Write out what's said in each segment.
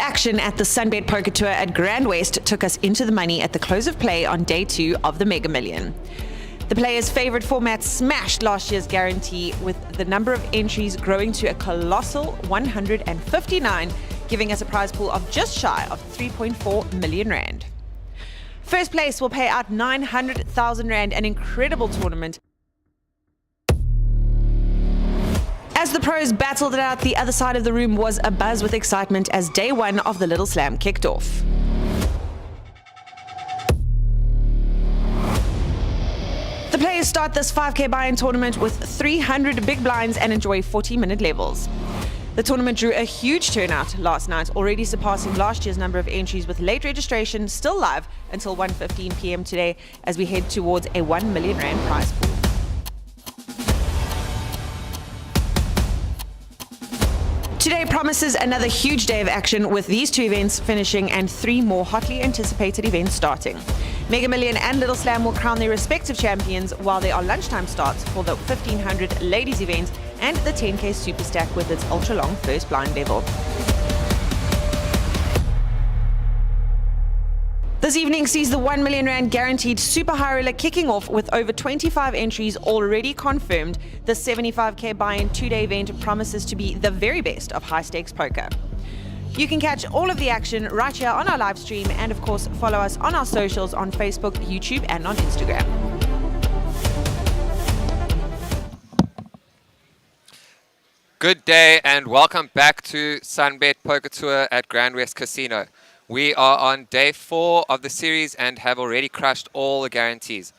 action at the SunBet Poker Tour at GrandWest took us into the money at the close of play on day 2 of the Mega Million. The players' favorite format smashed last year's guarantee, with the number of entries growing to a colossal 159, giving us a prize pool of just shy of 3.4 million rand. First place will pay out 900,000 rand, an incredible tournament. As the pros battled it out, the other side of the room was abuzz with excitement as day 1 of the Little Slam kicked off. The players start this 5K buy-in tournament with 300 big blinds and enjoy 40-minute levels. The tournament drew a huge turnout last night, already surpassing last year's number of entries, with late registration still live until 1:15 p.m. today as we head towards a 1 million rand prize pool. Today promises another huge day of action, with these 2 events finishing and 3 more hotly anticipated events starting. Mega Million and Little Slam will crown their respective champions, while there are lunchtime starts for the 1500 ladies event and the 10K Super Stack with its ultra-long first blind level. This evening sees the 1 million rand guaranteed super high roller kicking off with over 25 entries already confirmed. The 75K buy-in 2-day event promises to be the very best of high-stakes poker. You can catch all of the action right here on our live stream, and of course follow us on our socials on Facebook, YouTube and on Instagram. Good day and welcome back to SunBet Poker Tour at GrandWest Casino. We are on day 4 of the series and have already crushed all the guarantees.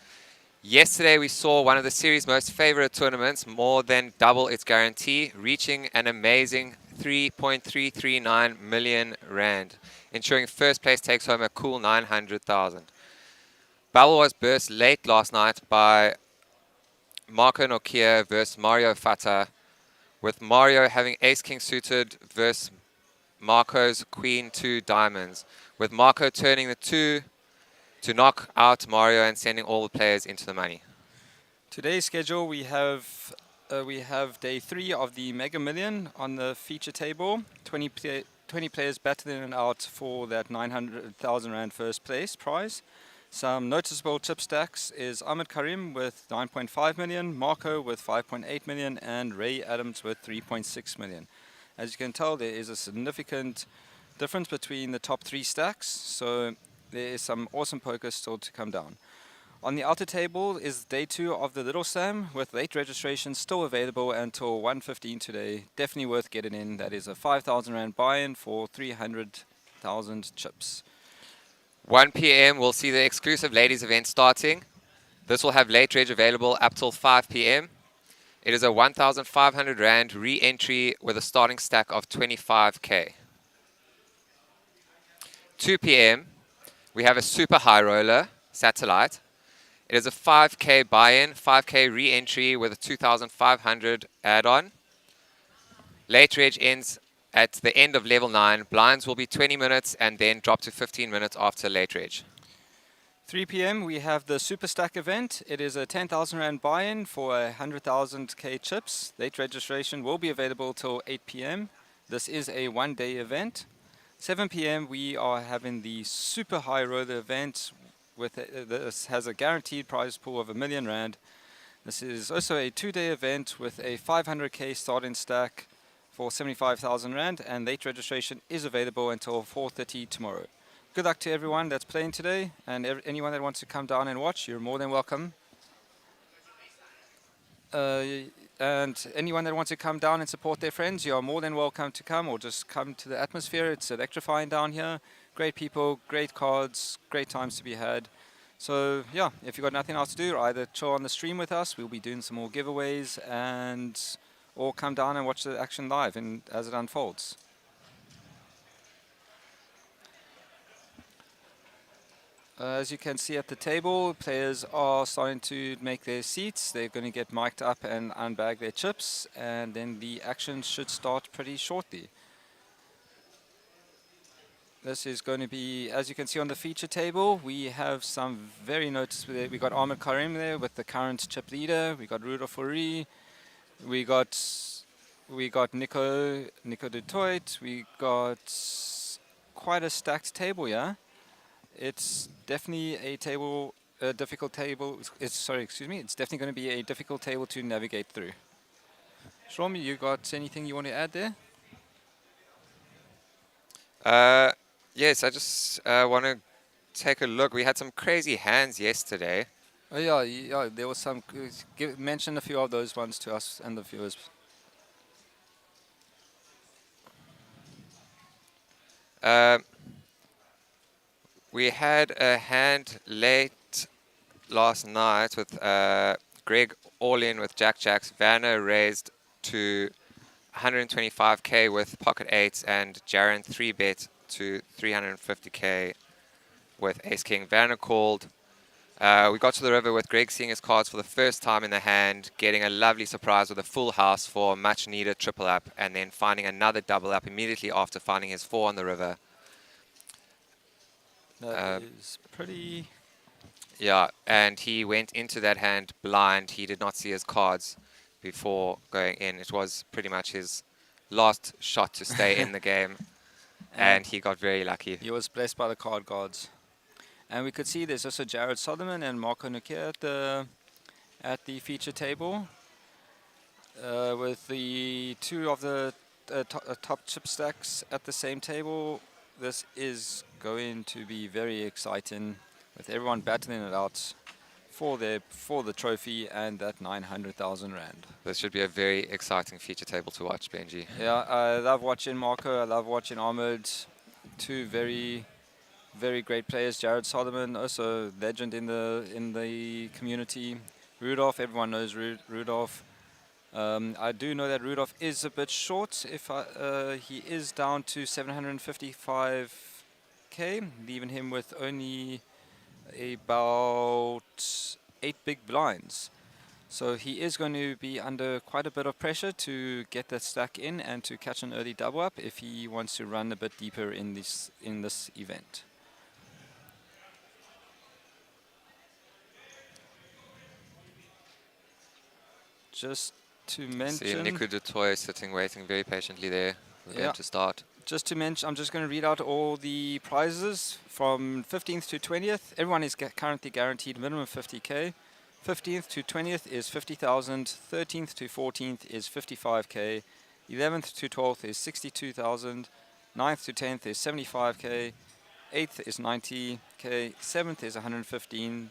Yesterday we saw one of the series' most favorite tournaments more than double its guarantee, reaching an amazing 3.339 million rand, ensuring first place takes home a cool 900,000. Bubble was burst late last night by Marco Nokia versus Mario Fata, with Mario having ace-king suited versus Marco's Queen 2 diamonds, with Marco turning the 2 to knock out Mario and sending all the players into the money. Today's schedule, we have day 3 of the Mega Million on the feature table. 20 players battling it out for that 900,000 rand first place prize. Some noticeable chip stacks is Ahmed Karim with 9.5 million, Marco with 5.8 million, and Ray Adams with 3.6 million. As you can tell, there is a significant difference between the top 3 stacks, so there is some awesome poker still to come down. On the outer table is day 2 of the Little Slam, with late registration still available until 1:15 today. Definitely worth getting in. That is a 5,000 rand buy-in for 300,000 chips. 1 p.m. we'll see the exclusive ladies event starting. This will have late reg available up till 5 p.m. It is a 1,500 rand re-entry with a starting stack of 25k. 2 p.m. we have a super high roller satellite. It is a 5k buy-in, 5k re-entry with a 2,500 add-on. Late reg ends at the end of level 9. Blinds will be 20 minutes and then drop to 15 minutes after late reg. 3 p.m. we have the Super Stack event. It is a 10,000 rand buy-in for 100,000k chips. Late registration will be available till 8 p.m. This is a 1-day event. 7 p.m. we are having the Super High Roller event. This has a guaranteed prize pool of 1 million rand. This is also a 2-day event with a 500k starting stack for 75,000 rand, and late registration is available until 4:30 tomorrow. Good luck to everyone that's playing today, and anyone that wants to come down and watch, you're more than welcome. And anyone that wants to come down and support their friends, you are more than welcome to come, or just come to the atmosphere. It's electrifying down here. Great people, great cards, great times to be had. So yeah, if you've got nothing else to do, either chill on the stream with us, we'll be doing some more giveaways, or come down and watch the action live as it unfolds. As you can see at the table, players are starting to make their seats. They're going to get mic'd up and unbag their chips, and then the action should start pretty shortly. This is going to be, as you can see on the feature table, we have some very noticeable. We got Ahmed Karim there with the current chip leader. We got Rudolf Fourie. We got Nico Dutoit. We got quite a stacked table, yeah. It's definitely a table, a difficult table. Excuse me. It's definitely going to be a difficult table to navigate through. Shlomi, you got anything you want to add there? Yes, I just want to take a look. We had some crazy hands yesterday. Oh yeah, yeah. There was some. Mention a few of those ones to us and the viewers. We had a hand late last night with Greg all in with Jack Jacks. Vanna raised to 125k with pocket eights, and Jaren 3-bet to 350k with ace king. Vanna called. We got to the river with Greg seeing his cards for the first time in the hand, getting a lovely surprise with a full house for a much needed triple up, and then finding another double up immediately after finding his 4 on the river. That is pretty. Yeah, and he went into that hand blind. He did not see his cards before going in. It was pretty much his last shot to stay in the game, and he got very lucky. He was blessed by the card gods. And we could see there's also Jared Solomon and Marco Nukia at the feature table, with the two of the top chip stacks at the same table. This is going to be very exciting, with everyone battling it out for the trophy and that 900,000 rand. This should be a very exciting feature table to watch, Benji. Yeah, I love watching Marco. I love watching Ahmed. Two very great players. Jared Solomon, also legend in the community. Rudolph, everyone knows Rudolph. I do know that Rudolph is a bit short. He is down to 755k, leaving him with only about 8 big blinds. So he is going to be under quite a bit of pressure to get that stack in and to catch an early double up if he wants to run a bit deeper in this event. Just to mention... See Nico Dutoy sitting, waiting very patiently there for the game to start. Just to mention, I'm just going to read out all the prizes from 15th to 20th. Everyone is currently guaranteed minimum 50k. 15th to 20th is 50,000. 13th to 14th is 55k. 11th to 12th is 62,000. 9th to 10th is 75k. 8th is 90k. 7th is 115.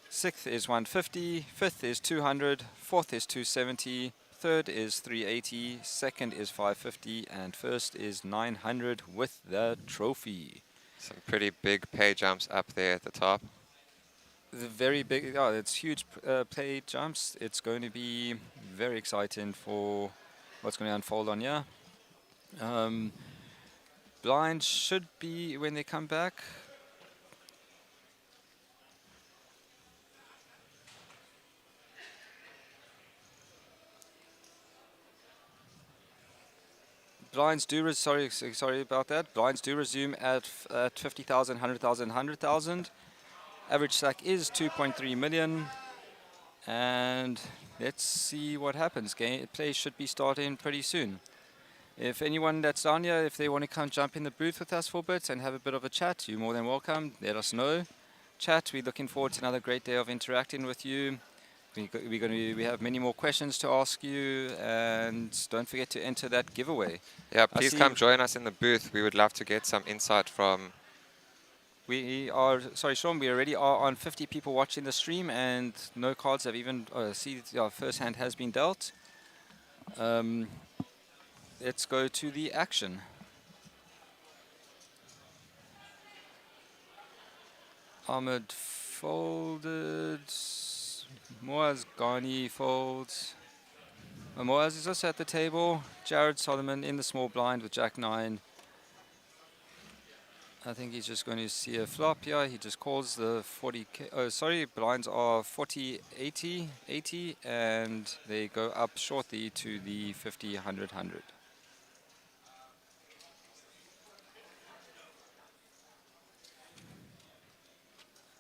6th is 150, 5th is 200, 4th is 270, 3rd is 380, 2nd is 550, and 1st is 900 with the trophy. Some pretty big pay jumps up there at the top. The very big, it's huge play jumps. It's going to be very exciting for what's going to unfold on here. Blind should be, when they come back, blinds do, sorry about that. Blinds do resume at 50,000, 100,000, 100,000. Average stack is 2.3 million. And let's see what happens. Play should be starting pretty soon. If anyone that's down here, if they want to come jump in the booth with us for a bit and have a bit of a chat, you're more than welcome. Let us know. Chat, we're looking forward to another great day of interacting with you. We have many more questions to ask you, and don't forget to enter that giveaway. Yeah, please come join us in the booth. We would love to get some insight from... We are, sorry Sean, we already are on 50 people watching the stream, and no cards have even, our first hand has been dealt. Let's go to the action. Ahmed folded. Moaz Ghani folds. Moaz is also at the table. Jared Solomon in the small blind with Jack 9. I think he's just going to see a flop here. He just calls the 40k. Oh, sorry, blinds are 40, 80, 80, and they go up shortly to the 50, 100, 100.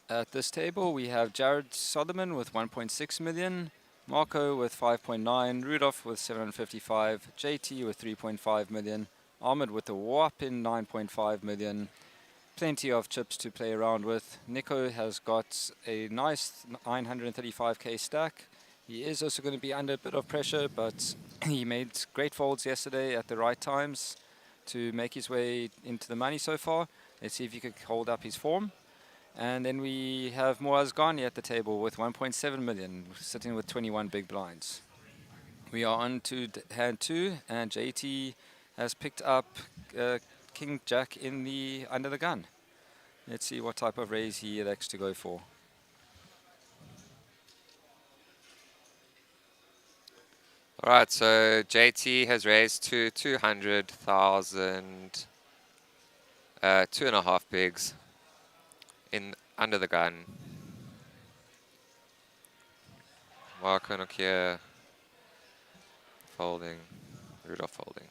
At this table, we have Jared Solomon with 1.6 million, Marco with 5.9, Rudolph with 755, JT with 3.5 million, Ahmed with a whopping 9.5 million. Plenty of chips to play around with. Nico has got a nice 935k stack. He is also going to be under a bit of pressure, but he made great folds yesterday at the right times to make his way into the money so far. Let's see if he could hold up his form. And then we have Moaz Ghani at the table with 1.7 million, sitting with 21 big blinds. We are on to hand 2, and JT has picked up King Jack in the under the gun. Let's see what type of raise he elects to go for. All right, so JT has raised to 200,000, 2.5 bigs in under the gun. Marco Nokia folding, Rudolph folding.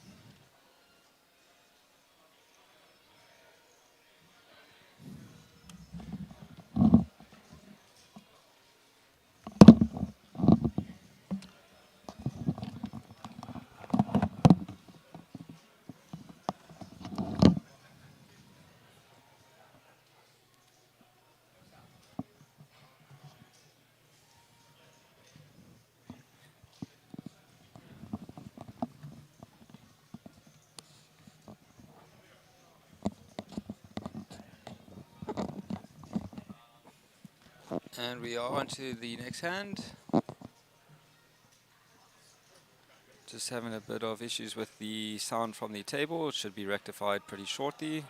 And we are on to the next hand. Just having a bit of issues with the sound from the table. It should be rectified pretty shortly.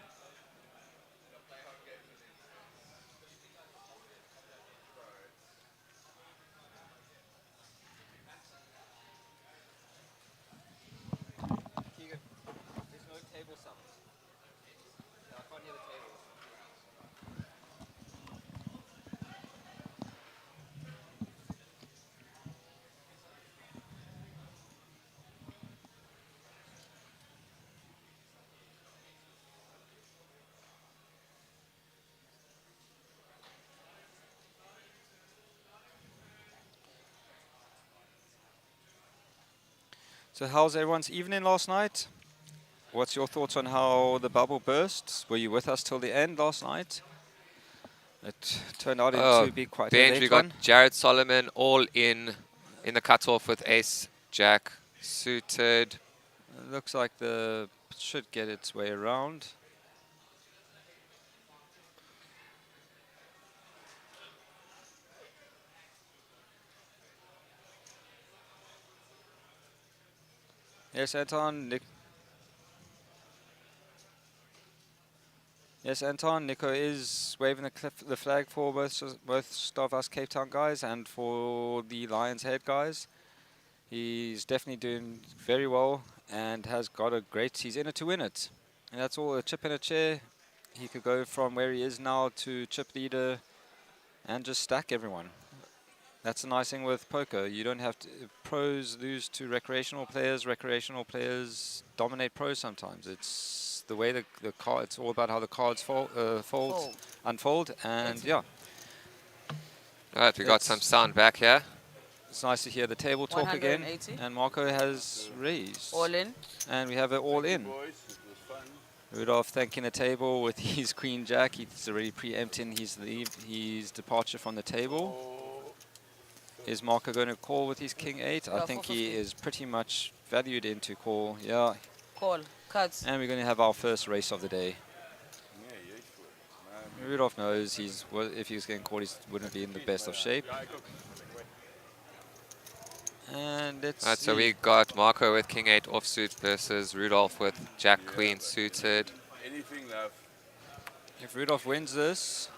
So how's everyone's evening last night? What's your thoughts on how the bubble burst? Were you with us till the end last night? It turned out to be quite a Benj, late we got one. Jared Solomon all in the cutoff with ace jack suited. It looks like the should get its way around. Yes, Anton. Yes, Anton. Nico is waving the flag for both of us Cape Town guys and for the Lions Head guys. He's definitely doing very well and has got a great. He's in it to win it, and that's all. A chip in a chair. He could go from where he is now to chip leader, and just stack everyone. That's the nice thing with poker. You don't have to. Pros lose to recreational players. Recreational players dominate pros sometimes. It's the way the card. It's all about how the cards unfold, and yeah. All right, we got some sound back here. It's nice to hear the table talk again. And Marco has raised. All in. And we have it all in. Rudolph thanking the table with his Queen Jack. He's already preempting his departure from the table. Is Marco going to call with his King 8? I think he is pretty much valued into call. Yeah. Call. Cuts. And we're going to have our first race of the day. Rudolph knows if he was getting called, he wouldn't be in the best of shape. And let's see. So we got Marco with King 8 offsuit versus Rudolph with Jack Queen suited. If Rudolph wins this,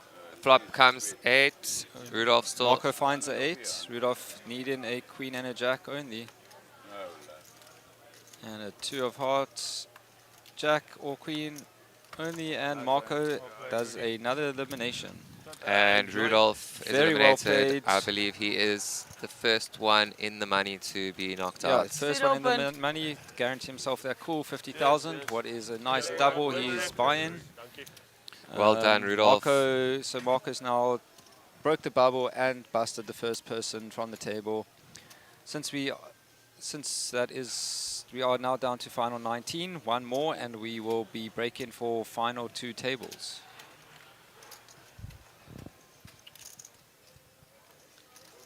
flop comes 8. Rudolph still. Marco finds the 8. Rudolph needing a Queen and a Jack only. And a 2 of hearts, Jack or Queen only, and Marco does another elimination. And Rudolph is Very eliminated. well played. I believe he is the first one in the money to be knocked Yeah, out. first one in the money, guarantee himself that cool 50,000. What is a nice double he's buying. Well done, Rudolph. Marco's now broke the bubble and busted the first person from the table. Since that is we are now down to final 19. One more, and we will be breaking for final 2 tables.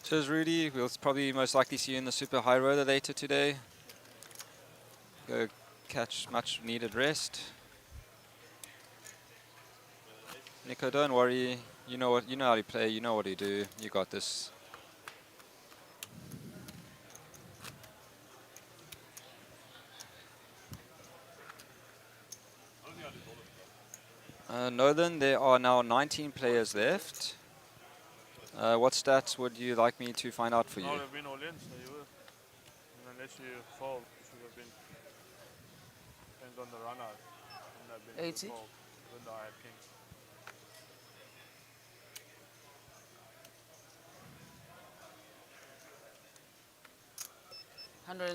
Cheers, Rudy. We'll probably most likely see you in the super high roller later today. Go catch much needed rest. Nico, don't worry. You know how to play. You know what to do. You got this. Nolan, there are now 19 players left. What stats would you like me to find out for you? Now they've been all in, so you will. And unless you fall, you should have been. Depends on the runner. And I've been 80. Fall, even though I had king.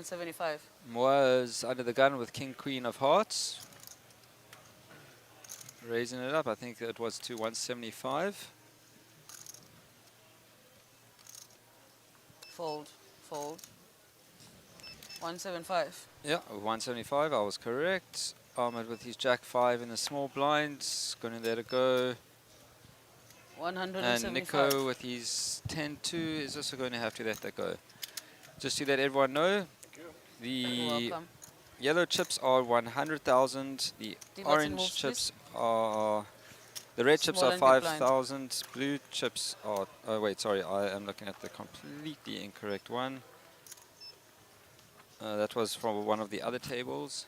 $175. Was under the gun with King Queen of Hearts. Raising it up, I think it was to 175. Fold. 175. Yeah, 175, I was correct. Ahmed with his Jack 5 in the small blinds, going to let it go. 175. And Nico with his 10-2 is also going to have to let that go. Just to let everyone know, You're the welcome. yellow chips are 100,000. The button orange moves, chips are... The red chips Small are and big blind. 5,000. Blue chips are... Oh, wait, sorry. I am looking at the completely incorrect one. That was from one of the other tables.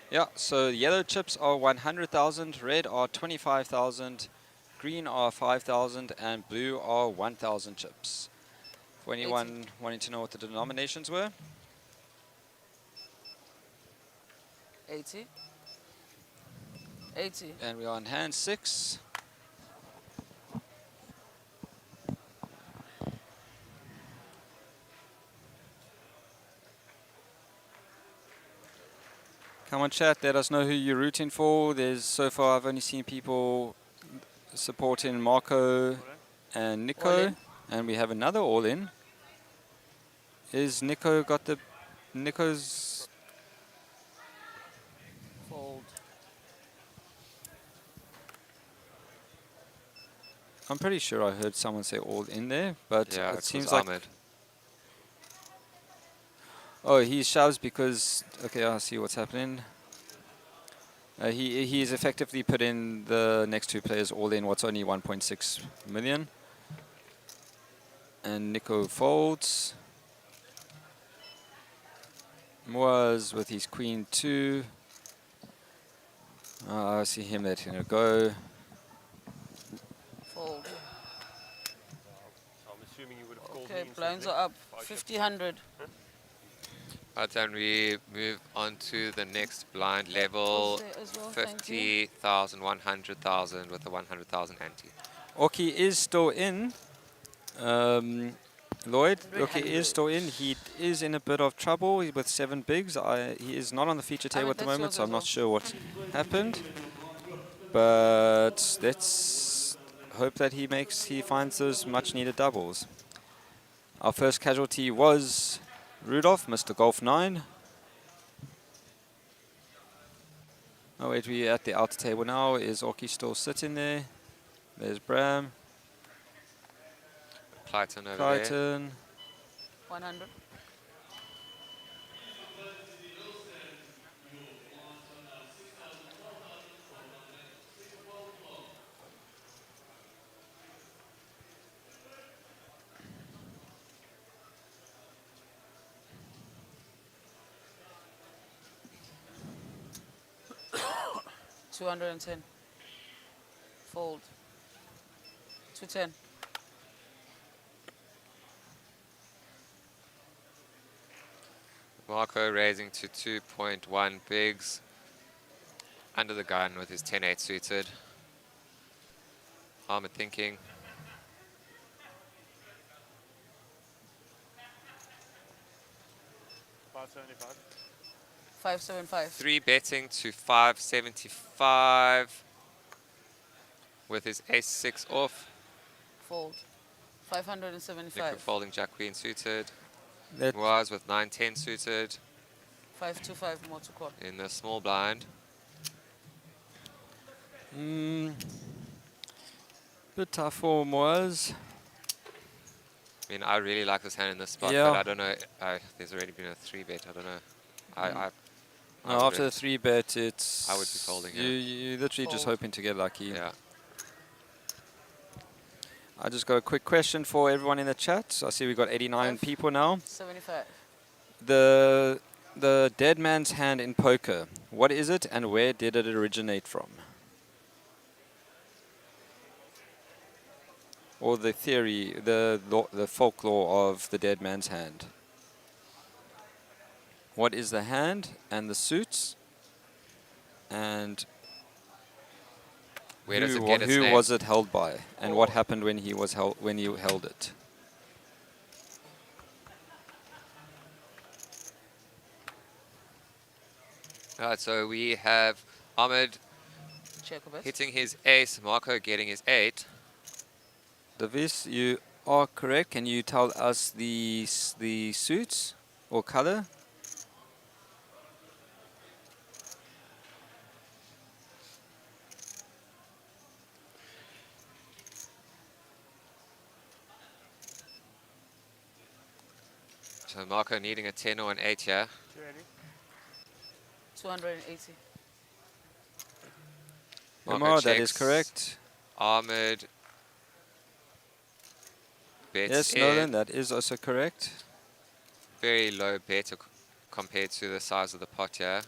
Yeah, so yellow chips are 100,000, red are 25,000, green are 5,000, and blue are 1,000 chips. For anyone wanting to know what the denominations were, 80. 80. and we are on hand 6. Come on, chat. Let us know who you're rooting for. So far, I've only seen people supporting Marco and Nico, All in. and we have another all in. Is Nico got the Nico's? Fold. I'm pretty sure I heard someone say all in there, but Yeah, it it seems was like. Ahmed. Oh, he shoves because... Okay, I see what's happening. He's effectively put in the next 2 players all in what's only 1.6 million. And Nico folds. Moaz with his queen 2. I see him letting it go. Fold. So I'm assuming you would have called Okay, me blinds instantly. are up. If I 50, 100. Right, and we move on to the next blind level, there as well, thank you. 50,000, 100,000 with a 100,000 ante. Oki is still in. Lloyd, Oki is still in. He is in a bit of trouble with 7 bigs. He is not on the feature table at the that's moment, yours so as I'm well. not sure what happened. But let's hope that he finds those much needed doubles. Our first casualty was Rudolph, Mr. Golf 9. Oh wait, we're at the outer table now. Is Oki still sitting there? There's Bram, Clayton over there. Clayton. 100. $210. Fold. 210. Marco raising to 2.1 bigs. Under the gun with his 10-8 suited. Ahmed thinking. About 75. 575. 3 betting to 575 with his ace-6 off. Fold. Nico 575. folding Jack Queen suited. That Was with 9-10 suited 525 more to call. in the small blind. bit tough for Moaz. I mean, I really like this hand in this spot, Yeah. but I don't know. There's already been a 3 bet. I don't know. I No, after the 3 bet, it's I would be folding, You, yeah. you're literally just Fold. hoping to get lucky. Yeah. I just got a quick question for everyone in the chat. I see we've got 89 Five. people now. 75. The dead man's hand in poker. What is it, and where did it originate from? Or the theory, the folklore of the dead man's hand. What is the hand and the suits, and Where does it get its who name? was it held by, and what happened when he was when you held it? Alright, so we have Ahmed Check a bit. hitting his ace, Marco getting his 8. Davis, you are correct. Can you tell us the suits or color? So Marco needing a 10 or an 8 here. You ready? 280. Marco Omar, that is checks. correct. Ahmed bets Yes, in. Nolan, that is also correct. Very low bet compared to the size of the pot here.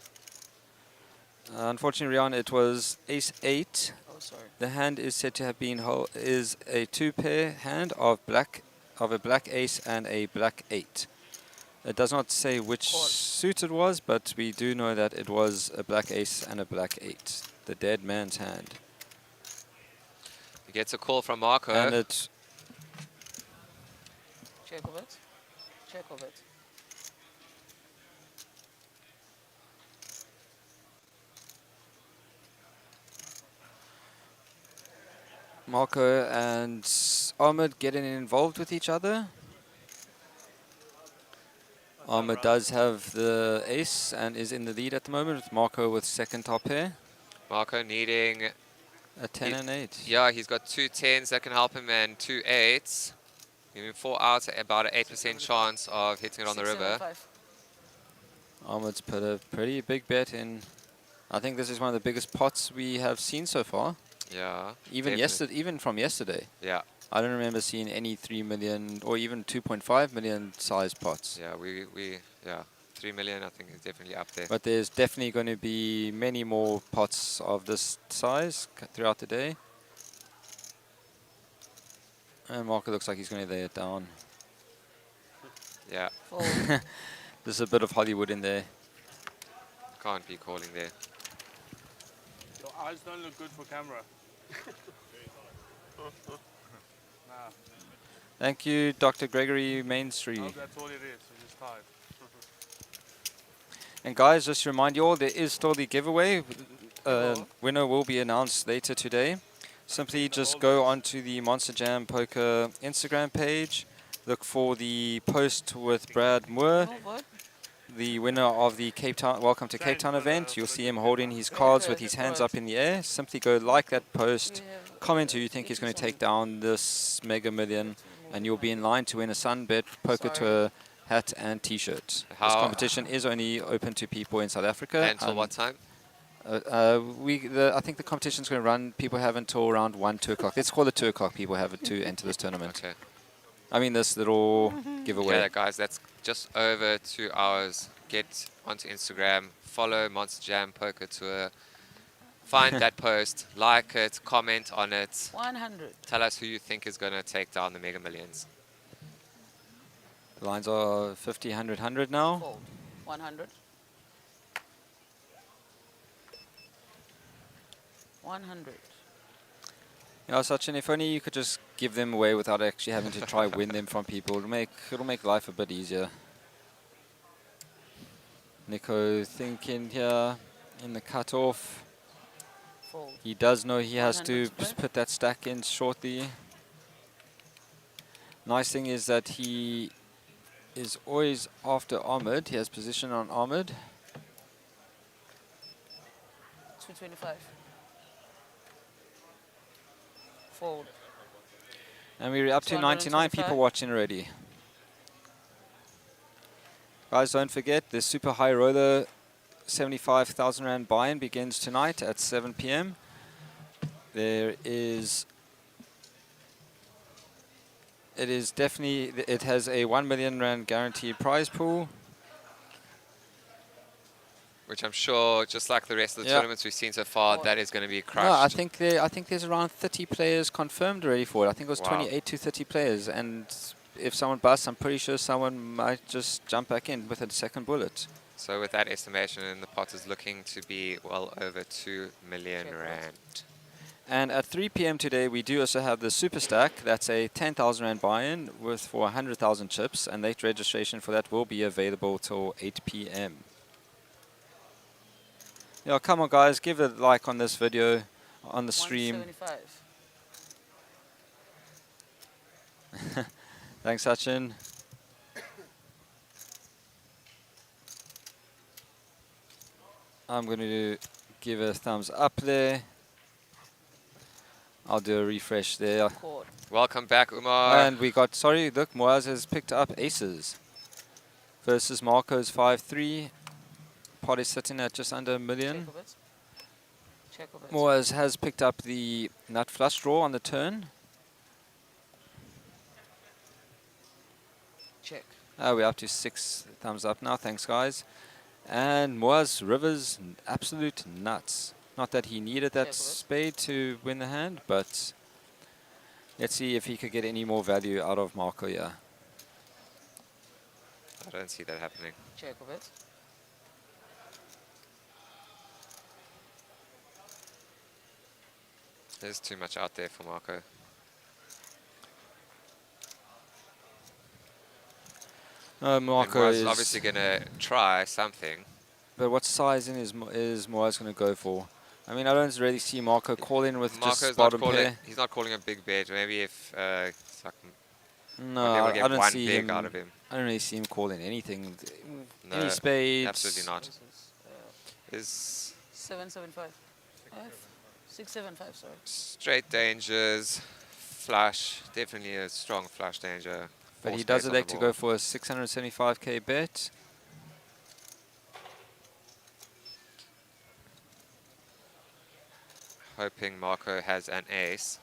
Unfortunately, Rian, it was ace-8. Oh, sorry. The hand is said to have been is a 2-pair hand of a black ace and a black 8. It does not say which Call. suit it was, but we do know that it was a black ace and a black 8. The dead man's hand. He gets a call from Marco. And it Check a bit. Check a bit. Marco and Ahmed getting involved with each other. Ahmed does have the ace and is in the lead at the moment, with Marco with second top pair. Marco needing, A 10 and 8. yeah, he's got 2 10s that can help him and 2 8s. Giving 4 outs, about an 8% chance of hitting it on the river. 675. Ahmed's put a pretty big bet in. I think this is one of the biggest pots we have seen so far. Yeah. Even definitely. even from yesterday. Yeah, I don't remember seeing any 3 million or even 2.5 million size pots. yeah, yeah, 3 million I think is definitely up there. But there's definitely going to be many more pots of this size throughout the day. And Marco looks like he's going to lay it down. Yeah, Fold. There's a bit of Hollywood in there. can't be calling there. Your eyes don't look good for camera. Nah, Thank you, Dr. Gregory Mainstreet. no, that's all it is. You're just tired. And guys, just to remind you all, there is still the giveaway. Winner will be announced later today. Simply just go onto the Monster Jam Poker Instagram page. Look for the post with Brad Moore, Oh, what? the winner of the Cape Town Welcome to Cape Town event. You'll see him holding his cards with his hands up in the air. Simply go like that post, comment who you think is going to take down this Mega Million, and you'll be in line to win a SunBet Poker Sorry. Tour hat and t-shirt. This How- competition is only open to people in South Africa. Until what time? I think the competition's going to run. People have until around 1, 2 o'clock. Let's call it 2 o'clock. People have it to enter this tournament. Okay. I mean, this little giveaway. Yeah, guys, that's just over 2 hours. Get onto Instagram, follow Monster Jam Poker Tour, find that post, like it, comment on it, 100. tell us who you think is going to take down the Mega Millions. The lines are 50, 100, 100 now. Fold. 100. 100. Yeah, Sachin, if only you could just give them away without actually having to try win them from people. It'll make life a bit easier. Nico thinking here in the cutoff. Fold. He does know he has 100 to to play. put that stack in shortly. Nice thing is that he is always after Ahmed. He has position on Ahmed. 225. Fold. And we're up to 99 people 225. watching already. Guys, don't forget the Super High Roller 75,000 Rand buy-in begins tonight at 7 p.m. It is definitely, it has a 1 million Rand guaranteed prize pool. Which I'm sure, just like the rest of the Yeah. tournaments we've seen so far, that is going to be crushed. No, I think there's around 30 players confirmed already for it. I think it was Wow. 28 to 30 players, and if someone busts, I'm pretty sure someone might just jump back in with a second bullet. So with that estimation, the pot is looking to be well over 2 million Check Rand. And at 3 p.m. today, we do also have the Super Stack. That's a 10,000 Rand buy-in for 100,000 chips, and late registration for that will be available till 8 p.m. Yeah, come on, guys, give it a like on this video, on the stream. 175. Thanks, Sachin. I'm going to give a thumbs up there. I'll do a refresh there. Chord. Welcome back, Umar. And we got, sorry, look, Moaz has picked up aces. Versus Marco's 5-3. Pot is sitting at just under 1 million. Check of it. Check of it. Moaz has picked up the nut flush draw on the turn. Check. We're up to 6 thumbs up now. Thanks, guys. And Moaz Rivers, absolute nuts. Not that he needed that Check of it. spade to win the hand, but let's see if he could get any more value out of Marco here. I don't see that happening. Check of it. There's too much out there for Marco. Marco is is obviously going to try something. But what sizing is Moaz going to go for? I mean, I don't really see Marco call in with Marco's just not bottom calling. pair. He's not calling a big bet. Maybe if it's like No, maybe we'll I get don't one see big him. out of him. I don't really see him calling anything. No, Any spades. absolutely not. This is Is 775. 675, sorry. straight dangers, flush, definitely a strong flush danger. But Four he does spades on elect the to board. go for a 675k bet. Hoping Marco has an ace.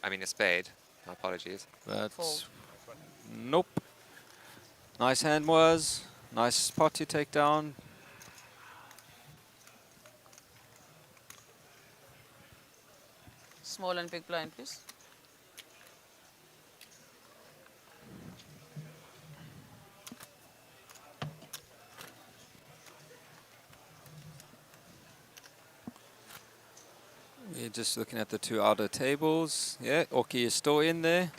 I mean a spade. My apologies. But Fold. nope. Nice hand was. Nice spot to take down. Small and big blind, please. We're just looking at the two outer tables. Yeah, Oki is still in there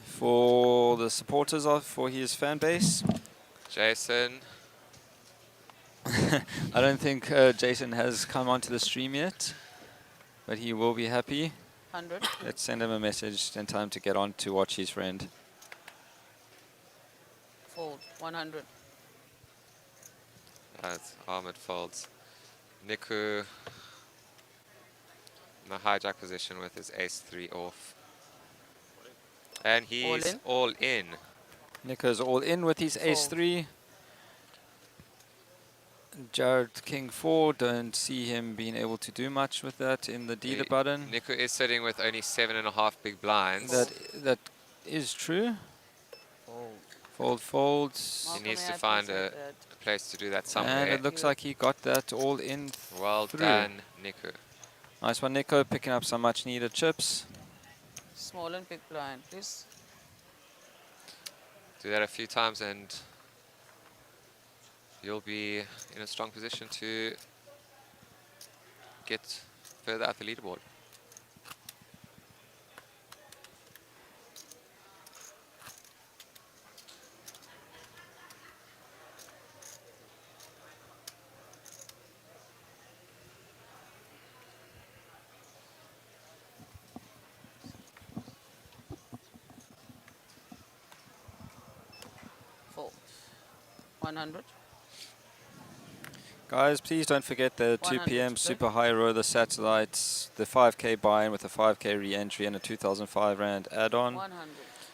for the supporters for his fan base. Jason, I don't think Jason has come onto the stream yet, but he will be happy. 100. Let's send him a message and tell him to get on to watch his friend. Fold. 100. Ahmed folds. Niku in the hijack position with his ace-3 off. And he's all in. Nico's all in with his ace-3. Jared King 4, don't see him being able to do much with that in the dealer button. Niku is sitting with only 7.5 big blinds. That is true. Fold, folds. He needs to find a place to do that And somewhere. it looks like he got that all in. Well through. done, Niku. Nice one, Nico, picking up some much needed chips. Small and big blind, please. Do that a few times and you'll be in a strong position to get further up the leaderboard. 100. Guys, please don't forget the 2 100 p.m. play. Super High Roller Satellites, the 5K buy-in with a 5K re-entry and a 2,005 Rand add-on. 100.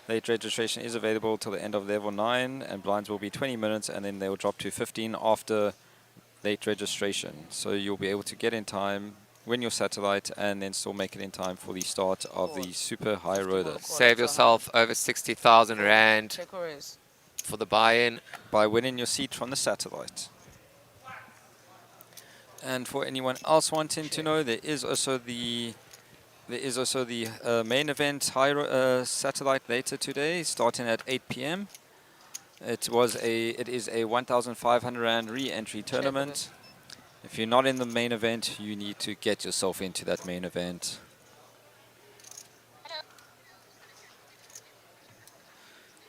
Late registration is available till the end of level 9, and blinds will be 20 minutes, and then they will drop to 15 after late registration. So you'll be able to get in time, win your satellite, and then still make it in time for the start of the Super High 50 more Roller. Save yourself over 60,000 Rand Check or raise. for the buy-in. By winning your seat from the satellite. And for anyone else wanting to know, there is also the main event satellite later today, starting at 8 p.m. It is a 1,500 Rand re-entry tournament. If you're not in the main event, you need to get yourself into that main event.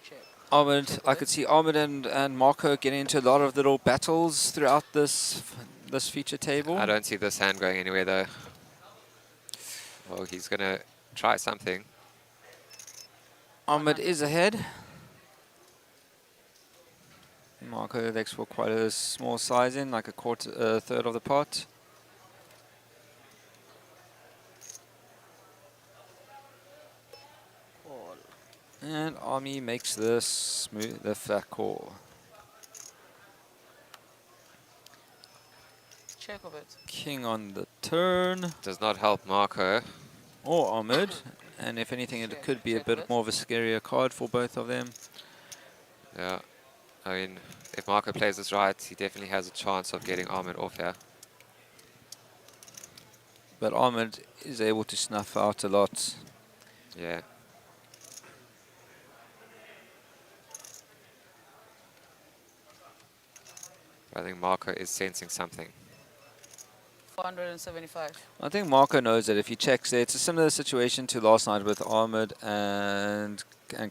Check. Ahmed, I could see Ahmed and Marco getting into a lot of little battles throughout this feature table. I don't see this hand going anywhere though. Oh, he's going to try something. Ahmed is ahead. Marco elects for quite a small size in, like a third of the pot. Call. And Army makes the flat call. Check of it. King on the turn, Does not help Marco. or Ahmed. And if anything, it could be a bit more of a scarier card for both of them. Yeah. I mean, if Marco plays this right, he definitely has a chance of getting Ahmed off here. But Ahmed is able to snuff out a lot. Yeah. I think Marco is sensing something. 475. I think Marco knows that if he checks there, it's a similar situation to last night with Ahmed and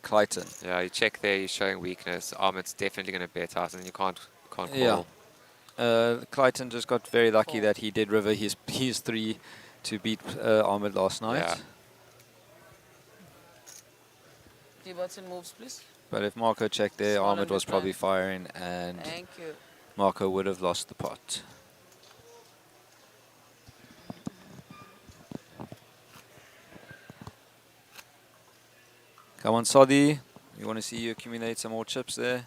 Clayton. Yeah, you check there, he's showing weakness. Ahmed's definitely going to bet out, and you can't call. Yeah. Clayton just got very lucky that he did river his 3 to beat Ahmed last night. Yeah. D-button moves, please. But if Marco checked there, Small Ahmed and was big probably blind. firing, and Thank you. Marco would have lost the pot. Come on, Sadi. We want to see you accumulate some more chips there.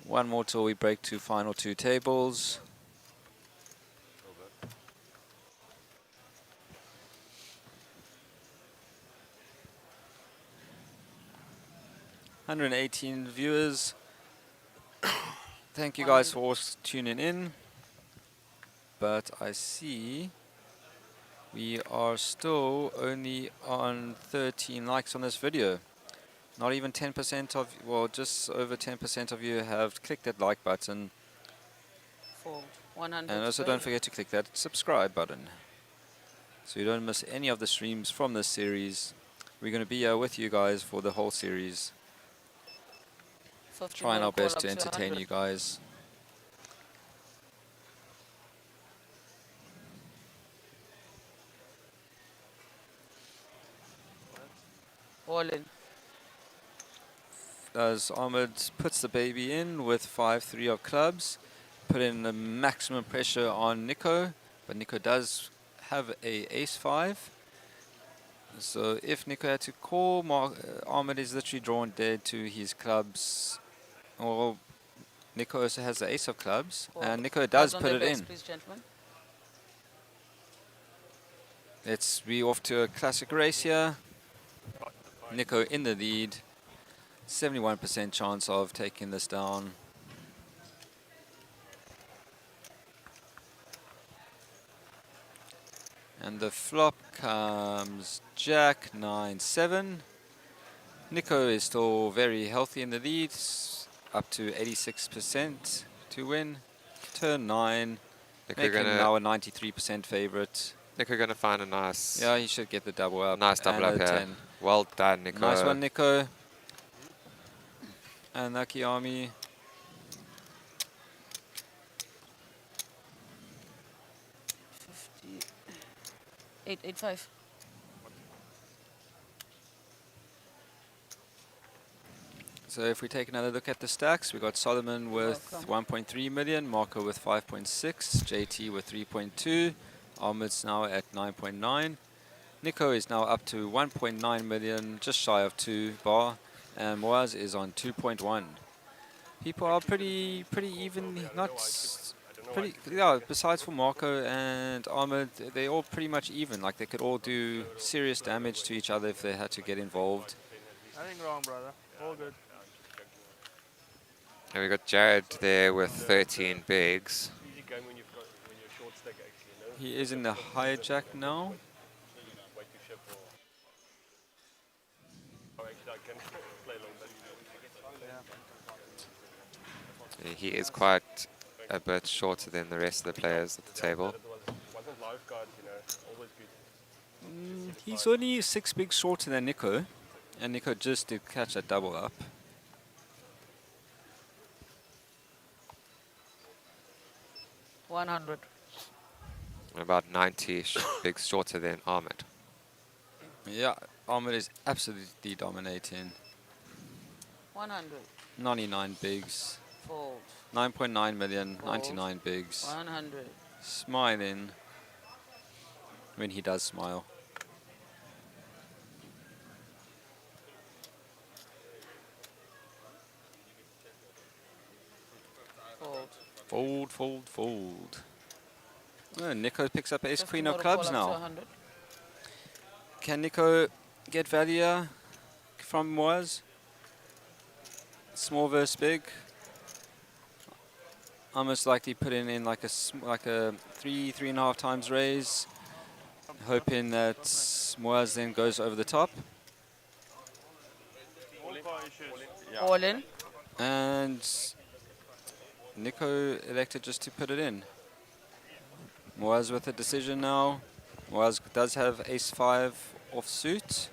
One more till we break to final 2 tables. $118 viewers. Thank you guys for tuning in. But I see we are still only on 13 likes on this video. Not even 10% of, well, just over 10% of you have clicked that like button. Fold. 100. And also play. don't forget to click that subscribe button, so you don't miss any of the streams from this series. We're going to be here with you guys for the whole series. 50 Trying more our call best up to entertain 100. you guys. All in. As Ahmed puts the baby in with 5-3 of clubs, put in the maximum pressure on Nico, but Nico does have a ace-5. So if Nico had to call, Ahmed is literally drawn dead to his clubs. Well, Nico also has the ace of clubs, Call. and Nico does Cards on put their it backs, in. please, gentlemen. Let's be off to a classic race here. Nico in the lead. 71% chance of taking this down. And the flop comes Jack 9-7. Nico is still very healthy in the lead, up to 86% to win. Turn 9, making him now a 93% favorite. Nico going to find a nice, Yeah, he should get the double up. nice double and up a here. 10. Well done, Nico. Nice one, Nico. And Lucky Army. Eight, 8, 5. So if we take another look at the stacks, we got Solomon with Welcome. 1.3 million, Marco with 5.6, JT with 3.2, Ahmed's now at 9.9. Nico is now up to 1.9 million, just shy of 2 bar, and Moaz is on 2.1. People are pretty even, not pretty, yeah, besides for Marco and Ahmed, they're all pretty much even. Like they could all do serious damage to each other if they had to get involved. Nothing wrong, brother. All good. And we got Jared there with 13 bigs. He is in the hijack now. He is quite a bit shorter than the rest of the players at the table. He's only 6 bigs shorter than Nico, and Nico just did catch a double up. $100. About 90 bigs shorter than Ahmed. Yeah, Ahmed is absolutely dominating. 100. 99 bigs, Fold. 9.9 million, 99 bigs. 100. Smiling when he does smile. Fold. Fold, fold, fold. Oh, Nico picks up ace 50 queen more of to call clubs up to now. 100. Can Nico get value from Moaz? Small versus big. Almost likely putting in like a 3.5 times raise, hoping that Moaz then goes over the top. All in. And Nico elected just to put it in. Moaz with a decision now. Moaz does have ace-5 offsuit.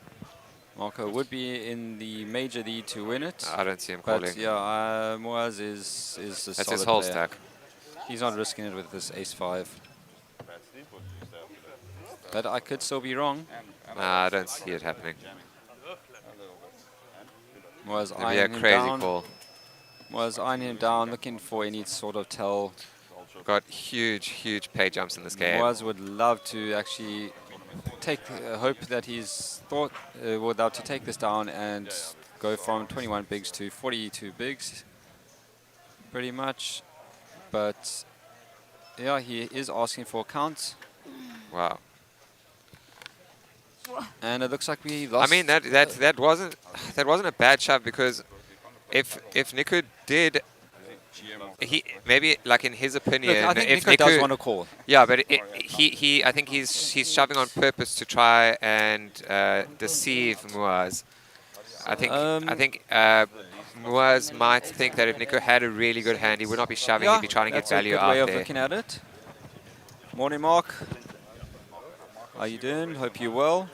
Marco would be in the major lead to win it. I don't see him But calling. yeah, Moaz is a That's solid his whole player. stack. He's not risking it with this ace-5. But I could still be wrong. Nah, I don't see it happening. Moaz It'd be a eyeing him crazy down. call. Was eyeing him down, looking for any sort of tell. Got huge pay jumps in this game. Moaz would love to actually take, hope that he's thought, would love to take this down and go from 21 bigs to 42 bigs, pretty much. But yeah, he is asking for a count, Wow. and it looks like we lost. I mean that wasn't a bad shove, because if Nico did, he maybe, like, in his opinion, Look, I think if Nico does want to call. yeah, but he I think he's shoving on purpose to try and deceive Muaz. I think Muaz might think that if Nico had a really good hand, he would not be shoving. Yeah, He'd be trying to get that's value a good out way of there. looking at it. Morning, Mark. How you doing? Hope you're well.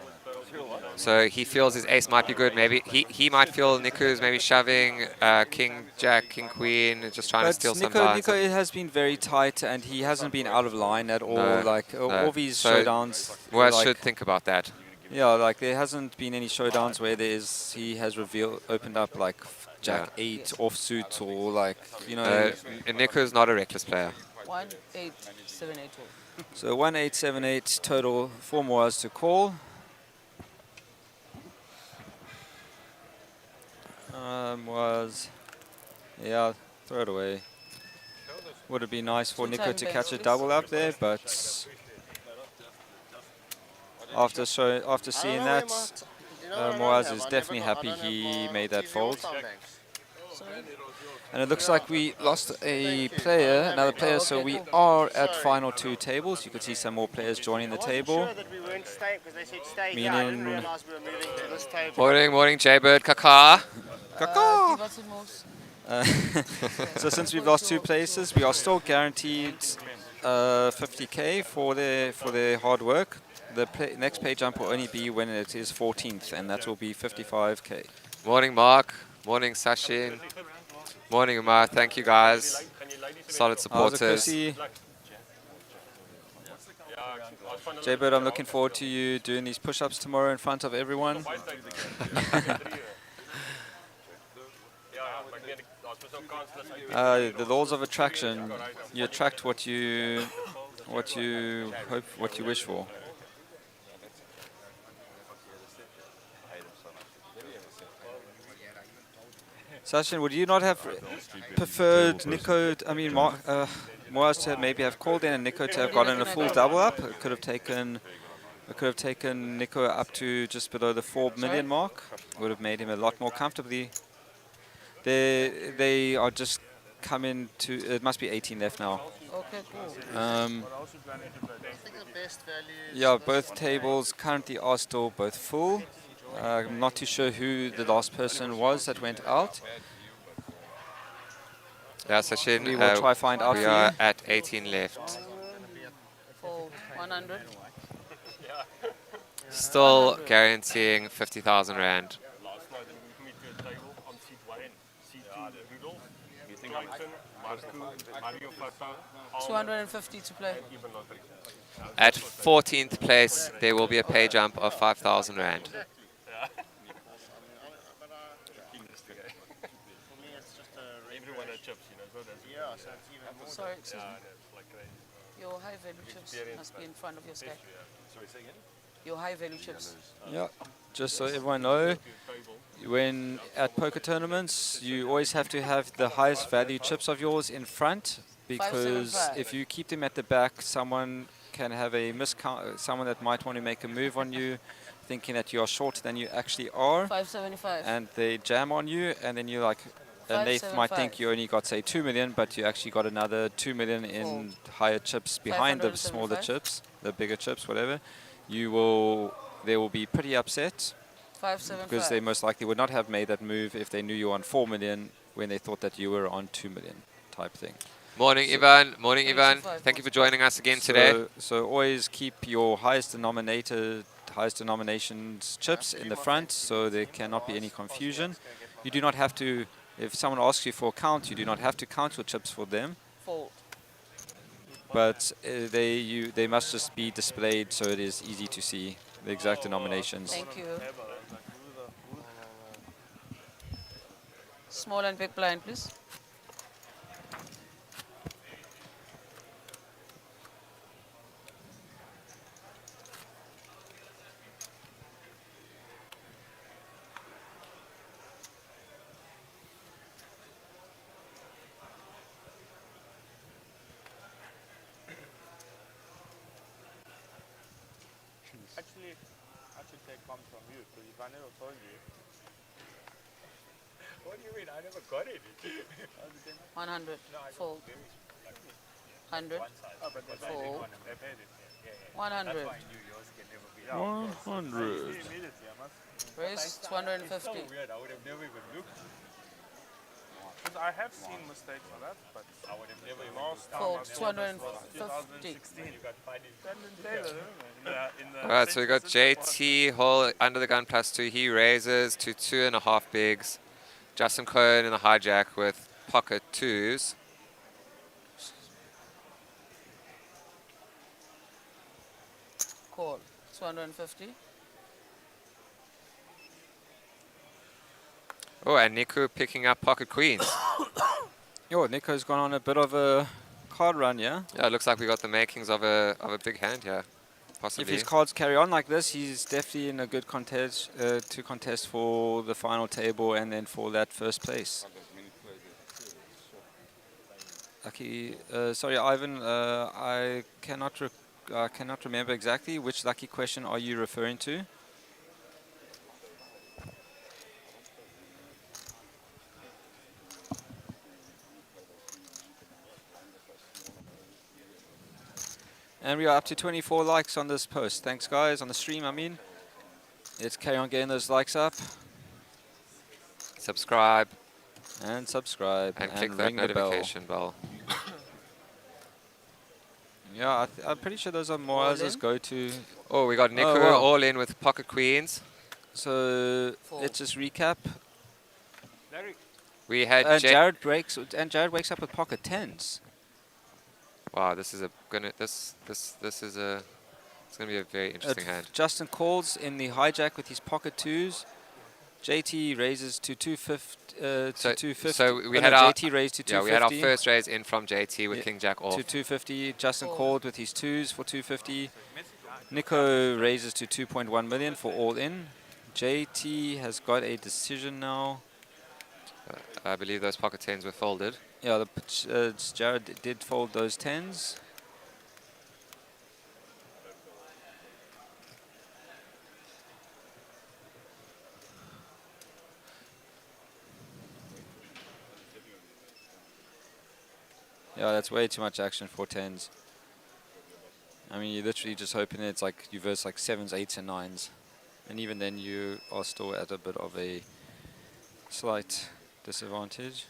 So he feels his ace might be good. Maybe he might feel Nico's maybe shoving king, jack, king, queen, and just trying to steal some blinds. Nico has been very tight, and he hasn't been out of line at all. No, like no. all these So showdowns. Muaz like, should think about that. yeah, like there hasn't been any showdowns where he has opened up like jack 8 offsuit, or like, you know. And Nico's not a reckless player. 1878. So 1878 total for Moaz to call. Was, yeah, throw it away. Would it be nice for Nico to catch a double up there, but after seeing that, Moaz is definitely happy he made that fold. And it looks like we lost another player, so we are at final 2 tables. You can see some more players joining the table. Meaning, Morning, Jaybird, Kaka. Button moves. so since we've lost 2 places, we are still guaranteed 50k for their hard work. The next pay jump will only be when it is 14th, and that will be 55k. Morning, Mark. Morning, Sachin. Morning, Umar. Thank you, guys. Solid supporters. Jaybird, I'm looking forward to you doing these push-ups tomorrow in front of everyone. The laws of attraction. You attract what you hope, what you wish for. Sachin, would you not have preferred Nico? I mean, Moaz to maybe have called in and Nico to have gotten a full double up. It could have taken Nico up to just below the 4 million mark. Would have made him a lot more comfortably. They are just coming to. It must be 18 left now. Okay, cool. Yeah, both tables currently are still both full. I'm not too sure who the last person was that went out. Yeah, Sachin, We will try find out we for are you. at 18 left. For 100. Still guaranteeing 50,000 rand. 250 to play. At 14th place, there will be a pay jump of 5,000 rand. Sorry, excuse me. Your high value chips must be in front of your stack. Your high value chips. Yeah, just so everyone know, when at poker tournaments, you always have to have the highest value chips of yours in front, because 575. if you keep them at the back, someone can have a miscount. Someone that might want to make a move on you, thinking that you are shorter than you actually are, 575. and they jam on you, and then you like. And they might think 575. you only got, say, 2 million, but you actually got another 2 million in higher chips behind the smaller 575. chips, the bigger chips, whatever. They will be pretty upset, 575. because they most likely would not have made that move if they knew you were on 4 million when they thought that you were on 2 million type thing. Morning, Ivan. Morning, Ivan. 75. Thank you for joining us again today. So always keep your highest denominations chips in the front, so there cannot be any confusion. You do not have to. If someone asks you for a count, you do not have to count your chips for them, Fold. but they must just be displayed so it is easy to see the exact denominations. Thank you. Small and big blind, please. Actually, I should take one from you, because if I never told you. What do you mean? I never got it. 100. Fold. 100. Oh, but they paid Fold. it. They paid it. 100. 100. Immediately, I must. Raise 250. Weird. I would have never even looked. Because I have seen mistakes on that, but I would have never lost. Fold. 250. 2016. You got Taylor, in the All right, so we got JT Hall under the gun +2. He raises to 2.5 bigs. Justin Cohen in the hijack with pocket twos. Call. 250. Oh, and Niku picking up pocket queens. Yo, Nico's gone on a bit of a card run, yeah? Yeah, it looks like we got the makings of a big hand here, If possibly. his cards carry on like this, he's definitely in a good contest to contest for the final table and then for that first place. Lucky, sorry, Ivan, I cannot remember exactly which lucky question are you referring to. And we are up to 24 likes on this post. Thanks, guys, on the stream, I mean. Let's carry on getting those likes up. Subscribe And subscribe. and click that ring the bell. notification bell. Yeah, I'm pretty sure those are Moaz's in? go-to. Oh, we got Niku wow. all in with pocket queens. So Fold. let's just recap. We had And J- Jared wakes up with pocket tens. Wow, this is gonna be a very interesting hand. Justin calls in the hijack with his pocket twos. JT raises to 250. So- 250. so we Oh, had no, our- JT raised to 250. Yeah, we had our first raise in from JT with Yeah, King Jack off. to 250. Justin called with his 2s for 250. Nico raises to 2.1 million for all in. JT has got a decision now. I believe those pocket 10s were folded. Yeah, Jared did fold those 10s. Yeah, that's way too much action for 10s. I mean, you're literally just hoping it's like you verse like 7s, 8s, and 9s. And even then, you are still at a bit of a slight disadvantage.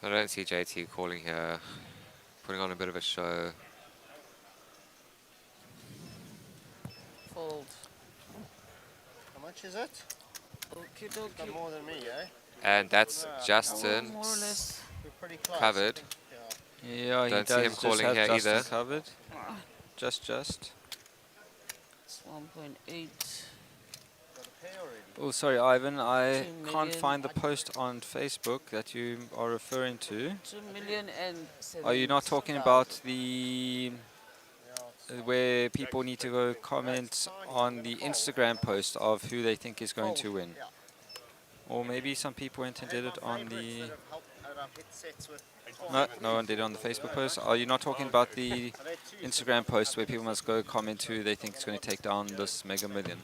I don't see JT calling here, putting on a bit of a show. Fold. How much is it? Okie Got dokie. more than me, eh? And that's Justin More or less. We're pretty close. covered. Yeah. Yeah, he Don't see does him just calling have here Justin either. covered. Just. It's 1.8. Got a pair already. Oh, sorry, Ivan. I 2 can't million. find the post on Facebook that you are referring to. 2,007,000. Are you not talking about the where people need to go comment on the Instagram post of who they think is going to win? Yeah. Or maybe some people went and did it on the... That I've hit sets with. No one did it on the Facebook post. Are you not talking about the Instagram post where people must go comment who they think is going to take down this Mega Million?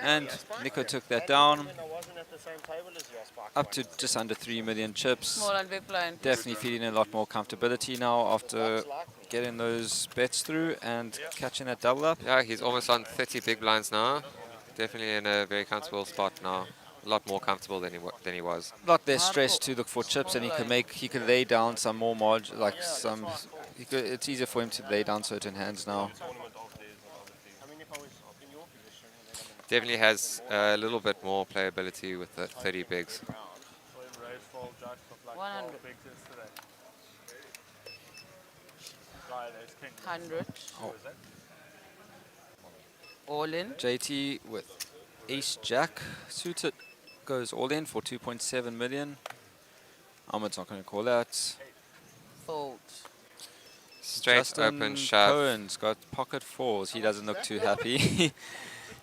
And Nico took that down, I wasn't at the same table as you, I sparked up one. to just under 3 million chips. Small and big blind. Definitely feeling a lot more comfortability now after getting those bets through and catching that double up. Yeah, he's almost on 30 big blinds now. Definitely in a very comfortable spot now. A lot more comfortable than he was. A lot less stress to look for chips, and he could lay down some more margin, like some. It's easier for him to lay down certain hands now. I mean, if I was in your position, then I'm Definitely has a little bit more playability with the 30 bigs. So in race 12 jacks of like 100. 12 bigs yesterday. Guy, there's king. 100. Oh. All in. JT with Ace Jack suited goes all in for 2.7 million. Ahmed's not going to call that. Fold. Straight Justin open shove. Cohen's got pocket 4s. He doesn't look too happy,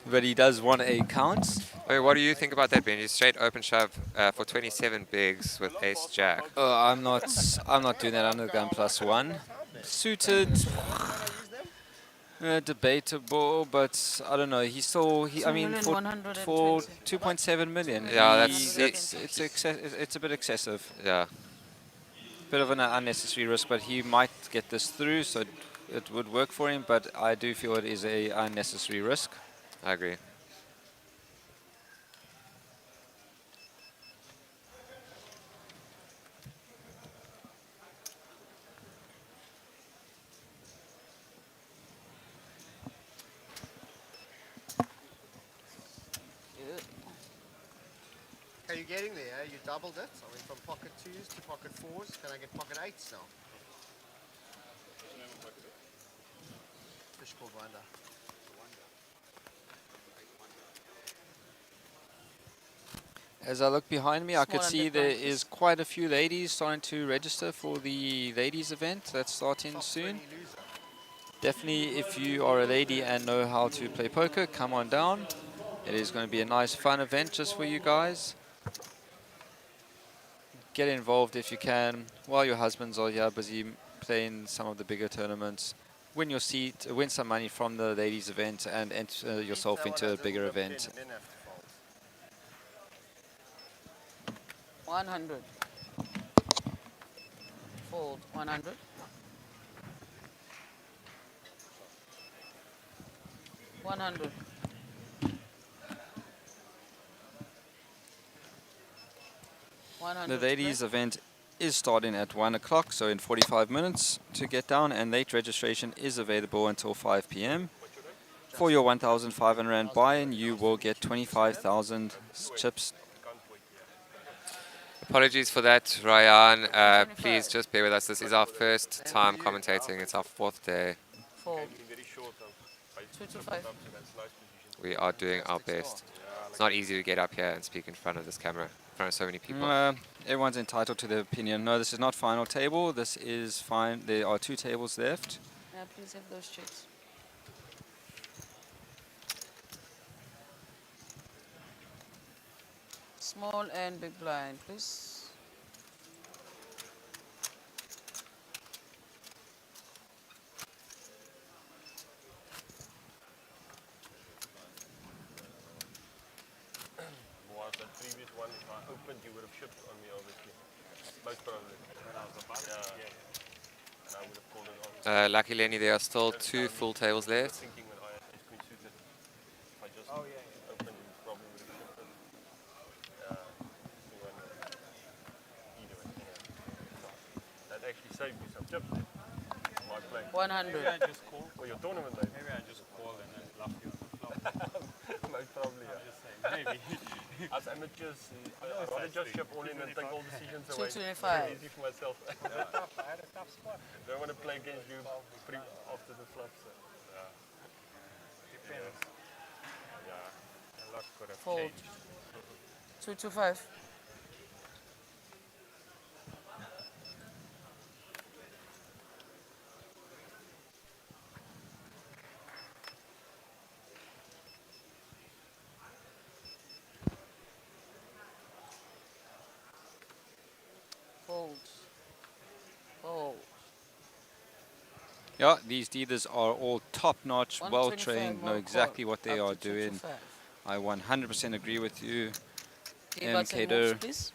but he does want a count. Wait, what do you think about that, Benji? Straight open shove for 27 bigs with ace jack. I'm not doing that under the gun +1. Suited, debatable, but I don't know. He's still, I mean, for 2.7 million. Yeah, it's a bit excessive. Yeah, Bit of an unnecessary risk, but he might get this through, so it would work for him. But I do feel it is a unnecessary risk. I agree. Okay, you're getting there, eh? You doubled it. I went from pocket 2s to pocket 4s. Can I get pocket 8s now? Fish called Wanda. As I look behind me, I could Small see and there big is quite a few ladies starting to register for the ladies event that's starting Top soon. 20 loser. Definitely, if you are a lady and know how to play poker, come on down. It is going to be a nice, fun event just for you guys. Get involved if you can while your husbands are here busy playing some of the bigger tournaments. Win your seat, win some money from the ladies event, and enter yourself Beat that into one a up, bigger then we'll event. have 10 and then have to fold. 100. Fold. 100. 100. The ladies event is starting at 1 o'clock, so in 45 minutes to get down, and late registration is available until 5 p.m. For your 1,500 Rand buy-in, you will get 25,000 chips. Apologies for that, Ryan. Please just bear with us. This is our first time commentating. It's our 4th day. Fold. 2 to 5. We are doing our best. It's not easy to get up here and speak in front of this camera, in front of so many people. Everyone's entitled to their opinion. No, this is not final table. This is fine. There are 2 tables left. Yeah, please have those checks. Small and big blind, please. Was that previous one, if I opened, you would have shipped on me, obviously. Most probably. Yeah. And I would have called it off. Lucky Lenny, there are still 2 full tables left. Thinking when I had queen suited, if I just opened, you probably would have shipped it. Either way, that actually saved you some chips there. My play. 100. Maybe I just call. For your tournament, maybe. Maybe I just call and then bluff you on the flop. Most probably, yeah. Just saying, maybe. As amateurs, I'd rather just ship all in and take all decisions away. 225. Easy for myself. I had a tough spot. Don't want to play against you after the flop. So. Depends. Yeah. A lot could have Fold. changed. 2 to 5. Fold. Fold. Yeah, these dealers are all top-notch, 125 well-trained, know more exactly call, what they up are to 2 to doing. 5. I 100% agree with you. Do you got some moves, Cater. please?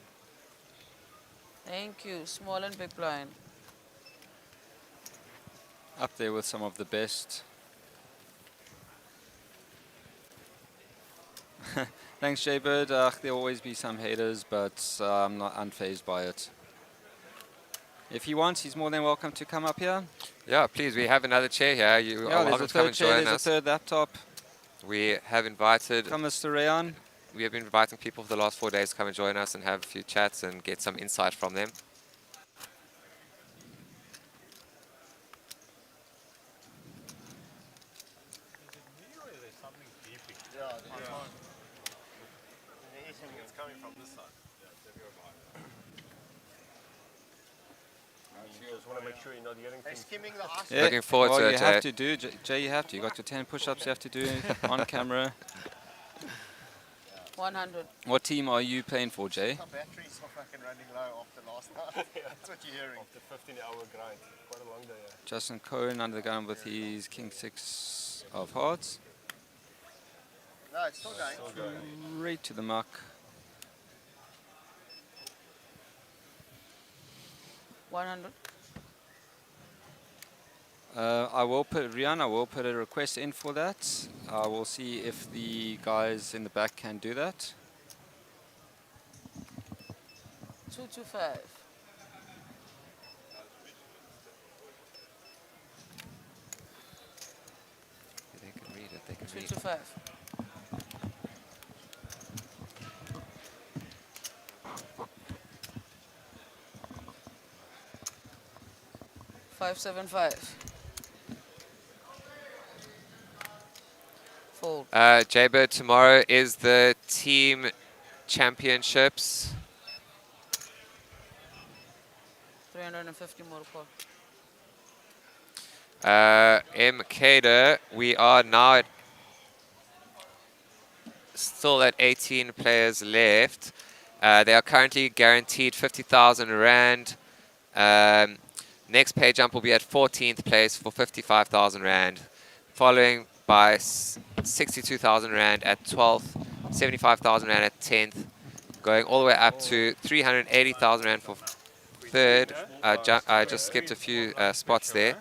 Thank you. Small and big blind. Up there with some of the best. Thanks, Jaybird. There'll always be some haters, but I'm not unfazed by it. If he wants, he's more than welcome to come up here. Yeah, please, we have another chair here. You Yeah, are there's welcome a to come third and chair, join there's a us. third laptop. We have invited, Come, Mr. Rayan. we have been inviting people for the last 4 days to come and join us and have a few chats and get some insight from them. Yeah, it's coming from this side. You just want to make sure you're not getting They're things. skimming the ice. Yeah, Looking forward well, to you it, have Jay. to do, Jay, you have to. You got your 10 push-ups you have to do on camera. 100. What team are you playing for, Jay? The batteries are fucking running low after last night. That's what you're hearing. After 15-hour grind, quite a long day. Yeah. Justin Cohen under the gun with his King 6 of hearts. No, it's still going. Right to the muck. $100. I will put Rian. I will put a request in for that. I will see if the guys in the back can do that. 225. They can read it, they can read it. 225. $575. Fold. Jaybird, tomorrow is the team championships. 350 more call. M. Kader, we are now still at 18 players left. They are currently guaranteed 50,000 Rand. Next pay jump will be at 14th place for 55,000 Rand, following by 62,000 Rand at 12th, 75,000 Rand at 10th, going all the way up to 380,000 Rand for third. I just skipped a few spots there.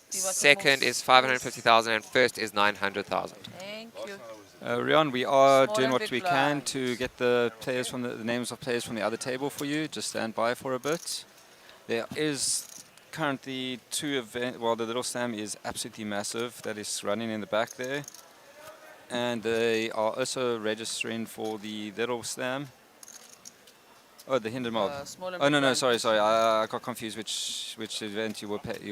Second is 550,000 and first is 900,000. Thank you. Rian, we are Small doing and what big we can blinds. to get the players from the names of players from the other table for you. Just stand by for a bit. There is currently 2 events. Well, the Little Slam is absolutely massive. That is running in the back there. And they are also registering for the Little Slam. Oh, the Hinder Mob. Small and Oh big no, blind. sorry. I got confused which event you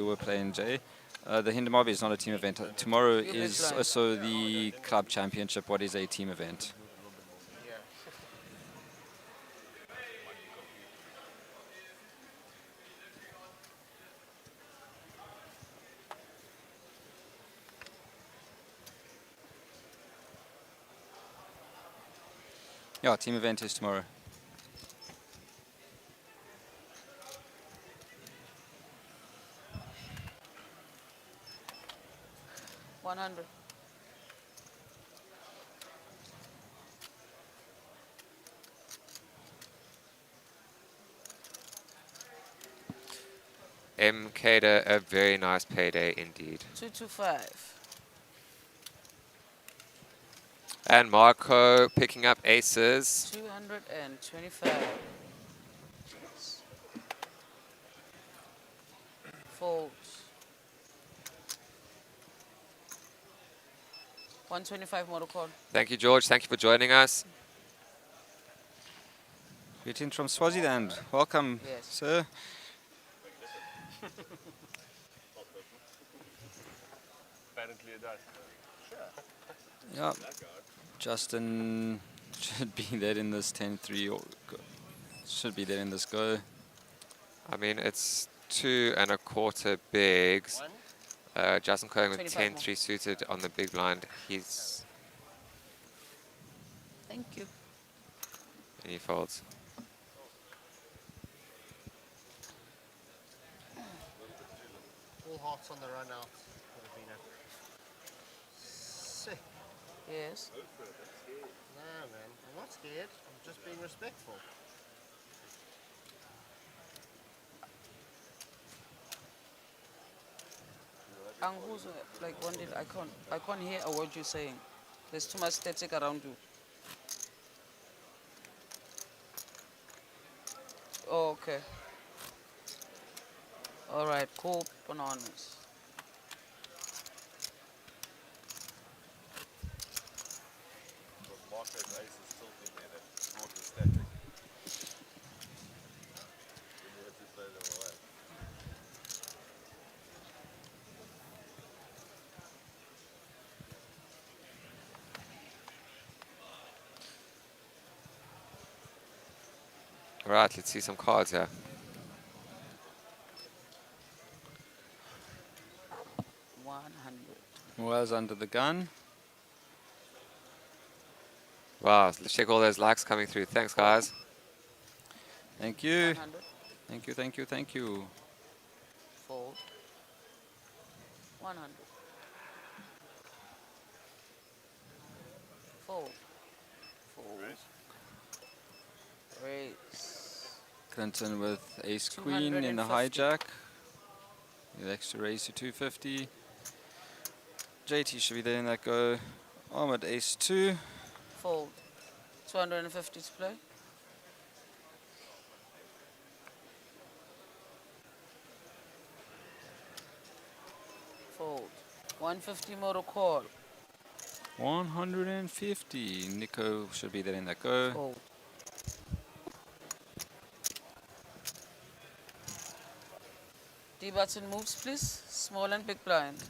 were playing, Jay. The Hinder Mob is not a team event. Tomorrow You big is blind. also the club championship. What is a team event? Yeah, team event is tomorrow. $100. MK, a very nice payday indeed. 225. And Marco picking up aces. 225. Folds. 125 motor call. Thank you, George. Thank you for joining us. Greetings from Swaziland. Welcome, Yes. sir. Apparently it does. Yeah, Justin should be there in this 10-3 or should be there in this go. I mean, it's 2 1/4 bigs. Justin Cohen with 25 more. 10-3 suited on the big blind. He's Thank you. and he folds. All hearts on the run out. Filipino. Sick. Yes. Nah, man. I'm not scared. I'm just being respectful. Who's like one did I can't hear a word you're saying. There's too much static around you. Oh, okay. All right, cool bananas. Marco's ace is tilting there. That's not the static. Then you have to throw them away. All right, let's see some cards here. Was under the gun. Wow, let's check all those likes coming through. Thanks, guys. Thank you. 100. Thank you, thank you, thank you. Fold. 100. Fold. Fold. Raise. Clinton with ace queen in the 250. hijack. He likes to raise to 250. JT should be there in that go. Ahmed ace 2. Fold. 250 to play. Fold. 150 motor call. 150. Nico should be there in that go. Fold. D button moves, please. Small and big blind.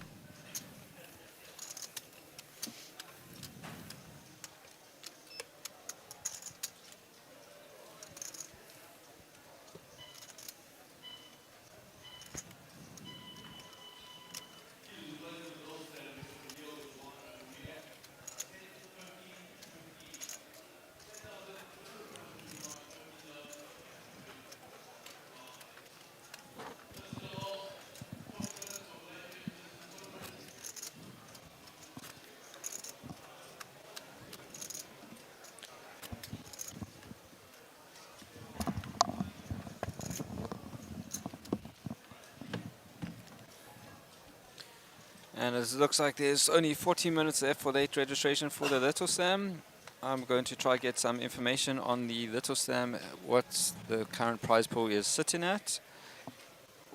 And it looks like there's only 14 minutes left for late registration for the Little Slam. I'm going to try get some information on the Little Slam, what the current prize pool is sitting at.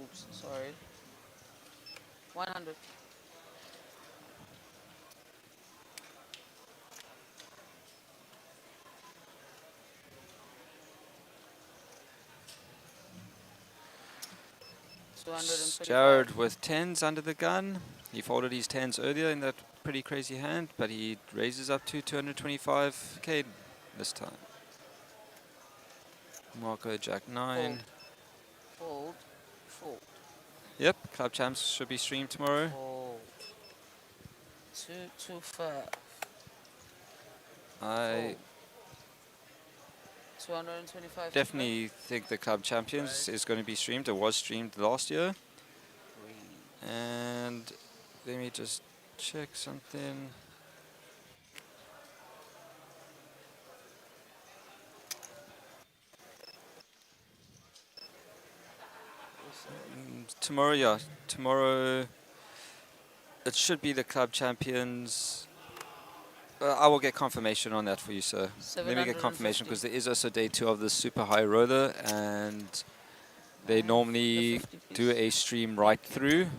Oops, sorry. 100. 225. Jared with 10s under the gun. He folded his 10s earlier in that pretty crazy hand, but he raises up to 225k this time. Marco Jack 9. Fold. Fold. Yep, Club Champs should be streamed tomorrow. Fold. 225. I 225. definitely think the Club Champions is going to be streamed. It was streamed last year. And let me just check something. Tomorrow, yeah. Tomorrow, it should be the Club Champions. I will get confirmation on that for you, sir. Let me get confirmation, because there is also day 2 of the super high roller, and they normally do a stream right through.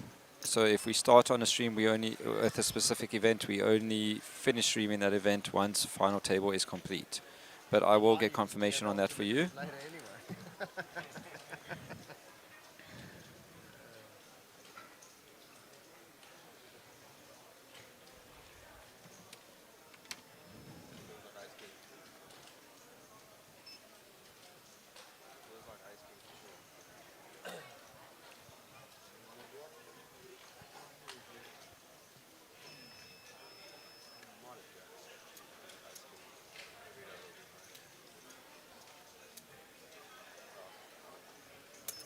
So if we start on a stream, we only, with a specific event, we only finish streaming that event once final table is complete. But I will get confirmation on that for you.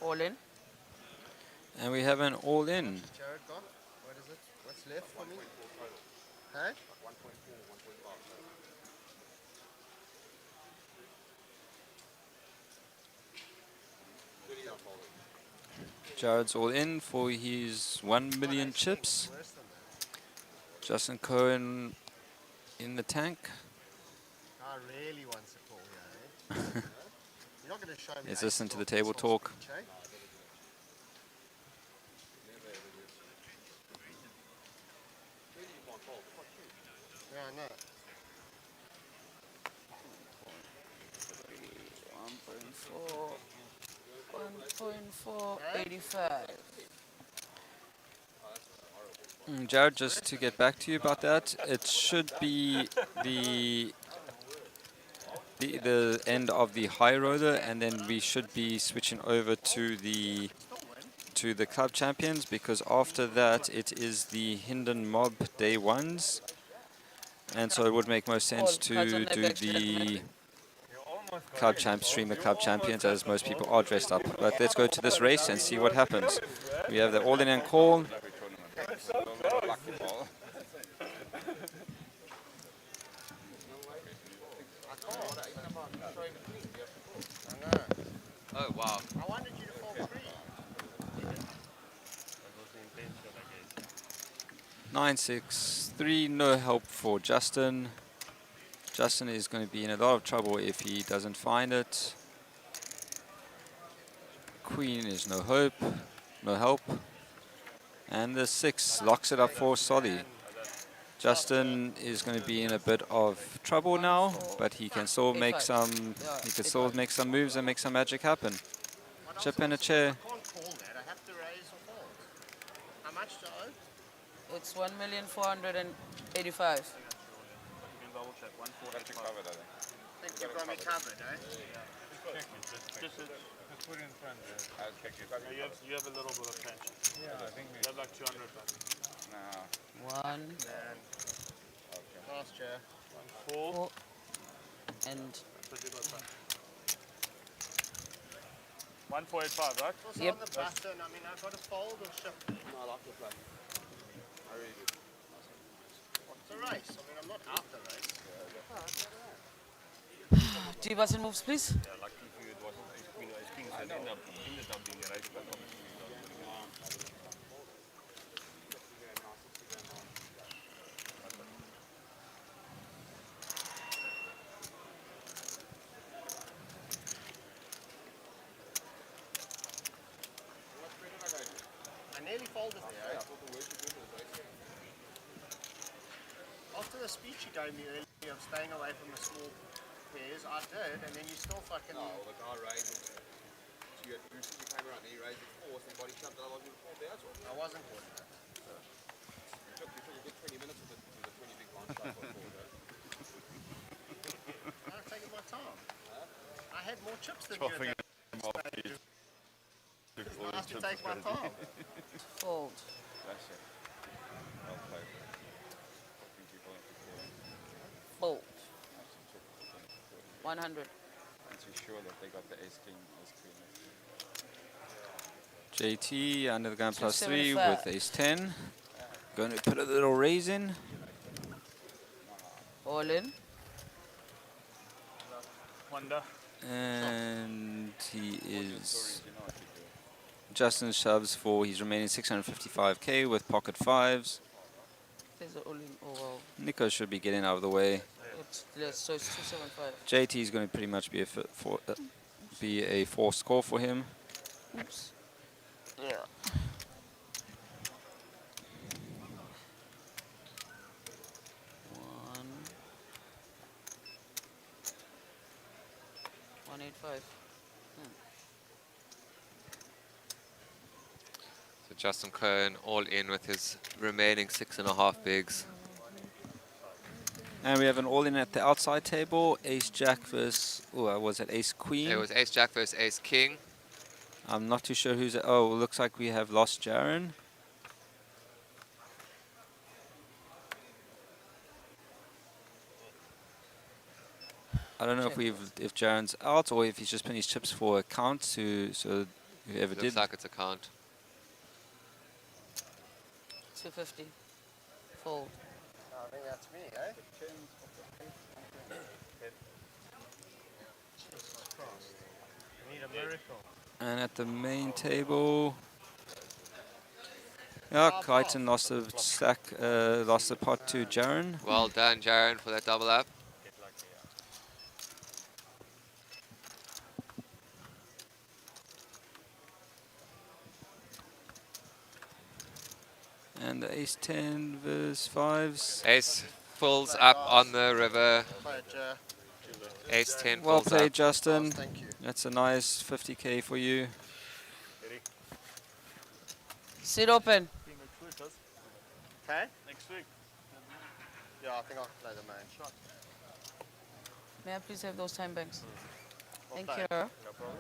All in. And we have an all in. Jared got? What is it? What's left for me? Huh? Jared's all in for his 1 million chips. Justin Cohen in the tank. I really want a call here, eh? You're not going to show me. Let's listen to the table talk. Speech, eh? Yeah, I know. 1.485. Jared, just to get back to you about that, it should be the end of the high roller, and then we should be switching over to the Club Champions, because after that it is the Hinden Mob day 1s, and so it would make most sense to do the Club Champs, stream the Club Champions, as most people are dressed up. But let's go to this race and see what happens. We have the all-in and call. Oh, wow. I wanted you to fall free. 9-6-3, no help for Justin. Justin is going to be in a lot of trouble if he doesn't find it. Queen is no hope, no help. And the 6 locks it up for Solly. Justin is going to be in a bit of trouble now, but he can still make some moves and make some magic happen. Chip and a chair. I can't call that. I have to raise or fold. How much to owe? It's 1,485,000. I think you've got me covered, eh? Just put it in front. You have a little bit of tension. Yeah, I think you have like 200 bucks. One. Last chair. 4. And 1485, right? Also Yep. on the button, I mean, I've got to fold or shift. No, I like the play. I really do. It's a race. I mean, I'm not out the race. do you button moves, please? Yeah, luckily for you it wasn't ace queen or ace king, so it ended up being a race, but obviously we don't really want. I nearly folded there. After the speech you gave me earlier of staying away from the small pairs, I did, and then you still fucking... No, the guy raised it. So you had boosted, you came around and he raised it force and body shoved it I wasn't calling that. I'm taking my time. I had more chips than you. It's nice to take my time. Fold. Fold. 100. JT under the gun plus 3 275. with ace 10. Going to put a little raise in. All in. Wonder. And he is... Justin shoves for his remaining 655k with pocket 5s. There's an all in. Oh, wow. Nico should be getting out of the way. So it's 275. JT is going to pretty much be a forced score for him. Oops. Yeah. One. 185. So Justin Cohen all in with his remaining 6.5 bigs. And we have an all-in at the outside table. Ace Jack versus, was it Ace Queen? It was Ace Jack versus Ace King. I'm not too sure who's. Oh, looks like we have lost Jaren. I don't know if Jaren's out or if he's just putting his chips for a count to so whoever did. Looks like it's a count. 250. Fold. I think that's me, eh? Jesus Christ. I need a miracle. And at the main table, yeah, Kyton lost a stack, lost a pot to Jaren. Well done, Jaren, for that double up. And the ace 10 versus 5s. Ace pulls up on the river. But, Ace 10 Well pulls played, up. Justin. thank you. That's a nice 50k for you. Sit open. Okay? Next week. Yeah, I think I'll play the main shot. May I please have those time banks? Thank Okay. you. No problem.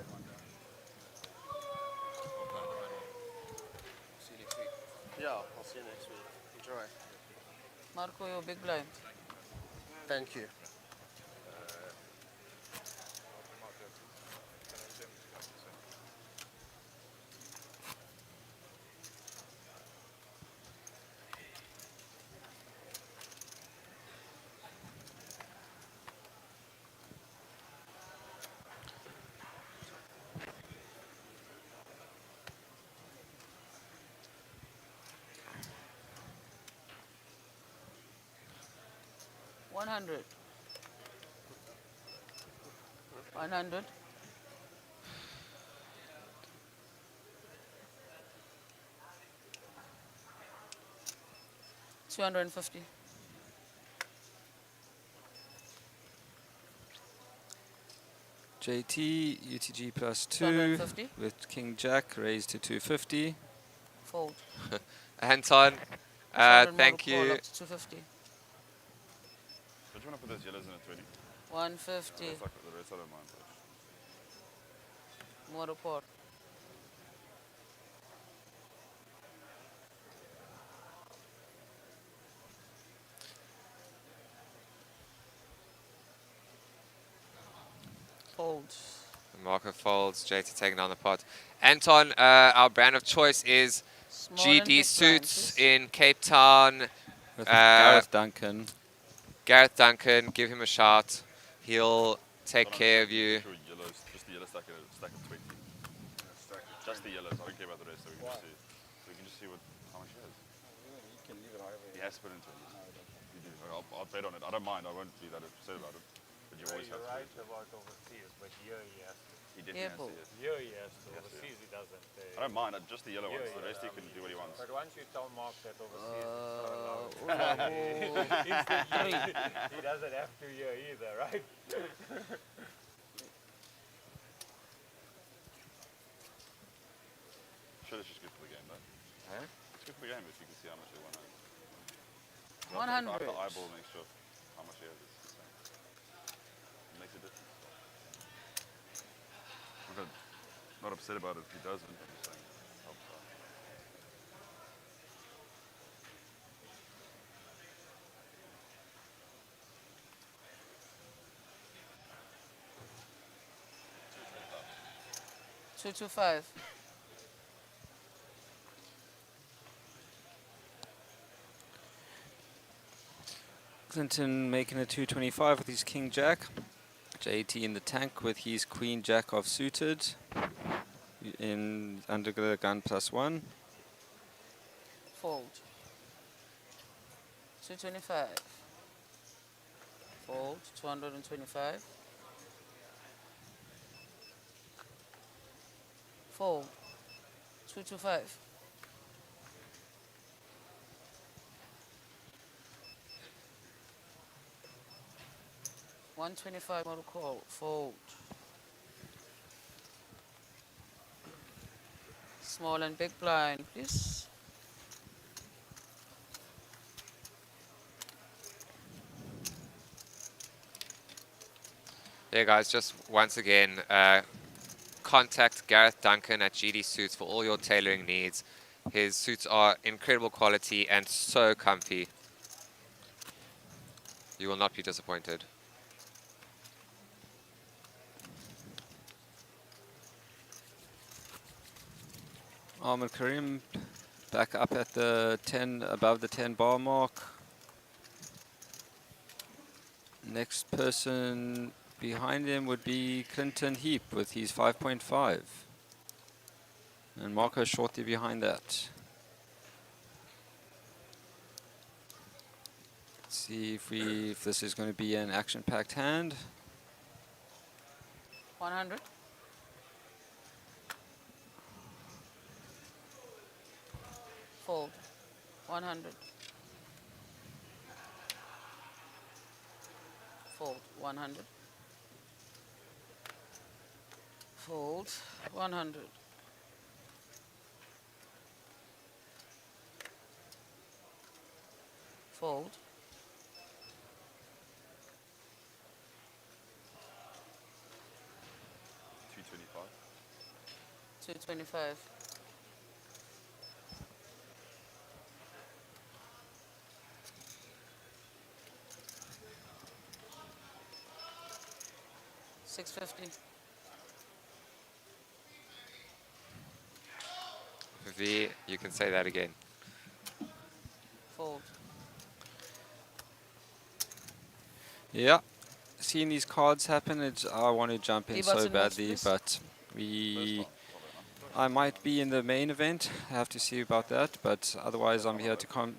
Yeah, I'll see you next week. Enjoy. Marco, you're big blind. Thank you. 100. 100. $250. JT, UTG plus 2 250. with King Jack raised to 250. Fold. Anton, 200 thank more you. call-ups, 250. Don't you want to put those yellows in at 20? 150. It's like the rest I don't mind. More report. Fold. Marco folds, JT taking down the pot. Anton, our brand of choice is Small and GD big Suits branches. in Cape Town. With Gareth Duncan. Gareth Duncan, give him a shout. He'll take care of you. Sure, yellows, just the yellow stack of 20. Just the yellows, I don't care about the rest, so we can just see. So we can just see how much he has. You can leave it however He has to put into it. You do. I'll bet on it. I don't mind. I won't be that upset about it. But you always have to. Right about overseas, but here he has to. He definitely has to. Yes. Here he has to. He has to. Overseas he doesn't. I don't mind. Just the yellow ones. The rest he can do what he wants. But once you tell Mark that overseas it's not allowed, he doesn't have to here either, right? sure it's just good for the game, though. Huh? It's good for the game if you can see how much they won. 100. The eyeball makes sure how much he has. It makes a difference. I'm not upset about it if he doesn't. I'm just saying it helps out. Two to five. Clinton making a 225 with his king jack. JT in the tank with his queen jack of suited. In under the gun +1. Fold. 225. Fold. 225. Fold. 225. $125 model call. Fold. Small and big blind, please. Yeah, guys, just once again, contact Gareth Duncan at GD Suits for all your tailoring needs. His suits are incredible quality and so comfy. You will not be disappointed. Ahmed Karim back up at the 10, above the 10 bar mark. Next person behind him would be Clinton Heap with his 5.5. And Marco shortly behind that. Let's see if this is going to be an action-packed hand. 100. Fold. 100. Fold. 100. Fold. 100. Fold. $225. $650. V, you can say that again. Fold. Yeah, seeing these cards happen, I want to jump in so button moves, badly, please. but I might be in the main event. I have to see about that, but otherwise I'm here to come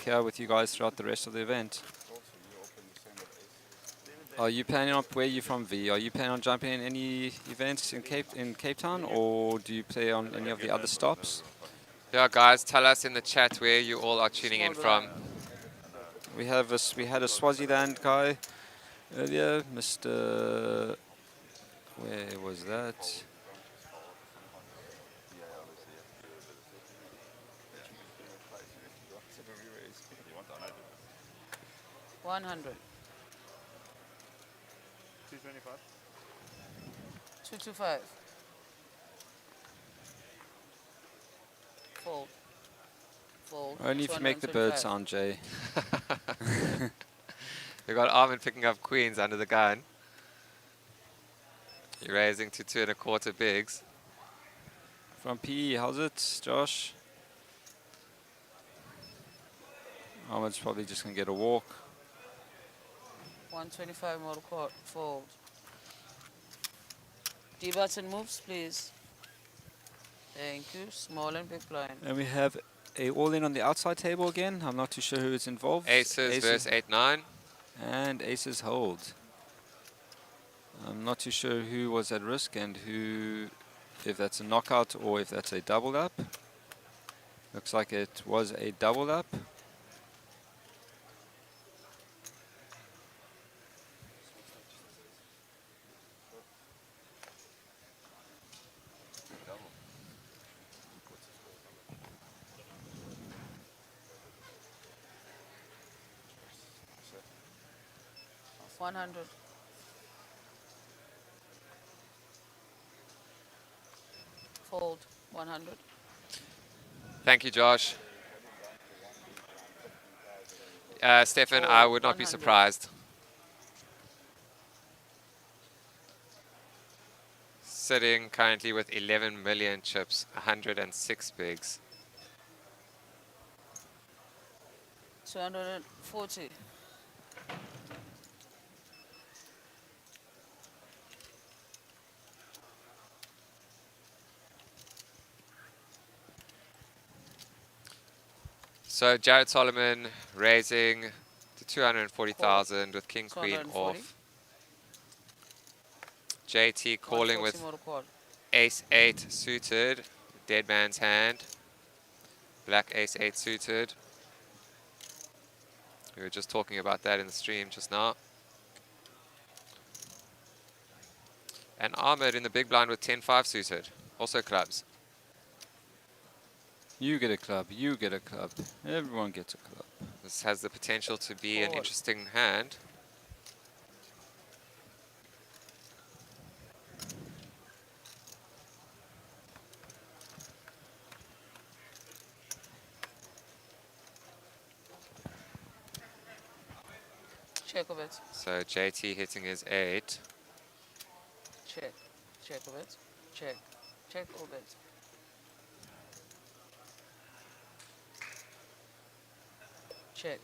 here with you guys throughout the rest of the event. Are you planning on, where are you from, V? Are you planning on jumping in any events in Cape Town, or do you play on any of the other stops? Yeah, guys, tell us in the chat where you all are tuning in from. We had a Swaziland guy earlier, Mr. Where was that? 100. 225. 225. Fold. Fold. Only if you make the bird 225. sound, Jay. We got Armin picking up queens under the gun. You're raising to 2.25 bigs. From PE, how's it, Josh? Ahmed's probably just going to get a walk. 125 model court. Fold. D button moves, please. Thank you. Small and big blind. And we have a all-in on the outside table again. I'm not too sure who is involved. Aces versus 8-9. And aces hold. I'm not too sure who was at risk and who, if that's a knockout or if that's a double up. Looks like it was a double up. 100. Fold. 100. Thank you, Josh. Stefan, Fold. I would not be 100. surprised. Sitting currently with 11 million chips, 106 bigs. 240. So Jared Solomon raising to 240,000 with King Queen 240. off. JT calling 140 with more quad. Ace 8 suited, dead man's hand. Black Ace 8 suited. We were just talking about that in the stream just now. And Ahmed in the big blind with 10-5 suited, also clubs. You get a club, you get a club. Everyone gets a club. This has the potential to be an Forward. interesting hand. Check of it. So JT hitting his 8. Check. Check of it. Check. Check of it. Check.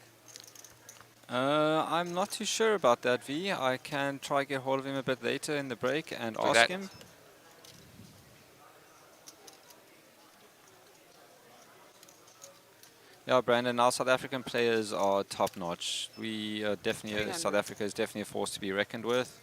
I'm not too sure about that, V. I can try get hold of him a bit later in the break and Do ask that. him. Yeah, Brandon, our South African players are top-notch. We are definitely, 300. South Africa is definitely a force to be reckoned with.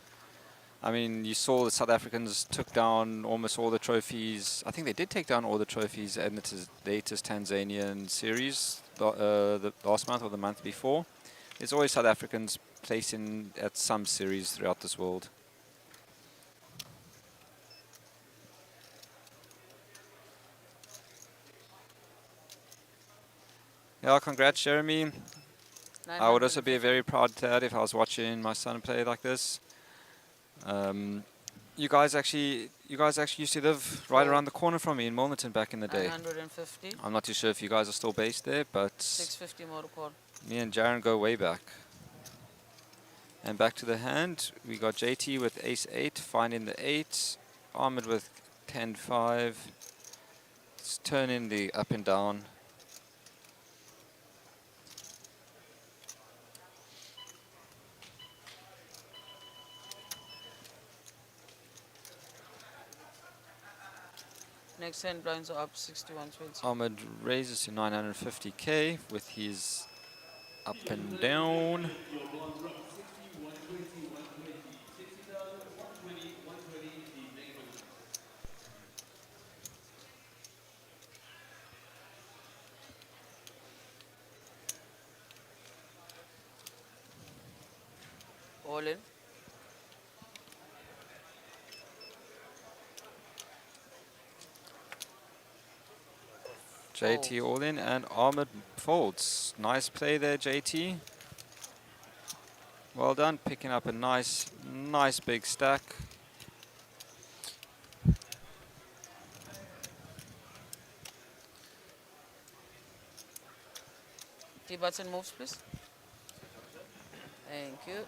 I mean, you saw the South Africans took down almost all the trophies. I think they did take down all the trophies in the latest Tanzanian series, the last month or the month before. There's always South Africans placing at some series throughout this world. Yeah, congrats, Jeremy. I would also be a very proud dad if I was watching my son play like this. You guys actually used to live right around the corner from me in Milnerton back in the day. 950. I'm not too sure if you guys are still based there, but 650 more quad. me and Jaren go way back. And back to the hand, we got JT with ace 8, finding the 8. Ahmed with 10-5. Let's turn in the up and down. Next 10 blinds are up 6120. Ahmed raises to 950k with his up and down. All in. JT all in and Ahmed folds. Nice play there, JT. Well done, picking up a nice big stack. D-button moves, please. Thank you.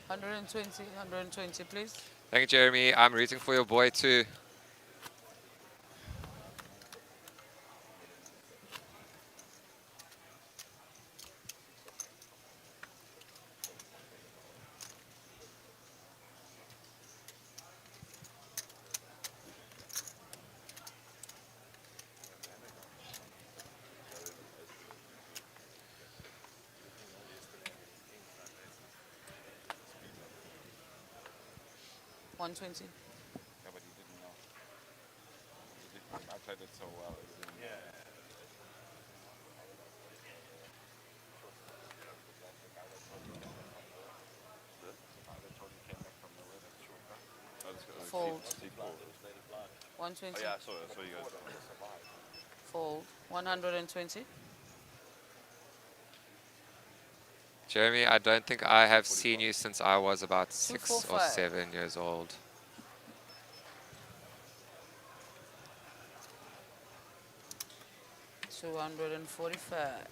$120, please. Thank you, Jeremy. I'm rooting for your boy too. $120. Yeah, but he didn't know. I played it so well. Fold. Oh 120. yeah, I saw you guys. Fold. 120. Jeremy, I don't think I have seen you since I was about 6 or 245. 7 years old. $245.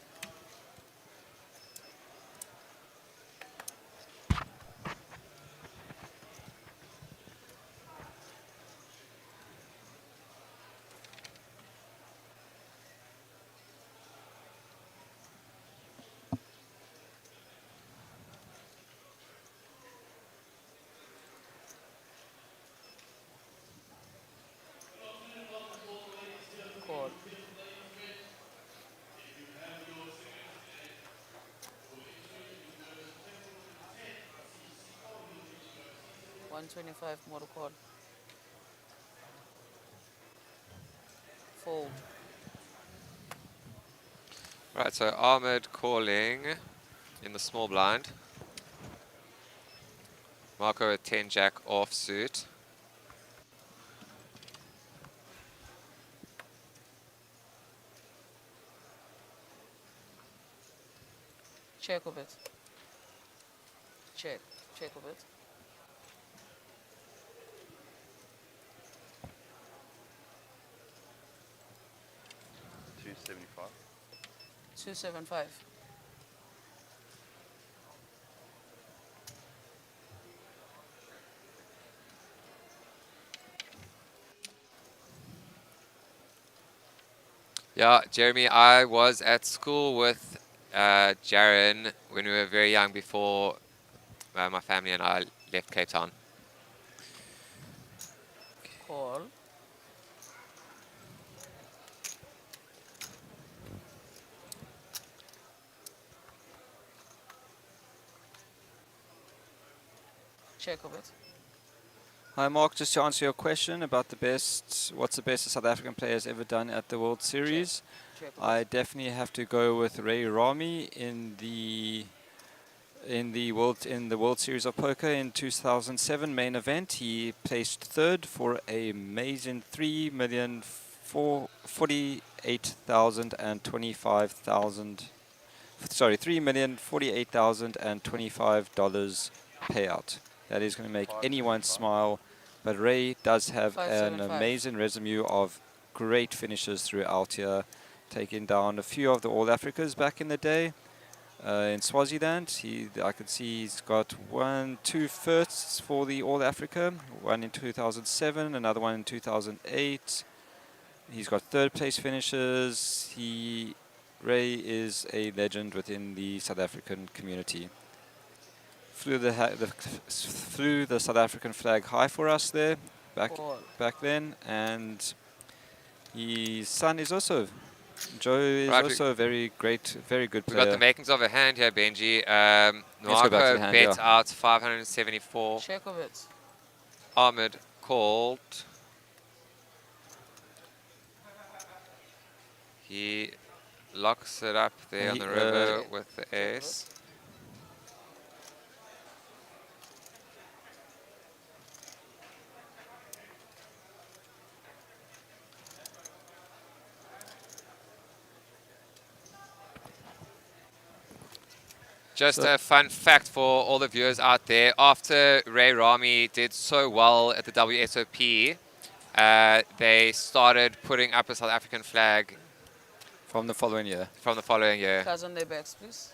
Call. $125 model call. Fold. Right, so Ahmed calling in the small blind. Marco at 10 jack offsuit. Check of it. Check. Check of it. $275. 275. Yeah, Jeremy, I was at school with Jaren when we were very young before my family and I left Cape Town. Call. Check of it. Hi Mark, just to answer your question about what's the best the South African player has ever done at the World Series, Check of I it. definitely have to go with Ray Rami in the World Series of Poker in 2007 main event. He placed third for a amazing 3,048,025 payout. That is going to make anyone smile. But Ray does have an 575. amazing resume of great finishes throughout here, taking down a few of the All Africas back in the day. In Swaziland, I could see he's got 2 firsts for the All Africa, one in 2007, another one in 2008. He's got third place finishes. Ray is a legend within the South African community. Flew the South African flag high for us there Call. back then, and his son is also Joe is Right, also a very good We've player. got the makings of a hand here, Benji. Let's go back to Marco the hand, bet yeah. out 574. Check of it. Ahmed called. He locks it up there on the river with the ace. Just a fun fact for all the viewers out there. After Ray Rami did so well at the WSOP, they started putting up a South African flag From the following year. from the following year. Cards on their backs, please.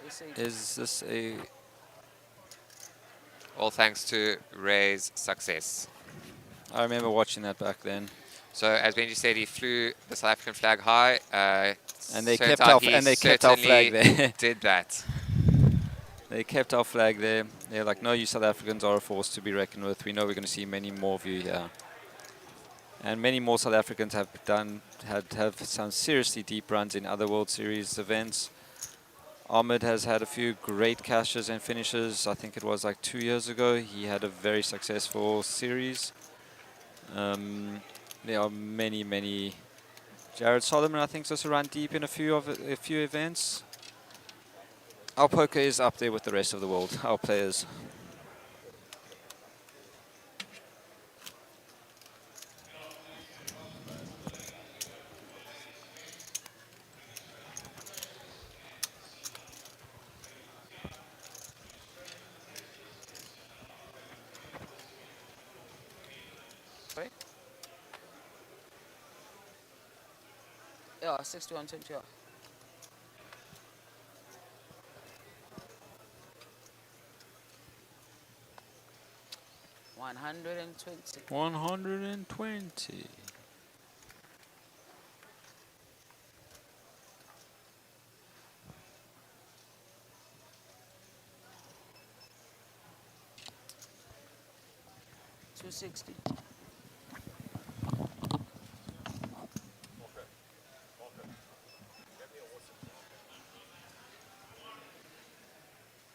AC. Is this a... All thanks to Ray's success. I remember watching that back then. So as Benji said, he flew the South African flag high. And they turns kept out our, he and they kept our flag certainly there. did that. They kept our flag there. They're like, no, you South Africans are a force to be reckoned with. We know we're going to see many more of you here. And many more South Africans have some seriously deep runs in other World Series events. Ahmed has had a few great cashes and finishes. I think it was like 2 years ago. He had a very successful series. There are many. Jared Solomon, I think, is also run deep in a few events. Our poker is up there with the rest of the world, our players. Right? Yeah, 6120. Yeah. $120. 120. $260.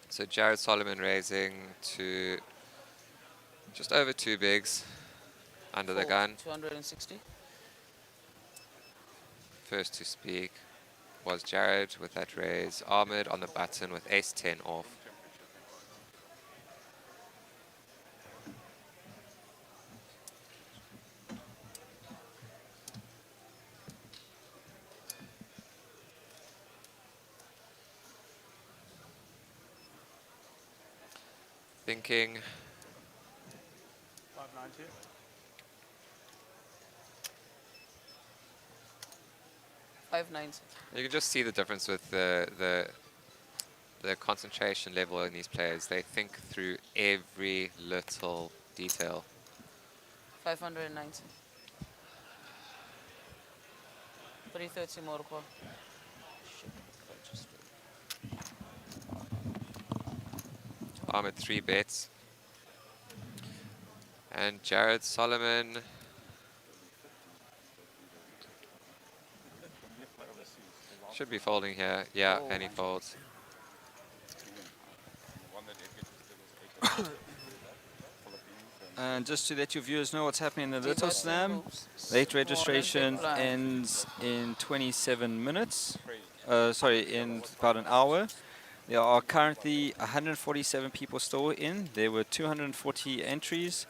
So Jared Solomon raising to just over 2 bigs under the gun. 260. First to speak was Jared with that raise. Ahmed on the button with ace-10 off. Thinking. 590. $590. You can just see the difference with the concentration level in these players. They think through every little detail. 590. 330 more call. Shit, Ahmed 3 bets. And Jared Solomon should be folding here. Yeah, and he folds. And just to let your viewers know what's happening in the Little Slam, late registration ends in 27 minutes. Sorry, in about an hour. There are currently 147 people still in. There were 240 entries,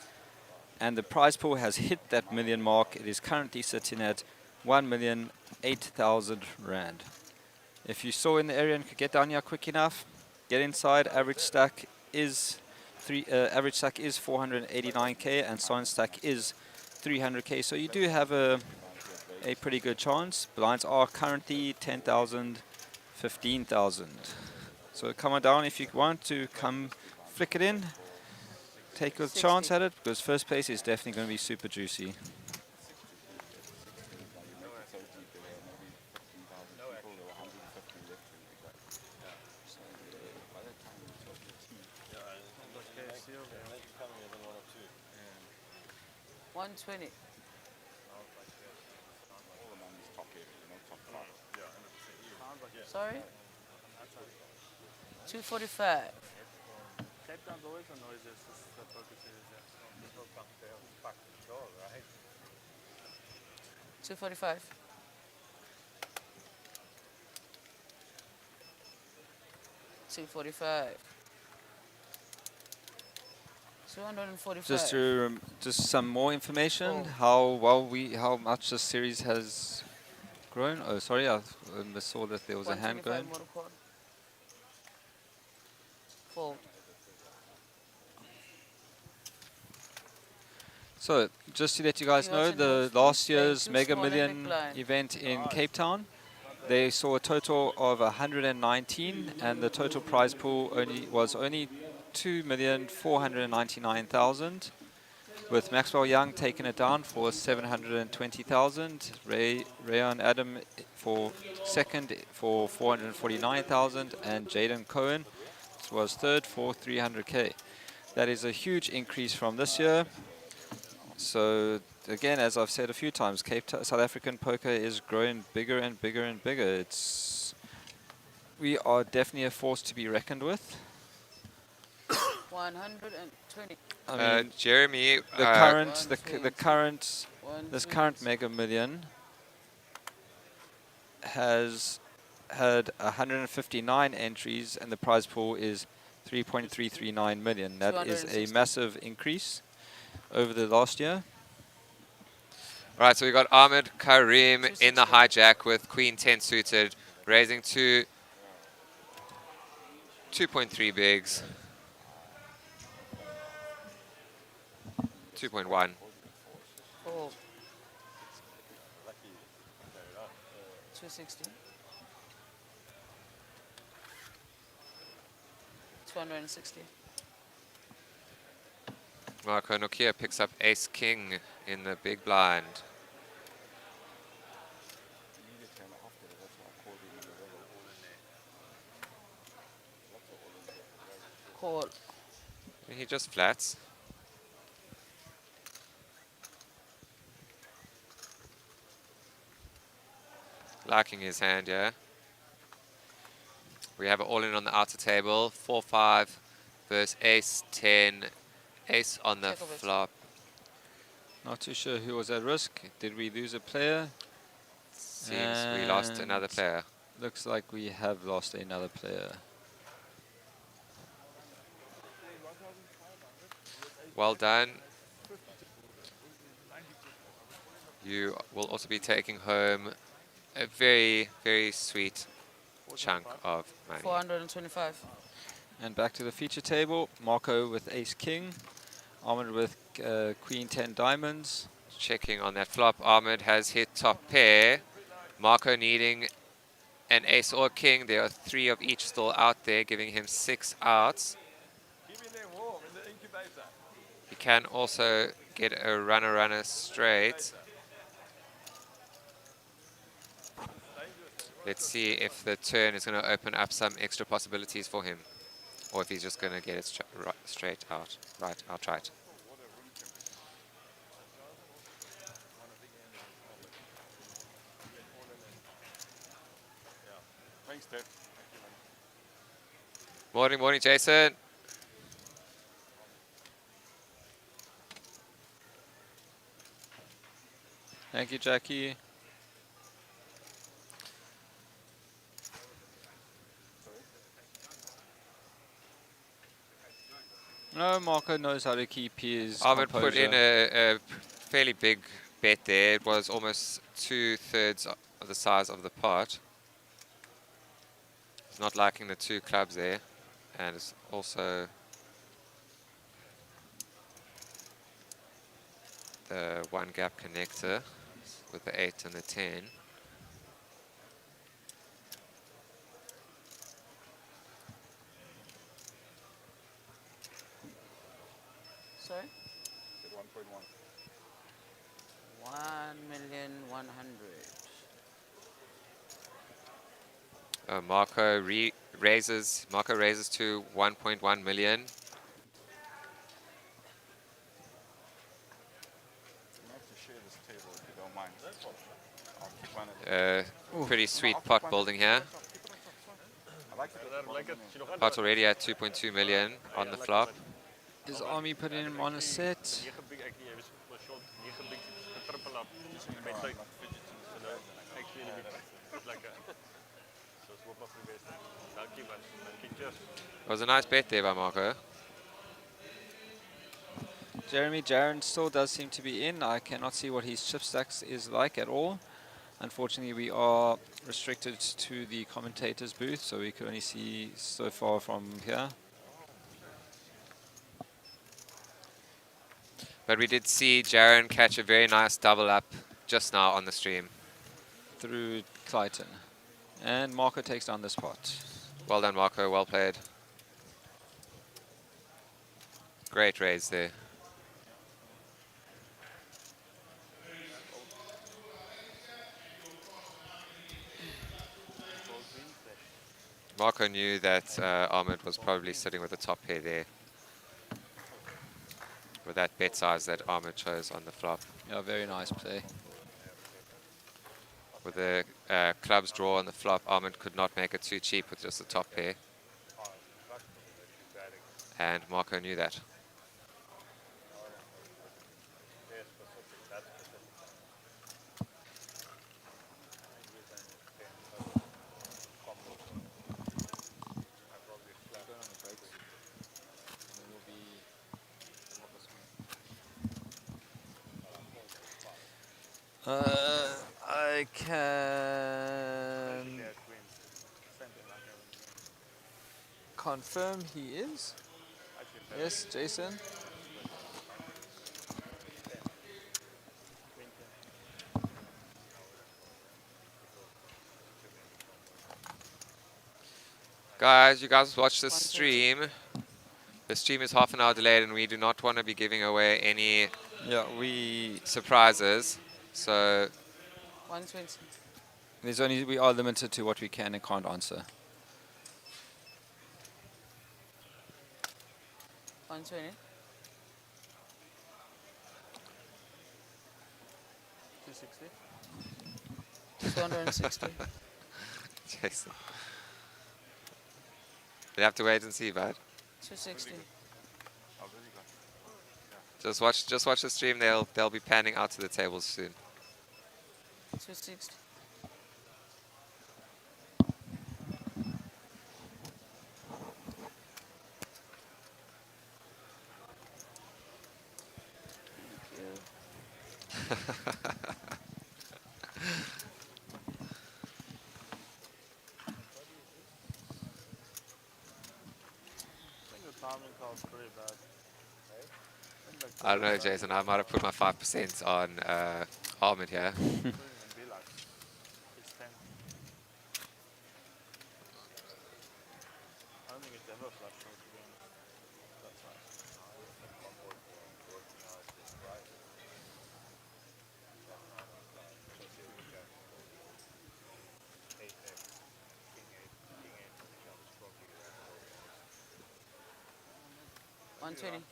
and the prize pool has hit that million mark. It is currently sitting at 1,008,000 rand. If you saw in the area and could get down here quick enough, get inside. Average stack is 489k, and sign stack is 300k. So you do have a pretty good chance. Blinds are currently 10,000, 15,000. So come on down if you want to come flick it in. Take a chance at it, because first place is definitely going to be super juicy. $120. Sorry? 245. Cape Town's always a noise, it's just the poker series, yeah. There's no fuck there, fuck sure, right? 245. 245. 245. Just some more information. How much the series has grown. Oh, sorry, I saw that there was a hand going. Fold. So, just to let you guys know, the last year's Mega Million event in Cape Town, they saw a total of 119, and the total prize pool was only 2,499,000, with Maxwell Young taking it down for 720,000, Rayon Adam for second for 449,000, and Jaden Cohen was third for 300k. That is a huge increase from this year. So again, as I've said a few times, South African poker is growing bigger and bigger and bigger. We are definitely a force to be reckoned with. 120. I mean, Jeremy, this current Mega Million has had 159 entries, and the prize pool is 3.339 million. That is a massive increase over the last year. All right, so we got Ahmed Karim in the hijack with Queen 10 suited, raising to 2.3 bigs. 2.1. For Lucky. 260. 260. Marco Nokia picks up ace king in the big blind. Call. He just flats. Liking his hand, yeah. We have it all in on the outer table. 4-5 versus ace 10. Ace on the Check of it. flop. Not too sure who was at risk. Did we lose a player? Seems we lost another And player. Looks like we have lost another player. Well done. You will also be taking home a very, very sweet chunk of money. 425. And back to the feature table. Marco with ace king. Ahmed with queen 10 diamonds. Checking on that flop, Ahmed has hit top pair. Marco needing an ace or king. There are 3 of each still out there, giving him 6 outs. He can also get a runner straight. Let's see if the turn is going to open up some extra possibilities for him, or if he's just going to get it straight out. Right, I'll try it. Thanks, Dave. Morning, morning, Jason. Thank you, Jackie. No, Marco knows how to keep his Ahmed composure. put in a fairly big bet there. It was almost 2/3 of the size of the pot. He's not liking the 2 clubs there, and it's also the 1 gap connector with the 8 and the 10. Sorry? Said 1.1. 1,100,000. Marco raises to 1.1 million. I'm have to share this table if you don't mind. I'll keep one of Pretty sweet pot building here. I like it. Pot's already at 2.2 million on the flop. Is Army putting him on a set? It was a nice bet there by Marco. Jeremy Jaron still does seem to be in. I cannot see what his chip stacks is like at all. Unfortunately, we are restricted to the commentator's booth, so we can only see so far from here. But we did see Jaron catch a very nice double up just now on the stream. Through Clayton. And Marco takes down this pot. Well done, Marco. Well played. Great raise there. Marco knew that Ahmed was probably sitting with the top pair there, with that bet size that Ahmed chose on the flop. Yeah, very nice play. With the clubs draw on the flop, Ahmed could not make it too cheap with just the top pair. And Marco knew that. I can confirm he is. Yes, Jason. Guys, you guys watch the 120. stream. The stream is half an hour delayed, and we do not want to be giving away any Yeah, we surprises. So 120. we are limited to what we can and can't answer. 120. 260. Jason, you have to wait and see, bud. 260. Just watch the stream. They'll be panning out to the tables soon. 260. I don't know, Jason. I might have put my 5% on Ahmed here. One 120.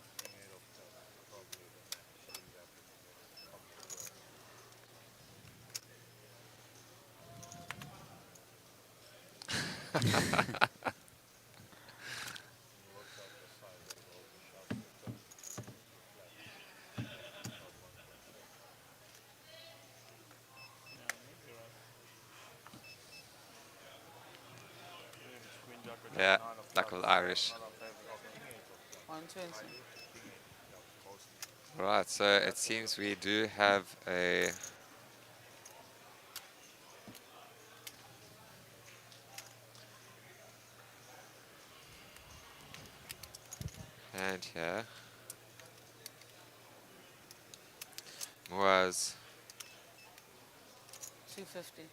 Yeah, luck of the Irish. 120. Right, so it seems we do have a hand here. Was 250.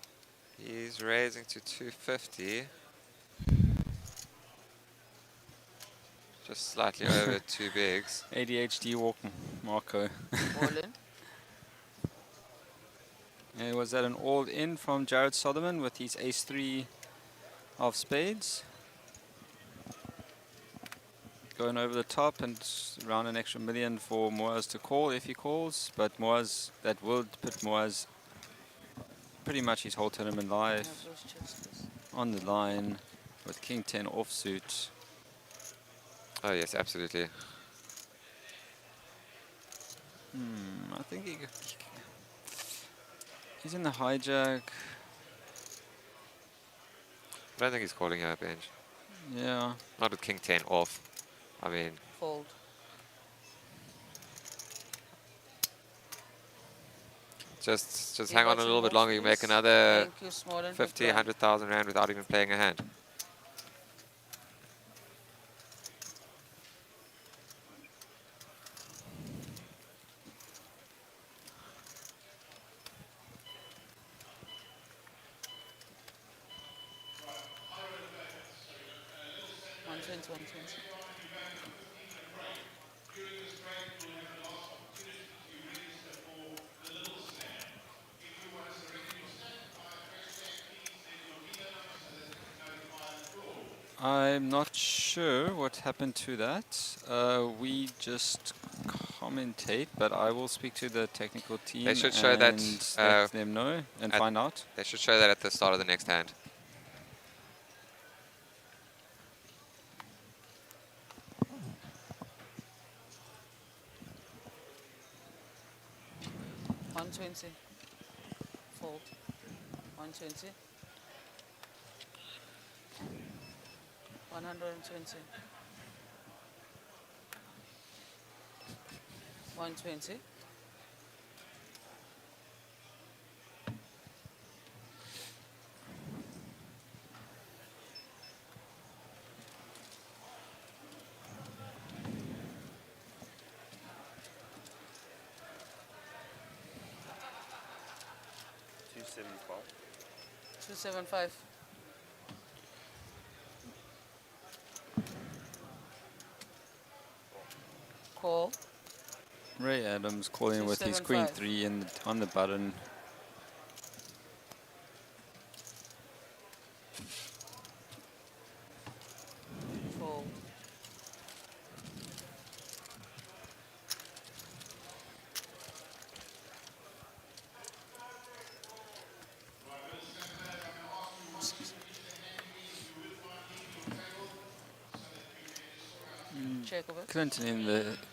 he's raising to 250. Just slightly over two bigs. ADHD walk Marco. All in. And was that an all-in from Jared Solomon with his ace-3 of spades? Going over the top and around an extra million for Moaz to call if he calls, but Moaz, that would put Moaz pretty much his whole tournament life Have those chips, please. on the line with King 10 offsuit. Oh yes, absolutely. I think he's in the hijack. I don't think he's calling her bench. Yeah. Not with King 10 off. I mean, Fold. just You hang on a watching little bit watch, longer. You make please? another Thank you, small and 50, big blind. 100,000 rand without even playing a hand. One 120. I'm not sure what happened to that. We just commentate, but I will speak to the technical team They should show that, and let them know and find out. They should show that at the start of the next hand. One 120. Fold. 120. 120. 120. $275. 275. Call. Ray Adams calling with his 275. queen 3 on the button. Fold. Check of it.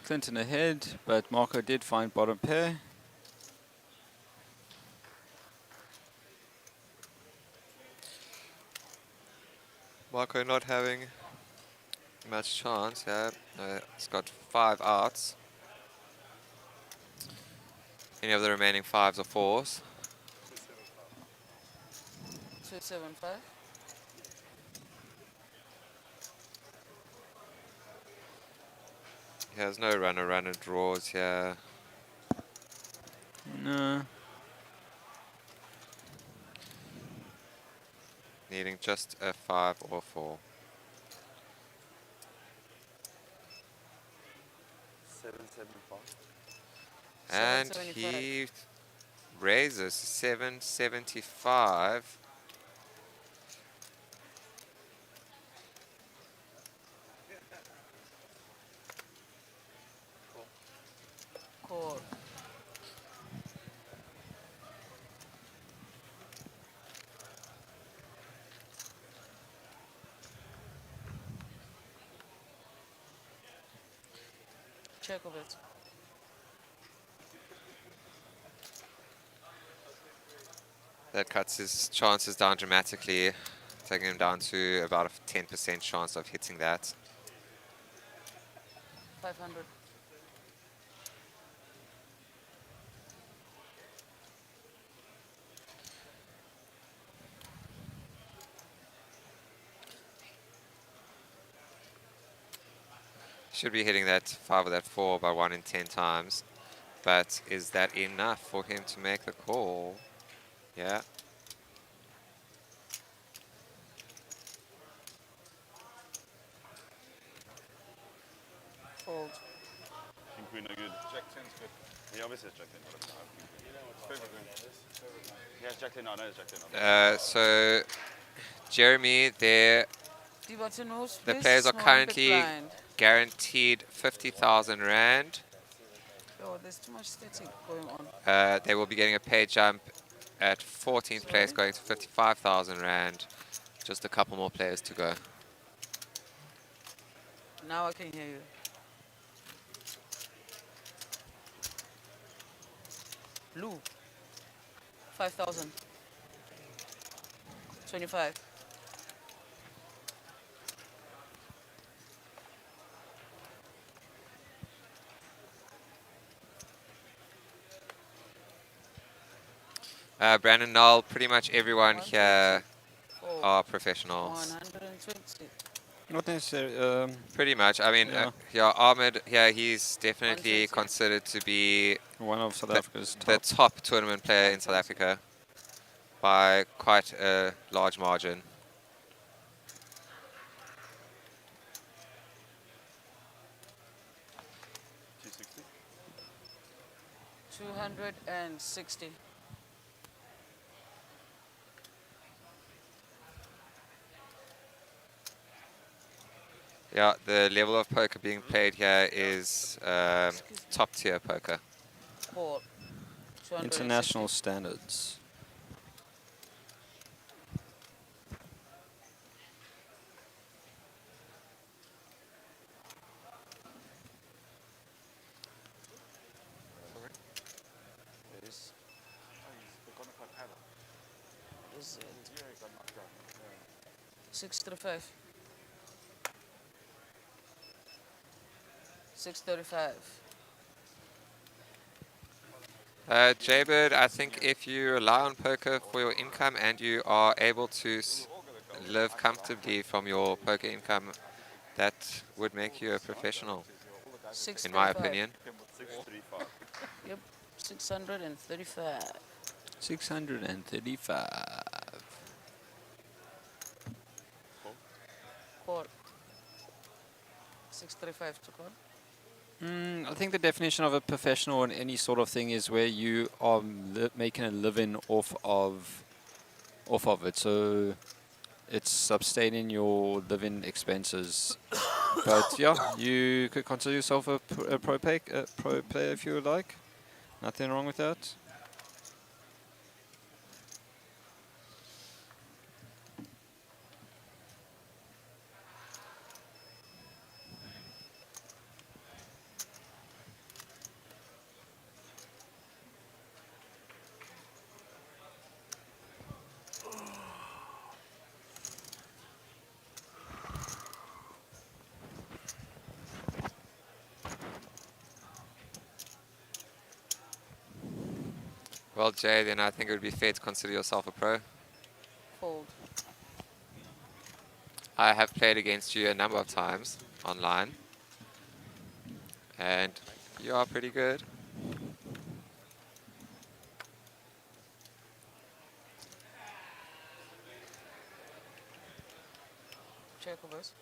Clinton ahead, but Marco did find bottom pair. Marco not having much chance. Yeah, it's got 5 outs. Any of the remaining 5s or 4s? 275. He has no runner draws here. No. Needing just a 5 or 4. 775. And 775. he raises 775. Call. Check of it. That cuts his chances down dramatically, taking him down to about a 10% chance of hitting that. 500. Should be hitting that 5 or that 4 by 1 in 10 times. But is that enough for him to make the call? Yeah. Fold. King Queen are good. Jack 10's good. Yeah, obviously it's Jack 10. But it's Favorite win. Favorite win. yeah, it's Jack 10. I know it's Jack 10. So, Jeremy, the players are currently guaranteed 50,000 Rand. Oh, there's too much static going on. They will be getting a pay jump at 14th place, going to 55,000 Rand. Just a couple more players to go. Now I can hear you. Lou. 5,000. 25. Brandon Null, pretty much everyone here are professionals. 120. Not necessarily. Pretty much. I mean, yeah, Ahmed, yeah, he's definitely considered to be One of South Africa's the top. top tournament player in South Africa by quite a large margin. $260. Yeah, the level of poker being played here is top tier poker. Port. International standards. Is it 635? 635. Jaybird, I think if you rely on poker for your income and you are able to live comfortably from your poker income, that would make you a professional, in my opinion. 635. Yep, 635. 635. Call. 635 to call. I think the definition of a professional in any sort of thing is where you are making a living off of it. So it's sustaining your living expenses. But yeah, you could consider yourself a pro player if you would like. Nothing wrong with that. Well, Jay, then I think it would be fair to consider yourself a pro. Fold. I have played against you a number of times online, and you are pretty good. Check overs.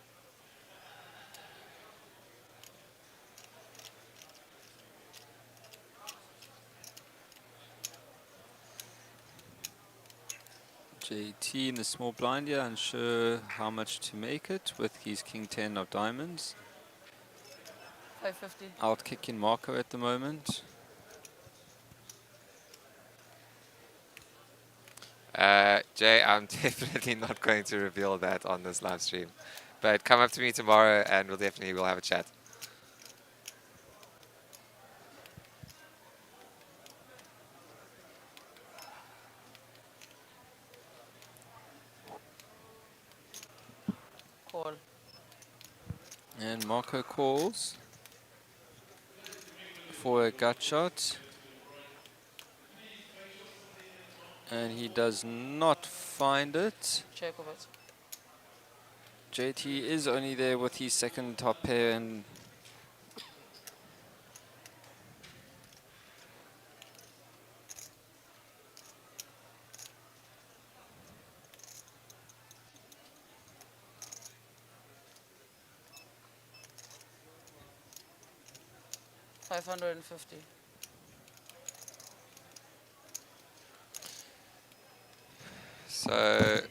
JT in the small blind here, unsure how much to make it with his king 10 of diamonds. 550. Out kicking Marco at the moment. Jay, I'm definitely not going to reveal that on this live stream. But come up to me tomorrow and we'll have a chat. Call. And Marco calls for a gut shot. And he does not find it. Check overs. JT is only there with his second top pair and $550. So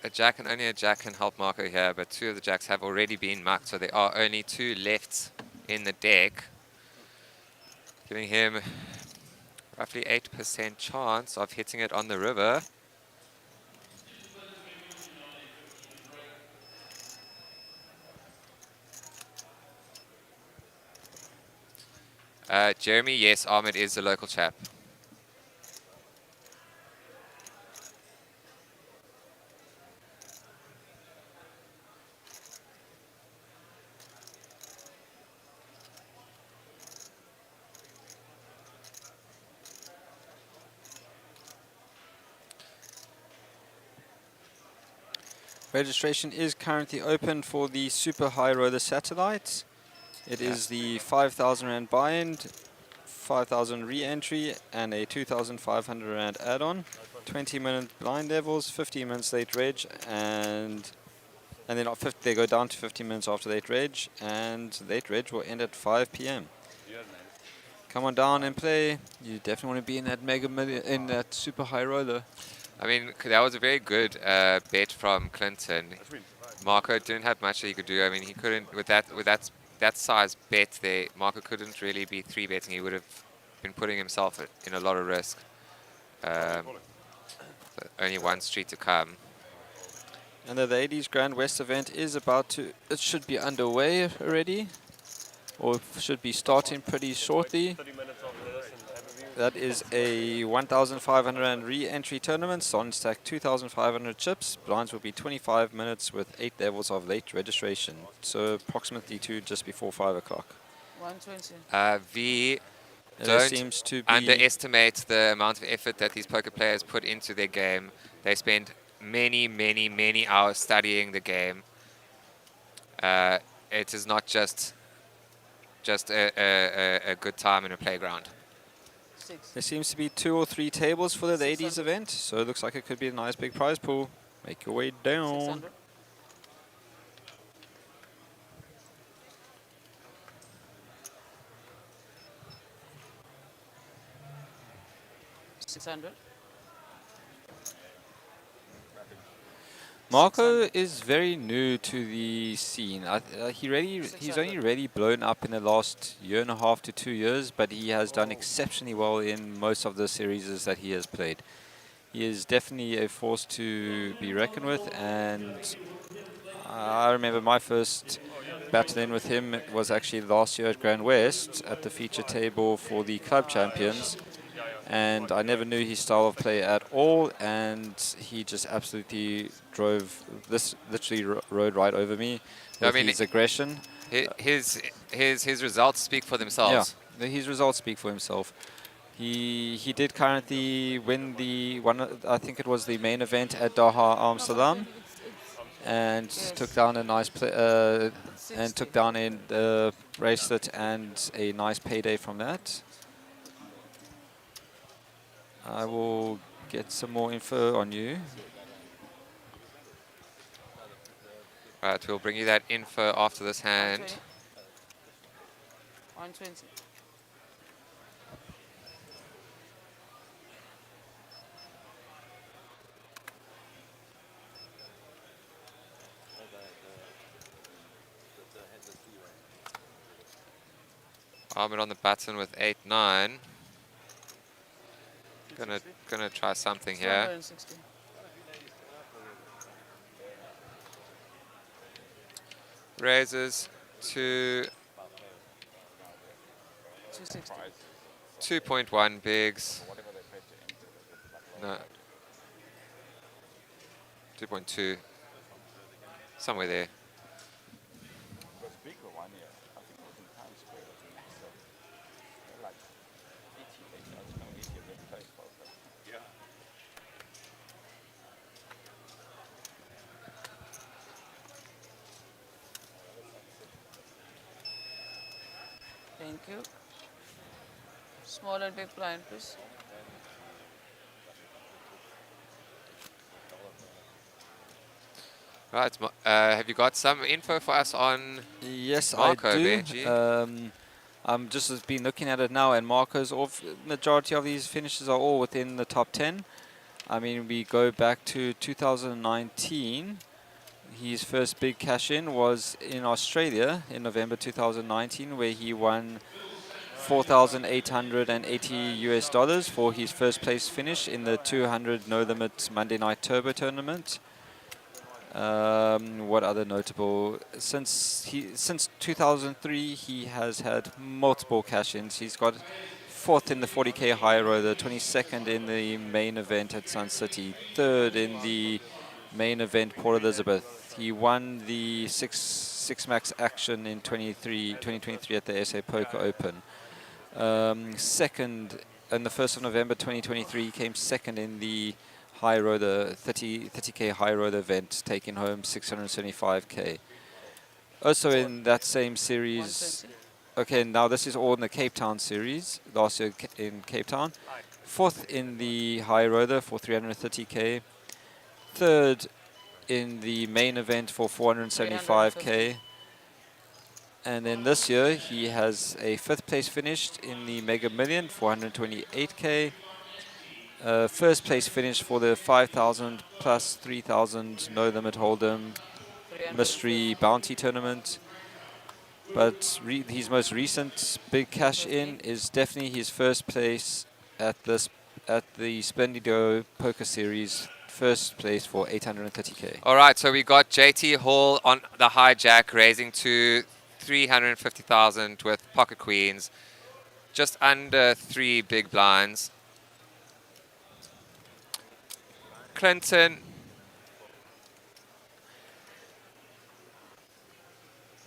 a jack and only a jack can help Marco here, but two of the jacks have already been mucked, so there are only two left in the deck, giving him roughly 8% chance of hitting it on the river. Jeremy, yes, Ahmed is the local chap. registration is currently open for the Super High Roller Satellite. It is the 5,000 Rand buy-in, 5,000 re-entry, and a 2,500 Rand add-on. 20-minute blind levels, 15 minutes late reg, and then they go down to 15 minutes after late reg, and late reg will end at 5 p.m. Come on down and play. You definitely want to be in that Mega Million, in that Super High Roller. I mean, that was a very good bet from Clinton. Marco didn't have much that he could do. I mean, he couldn't, with that size bet there, Marco couldn't really be 3-betting. He would have been putting himself in a lot of risk. So only one street to come. And the ladies GrandWest event is about to, it should be underway already, or should be starting pretty shortly. That is a 1,500 re-entry tournament, on stack 2,500 chips. Blinds will be 25 minutes with 8 levels of late registration, so approximately to just before 5 o'clock. 120. Don't underestimate the amount of effort that these poker players put into their game. They spend many, many, many hours studying the game. It is not just a good time in a playground. There seems to be 2 or 3 tables for the ladies event, so it looks like it could be a nice big prize pool. Make your way down. 600. 600. Marco is very new to the scene. He's only really blown up in the last year and a half to 2 years, but he has done exceptionally well in most of the series that he has played. He is definitely a force to be reckoned with, and I remember my first battle in with him was actually last year at GrandWest at the feature table for the club champions. And I never knew his style of play at all, and he just absolutely literally rode right over me with his aggression. His results speak for themselves. Yeah, his results speak for himself. He did currently win I think it was the main event at Doha Amsterdam, and took down a nice and took down a bracelet and a nice payday from that. I will get some more info on you. Right, we'll bring you that info after this hand. 120. Ahmed on the button with 8-9. Gonna try something here. 260. Raises to 260. 2.1 bigs. No. 2.2. Somewhere there. Thank you. Small and big blind, please. Right, have you got some info for us on Yes, Marco, I do. Benji? I'm just been looking at it now, and Marco's majority of these finishes are all within the top 10. I mean, we go back to 2019. His first big cash-in was in Australia in November 2019, where he won $4,880 for his first place finish in the 200 No Limit Monday Night Turbo tournament. What other notable? Since 2003, he has had multiple cash-ins. He's got 4th in the 40k high roller, 22nd in the main event at Sun City, 3rd in the main event Port Elizabeth. He won the six max action in 2023 at the SA Poker Open. Second, on the 1st of November 2023, he came second in the high roller 30k high roller event, taking home 675k. Also in that same series, okay, now this is all in the Cape Town series, last year in Cape Town. 4th in the high roller for 330k. 3rd in the main event for 475k. And then this year he has a 5th place finished in the Mega Million, 428k. First place finish for the 5,000 plus 3,000 No Limit Hold'em Mystery Bounty Tournament. But his most recent big cash in is definitely his first place at the Splendido Poker Series. First place for 830k. All right, so we got JT Hall on the hijack, raising to 350,000 with pocket queens, just under 3 big blinds. Clinton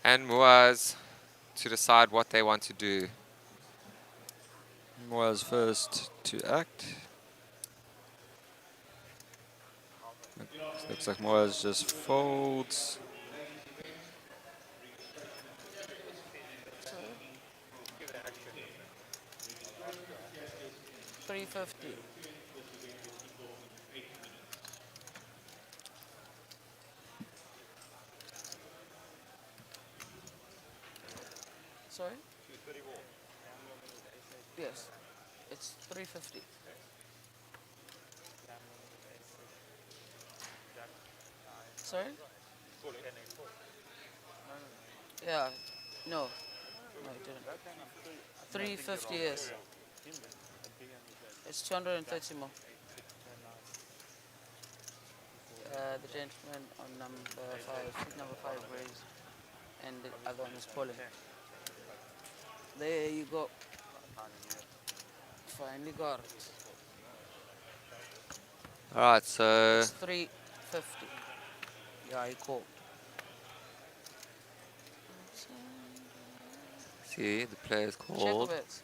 and Muaz to decide what they want to do. Muaz first to act. Looks like Muaz just folds. $350. Sorry? Yes, it's $350. Sorry? Yeah. No. No, it didn't. 350 years. It's 230 more. The gentleman on seat number 5 raised, and the other one is pulling. There you go. Finally got it. All right, so It's 350. Yeah, he called. see the players Check called. of it.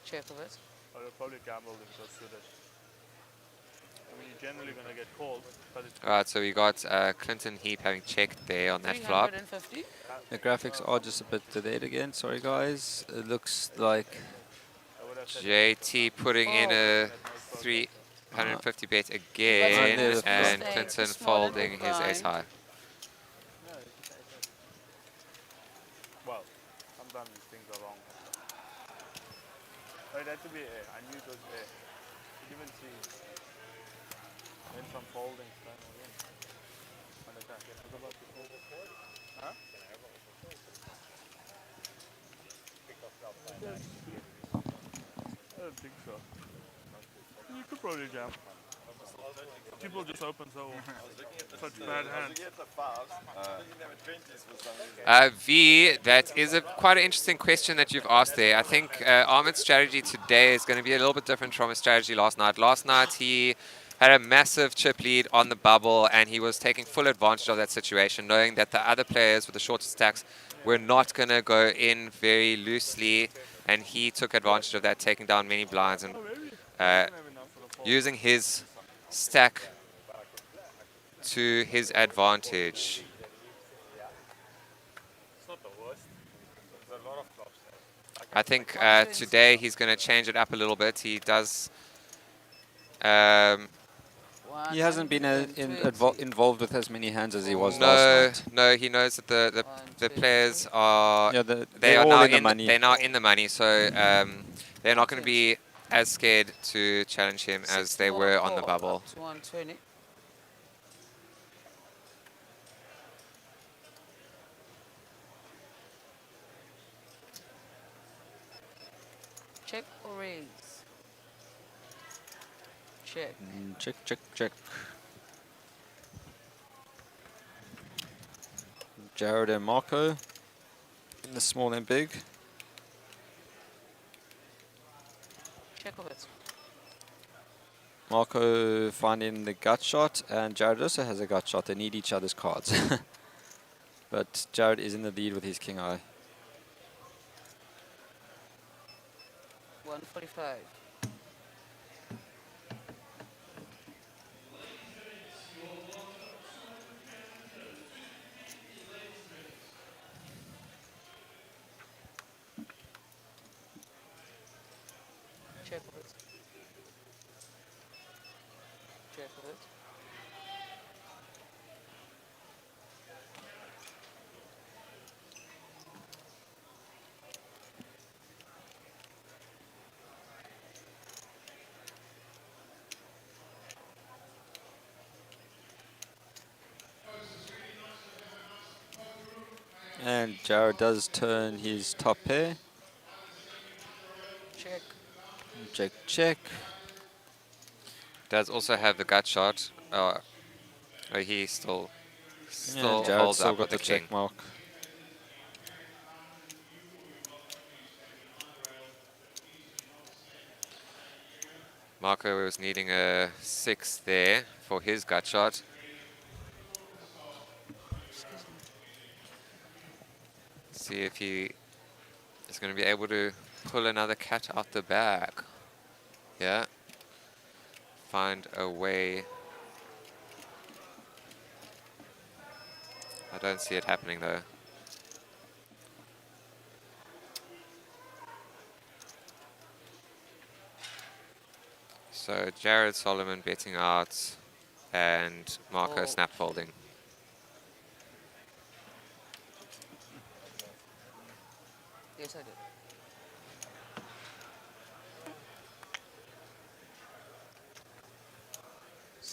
Check of it. I would probably gamble if it was suited. I mean, you're generally going to get called, but it's All right, so we got Clinton Heap having checked there on that flop. 350. The graphics are just a bit delayed again. Sorry, guys. It looks like I would have said JT putting in a 350 bet again, Under the and flop. Clinton Small and folding his ace high. well, sometimes these things are wrong. But it had to be A. I knew it was A. You even see then some folding time again. Understand? What about the overboard? Huh? I don't think so. You could probably jam. People just open such bad hands. V, that is quite an interesting question that you've asked there. I think Ahmed's strategy today is going to be a little bit different from his strategy last night. Last night he had a massive chip lead on the bubble, and he was taking full advantage of that situation, knowing that the other players with the shorter stacks were not going to go in very loosely, and he took advantage of that, taking down many blinds and using his stack to his advantage. I think today he's going to change it up a little bit. He does. he hasn't been involved with as many hands as he was No, last night. no, he knows that the players are Yeah, they they're are all now in the money. they're now in the money, so they're not going to be as scared to challenge him as they were on the bubble. 120. Check or raise? Check. Check, check, check. Jared and Marco in the small and big. Check of it. Marco finding the gut shot, and Jared also has a gut shot. They need each other's cards. But Jared is in the lead with his king eye. 145. Check of it. Check of it. And Jared does turn his top pair. Check. Check, check. Does also have the gut shot. He still Yeah, Jared holds still up got with the the king. check mark. Marco was needing a 6 there for his gut shot. See if he is going to be able to pull another cat out the bag. Yeah. Find a way. I don't see it happening though. So Jared Solomon betting out and Marco snap folding. Yes, I did.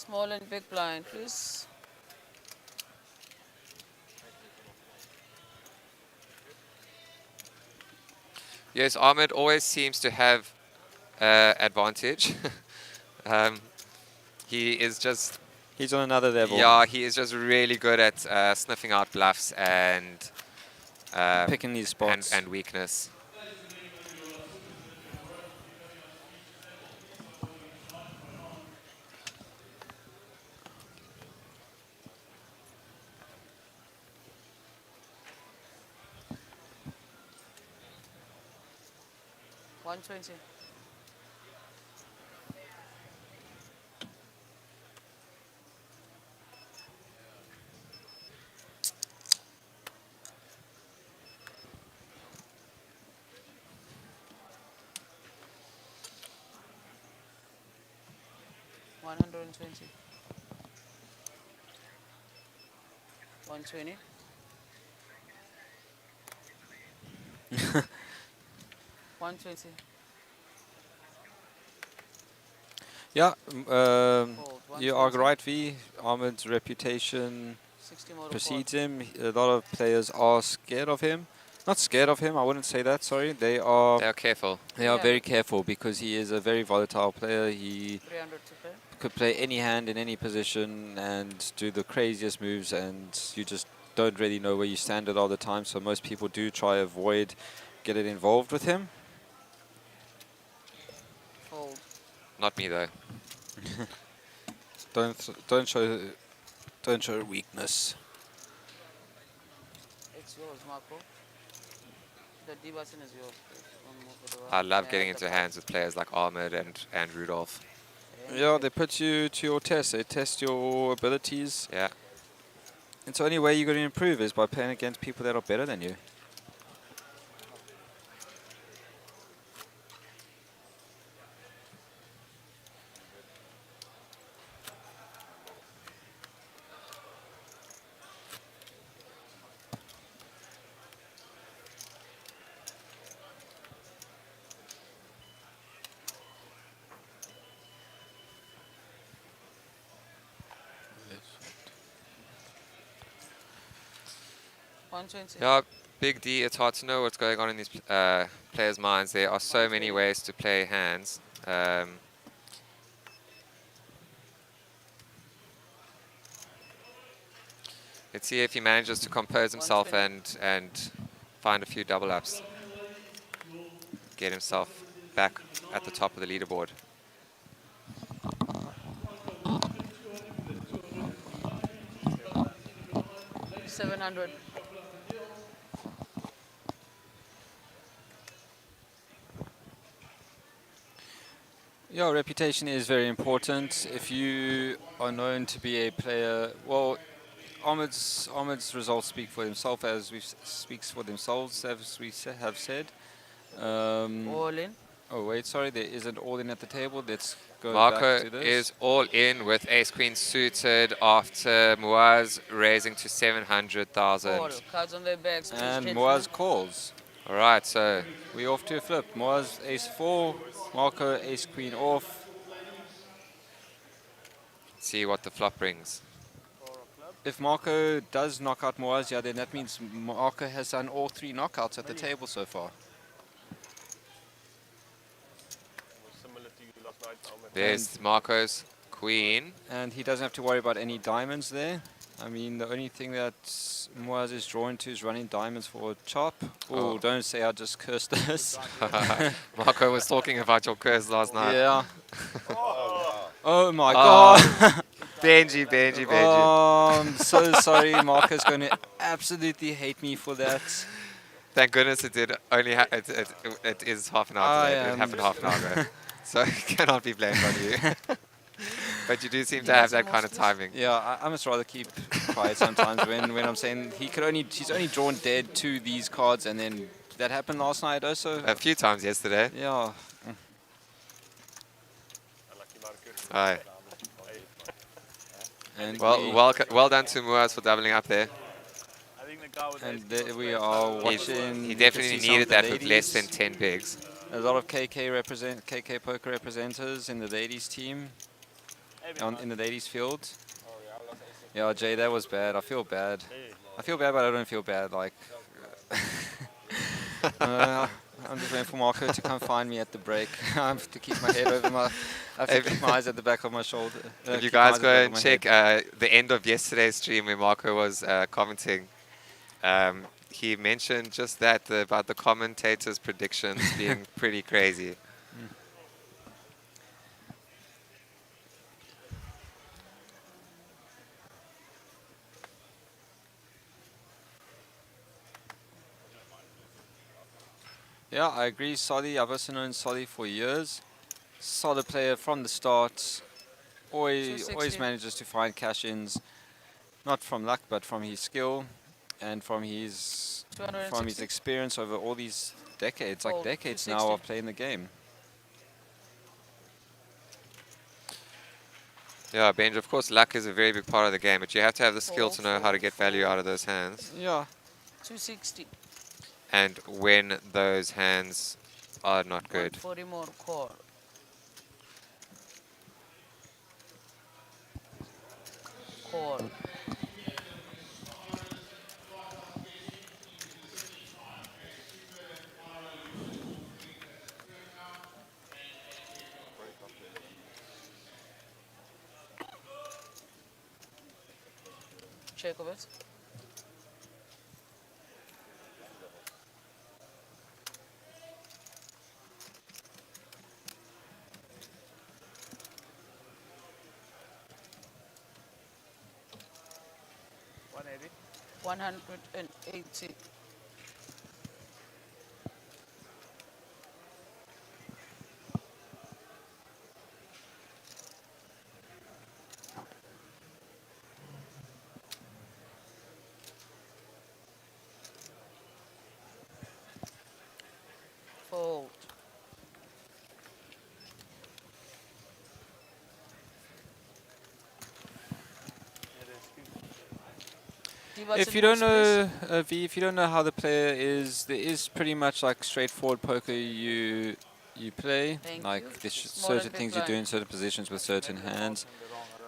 Small and big blind, please. Yes, Ahmed always seems to have advantage. um, he is just, He's on another level. yeah, he is just really good at sniffing out bluffs and Picking these spots. and weakness. $120. $120. 120. 120. Yeah, Fold. you are 120. right, V. Ahmed's reputation 60 more to precedes fold. him. A lot of players are scared of him. Not scared of him, I wouldn't say that, sorry. They are careful. very careful because he is a very volatile player. He 300 to play. could play any hand in any position and do the craziest moves, and you just don't really know where you stand at all the time, so most people do try avoid getting involved with him. Fold. Not me though. Don't show weakness. It's yours, Marco. The D button is yours. Please. Don't move it around. I love Yeah, getting the into five. hands with players like Ahmed and Rudolph. Yeah, they put you to your test. They test your abilities. Yeah. It's the only way you're going to improve is by playing against people that are better than you. Yeah, Big D, it's hard to know what's going on in these players' minds. There are so many ways to play hands. Let's see if he manages to compose himself and find a few double ups. Get himself back at the top of the leaderboard. $700. Your reputation is very important. If you are known to be a player, well, Ahmed's results speak for himself, as we speaks for themselves, as we have said. All in. Oh wait, sorry, there isn't all in at the table. Let's go Marco back to this. is all in with Ace Queen suited after Muaz raising to 700,000. All. Cards on their backs. Please, And gentlemen. Moaz calls. All right, so We off to a flip. Moaz ace 4, Marco ace queen off. see what the flop brings. If Marco does knock out Moaz, yeah, then that means Marco has done all 3 knockouts at the table so far. Similar to you last night, Ahmed. There's Marco's queen. And he doesn't have to worry about any diamonds there. I mean, the only thing that Moaz is drawn to is running diamonds for a chop. Oh, don't say I just cursed this. Marco was talking about your curse last night. Yeah. Oh my god. Benji. Oh, I'm so sorry. Marco's going to absolutely hate me for that. Thank goodness it did only it is half an hour today. It happened half an hour ago. So it cannot be blamed on you. But you do seem to have that kind of timing. Yeah, I must rather keep quiet sometimes when I'm saying he's only drawn dead to these cards, and then that happened last night also. A few times yesterday. Yeah. Aye. And well done to Muaz for doubling up there. I think the guy with and ace there we are watching. He you can definitely see some needed of the that with less ladies. than 10 bigs. A lot of KK poker representatives in the ladies team. Hey, in the ladies' field. Oh, yeah, I lost ace. Yeah, Jay, that was bad. I feel bad. I feel bad, but I don't feel bad. Like, I'm just waiting for Marco to come find me at the break. I have to keep my head over my. I have to keep my eyes at the back of my shoulder. If you keep my eyes guys at go the back and of my check head. the end of yesterday's stream where Marco was commenting, he mentioned just that about the commentators' predictions being pretty crazy. Yeah, I agree. Solly, I've also known Solly for years. Solid player from the start. Always 260. manages to find cash-ins, not from luck, but from his skill and from his 260. experience over all these decades, like Fold. decades 260. now of playing the game. Yeah, Benj, of course, luck is a very big part of the game, but you have to have the skill to know how to get value out of those hands. Yeah. 260. And when those hands are not good. 40 more call. Call. Check of it. $180. 180. Fold. If you don't know, V, if you don't know how the player is, there is pretty much like straightforward poker you play. Thank like you. there's Small and certain big things you do blind. in certain positions with certain hands.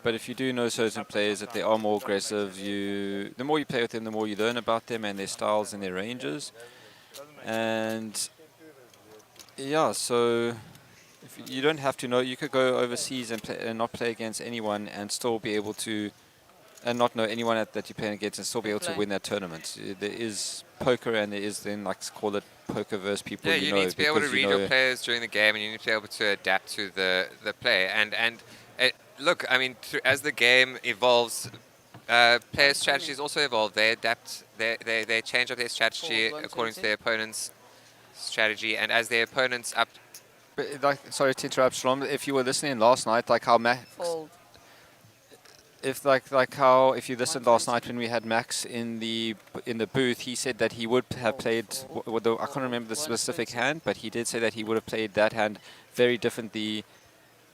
But if you do know certain players that they are more aggressive, the more you play with them, the more you learn about them and their styles and their ranges. And yeah, so if you don't have to know. You could go overseas and play, and not play against anyone and still be able to. And not know anyone that you're playing against and still be able to win that tournament. There is poker and there is then, like, call it poker versus people Yeah, you you know. need to be able to because you read know your players during the game, and you need to be able to adapt to the play. And look, I mean, as the game evolves, players' strategies also evolve. They adapt. They change up their strategy according to their opponent's strategy, and as their opponents up. But like, sorry to interrupt, Shalom. If you were listening last night, like how Max, if how if you listened last night when we had Max in the booth, he said that he would have played. I can't remember the specific hand, but he did say that he would have played that hand very differently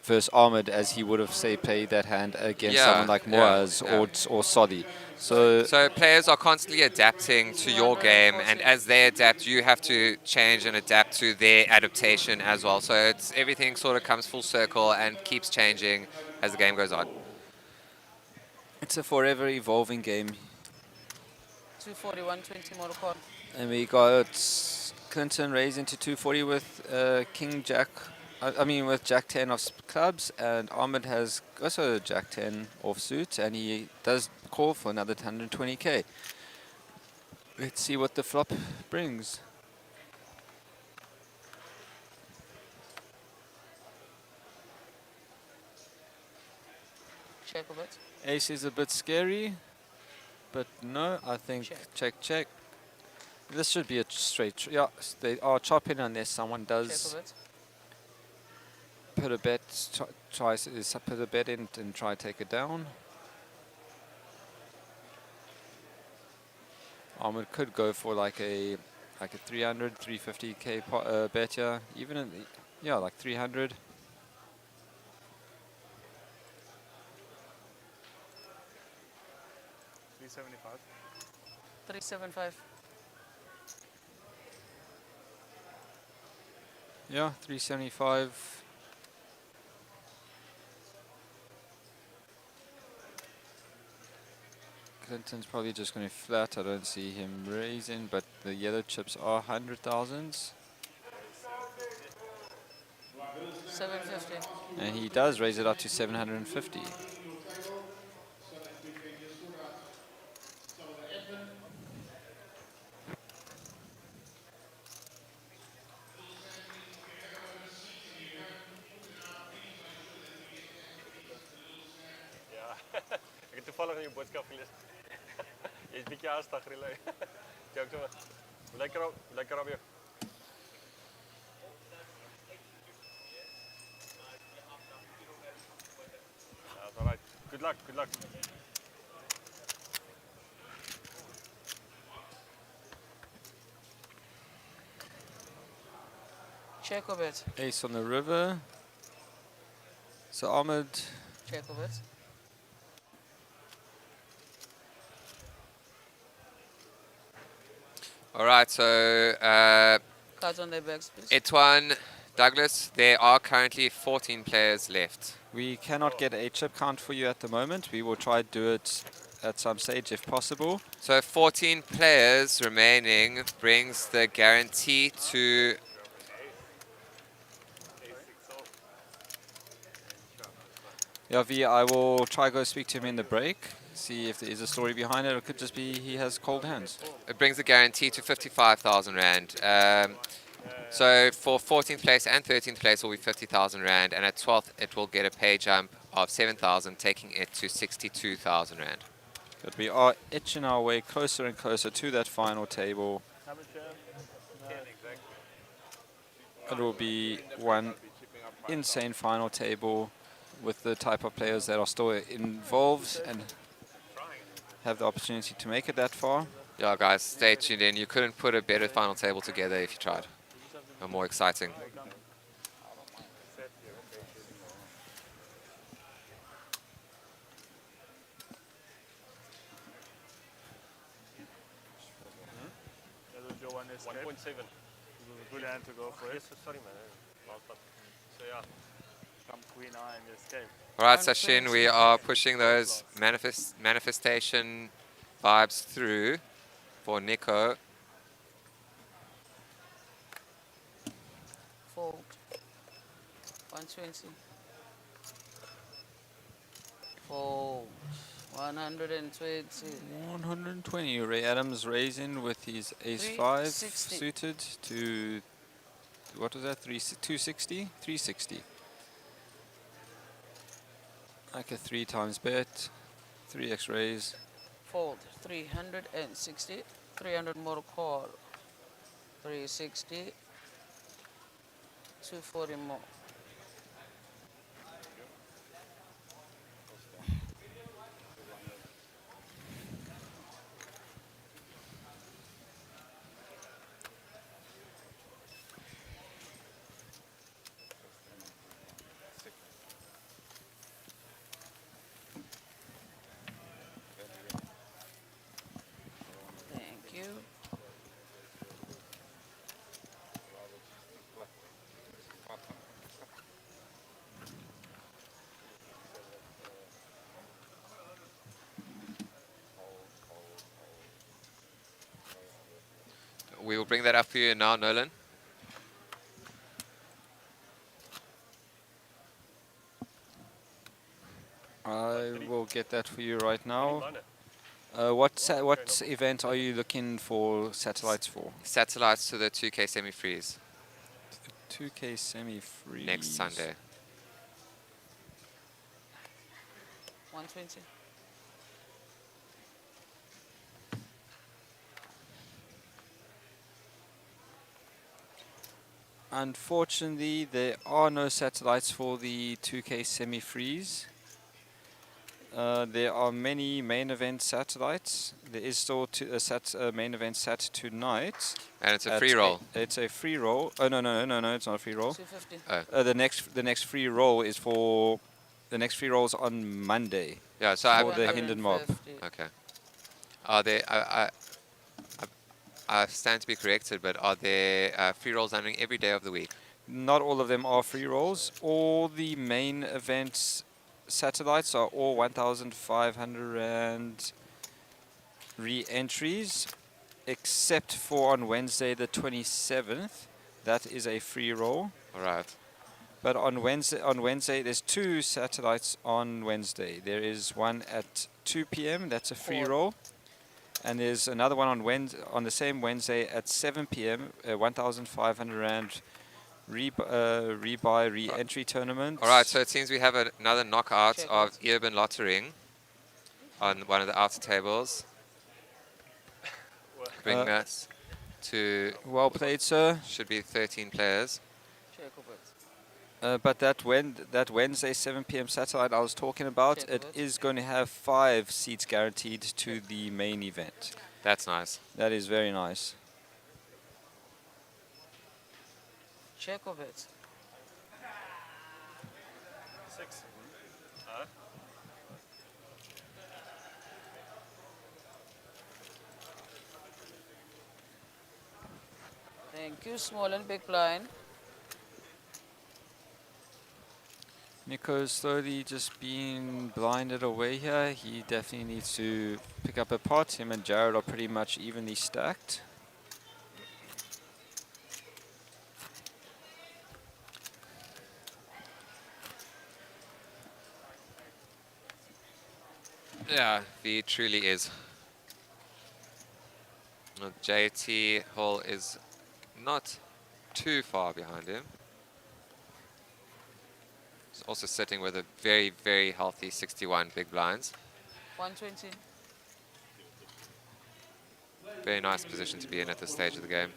versus Ahmed as he would have played that hand against someone like Moaz or Sodi. So Players are constantly adapting to your game, and as they adapt, you have to change and adapt to their adaptation as well. So everything sort of comes full circle and keeps changing as the game goes on. It's a forever evolving game. 240, 120 more call. And we got Clinton raising to 240 with King Jack. I mean with Jack 10 of clubs, and Ahmed has also Jack 10 offsuit, and he does call for another 120k. Let's see what the flop brings. Check a bit. Ace is a bit scary, but no, I think check. This should be a straight. Yeah, they are chopping unless someone does put a bet, tries to put a bet in and try to take it down. Ahmed could go for like a 300, 350k bet, yeah, even in like 300. $375. Yeah, 375. Clinton's probably just going to flat. I don't see him raising, but the yellow chips are 100,000s. 750. And he does raise it up to 750. Ja, ik heb toevallig in je boodschap gelezen. Je is een beetje haastig, relay. Kijk zo. Lekker op je. That's all right. Good luck, good luck. Check of it. Ace on the river. So Ahmed, Check of it. All right, so Cards on their backs, please. Etwan, Douglas, there are currently 14 players left. we cannot get a chip count for you at the moment. We will try to do it at some stage if possible. So 14 players remaining brings the guarantee to Yeah, V, I will try go speak to him in the break, see if there is a story behind it, or it could just be he has cold hands. it brings the guarantee to 55,000 rand. So for 14th place and 13th place will be 50,000 rand, and at 12th it will get a pay jump of 7,000, taking it to 62,000 rand. But we are itching our way closer and closer to that final table. It will be one insane final table with the type of players that are still involved and have the opportunity to make it that far. Yeah, guys, stay tuned in. You couldn't put a better final table together if you tried. Or more exciting. That was your one escape. 1.7. It was a good hand to go for it. Yes, sorry man. Last one. So yeah. Come queen eye and escape. All right, Sachin, we are pushing those manifestation vibes through for Nico. Fold. 120. Fold. 120. 120. Ray Adams raising with his ace 5 360. suited to, what was that, 260? 360. Like a 3 times bet, 3x raise. Fold. 360. 300 more call. 360. 240 more. Thank you. We will bring that up for you now, Nolan. I will get that for you right now. What event are you looking for satellites for? Satellites to the 2K semi-freeze 2K semi-free. next Sunday. 120. Unfortunately, there are no satellites for the 2K semi-freeze. There are many main event satellites. There is still a main event sat tonight. And it's a at free roll. It's a free roll. Oh no, it's not a free roll. 250. The next free roll is for the next free rolls on Monday. Yeah, so for the Hinden Mob. 250. Okay. Are there? I stand to be corrected, but are there free rolls running every day of the week? Not all of them are free rolls. All the main events satellites are all 1,500 rand re-entries, except for on Wednesday the 27th. That is a free roll. All right. But on Wednesday, there's 2 satellites on Wednesday. There is one at 2 p.m. That's a free roll. And there's another one on the same Wednesday at 7 p.m. 1,500 Rand rebuy re-entry tournament. All right, so it seems we have another knockout Check of out. Urban Lottering on one of the outer tables. Bringing us to, Well played, sir. should be 13 players. Check of it. But that Wednesday 7 p.m. satellite I was talking about, Check it of it. is going to have 5 seats guaranteed to the main event. That's nice. That is very nice. Check of it. 6. Thank you, small and big blind. Nico's slowly just being blinded away here. He definitely needs to pick up a pot. Him and Jared are pretty much evenly stacked. Yeah, he truly is. Well, JT Hall is not too far behind him. He's also sitting with a very, very healthy 61 big blinds. 120. Very nice position to be in at this stage of the game.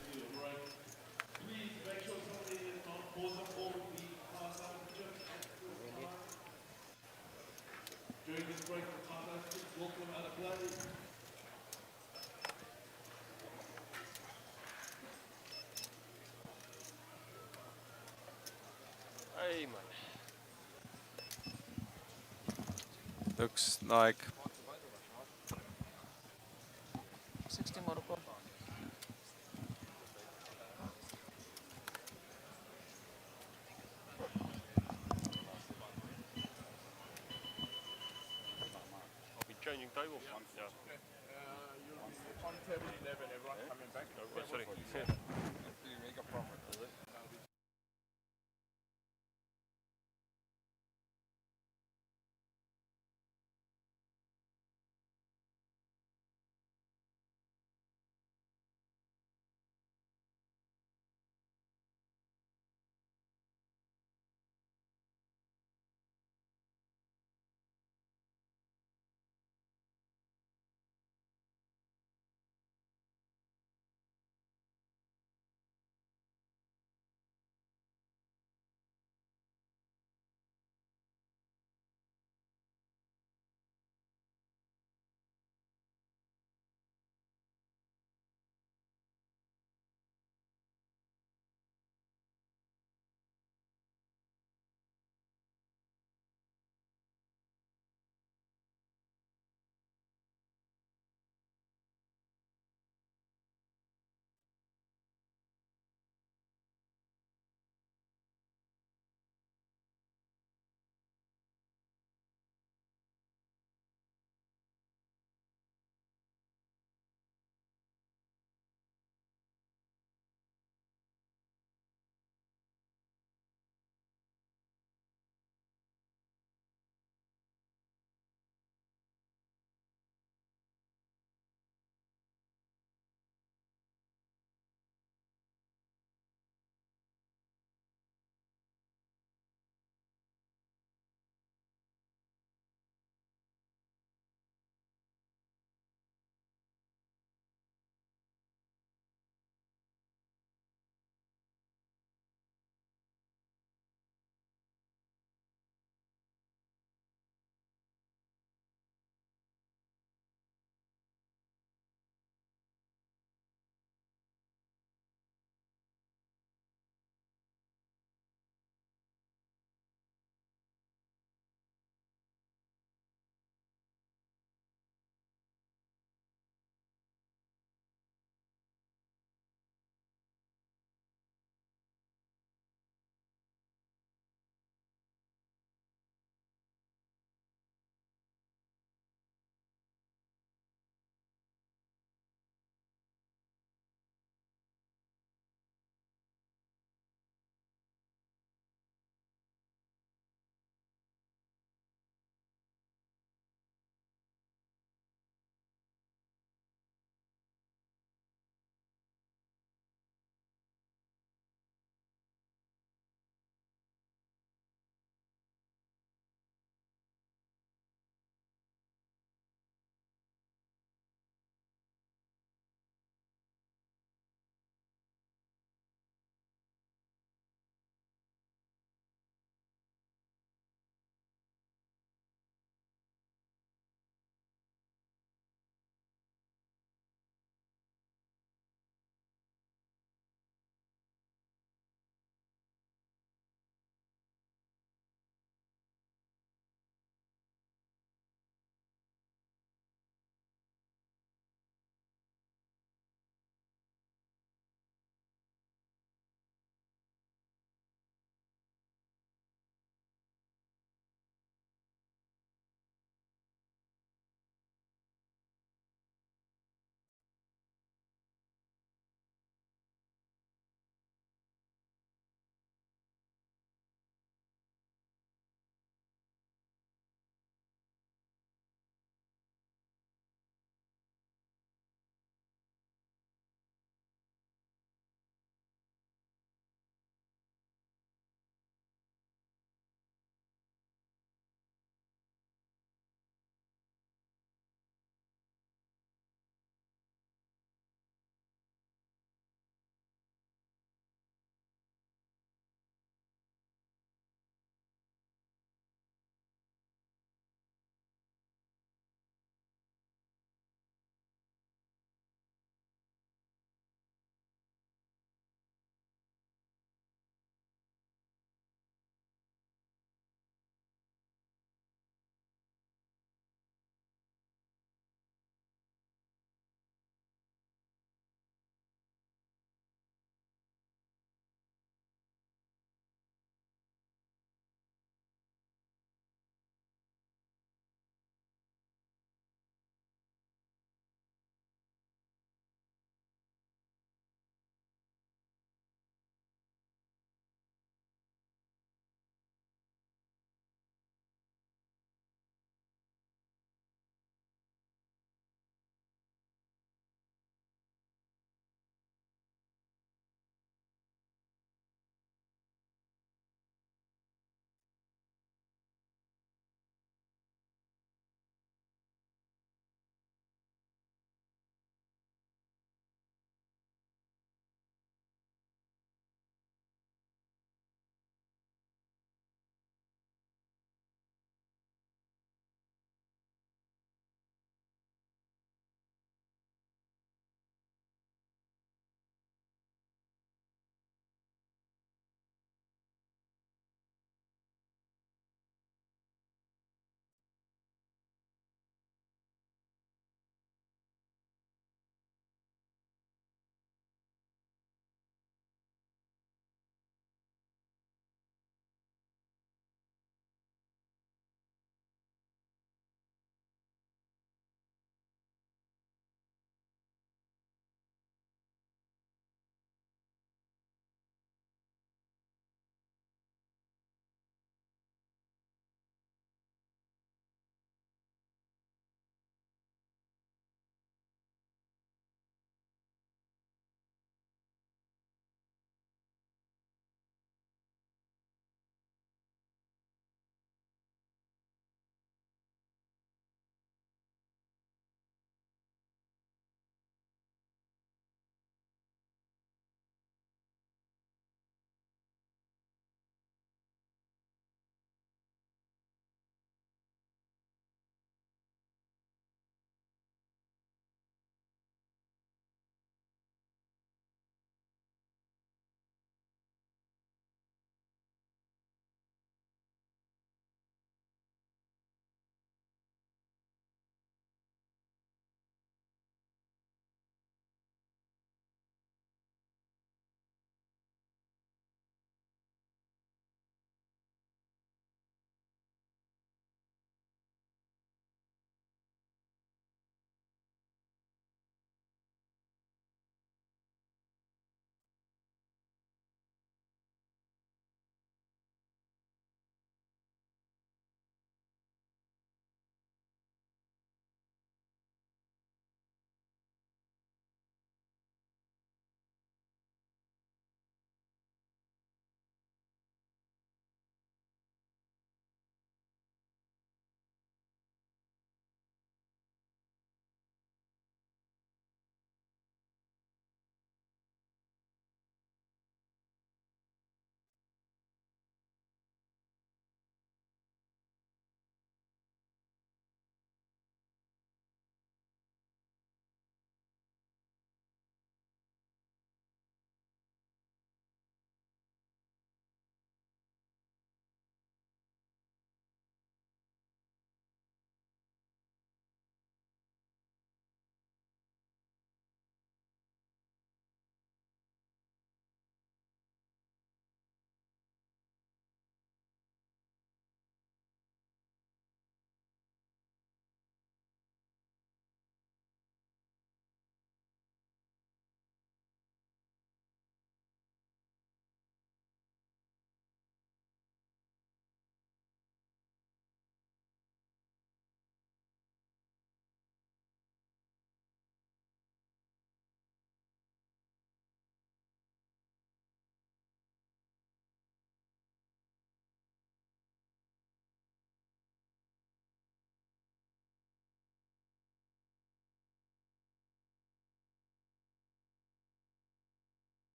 Hey, man. Looks like 60 Morocco. I'll be changing tables. Yeah. You'll be on table 11, everyone coming back. Oh, sorry. If you make a profit.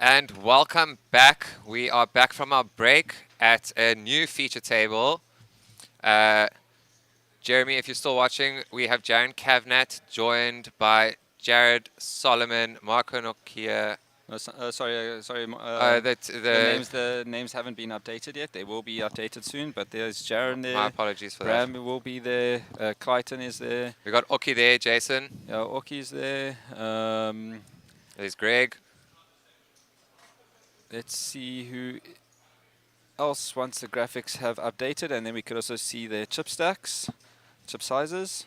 And welcome back. We are back from our break at a new feature table. Jeremy, if you're still watching, we have Jaron Cavnat joined by Jared Solomon, Marco Nokia. Sorry. The names haven't been updated yet. They will be updated soon. But there's Jaron there. My apologies for Bram that. will be there. Clayton is there. We got Oki there, Jason. Yeah, Oki's there. There's Greg. Let's see who else once the graphics have updated, and then we could also see their chip stacks, chip sizes.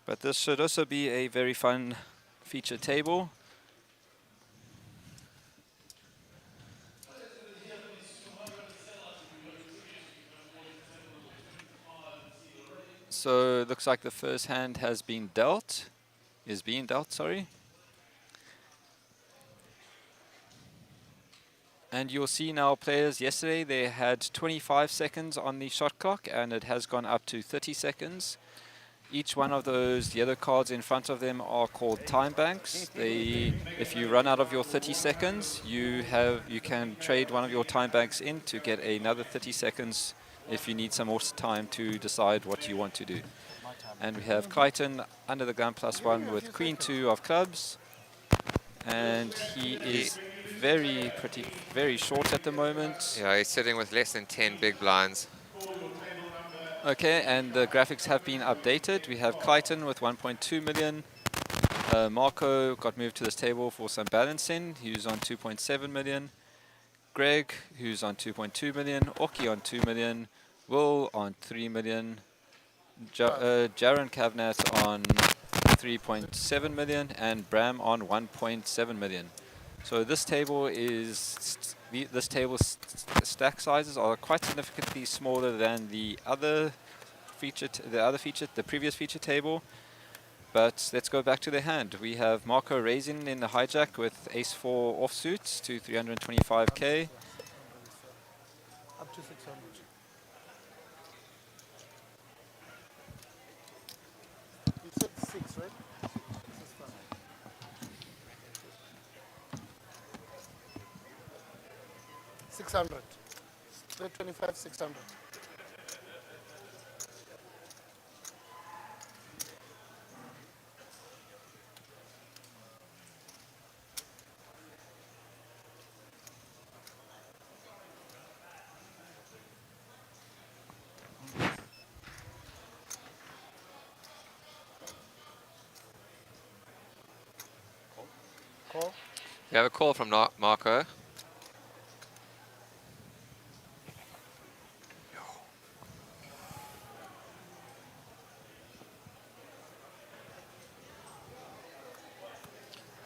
But this should also be a very fun feature table. So it looks like the first hand has been dealt, is being dealt, sorry. And you'll see now players, yesterday they had 25 seconds on the shot clock and it has gone up to 30 seconds. Each one of those yellow cards in front of them are called time banks. If you run out of your 30 seconds, you can trade one of your time banks in to get another 30 seconds if you need some more time to decide what you want to do. And we have Clayton under the gun +1 with Queen 2 of clubs. And he is very short at the moment. Yeah, he's sitting with less than 10 big blinds. Okay, and the graphics have been updated. We have Clayton with 1.2 million. Marco got moved to this table for some balancing. He's on 2.7 million. Greg, who's on 2.2 million. Oki on 2 million. Will on 3 million. Jaron Cavnat on 3.7 million. And Bram on 1.7 million. So this table stack sizes are quite significantly smaller than the previous feature table. But let's go back to the hand. We have Marco raising in the hijack with ace-4 offsuit to 325k. Up to 600. You said 6, right? 600. 325, 600. Call. We have a call from Marco.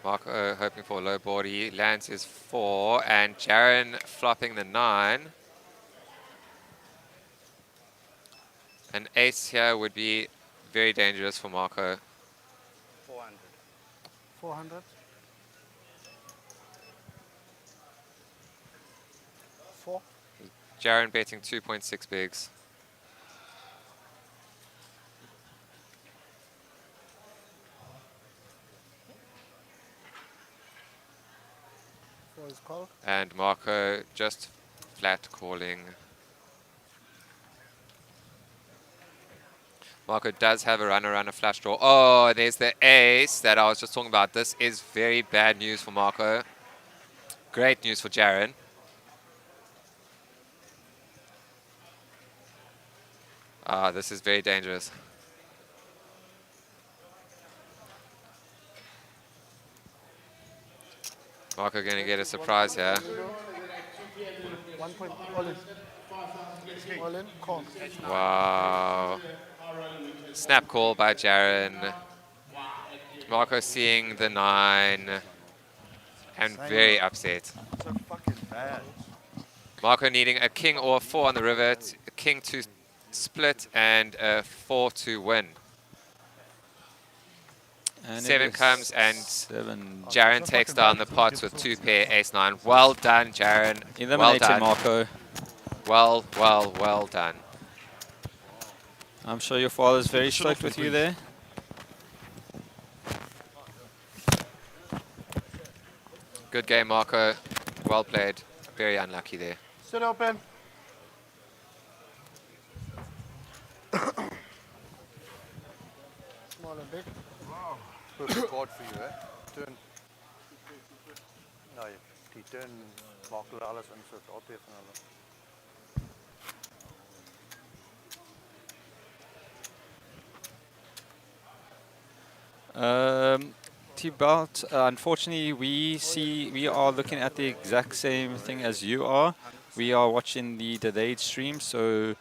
Marco hoping for a low board. He lands his 4, and Jaron flopping the 9. An ace here would be very dangerous for Marco. 400. 400. 4. Jaron betting 2.6 bigs. Is called. And Marco just flat calling. Marco does have a runner on a flush draw. Oh, there's the ace that I was just talking about. This is very bad news for Marco. Great news for Jaron. This is very dangerous. Marco going to get a surprise here. 1 point, all in. All in, call. Wow. Snap call by Jaron. Marco seeing the 9 and very upset. So fucking bad. Marco needing a king or a 4 on the river, a king to split and a 4 to win. And 7 comes and 7. Jaron takes down the pots with 2 pair, ace-9. Well done, Jaron. Eliminated well done. Marco. Well done. I'm sure your father's very stoked with you there. Good game, Marco. Well played. Very unlucky there. Sit open. Small and big. Wow. Perfect card for you, eh? Turn. Nee, die turn maak hulle alles in so altyd van hulle. T-Belt, unfortunately, we are looking at the exact same thing as you are. We are watching the delayed stream, so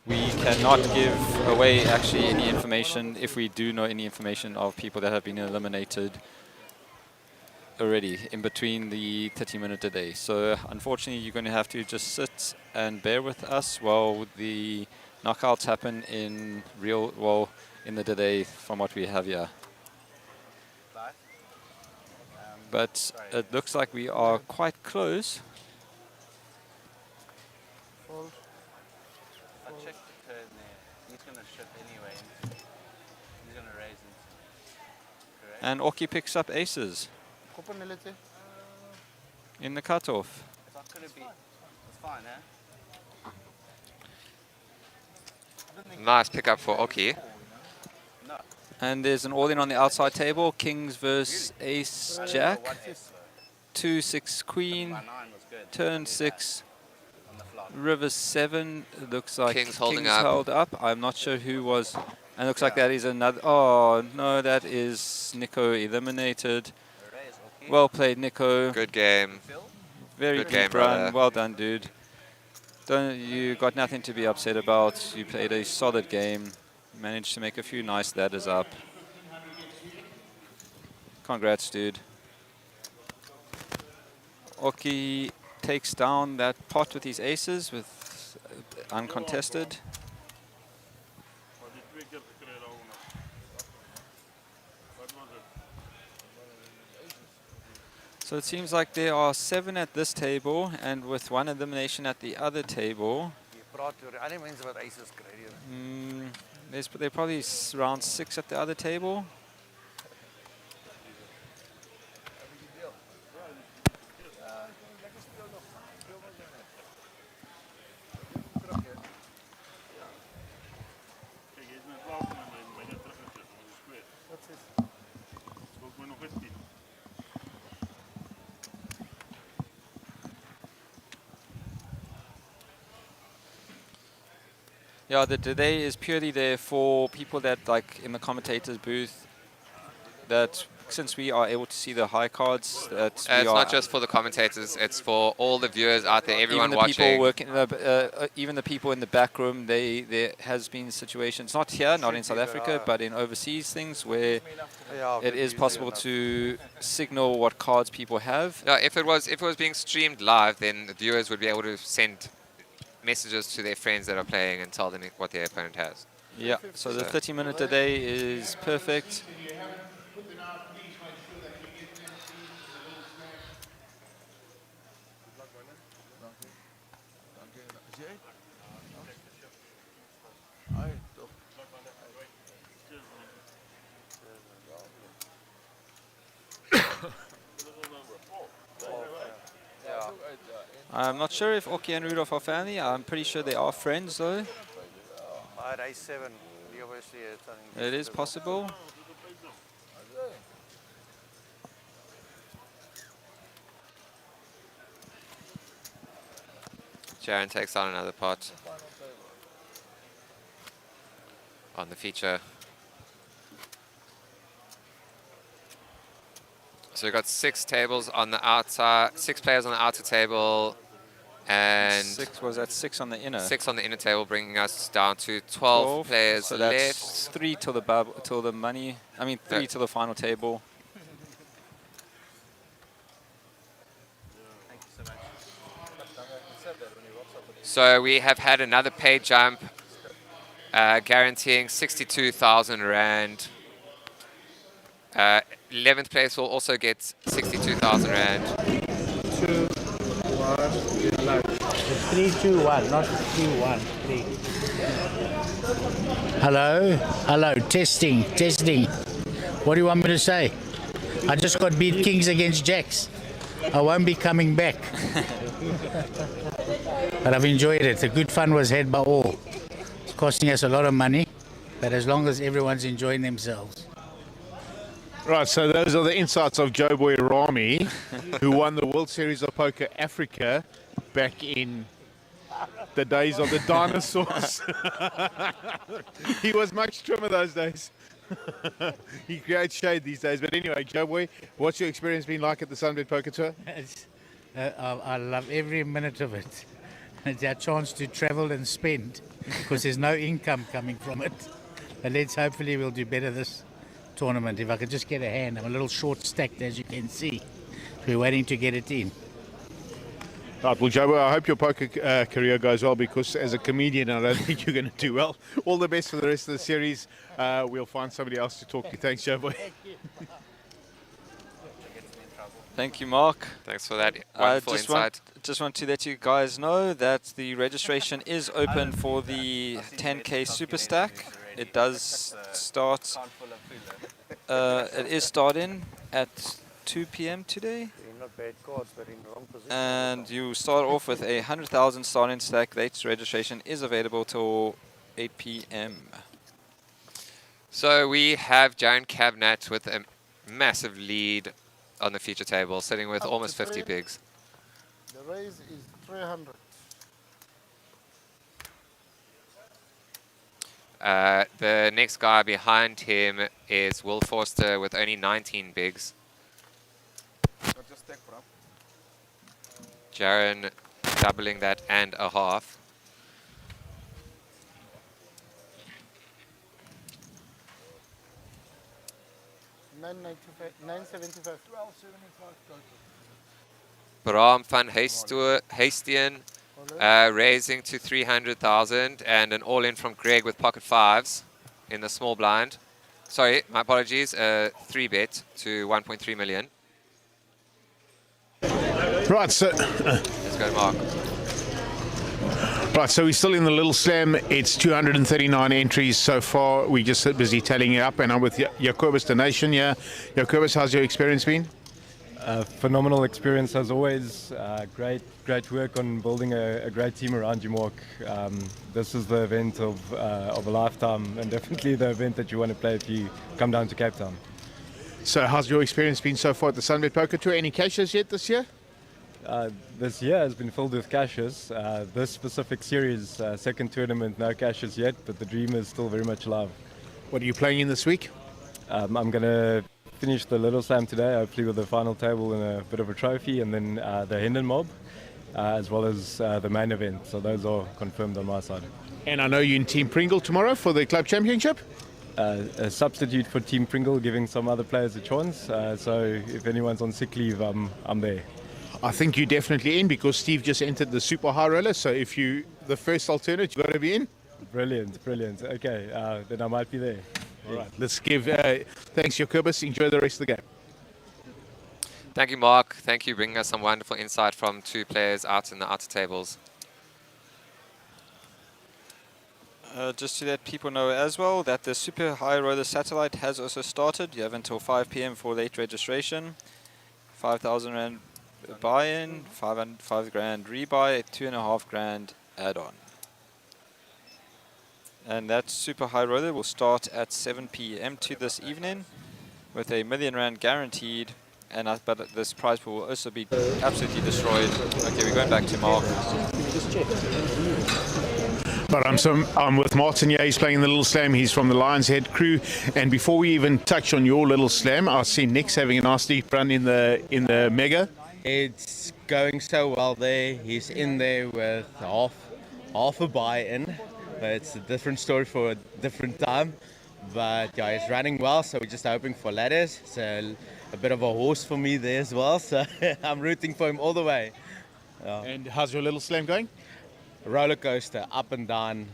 we cannot give away actually any information if we do know any information of people that have been eliminated already in between the 30-minute delay. So unfortunately, you're going to have to just sit and bear with us while the knockouts happen in in the delay from what we have here. But it looks like we are quite close. Fold. I checked the turn there. He's going to ship anyway. He's going to raise it. Correct? And Oki picks up aces Koppenility. in the cutoff. That could have been. It's fine, eh? Nice pickup for Oki. And there's an all-in on the outside table. Kings versus Ace Jack. 2-6 Queen. My 9 was good. Turn 6. On the flop. River 7. It looks like Kings holding up. held up. I'm not sure who was. And it looks like that is another. Oh, no, that is Nico eliminated. Well played, Nico. Good game. Very Good deep game, run. brother. Well done, dude. You got nothing to be upset about. You played a solid game. Managed to make a few nice ladders up. Congrats, dude. Oki takes down that pot with his aces with uncontested. So it seems like there are 7 at this table, and with 1 elimination at the other table. They're probably around 6 at the other table. Yeah, the delay is purely there for people that, like, in the commentator's booth, that since we are able to see the high cards, that It's not just for the commentators, it's for all the viewers out there, everyone even the watching. people working, even the people in the back room, there has been situations, not here, not in South Africa, but in overseas things where it is possible to signal what cards people have. Yeah, if it was being streamed live, then the viewers would be able to send messages to their friends that are playing and tell them what their opponent has. Yeah, so the 30-minute delay is perfect. I'm not sure if Oki and Rudolph are family. I'm pretty sure they are friends, though. It is possible. Sharon takes on another pot on the feature. So we've got 6 tables on the outside, 6 players on the outer table, and 6 was at 6 on the inner. 6 on the inner table, bringing us down to 12 players so left. that's 3 till the money. I mean 3 till the final table. So we have had another pay jump, guaranteeing 62,000 Rand. 11th place will also get 62,000 Rand. 2, 1, live. It's 3, 2, 1, not 3, 1, 3. Hello, hello, testing, testing. What do you want me to say? I just got beat kings against jacks. I won't be coming back. But I've enjoyed it. The good fun was had by all. It's costing us a lot of money, but as long as everyone's enjoying themselves. Right, so those are the insights of Joe Boy Rami, who won the World Series of Poker Africa back in the days of the dinosaurs. He was much trimmer those days. He creates shade these days. But anyway, Joe Boy, what's your experience been like at the SunBet Poker Tour? I love every minute of it. It's our chance to travel and spend because there's no income coming from it. But hopefully we'll do better this tournament. If I could just get a hand, I'm a little short stacked as you can see. We're waiting to get it in. Right, well, Joe, I hope your poker career goes well because as a comedian, I don't think you're going to do well. All the best for the rest of the series. We'll find somebody else to talk to. Thanks, Joe Boy. Thank you, Mark. Thanks for that wonderful insight. Just want to let you guys know that the registration is open for the 10K Super Stack. It does start. It is starting at 2 p.m. today. And you start off with a 100,000 starting stack. Late registration is available till 8 p.m. So we have Jaron Cavnat with a massive lead on the feature table, sitting with almost 50 bigs. The raise is 300. The next guy behind him is Will Forster with only 19 bigs. Jaron doubling that and a half. $9.75. Bram van Heestien raising to 300,000 and an all-in from Greg with pocket fives in the small blind. Sorry, my apologies. 3-bet to 1.3 million. Right, so let's go, Mark. Right, so we're still in the Little Slam. It's 239 entries so far. We're just busy tallying it up, and I'm with Jacobus the Nation here. Jacobus, how's your experience been? Phenomenal experience as always. Great work on building a great team around you, Mark. This is the event of a lifetime, and definitely the event that you want to play if you come down to Cape Town. So how's your experience been so far at the SunBet Poker Tour? Any cashes yet this year? This year has been filled with cashes. This specific series, second tournament, no cashes yet, but the dream is still very much alive. What are you playing in this week? I'm going to finish the Little Slam today, hopefully with the final table and a bit of a trophy, and then the Hendon Mob, as well as the main event. So those are confirmed on my side. And I know you're in Team Pringle tomorrow for the club championship? A substitute for Team Pringle, giving some other players a chance. So if anyone's on sick leave, I'm there. I think you're definitely in because Steve just entered the super high roller. So if you the first alternate, you've got to be in. Brilliant. Okay, then I might be there. All right, let's give thanks, Jacobus. Enjoy the rest of the game. Thank you, Mark. Thank you, bringing us some wonderful insight from two players out in the outer tables. Just to let people know as well that the Super High Roller Satellite has also started. You have until 5 p.m. for late registration. 5,000 Rand buy-in, 5 grand rebuy, 2.5 grand add-on. And that Super High Roller will start at 7 p.m. to this evening with a million rand guaranteed. And but this prize pool will also be absolutely destroyed. Okay, we're going back to Mark. But I'm with Martin here. He's playing the Little Slam. He's from the Lion's Head crew. And before we even touch on your Little Slam, I see Nick's having a nice deep run in the Mega. It's going so well there. He's in there with half a buy-in. It's a different story for a different time. But yeah, he's running well, so we're just hoping for ladders. It's a bit of a horse for me there as well, so I'm rooting for him all the way. And how's your Little Slam going? Roller coaster, up and down,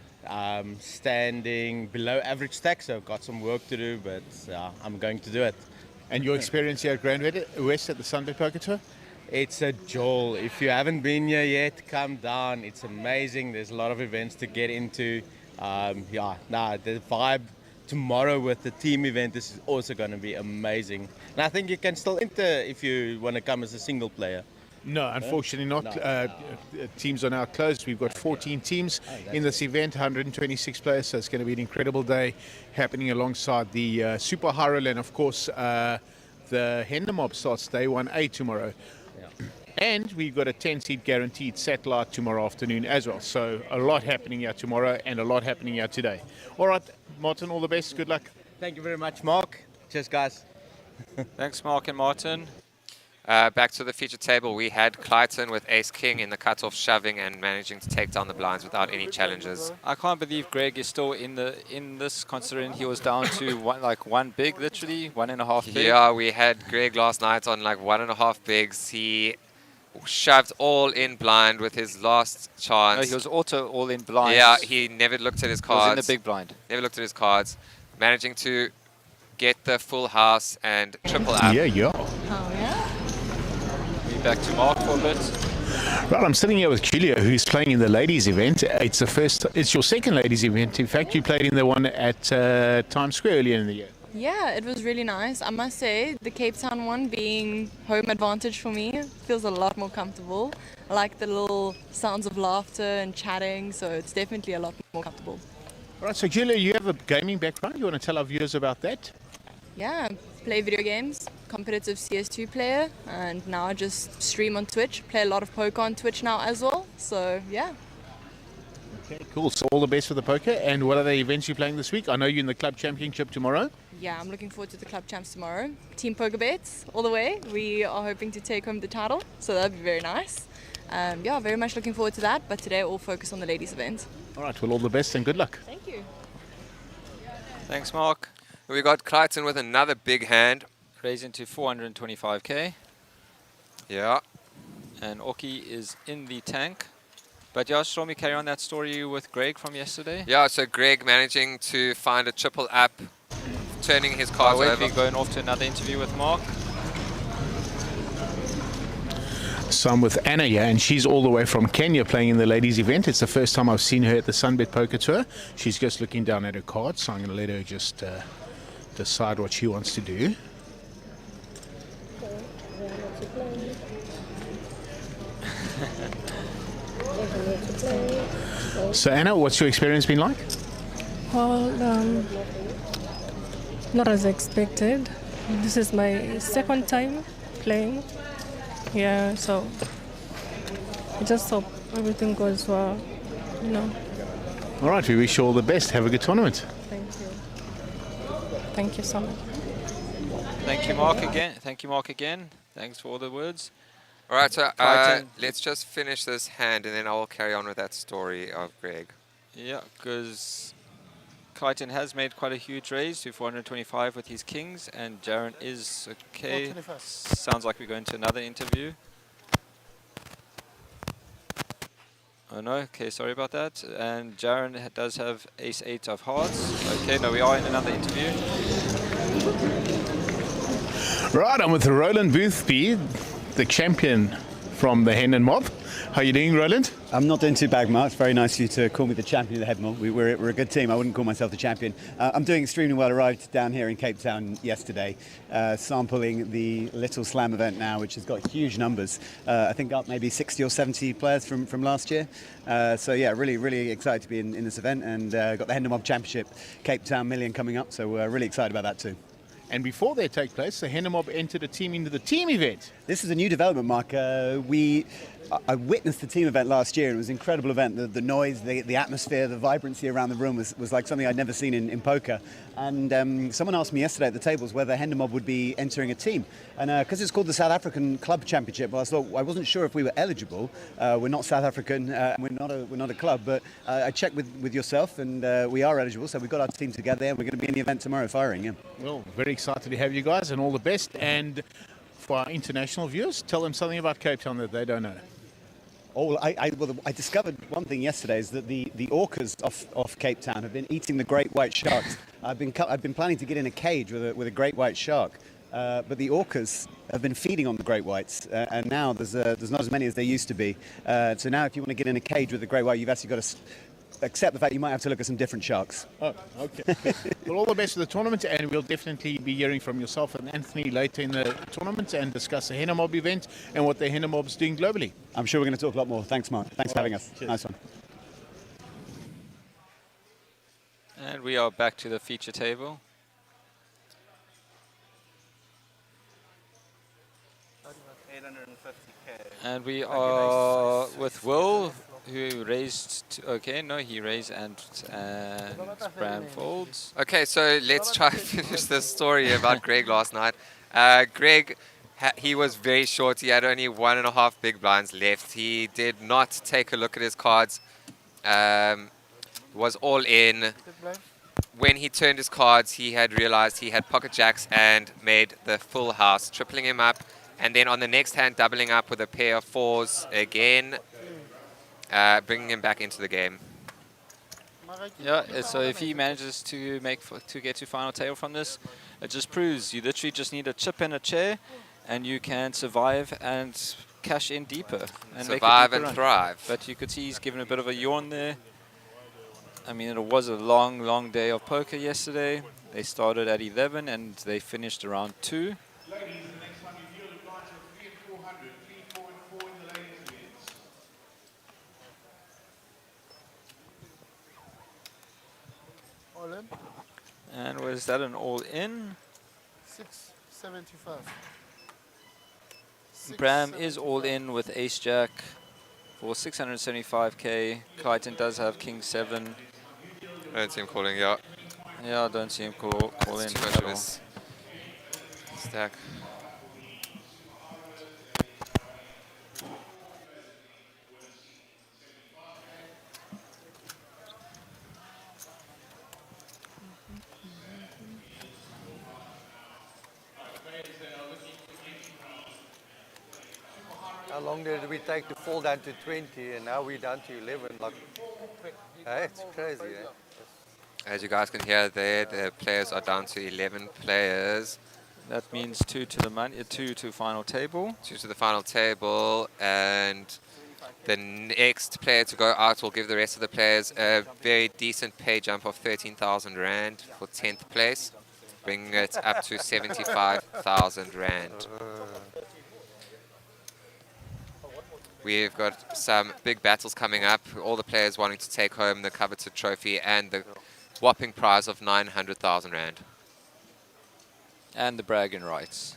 standing below average stack, so I've got some work to do, but I'm going to do it. And your experience here at GrandWest at the SunBet Poker Tour? It's a jewel. If you haven't been here yet, come down. It's amazing. There's a lot of events to get into. The tomorrow with the team event, this is also going to be amazing. And I think you can still enter if you want to come as a single player. No, unfortunately not. Teams are now closed. We've got 14 teams in this event, 126 players, so it's going to be an incredible day happening alongside the Super High Roll, and of course the Hender Mob starts day 1A tomorrow. And we've got a 10-seat guaranteed satellite tomorrow afternoon as well. So a lot happening here tomorrow and a lot happening here today. All right, Martin, all the best. Good luck. Thank you very much, Mark. Cheers, guys. Thanks, Mark and Martin. Back to the feature table, we had Clayton with Ace King in the cutoff, shoving and managing to take down the blinds without any challenges. I can't believe Greg is still in this, considering he was down to one big, literally 1.5 big. Yeah, we had Greg last night on 1.5 bigs. He shoved all in blind with his last chance. No, he was auto all in blind. Yeah, he never looked at his cards. He was in the big blind. Never looked at his cards. Managing to get the full house and triple up. Yeah. Oh, yeah? We're back to Mark for a bit. Right, I'm sitting here with Julia, who's playing in the ladies event. It's your second ladies event. In fact, you played in the one at Times Square earlier in the year. Yeah, it was really nice. I must say, the Cape Town one being home advantage for me feels a lot more comfortable. I like the little sounds of laughter and chatting, so it's definitely a lot more comfortable. All right, so Julia, you have a gaming background. You want to tell our viewers about that? Yeah, play video games, competitive CS2 player, and now I just stream on Twitch. Play a lot of poker on Twitch now as well, so yeah. Okay, cool. So all the best for the poker. And what are the events you're playing this week? I know you're in the club championship tomorrow. Yeah, I'm looking forward to the club champs tomorrow. Team poker bets all the way. We are hoping to take home the title, so that'd be very nice. Yeah, very much looking forward to that, but today all focus on the ladies event. All right, well, all the best and good luck. Thank you. Thanks, Mark. We got Clayton with another big hand. Raising to 425k. Yeah. And Oki is in the tank. But yeah, shall we carry on that story with Greg from yesterday? Yeah, so Greg managing to find a triple up, turning his cards over. We're going off to another interview with Mark. So I'm with Anna here, and she's all the way from Kenya playing in the ladies event. It's the first time I've seen her at the SunBet Poker Tour. She's just looking down at her cards, so I'm going to let her just decide what she wants to do. So Anna, what's your experience been like? Well, not as expected. This is my second time playing. Yeah, so I just hope everything goes well, you know. All right, we wish you all the best. Have a good tournament. Thank you. Thank you so much. Thank you, Mark, again. Thank you, Mark, again. Thanks for all the words. All right, so let's just finish this hand, and then I will carry on with that story of Greg. Yeah, because Clayton has made quite a huge raise to 425 with his kings, and Jaren is okay. Sounds like we're going to another interview. Oh no, okay, sorry about that. And Jaren does have ace-8 of hearts. Okay, no, we are in another interview. Right, I'm with Roland Boothby, the champion from the Hen and Mob. How are you doing, Roland? I'm not doing too bad, Mark. It's very nice of you to call me the champion of the head mob. We're a good team. I wouldn't call myself the champion. I'm doing extremely well. Arrived down here in Cape Town yesterday, sampling the Little Slam event now, which has got huge numbers. I think up maybe 60 or 70 players from last year. So yeah, really excited to be in this event, and got the Hen and Mob Championship Cape Town Million coming up. So we're really excited about that too. And before they take place, the Hen and Mob entered a team into the team event. This is a new development, Mark. I witnessed the team event last year. It was an incredible event. The noise, the atmosphere, the vibrancy around the room was like something I'd never seen in poker. And someone asked me yesterday at the tables whether Hen and Mob would be entering a team. And because it's called the South African Club Championship, I wasn't sure if we were eligible. We're not South African. We're not a club. But I checked with yourself, and we are eligible. So we've got our team together, and we're going to be in the event tomorrow, firing. Yeah. Well, very excited to have you guys, and all the best. And for our international viewers, tell them something about Cape Town that they don't know. Oh, I discovered one thing yesterday, is that the orcas off Cape Town have been eating the great white sharks. I've been planning to get in a cage with a great white shark, but the orcas have been feeding on the great whites, and now there's not as many as there used to be. So now, if you want to get in a cage with a great white, you've actually got to accept the fact you might have to look at some different sharks. Oh, okay. Well, all the best for the tournament, and we'll definitely be hearing from yourself and Anthony later in the tournament and discuss the Henna Mob event and what the Henna Mob's doing globally. I'm sure we're going to talk a lot more. Thanks, Mark. Thanks for having us. Cheers. Nice one. And we are back to the feature table. And we are with Will, who raised. Okay, no, he raised and Bram folds. Okay, so let's try and finish this story about Greg last night. Greg, he was very short. He had only 1.5 big blinds left. He did not take a look at his cards. Was all in. When he turned his cards, he had realized he had pocket jacks and made the full house, tripling him up. And then on the next hand, doubling up with a pair of fours again, bringing him back into the game. Yeah, so if he manages to get to final table from this, it just proves you literally just need a chip and a chair, and you can survive and cash in deeper. And Survive make a and run. thrive. But you could see he's given a bit of a yawn there. I mean, it was a long, long day of poker yesterday. They started at 11 and they finished around 2. All in? And was that an all-in? 675. Bram is all in with ace jack for 675k. Clayton does have king 7. I don't see him calling, yeah. Yeah, I don't see him call in. Too much of his stack. How long did we take to fall down to 20 and now we're down to 11? Like, hey, it's crazy, eh? As you guys can hear there, the players are down to 11 players. That means 2 to the money, 2 to final table. 2 to the final table, and the next player to go out will give the rest of the players a very decent pay jump of 13,000 Rand for 10th place, bringing it up to 75,000 Rand. We've got some big battles coming up, all the players wanting to take home the coveted trophy and the whopping prize of 900,000 Rand. And the bragging rights.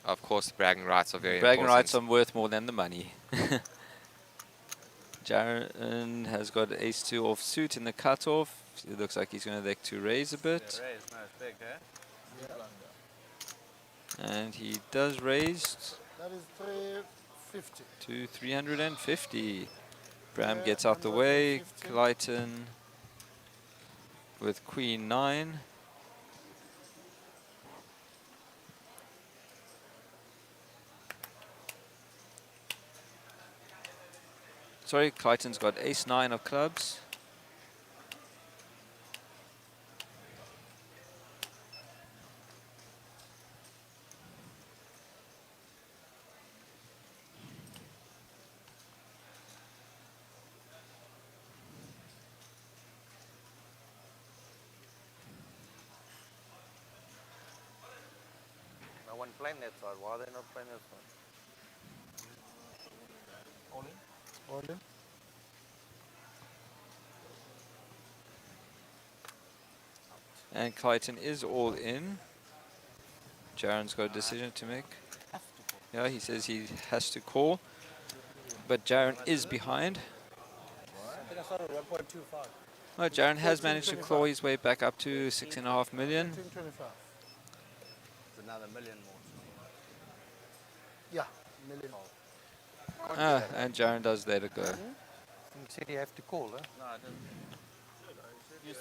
Of course, the bragging rights are very bragging important. rights are worth more than the money. Jaron has got ace 2 offsuit in the cutoff. It looks like he's going to like to raise a bit. And he does raise. That is 350. To 350. Bram gets out the way. Clayton with queen 9. Sorry, Clayton's got ace 9 of clubs. No one playing that side. Why are they not playing that side? All in? All in? And Clayton is all in. Jaron's got a decision to make. Yeah, he says he has to call. But Jaron is behind. I think I started at 1.25. Oh, Jaron has managed to claw his way back up to 6.5 million. 1325. It's another million more. Yeah, million. Ah, and Jaron does let it go. You said you have to call, huh? No, I didn't. You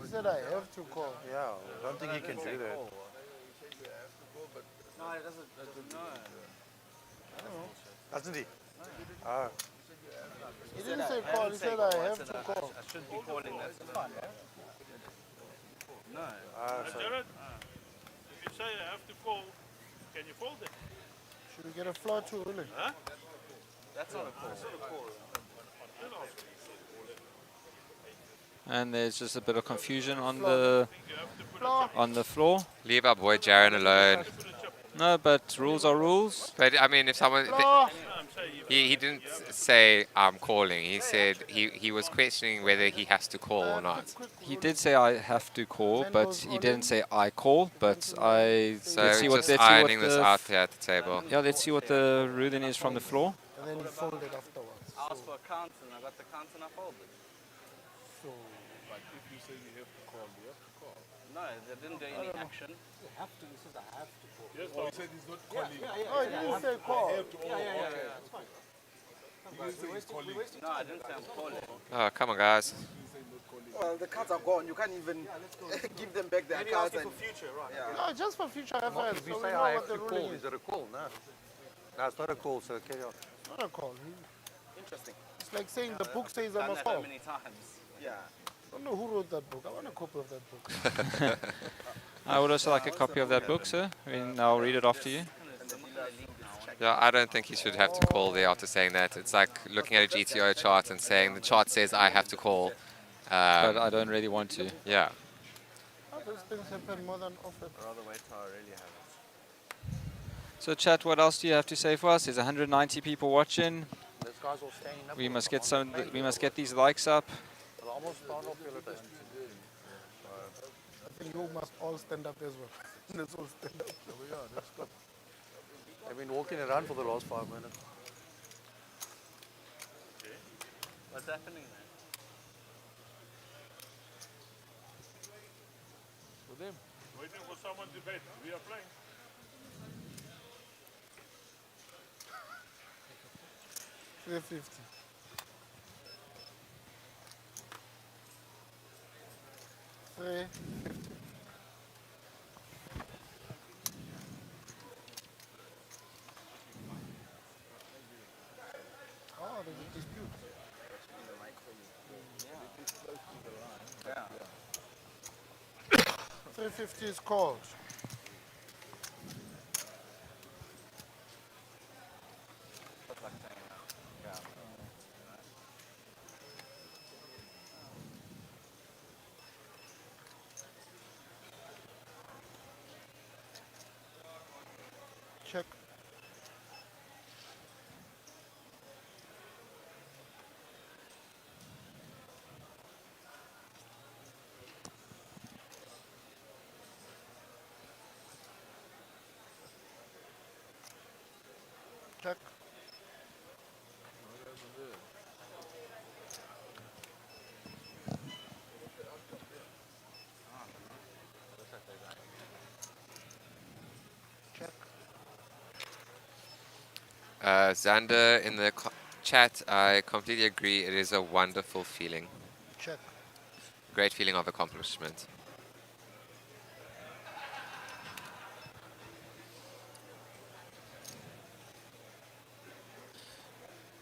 said I have to call. Yeah, I don't think he can do that. No, it doesn't. No. Doesn't he? Oh. He didn't say call, he said I have to call. I should be calling that. No. Jared, if you say I have to call, can you fold it? Should we get a floor too, really? Huh? That's not a call. That's not a call. And there's just a bit of confusion on the floor. Leave our boy Jaren alone. No, but rules are rules. But I mean, if someone, he didn't say I'm calling. He said he was questioning whether he has to call or not. He did say I have to call, but he didn't say I call. But So let's see what ironing this out here at the table. Yeah, let's see what the ruling is from the floor. And then you fold it afterwards. I asked for a count and I got the count and I folded. So, but if you say you have to call, you have to call. No, they didn't do any action. You have to. He says I have to call. Yes, Oh, he said he's not calling. Oh, he didn't say call. I have to call. Okay. That's fine. He didn't say he's calling. No, I didn't say I'm calling. Oh, come on, guys. Well, the cards are gone. You can't even give them back their cards. And for future, right? Yeah. No, just for future Not reference. if we So say we know I what have the to call, ruling is it a call? No. No, it's not a call, so carry on. It's not a call. Interesting. It's like saying the book says I Done must that call. how many times? Yeah. I don't know who wrote that book. I want a copy of that book. I would also like a copy of that book, sir. I mean, I'll read it off to you. Yeah, I don't think he should have to call there after saying that. It's like looking at a GTO chart and saying the chart says I have to call. But I don't really want to. Yeah. Those things happen more than often. I'd rather wait till I really have it. So, chat, what else do you have to say for us? There's 190 people watching. Those guys all standing up. We must get these likes up. They'll almost start off the other day. I think you must all stand up as well. Let's all stand up. There we are. Let's go. They've been walking around for the last 5 minutes. What's happening there? For them. Waiting for someone to bet. We are playing. $350. $350. Oh, there's a dispute. Yeah. 350 is called. Check. Check. Check. Xander in the chat, I completely agree. It is a wonderful feeling. Check. Great feeling of accomplishment.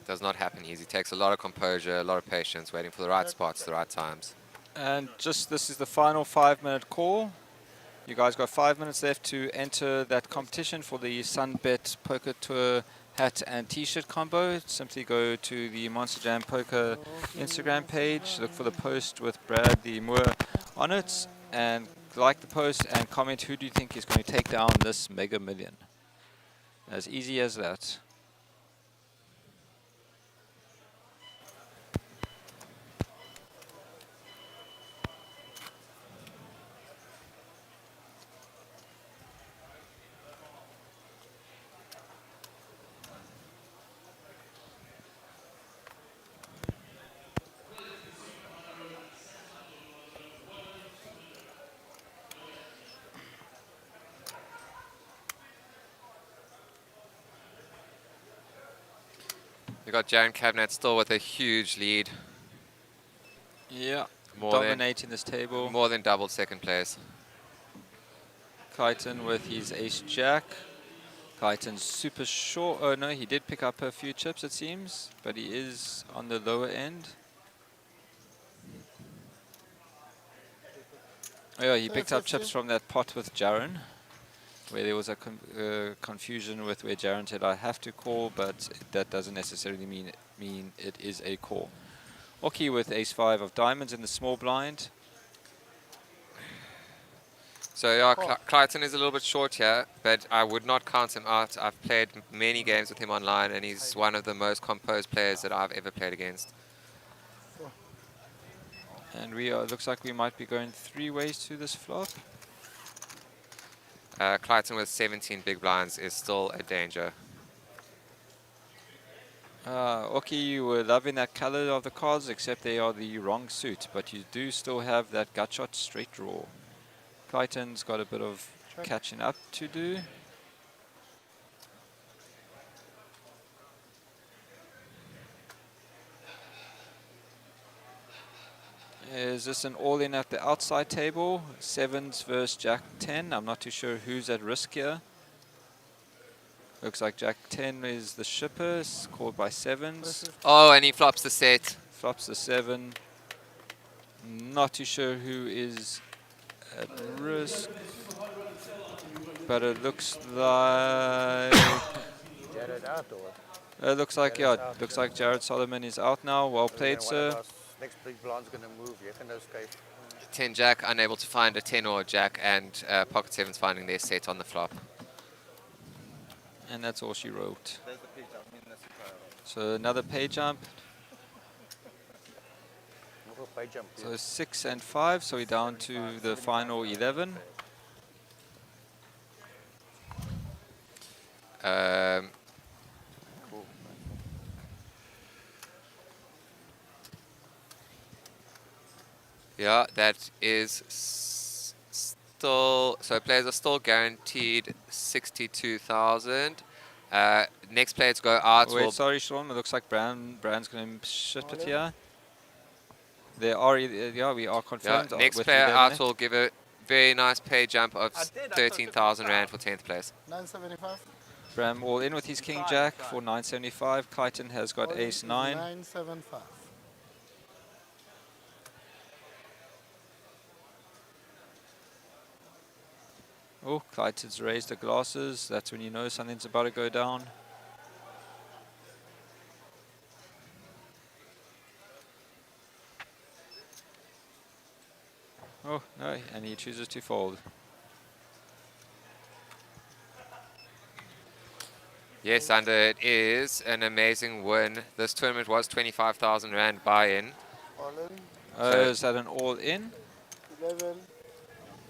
Does not happen easy. Takes a lot of composure, a lot of patience, waiting for the right spots, the right times. And just this is the final 5-minute call. You guys got 5 minutes left to enter that competition for the SunBet Poker Tour hat and t-shirt combo. Simply go to the Monster Jam Poker Instagram page, look for the post with Brad the Moor on it, and like the post and comment who do you think is going to take down this Mega Million. As easy as that. We got Jaron Cabinet still with a huge lead. Yeah, More dominating this table. More than double second place. Kyton with his ace-jack. Kyton's super short. Oh no, he did pick up a few chips it seems, but he is on the lower end. Oh yeah, he picked up chips from that pot with Jaron, where there was a confusion with where Jaron said I have to call, but that doesn't necessarily mean it is a call. Oki with ace-5 of diamonds in the small blind. So yeah, Clayton is a little bit short here, but I would not count him out. I've played many games with him online, and he's one of the most composed players that I've ever played against. And we are, looks like we might be going 3 ways to this flop. Clayton with 17 big blinds is still a danger. Oki, you were loving that color of the cards, except they are the wrong suit, but you do still have that gut shot straight draw. Clayton's got a bit of catching up to do. Is this an all-in at the outside table? 7s versus Jack 10. I'm not too sure who's at risk here. Looks like Jack 10 is the shipper, called by 7s. Oh, and he flops the set. Flops the 7. Not too sure who is at risk. But it looks like... Jared out or? It looks like, yeah, it looks like Jared Solomon is out now. Well played, sir. Next big blind's going to move. You can escape. 10 Jack, unable to find a 10 or a Jack, and Pocket 7's finding their set on the flop. And that's all she wrote. So another pay jump. So 6 and 5, so we're down to the final 11. Yeah, that is still, so players are still guaranteed 62,000. Next player to go out Wait, will... sorry, Sean, it looks like Brand's going to ship it here. There are, yeah, we are confirmed. Yeah, next with player 11. out will give a very nice pay jump of 13,000 Rand for 10th place. 975. Bram all in with his King Jack for 975. Clayton has got ace 9. 975. Oh, Clayton's raised the glasses. That's when you know something's about to go down. Oh, no, and he chooses to fold. Yes, and it is an amazing win. This tournament was 25,000 Rand buy-in. All in. Is that an all-in? 11,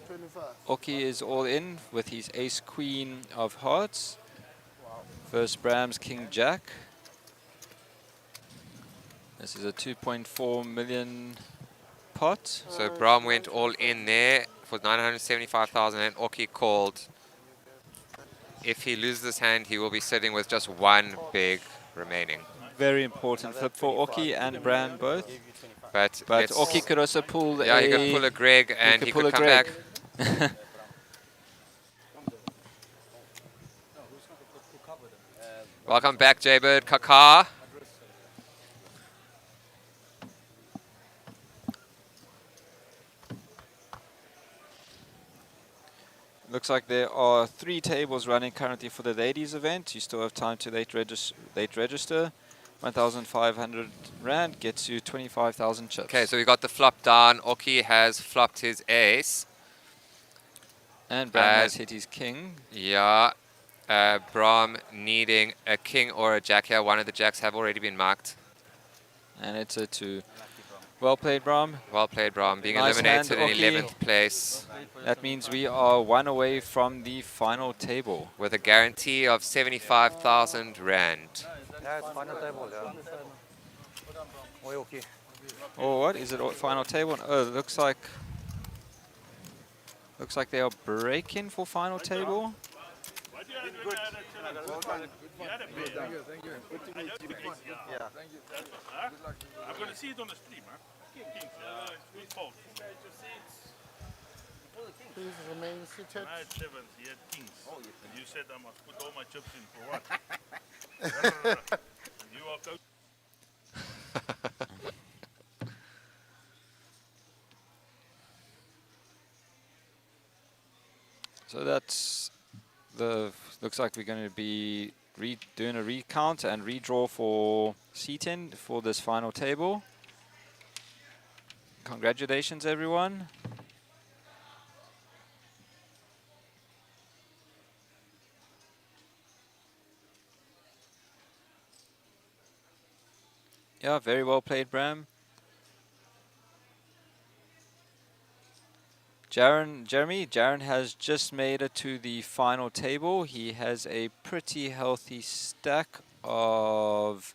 25. Oki is all in with his ace queen of hearts. Versus Bram's King Jack. This is a 2.4 million pot. So Bram went all in there for 975,000 and Oki called. If he loses this hand, he will be sitting with just one big remaining. Very important flip for Oki and Bram both. But Oki could also pull yeah, he could pull a Greg and he could come back. Welcome back, Jaybird. Kaka. Looks like there are 3 tables running currently for the ladies event. You still have time to late register. 1,500 Rand gets you 25,000 chips. Okay, so we got the flop down. Oki has flopped his ace. And Bram has hit his king. Yeah. Bram needing a king or a jack here. One of the jacks have already been marked. And it's a 2. Well played, Bram. Well played, Bram. Being Nice eliminated hand, in Oki. 11th place. That means we are 1 away from the final table. With a guarantee of 75,000 Rand. Yeah, it's final table, yeah. Oi, okay. Oh, what? Is it final table? Oh, it looks like they are breaking for final table. Yeah. I'm going to see it on the stream, huh? Please remain seated. I had 7s, he had kings. And you said I must put all my chips in for what? And you are coach. So that's looks like we're going to be doing a recount and redraw for C10 for this final table. Congratulations, everyone. Yeah, very well played, Bram. Jaron has just made it to the final table. He has a pretty healthy stack of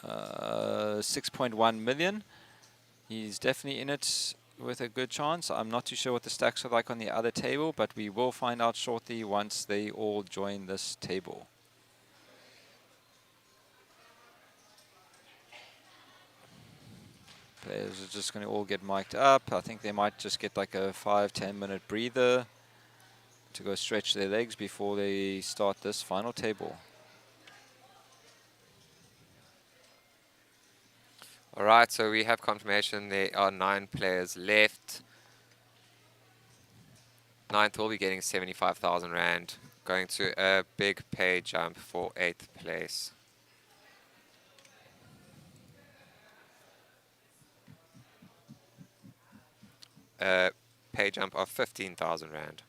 6.1 million. He's definitely in it with a good chance. I'm not too sure what the stacks are like on the other table, but we will find out shortly once they all join this table. Players are just going to all get mic'd up. I think they might just get like a 5-10 minute breather to go stretch their legs before they start this final table. All right, so we have confirmation there are 9 players left. 9th will be getting 75,000 Rand, going to a big pay jump for 8th place. A pay jump of 15,000 Rand.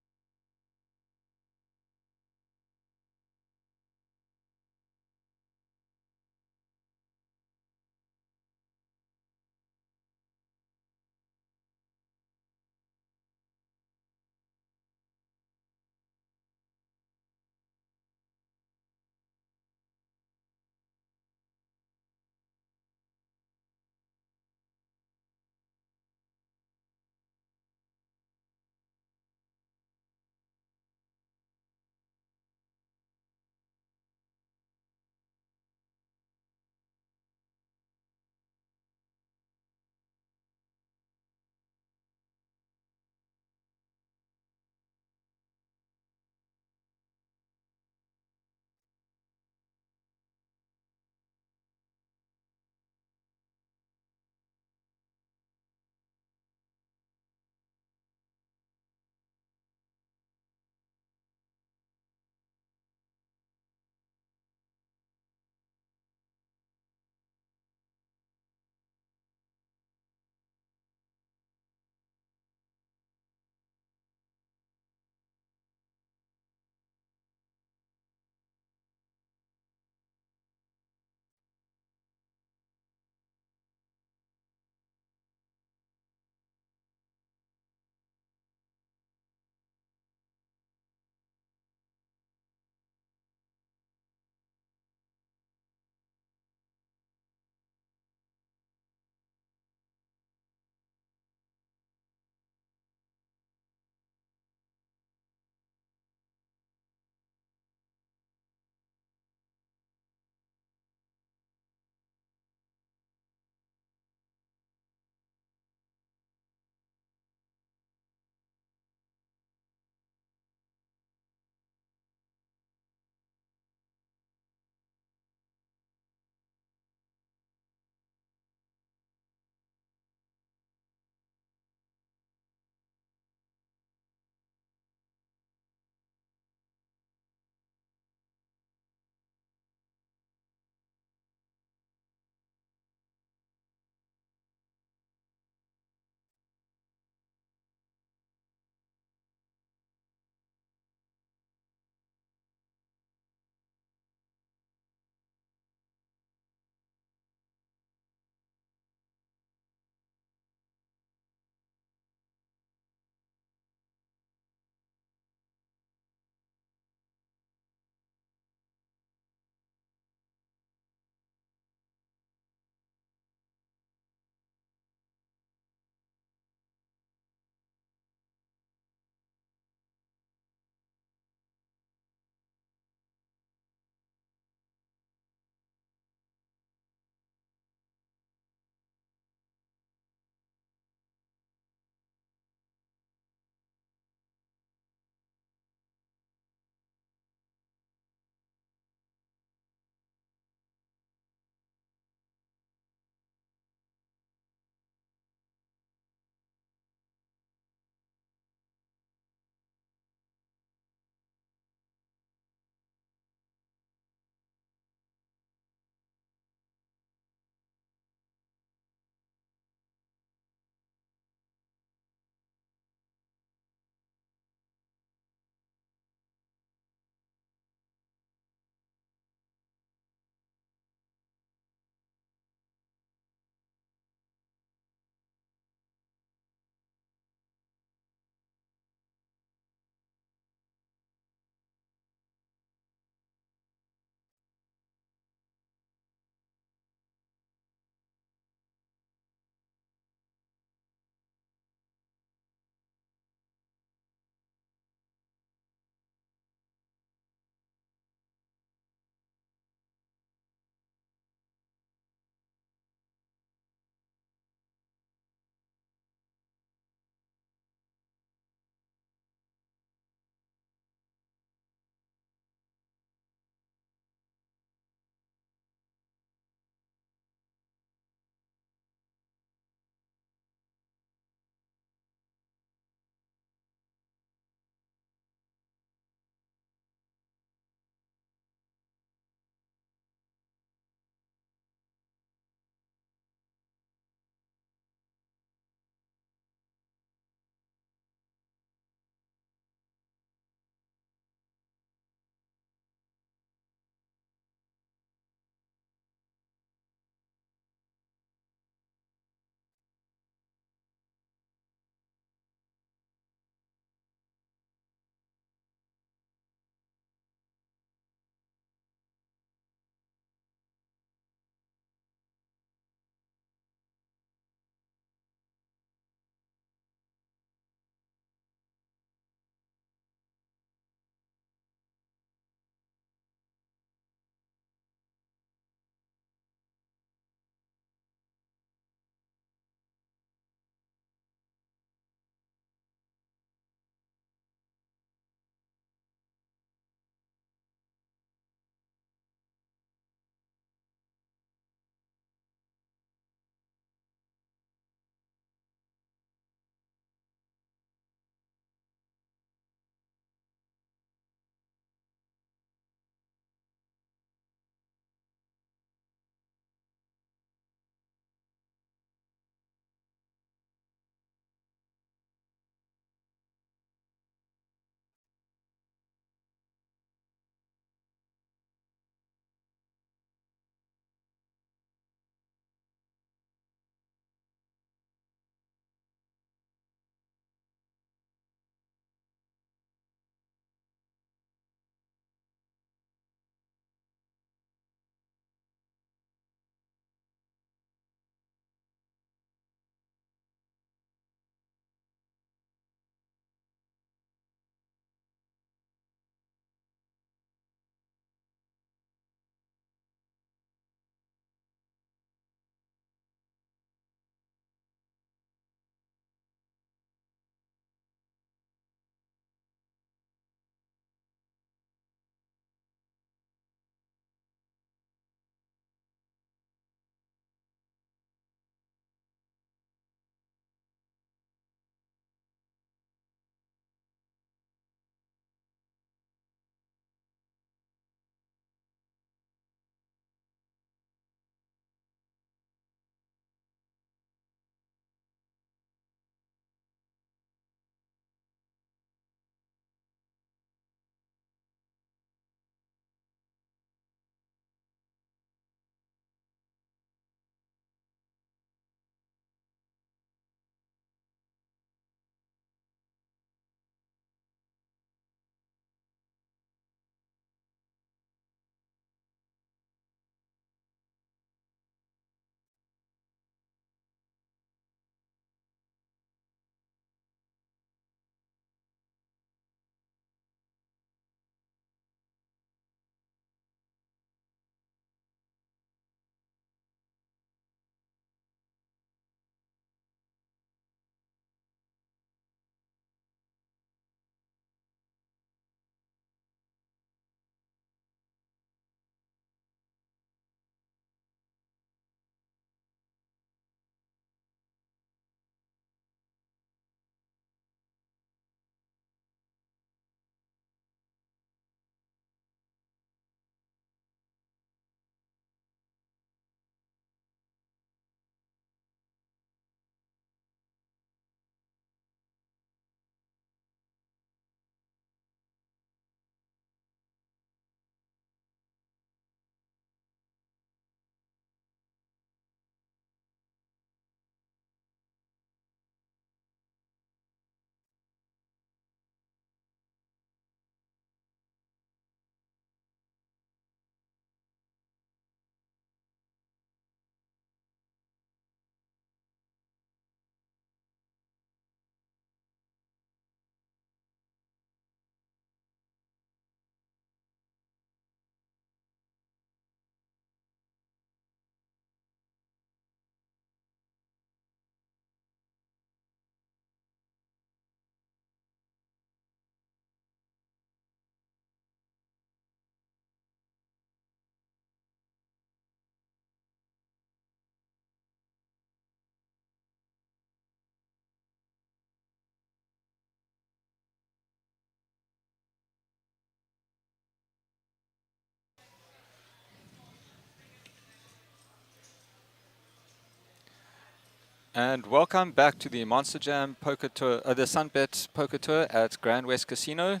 And welcome back to the Monster Jam Poker Tour, the SunBet Poker Tour at GrandWest Casino.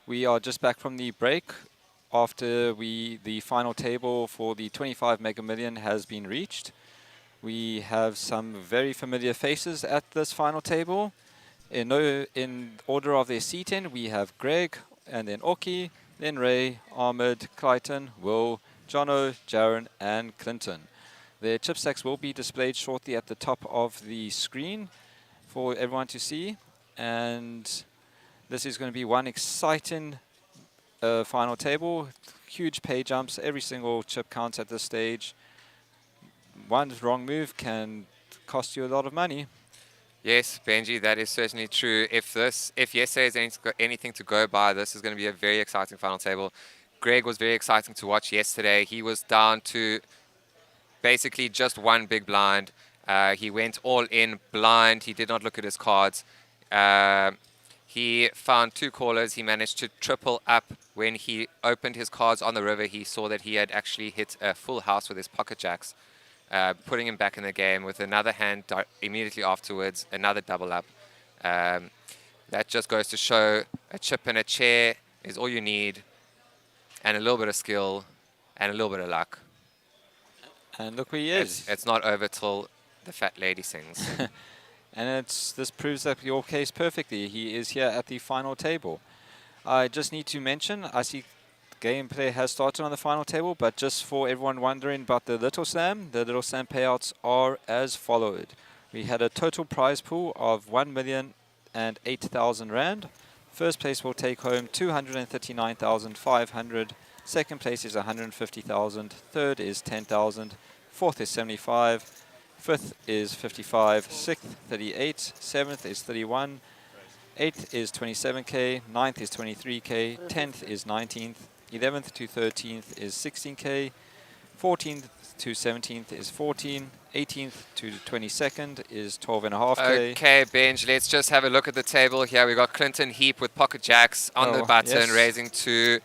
We are just back from the break after the final table for the 25 Mega Million has been reached. We have some very familiar faces at this final table. In order of their seating, we have Greg, and then Oki, then Ray, Ahmed, Clayton, Will, Jono, Jaron, and Clinton. Their chip stacks will be displayed shortly at the top of the screen for everyone to see. And this is going to be one exciting final table. Huge pay jumps. Every single chip counts at this stage. One wrong move can cost you a lot of money. Yes, Benji, that is certainly true. If yesterday is anything to go by, this is going to be a very exciting final table. Greg was very exciting to watch yesterday. He was down to basically just one big blind. He went all in blind. He did not look at his cards. He found two callers. He managed to triple up. When he opened his cards on the river, he saw that he had actually hit a full house with his pocket jacks, putting him back in the game. With another hand immediately afterwards, another double up. That just goes to show a chip and a chair is all you need, and a little bit of skill, and a little bit of luck. And look where he is. It's not over till the fat lady sings. And this proves that your case perfectly. He is here at the final table. I just need to mention, I see gameplay has started on the final table, but just for everyone wondering about the Little Slam, the Little Slam payouts are as followed. We had a total prize pool of 1,008,000 Rand. First place will take home 239,500. Second place is 150,000. Third is 10,000. Fourth is 75. Fifth is 55. Sixth, 38. Seventh is 31. Eighth is 27K. Ninth is 23K. 10th is 19th. 11th to 13th is 16K. 14th to 17th is 14. 18th to 22nd is 12.5K. Okay, Benj, let's just have a look at the table here. We got Clinton Heap with pocket jacks on the button, yes. raising to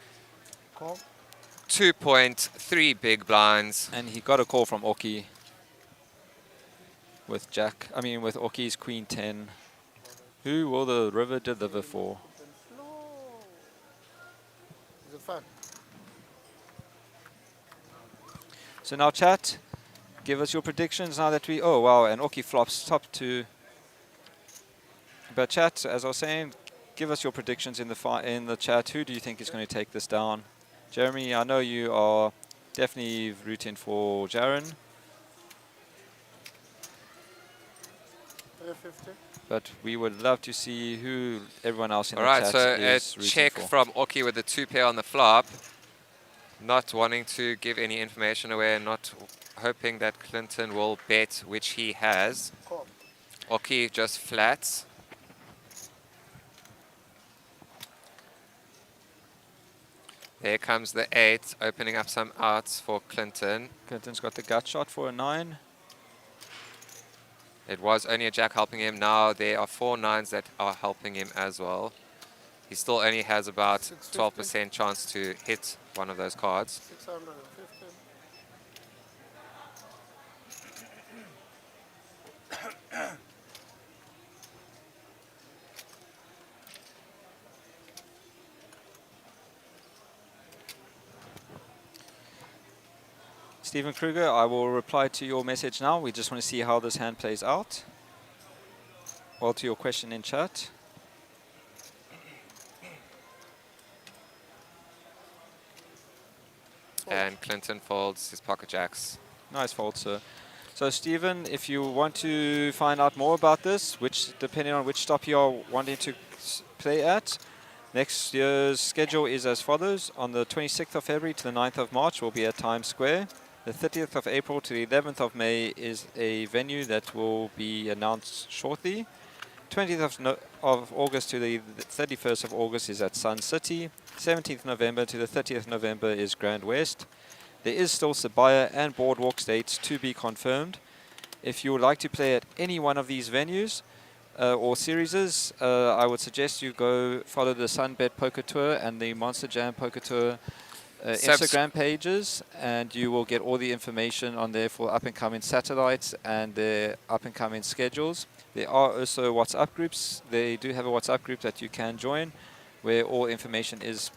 2.3 big blinds. And he got a call from Oki with with Oki's Queen 10. Who will the river deliver for? Is it fun? So now chat, give us your predictions now that oh wow, and Oki flops top 2. But chat, as I was saying, give us your predictions in the chat. Who do you think is going to take this down? Jeremy, I know you are definitely rooting for Jaron. 50. But we would love to see who everyone else in the Alright, chat so is a rooting check for. from Oki with the 2-pair on the flop. Not wanting to give any information away and not hoping that Clinton will bet, which he has. Oki just flats. There comes the 8, opening up some outs for Clinton. Clinton's got the gut shot for a 9. It was only a jack helping him. Now there are 4 9s that are helping him as well. He still only has about 12% chance to hit one of those cards. 650. Stephen Kruger, I will reply to your message now. We just want to see how this hand plays out. Well, to your question in chat. And Clinton folds his pocket jacks. Nice fold, sir. So, Stephen, if you want to find out more about this, depending on which stop you are wanting to play at, next year's schedule is as follows. On the 26th of February to the 9th of March, we'll be at Times Square. The 30th of April to the 11th of May is a venue that will be announced shortly. 20th of August to the 31st of August is at Sun City. 17th November to the 30th November is GrandWest. There is still Sabaya and Boardwalk dates to be confirmed. If you would like to play at any one of these venues or series, I would suggest you go follow the SunBet Poker Tour and the Monster Jam Poker Tour Instagram pages, and you will get all the information on there for up-and-coming satellites and their up-and-coming schedules. There are also WhatsApp groups. They do have a WhatsApp group that you can join, where all information is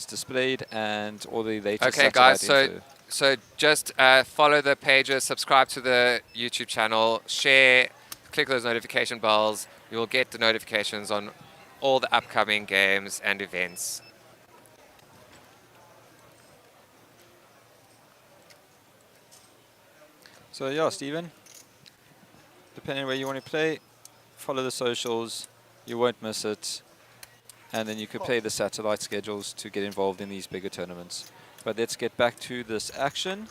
displayed and all the latest Okay, guys. info. So just follow the pages, subscribe to the YouTube channel, share, click those notification bells. You'll get the notifications on all the upcoming games and events. So yeah, Stephen, depending on where you want to play, follow the socials, you won't miss it, and then you could play the satellite schedules to get involved in these bigger tournaments. But let's get back to this action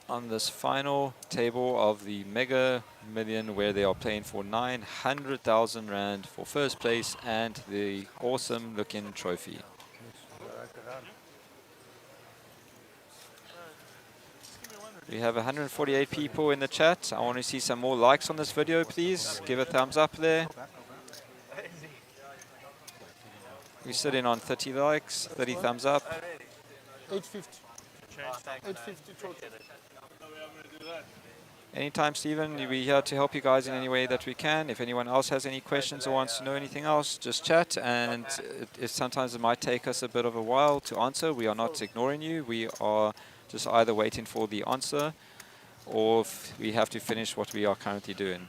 on this final table of the Mega Million, where they are playing for 900,000 Rand for first place and the awesome looking trophy. We have 148 people in the chat. I want to see some more likes on this video, please. Give a thumbs up there. We're sitting on 30 likes, 30 thumbs up. 850. 850 total. Anytime, Stephen, we're here to help you guys in any way that we can. If anyone else has any questions or wants to know anything else, just chat. And sometimes it might take us a bit of a while to answer. We are not ignoring you. We are just either waiting for the answer, or if we have to finish what we are currently doing.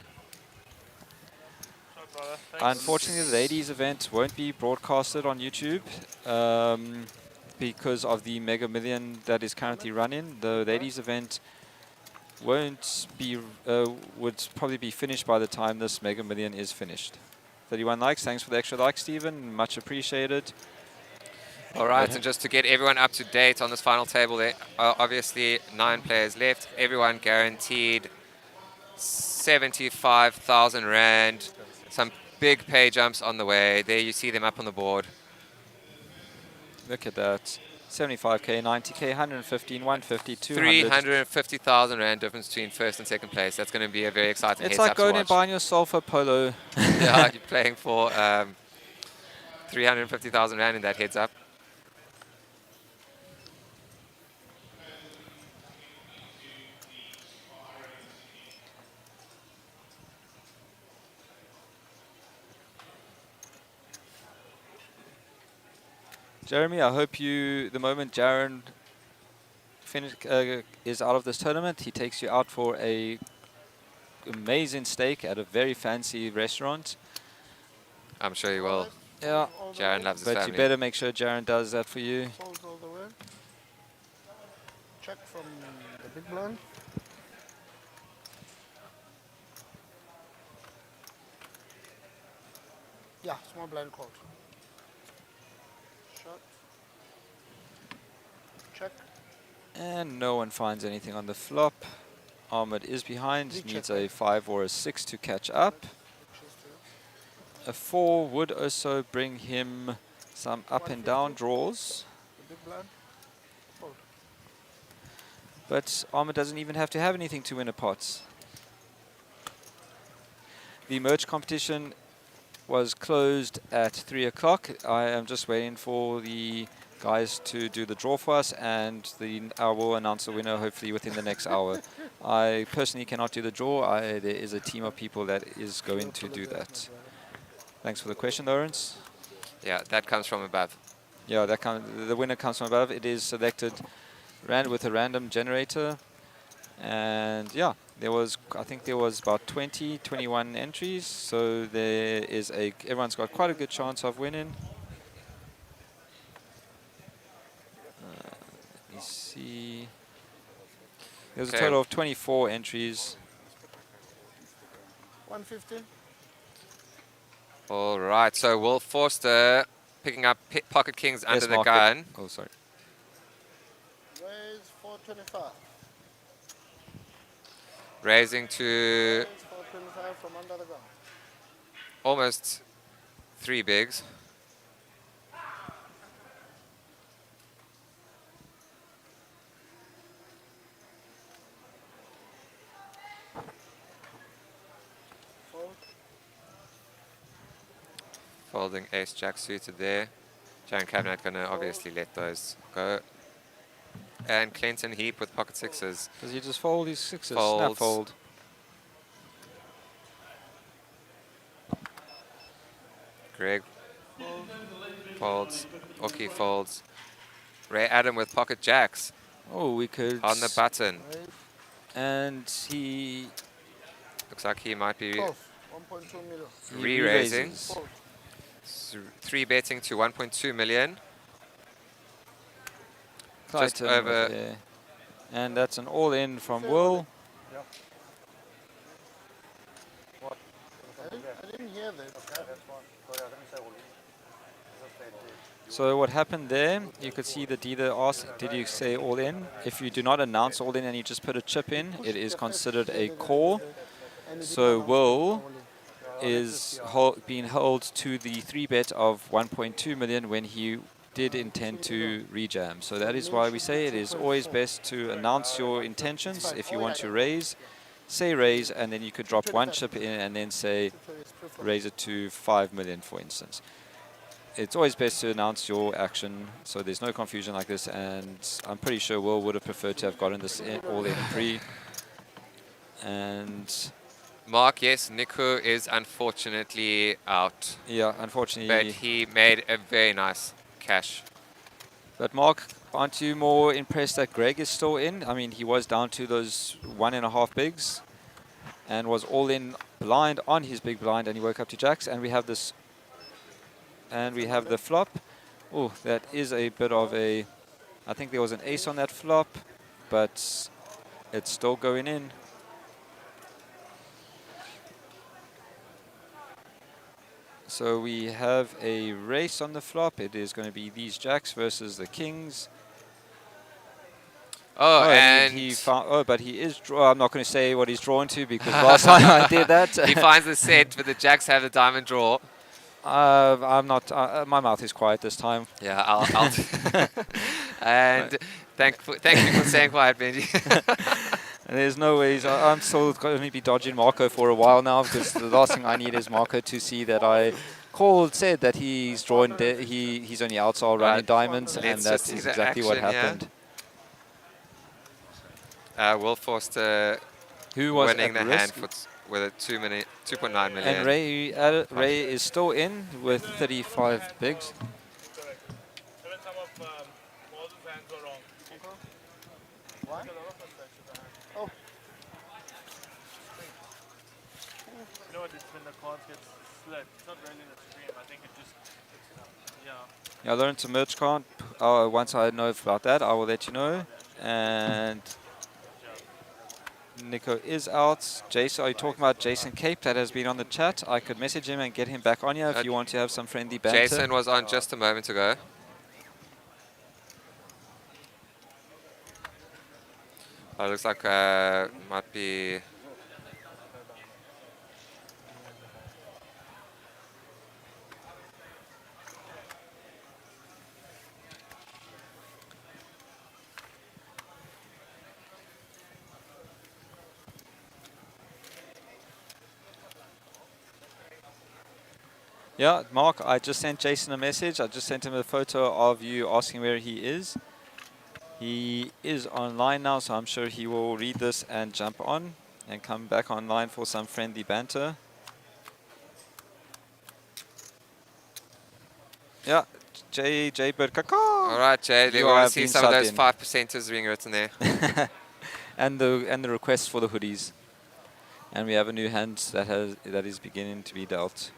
Unfortunately, the ladies event won't be broadcasted on YouTube because of the Mega Million that is currently running. The ladies event won't be would probably be finished by the time this Mega Million is finished. 31 likes. Thanks for the extra likes, Stephen. Much appreciated. All right, and just to get everyone up to date on this final table, there are obviously 9 players left. Everyone guaranteed 75,000 Rand. Some big pay jumps on the way. There you see them up on the board. Look at that. 75k, 90k, 115, 150, 200. 350,000 Rand difference between first and second place. That's going to be a very exciting It's heads like up to going watch. and buying yourself a polo. Yeah, you're playing for 350,000 Rand in that heads up. Jeremy, I hope you, the moment Jaron is out of this tournament, he takes you out for a amazing steak at a very fancy restaurant. I'm sure you will. Yeah. Jaron loves his But family. you better make sure Jaron does that for you. Fold all the way. Check from the big blind. Yeah, small blind called. Shot. Check. And no one finds anything on the flop. Ahmed is behind, needs a 5 or a 6 to catch up. A 4 would also bring him some up and down draws. The big blind. Fold. But Ahmed doesn't even have to have anything to win a pot. The merge competition was closed at 3 o'clock. I am just waiting for the guys to do the draw for us, and I will announce the winner hopefully within the next hour. I personally cannot do the draw. There is a team of people that is going to do that. Thanks for the question, Lawrence. Yeah, that comes from above. Yeah, the winner comes from above. It is selected with a random generator. And yeah, I think there was about 21 entries. So everyone's got quite a good chance of winning. Let me see. There's a total of 24 entries. 150. All right, so Will Forster picking up Pocket Kings under the gun. Oh, sorry. Raise 425. Raising to Raise 425 from under the gun. almost 3 bigs. Folding ace jack suited there. Jan Cabinet going to obviously let those go. And Clinton Heap with pocket sixes. Does he just fold his sixes? Folds. Snap fold. Greg folds. Oki folds. Ray Adam with pocket jacks. Oh, we could... On the button. And he... Looks like he might be 1.2 million. re-raising. 3-betting to 1.2 million. Just Clayton over. there. And that's an all-in from Will. Yeah. What? I didn't hear that. Okay, that's one. Sorry, I didn't say all. So what happened there, you could see the dealer asked, did you say all in? If you do not announce all in and you just put a chip in, it is considered a call. So Will is being held to the 3-bet of 1.2 million when he did intend to rejam. So that is why we say it is always best to announce your intentions. If you want to raise, say raise, and then you could drop one chip in and then say raise it to 5 million, for instance. It's always best to announce your action so there's no confusion like this, and I'm pretty sure Will would have preferred to have gotten this all in free. And Mark, yes, Nico is unfortunately out. yeah, unfortunately. But he made a very nice cash. But Mark, aren't you more impressed that Greg is still in? I mean, he was down to those 1.5 bigs and was all in blind on his big blind, and he woke up to jacks, and we have this. And we have the flop. Oh, that is a bit of a... I think there was an ace on that flop, but it's still going in. So we have a race on the flop. It is going to be these jacks versus the kings. Oh, and he found. Oh, but he is. I'm not going to say what he's drawn to because last time I did that. He finds the set, but the jacks have the diamond draw. I'm not. My mouth is quiet this time. Yeah, I'll and thank you for saying quiet, Benji. And there's no ways. I'm still going to be dodging Marco for a while now because the last thing I need is Marco to see that I said that he's drawn. He's only outside running diamonds, and that's exactly what happened. Will Forster, who was winning the risk? hand with a 2.9 million. And Ray is still in with 35 bigs. Even some of Moses' hands were wrong. What? Oh. You know what, it's when the cards get split. It's not really the stream. I think it just, yeah. I learned to merge count. Once I know about that, I will let you know. And Nico is out. Jason, are you talking about Jason Cape that has been on the chat? I could message him and get him back on here if you want to have some friendly banter. Jason was on just a moment ago. Oh, looks like might be. Yeah, Mark, I just sent Jason a message. I just sent him a photo of you asking where he is. He is online now, so I'm sure he will read this and jump on and come back online for some friendly banter. Yeah, Jay Bird Kaka. All right, Jay, they want to see some of those 5%ers being written there. and the request for the hoodies. And we have a new hand that is beginning to be dealt.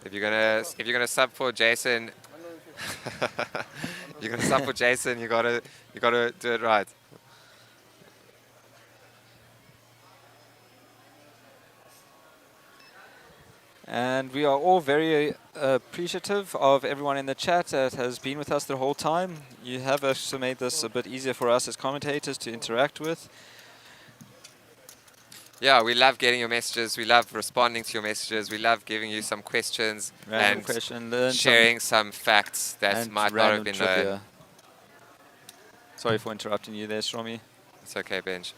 If you're gonna sub for Jason, you're gonna sub for Jason. You gotta do it right. And we are all very appreciative of everyone in the chat that has been with us the whole time. You have actually made this a bit easier for us as commentators to interact with. Yeah, we love getting your messages. We love responding to your messages. We love giving you some questions and sharing some facts that might not have been known. Sorry for interrupting you there, Shromi. It's okay, Benj.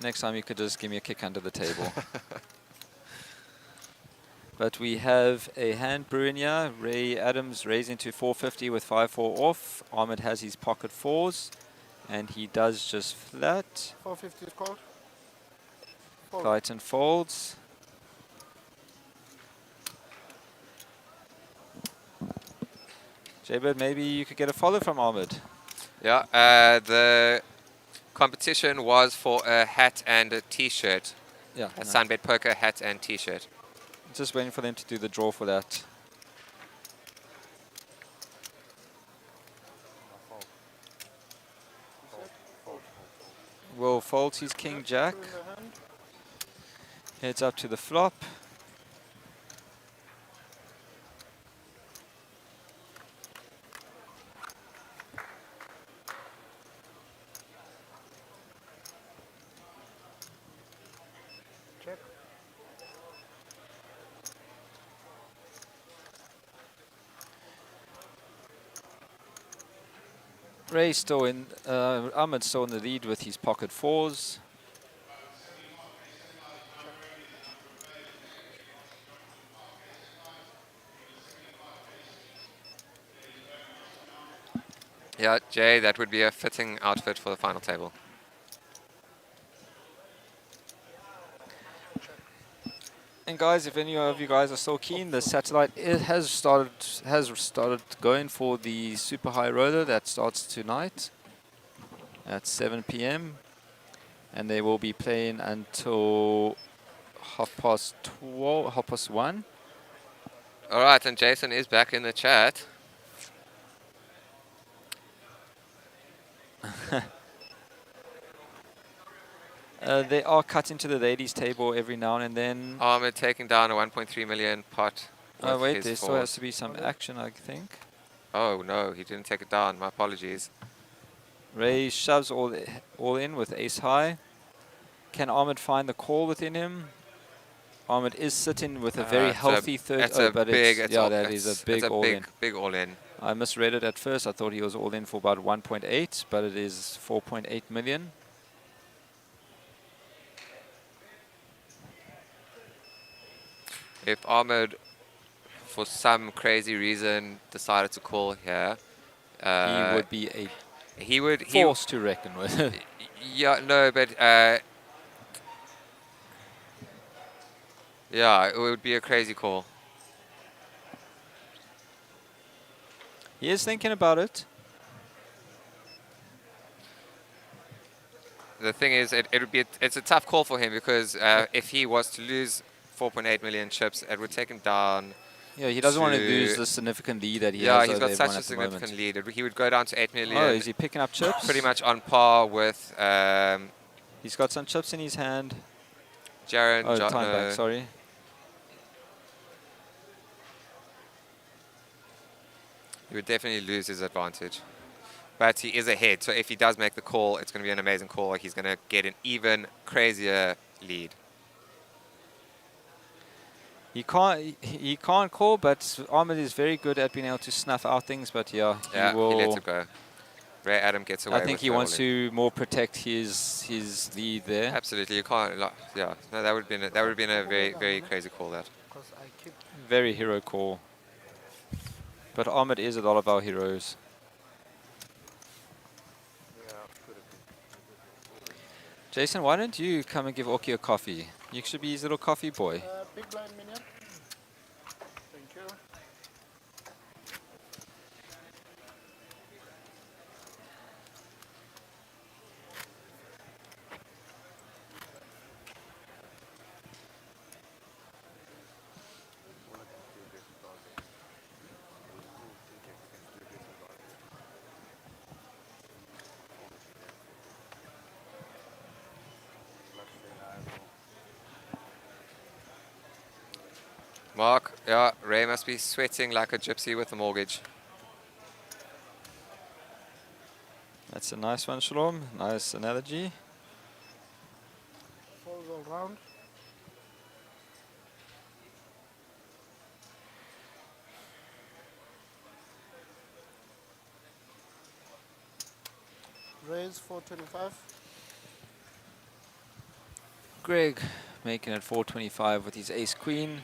Next time you could just give me a kick under the table. But we have a hand brewing here. Ray Adams raising to 450 with 5-4 off. Ahmed has his pocket fours, and he does just flat. 450 is called. Fold. Guyton folds. Jaybird, maybe you could get a follow from Ahmed. Yeah, the competition was for a hat and a t-shirt. Yeah, A no. SunBet Poker hat and t-shirt. Just waiting for them to do the draw for that. Will folds his king jack. Heads up to the flop. Check. Ray still in, Ahmed still in the lead with his pocket fours. Yeah, Jay, that would be a fitting outfit for the final table. And guys, if any of you guys are still keen, the satellite has started going for the super high roller that starts tonight at 7 p.m. and they will be playing until 1:30. All right, and Jason is back in the chat. They are cut into the ladies' table every now and then. Ahmed taking down a 1.3 million pot. Oh with wait, his there still fours. has to be some action, I think. Oh no, he didn't take it down. My apologies. Ray shoves all in with ace high. Can Ahmed find the call within him? Ahmed is sitting with a very healthy third. That's Oh, a but big. it's, yeah, that is a big all in. Big all in. I misread it at first. I thought he was all in for about 1.8, but it is 4.8 million. If Ahmed, for some crazy reason, decided to call here, He would be a he force to reckon with. Yeah, no, but yeah, it would be a crazy call. He is thinking about it. The thing is, it would be it's a tough call for him because if he was to lose 4.8 million chips, it would take him down. Yeah, he doesn't want to lose the significant lead that he has. Yeah, he's over got such everyone a at the moment. significant lead. He would go down to 8 million. Oh, is he picking up chips? Pretty much on par with. He's got some chips in his hand. Jaron. Oh, time back. Sorry. He would definitely lose his advantage. But he is ahead, so if he does make the call, it's going to be an amazing call. He's going to get an even crazier lead. He can't call, but Ahmed is very good at being able to snuff out things. But yeah, He lets it go. Ray Adam gets away. I think he wants to more protect his lead there. Absolutely, you can't. Yeah, no, that would have been a very crazy call. That. Very hero call. But Ahmed is a lot of our heroes. Jason, why don't you come and give Oki a coffee? You should be his little coffee boy. Big blind minion. Thank you. Mark, yeah, Ray must be sweating like a gypsy with a mortgage. That's a nice one, Shalom. Nice analogy. Falls all round. Raise. raise 425. Greg making it 425 with his ace queen.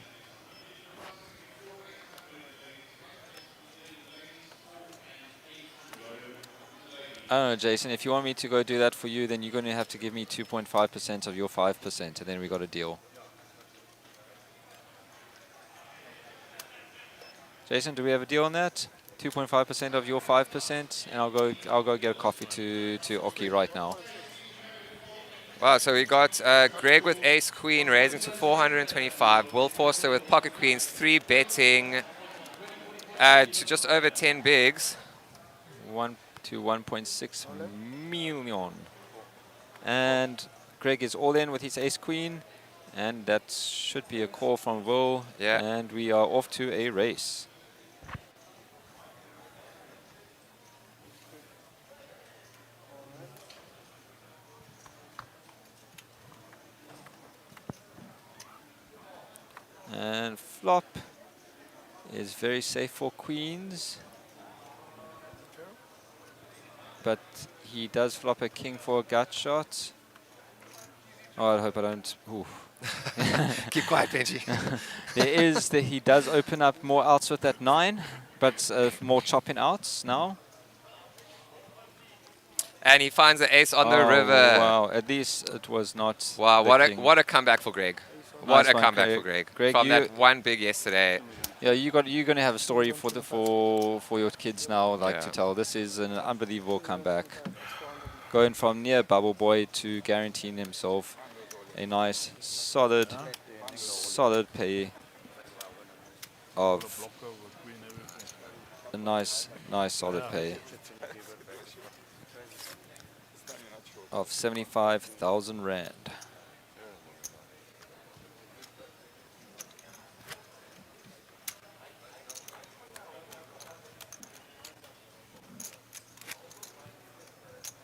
I don't know, Jason, if you want me to go do that for you, then you're going to have to give me 2.5% of your 5%, and then we got a deal. Jason, do we have a deal on that? 2.5% of your 5%, and I'll go get a coffee to Oki right now. Wow, so we got Greg with ace queen raising to 425. Will Forster with pocket queens, 3 betting to just over 10 bigs. 1 to 1.6 million. And Greg is all in with his ace queen, and that should be a call from Will. Yeah. And we are off to a race. And flop is very safe for queens. But he does flop a king for a gut shot. Oh, I hope I don't. Ooh. Keep quiet, Benji. He does open up more outs with that 9, but more chopping outs now. And he finds the ace on the river. Wow, at least it was not. Wow, the what a comeback for Greg. What a comeback for Greg. From that one big yesterday. Yeah, you're going to have a story for your kids now, to tell. This is an unbelievable comeback. Going from near bubble boy to guaranteeing himself a nice solid pay of a nice solid pay of 75,000 rand.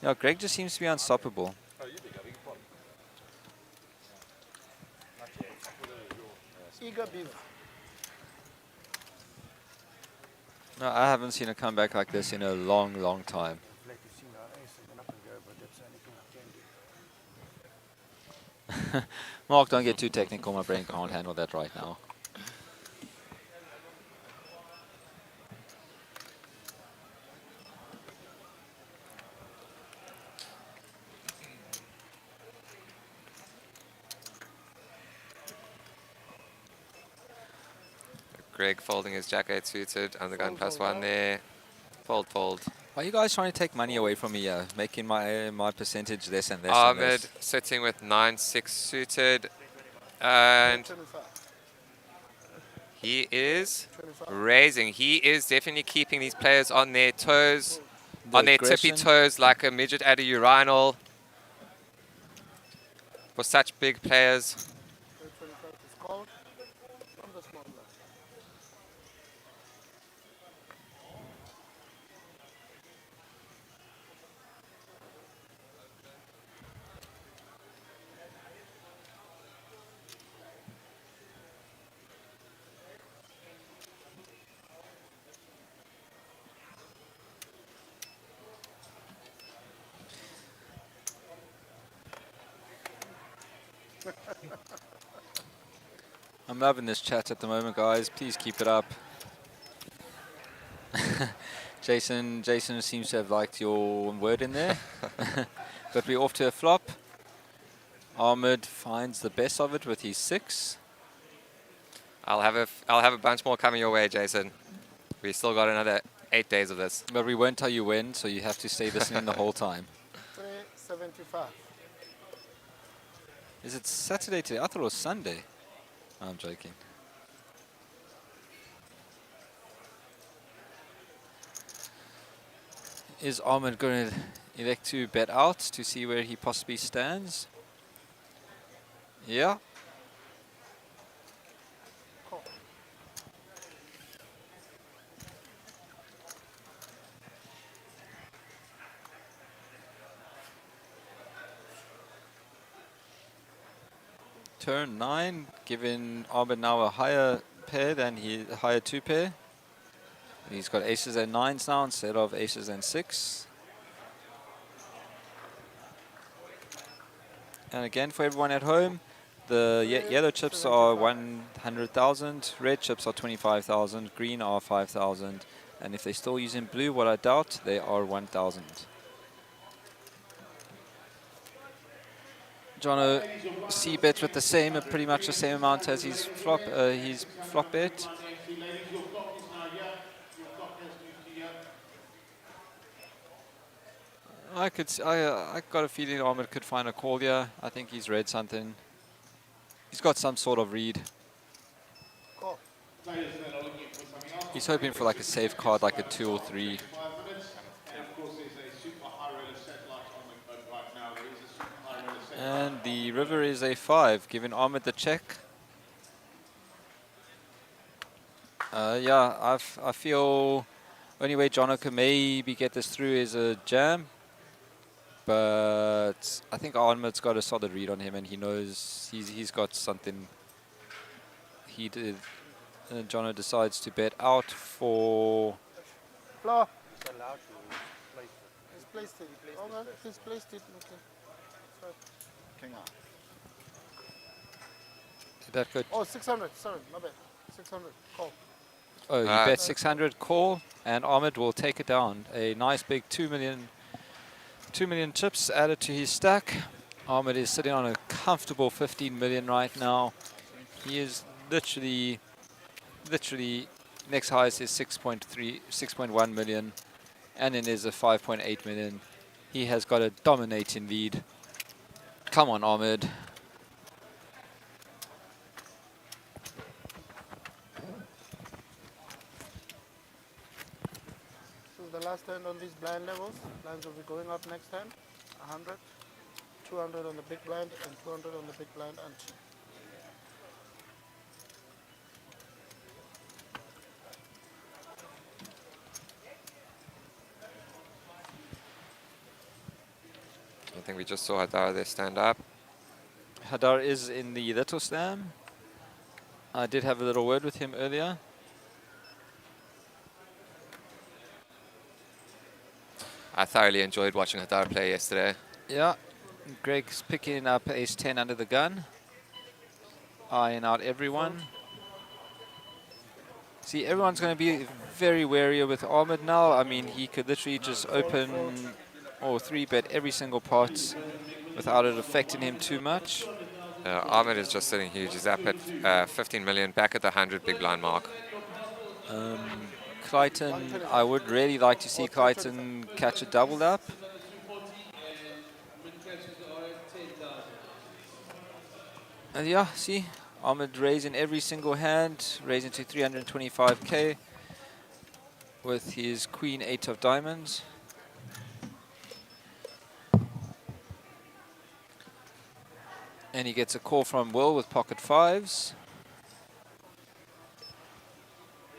Yeah, Greg just seems to be unstoppable. Eager beaver. No, I haven't seen a comeback like this in a long time. Mark, don't get too technical. My brain can't handle that right now. Greg folding his jack 8 suited, undergun +1 there. Fold. Why are you guys trying to take money away from me, making my percentage less and less? Ahmed sitting with 9-6 suited, and he is raising. He is definitely keeping these players on their toes, on their tippy toes, like a midget at a urinal. For such big players. I'm loving this chat at the moment, guys. Please keep it up. Jason seems to have liked your word in there. But we're off to a flop. Ahmed finds the best of it with his 6. I'll have a bunch more coming your way, Jason. We still got another 8 days of this. But we won't tell you when, so you have to stay listening the whole time. 375. Is it Saturday today? I thought it was Sunday. Oh, I'm joking. Is Ahmed going to elect to bet out to see where he possibly stands? Yeah. Turn 9, giving Ahmed now a higher pair than higher 2 pair. He's got aces and 9s now instead of aces and 6. And again, for everyone at home, the yellow chips are 100,000, red chips are 25,000, green are 5,000, and if they're still using blue, what I doubt, they are 1,000. Jono C bet with the same, pretty much the same amount as his flop bet. I got a feeling Ahmed could find a call here. I think he's read something. He's got some sort of read. He's hoping for like a safe card, like a 2 or 3. And the river is a 5, giving Ahmed the check. Yeah, I feel only way Jono can maybe get this through is a jam. But I think Ahmed's got a solid read on him, and he knows he's got something. He did. And Jono decides to bet out for. Flo. He's placed it. Okay, he's placed it. Okay. King on. That good. Oh, 600. Sorry, my bad. 600. Call. Oh, he bet 600 call, and Ahmed will take it down. A nice big 2 million chips added to his stack. Ahmed is sitting on a comfortable 15 million right now. He is literally next highest is 6.1 million, and then there's a 5.8 million. He has got a dominating lead. Come on, Ahmed. So the last hand on these blind levels. Blinds will be going up next hand. 100, 200 on the big blind, and 200 on the big blind and I think we just saw Hadar there stand up. Hadar is in the little slam. I did have a little word with him earlier. I thoroughly enjoyed watching Hadar play yesterday. Yeah, Greg's picking up ace 10 under the gun. Eyeing out everyone. See, everyone's going to be very wary with Ahmed now. I mean, he could literally just open or 3-bet every single pot without it affecting him too much. Ahmed is just sitting huge. He's up at 15 million, back at the 100 big blind mark. Clayton, I would really like to see Clayton catch a double up. And yeah, see, Ahmed raising every single hand, raising to 325k with his queen 8 of diamonds. And he gets a call from Will with pocket 5s.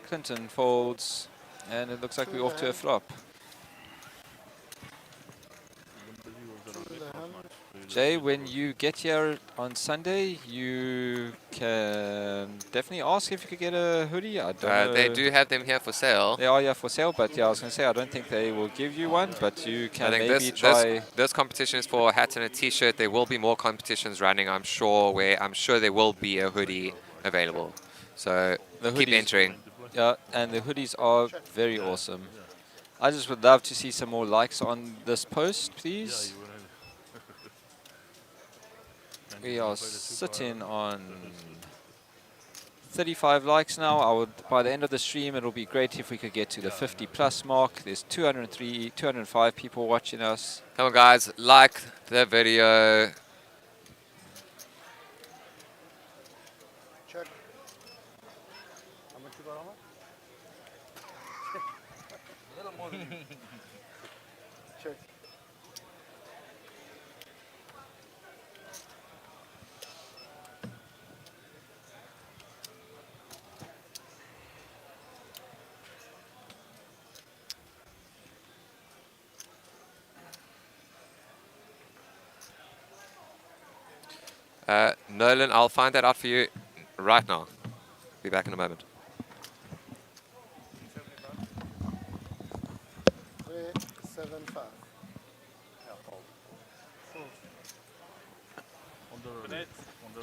Clinton folds, and it looks like we're off to a flop. Jay, when you get here on Sunday, you can definitely ask if you could get a hoodie. I don't know. They do have them here for sale. They are here for sale, but yeah, I was going to say, I don't think they will give you one, but you can I think maybe try. This competition is for a hat and a t-shirt. There will be more competitions running, I'm sure, where I'm sure there will be a hoodie available. So keep entering. Yeah, and the hoodies are very awesome. I just would love to see some more likes on this post, please. We are sitting on 35 likes now. By the end of the stream, it'll be great if we could get to the 50+ mark. There's 205 people watching us. Come on, guys, like the video. check. How much you got on it? A little more than check. Nolan, I'll find that out for you right now. Be back in a moment. 375. Yeah, fold.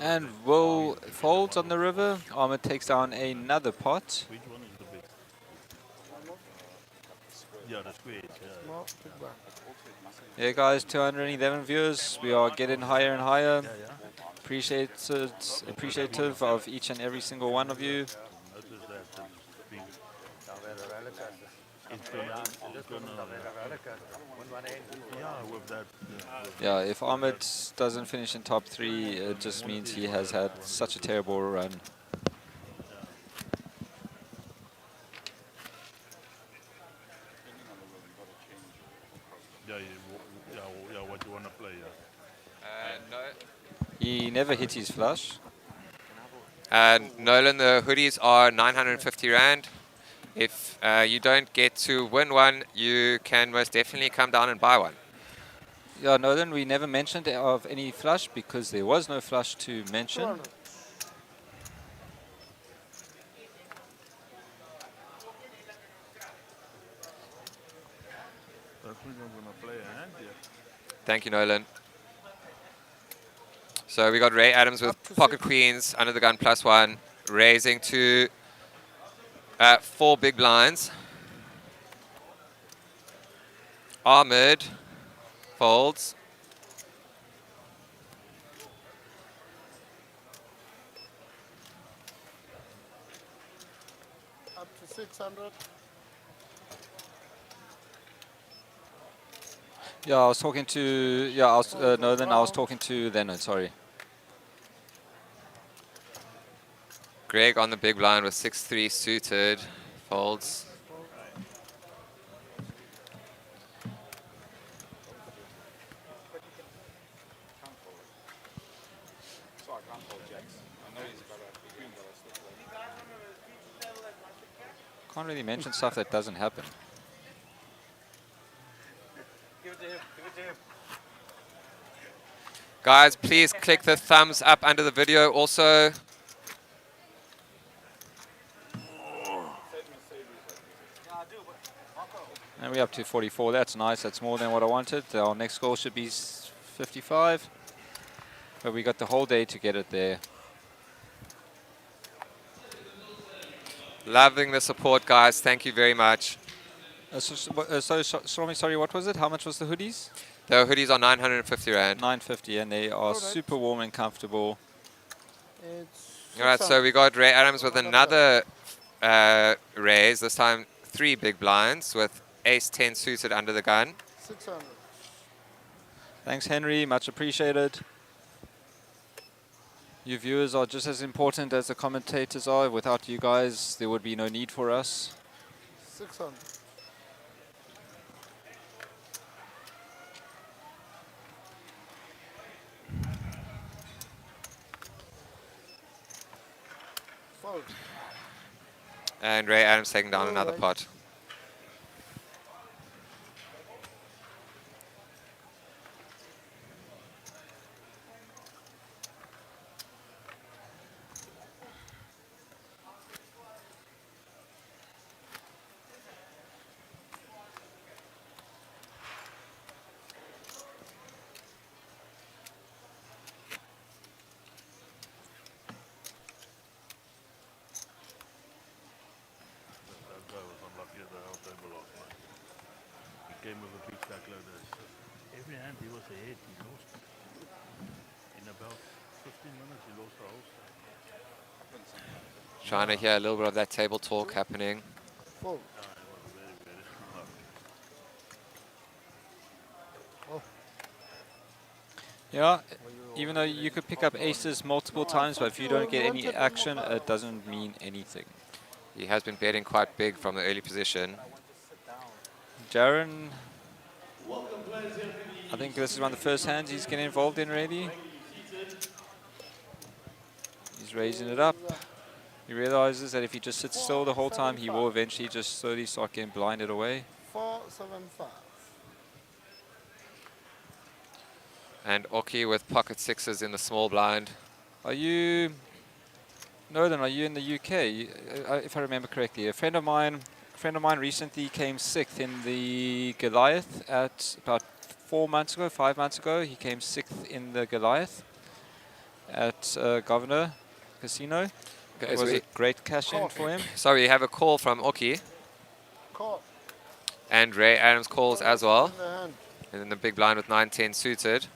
And Will folds on the river. Ahmed takes down another pot. Which one is the best? Yeah, the square. Small, big blind. Yeah, guys, 211 viewers. We are getting higher and higher. Yeah, yeah. Appreciative of each and every single one of you. Notice that it's been yeah, with that. Yeah, if Ahmed doesn't finish in top 3, it just means he has had such a terrible run. Yeah, what you want to play, No. He never hit his flush. And Nolan, the hoodies are 950 Rand. If you don't get to win one, you can most definitely come down and buy one. Yeah, Nolan, we never mentioned of any flush because there was no flush to mention. Thank you, Nolan. So we got Ray Adams with pocket queens, under the gun +1, raising to 4 big blinds. Ahmed folds. Up to 600. Yeah, I was talking to, Nolan, I was talking to Leno, sorry. Greg on the big blind with 6-3 suited, folds. Can't really mention stuff that doesn't happen. Give it to him. Give it to him. Guys, please click the thumbs up under the video also. And we're up to 44. That's nice. That's more than what I wanted. Our next goal should be 55. But we got the whole day to get it there. Loving the support, guys. Thank you very much. Sorry, what was it? How much was the hoodies? The hoodies are 950 Rand. 950, and they are super warm and comfortable. All right, so we got Ray Adams with another raise, this time 3 big blinds with ace-10 suited under the gun. 600. Thanks, Henry. Much appreciated. You viewers are just as important as the commentators are. Without you guys, there would be no need for us. 600. Fold. And Ray Adams taking down another pot. Game with a big stack loader. Every hand he was ahead, he lost. In about 15 minutes, he lost the whole stack. Trying to hear a little bit of that table talk happening. Fold. Yeah, even though you could pick up aces multiple times, but if you don't get any action, it doesn't mean anything. He has been betting quite big from the early position. Jaron, I think this is one of the first hands he's getting involved in already. He's raising it up. He realizes that if he just sits still the whole time, he will eventually just slowly start getting blinded away. 475. And Oki with pocket 6s in the small blind. Are you, Northern, are you in the UK? If I remember correctly, a friend of mine recently came 6th in the Goliath at about 5 months ago. He came 6th in the Goliath. at Governor Casino. Okay, It so was we- a great cash in for him. So we have a call from Oki. Call. And Ray Adams calls as well. In the hand. And then the big blind with 9-10 suited.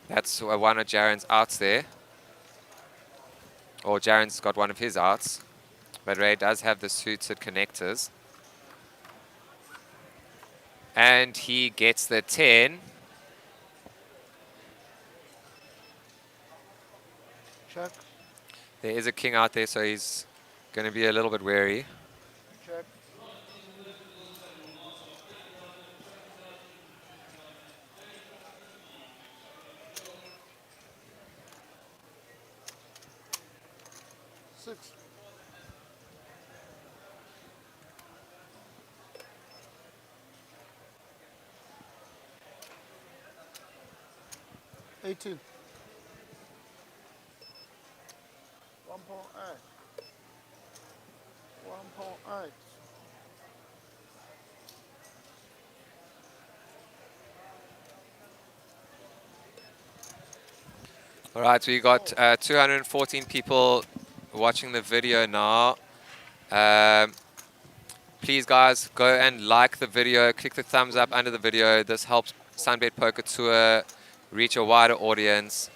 That's one of Jaren's outs there. Or Jaren's got one of his outs. But Ray does have the suited connectors. And he gets the 10. Check. There is a king out there, so he's going to be a little bit wary. Check. Six. 18. 1.8. 1.8. All right, we got 214 people watching the video now. Please, guys, go and like the video. Click the thumbs up under the video. This helps SunBet Poker Tour reach a wider audience.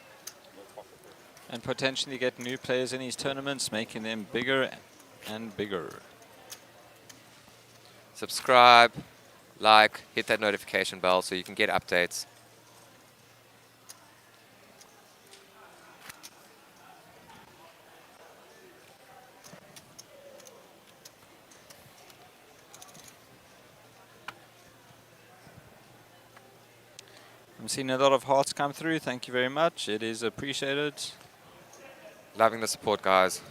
And potentially get new players in these tournaments, making them bigger and bigger. Subscribe, like, hit that notification bell so you can get updates. I'm seeing a lot of hearts come through. Thank you very much. It is appreciated. Loving the support, guys.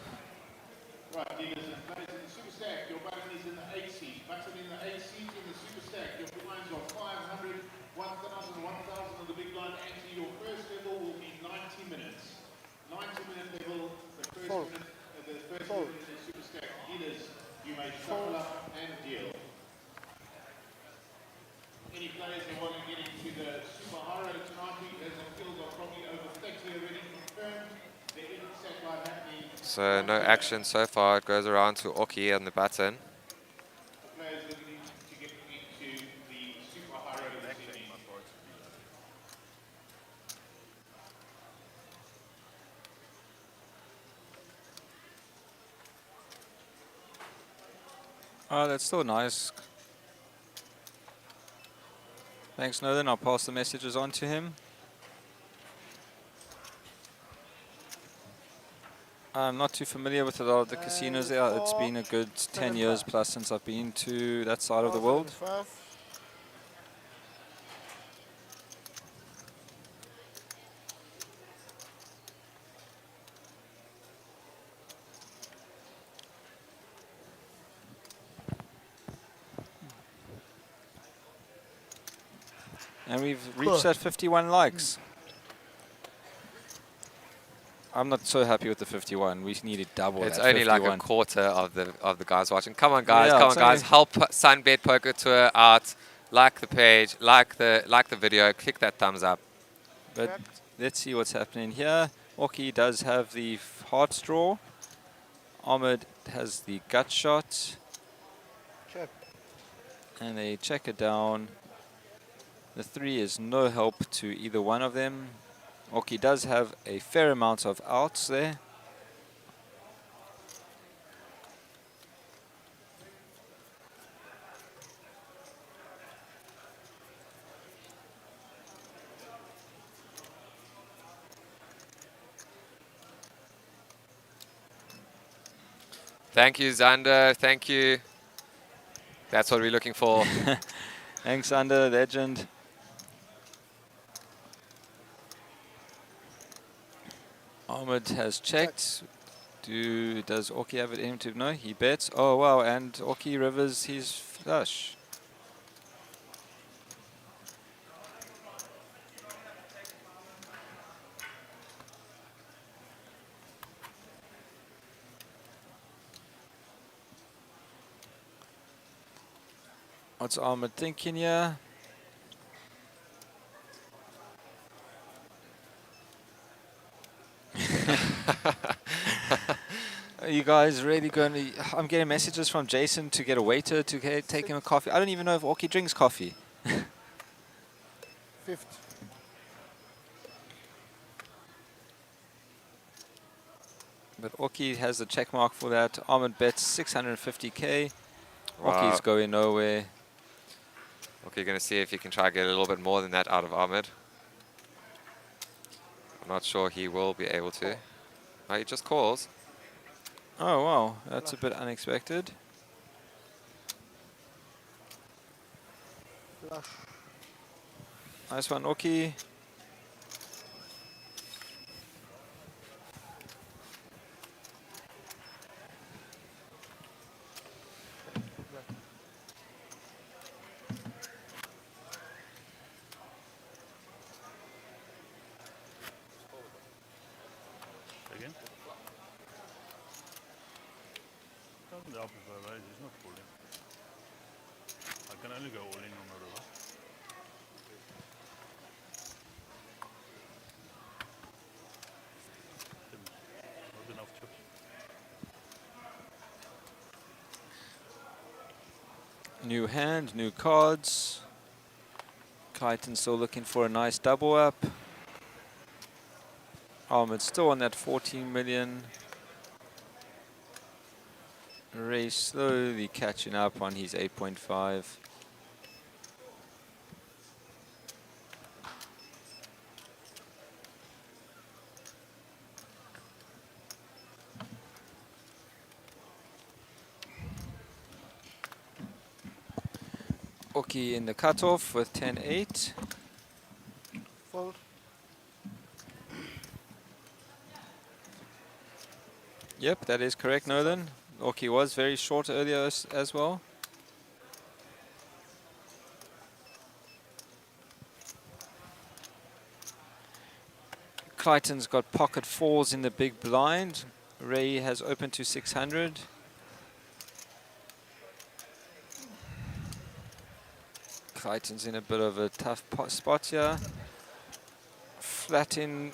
Right, dealers and players in the super stack. Your button is in the 8 seat. Button in the 8 seat in the super stack. Your blinds are 500, 1,000, 1,000 on the big blind. Ante, your first level will be 90 minutes. 90-minute level, the first minute in the super stack. Dealers, you may shuffle up and deal. Any players who want to get into the Super Haro tonight, as the fields are probably over 30 already confirmed. There is a set live happening. So no action so far. It goes around to Oki on the button. Players looking to get into the Super Haro this evening. Oh, that's still nice. Thanks, Northern. I'll pass the messages on to him. I'm not too familiar with a lot of the casinos there. It's been a good 10 years plus since I've been to that side of the world. And we've reached that 51 likes. I'm not so happy with the 51. We need to double It's that only 51. like a quarter of the guys watching. Come on, guys! Yeah, come on, it's guys! only- Help SunBet Poker Tour out. Like the page, like the video. Click that thumbs up. But let's see what's happening here. Oki does have the heart draw. Ahmed has the gut shot. Check. And they check it down. The 3 is no help to either one of them. Oki does have a fair amount of outs there. Thank you, Xander. Thank you. That's what we're looking for. Thanks, Xander, legend. Ahmed has checked. Does Oki have it in to no? He bets. Oh wow, and Oki rivers his flush. What's Ahmed thinking here? Are you guys really going to... I'm getting messages from Jason to get a waiter to take him a coffee. I don't even know if Orky drinks coffee. Fifth. But Orky has the check mark for that. Ahmed bets 650k. Wow. Orky's going nowhere. Okay, going to see if he can try to get a little bit more than that out of Ahmed. I'm not sure he will be able to. Oh, he just calls. Oh, wow. That's a bit unexpected. Flush. Nice one, Orky. Again? Doesn't help if I raise, he's not pulling. I can only go all in on the river. Not enough chips. New hand, new cards. Clayton still looking for a nice double up. Ahmed still on that 14 million. Ray slowly catching up on his 8.5. Orky in the cutoff with 10-8. Fold. Yep, that is correct, Nolan. Orky was very short earlier as well. Clayton's got pocket fours in the big blind. Ray has opened to 600. Clayton's in a bit of a tough spot here. Flat in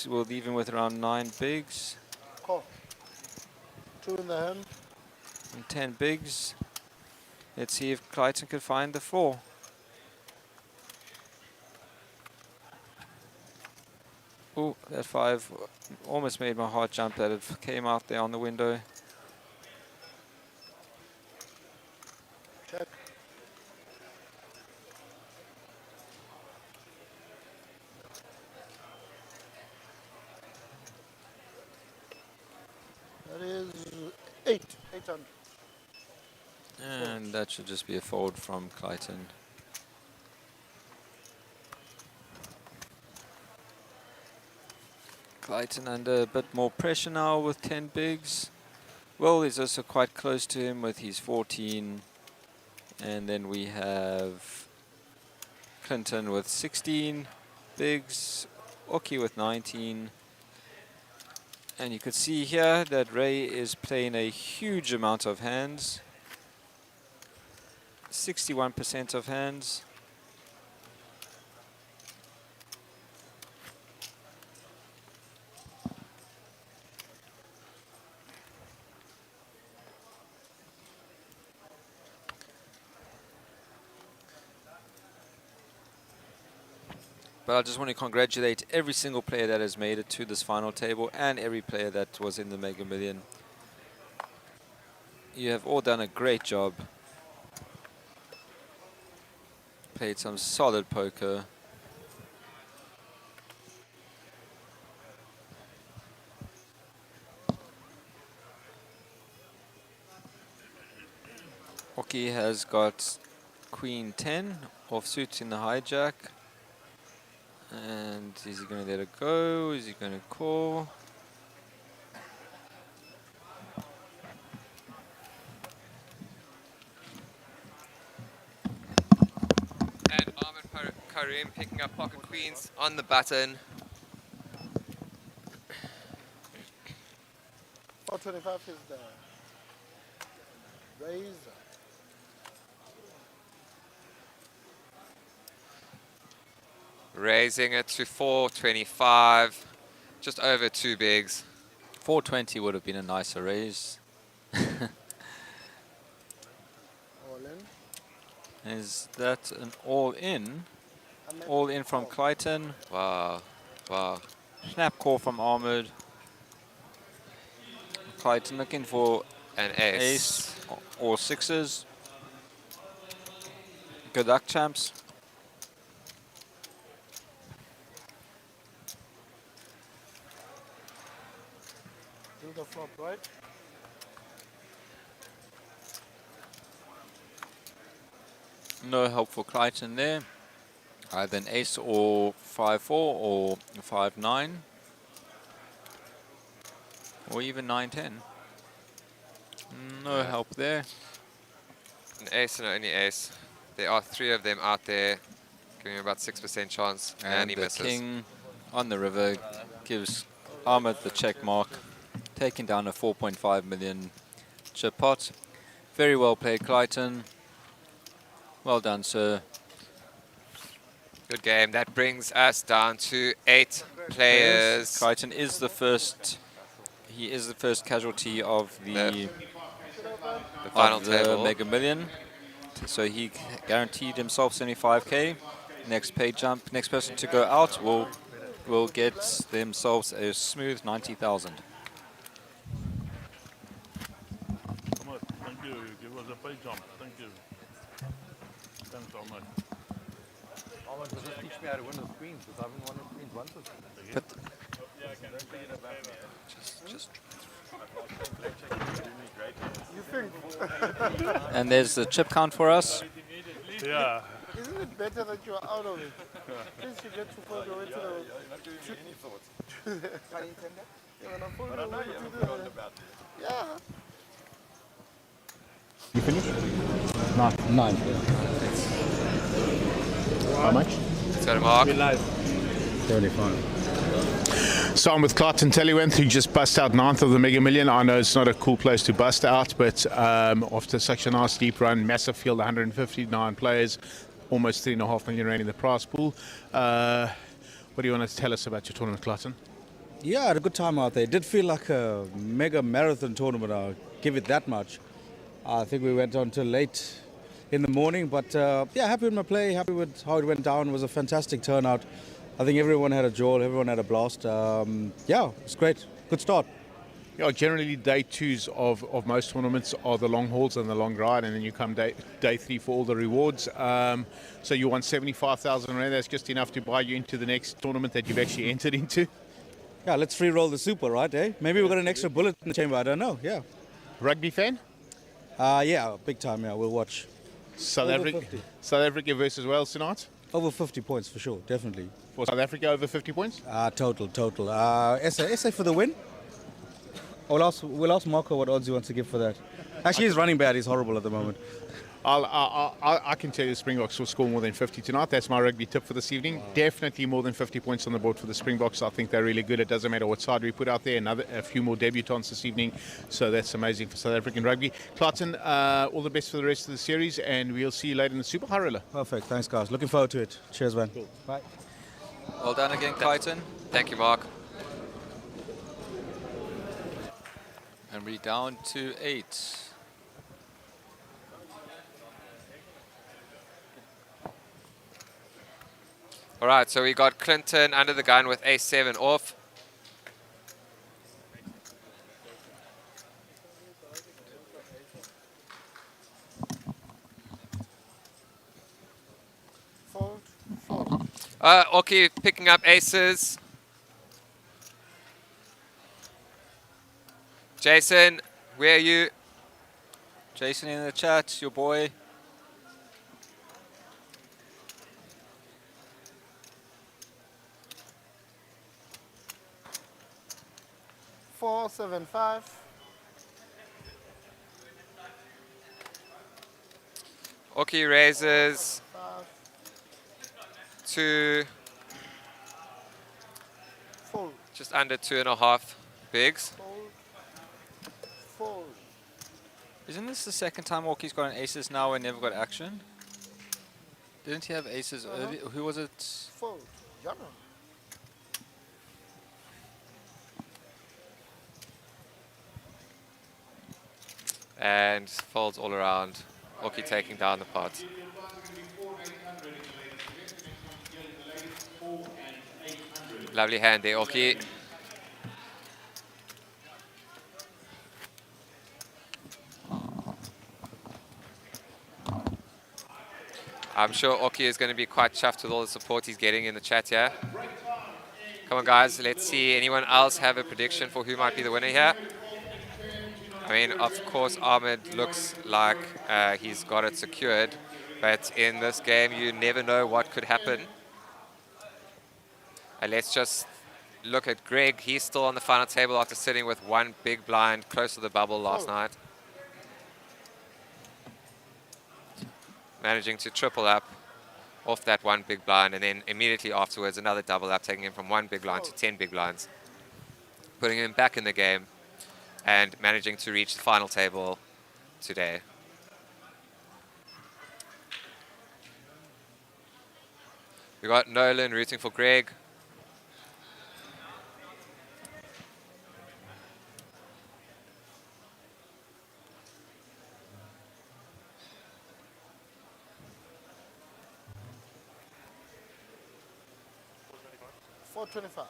will leave him with around 9 bigs. Call. 2 in the hand. And 10 bigs. Let's see if Clayton could find the floor. Oh, that 5 almost made my heart jump that it came out there on the window. Check. That is 800. And that should just be a fold from Clayton. Clayton under a bit more pressure now with 10 bigs. Will is also quite close to him with his 14. And then we have Clinton with 16 bigs, Orky with 19. And you could see here that Ray is playing a huge amount of hands. 61% of hands. But I just want to congratulate every single player that has made it to this final table and every player that was in the Mega Million. You have all done a great job. Played some solid poker. Orky has got Queen 10 offsuit in the hijack. And is he going to let it go? Is he going to call? And Ahmed Karim picking up pocket queens on the button. 425 is the raise. Raising it to 425. Just over 2 bigs. 420 would have been a nicer raise. All in. Is that an all-in? All-in from Clayton. Wow. Wow. Snap call from Ahmed. Clayton looking for an ace or sixes. Good luck, champs. Do the flop, right? No help for Clayton there. Either an ace or 5-4 or 5-9. Or even 9-10. No help there. An ace and only ace. There are 3 of them out there, giving about 6% chance, and he the misses. king on the river gives Ahmed the check mark, taking down a 4.5 million chip pot. Very well played, Clayton. Well done, sir. Good game. That brings us down to 8 players. Clayton is the first. He is the first casualty of the final table. Mega Million. So he guaranteed himself 75k. Next pay jump. Next person to go out will get themselves a smooth 90,000. Thank you. Give us a pay jump. Thank you. Thanks, Ahmed. Ahmed, does this teach me how to win with queens? Because I haven't won with queens once with you. But just You think? and there's the chip count for us. Yeah. Isn't it better that you're out of it? At least you get to follow your way to the... Yeah, when I follow your way to the... Yeah. You finished? 9. How much? Let's go to Mark. 75. So I'm with Clayton Tellywenth, who just bust out 9th of the Mega Million. I know it's not a cool place to bust out, but after such a nice deep run, massive field, 159 players, almost 3.5 million rand in the prize pool. What do you want to tell us about your tournament, Clayton? Yeah, I had a good time out there. It did feel like a mega marathon tournament. I'll give it that much. I think we went on till late in the morning, but yeah, happy with my play, happy with how it went down. It was a fantastic turnout. I think everyone had a jaw, everyone had a blast. Yeah, it's great. Good start. Yeah, generally day 2s of most tournaments are the long hauls and the long ride, and then you come day 3 for all the rewards. So you won 75,000 rand. That's just enough to buy you into the next tournament that you've actually entered into. Yeah, let's free roll the super, right? Eh? Maybe we got an extra bullet in the chamber. I don't know. Yeah. Rugby fan? Yeah, big time. Yeah, we'll watch. South Africa versus Wales tonight? Over 50 points for sure, definitely. For South Africa, over 50 points? Total. SA for the win. We'll ask Marco what odds he wants to give for that. Actually, he's running bad. He's horrible at the moment. I can tell you the Springboks will score more than 50 tonight. That's my rugby tip for this evening. Wow. Definitely more than 50 points on the board for the Springboks. I think they're really good. It doesn't matter what side we put out there. A few more debutants this evening. So that's amazing for South African rugby. Clayton, all the best for the rest of the series, and we'll see you later in the Super High Roller. Perfect. Thanks, guys. Looking forward to it. Cheers, man. Cool. Bye. Well done again, Clayton. Thank you, Mark. And we're down to 8. All right, so we got Clinton under the gun with ace-7 off. Fold. Oki picking up aces. Jason, where are you? Jason in the chat, your boy. Four, 7, 5. Oki raises 2, Fold. just under 2.5 bigs. Fold. Isn't this the second time Walkie's got an aces now and never got action? Didn't he have aces earlier? Who was it? Fold. Jana. and folds all around. Oki taking down the pot. Lovely hand there, Oki. I'm sure Oki is going to be quite chuffed with all the support he's getting in the chat here. Come on, guys, let's see. Anyone else have a prediction for who might be the winner here? I mean, of course, Ahmed looks like he's got it secured, but in this game, you never know what could happen. And let's just look at Greg. He's still on the final table after sitting with one big blind close to the bubble last night. Managing to triple up off that one big blind, and then immediately afterwards another double up, taking him from one big blind to 10 big blinds, putting him back in the game and managing to reach the final table today. We got Nolan rooting for Greg. $425.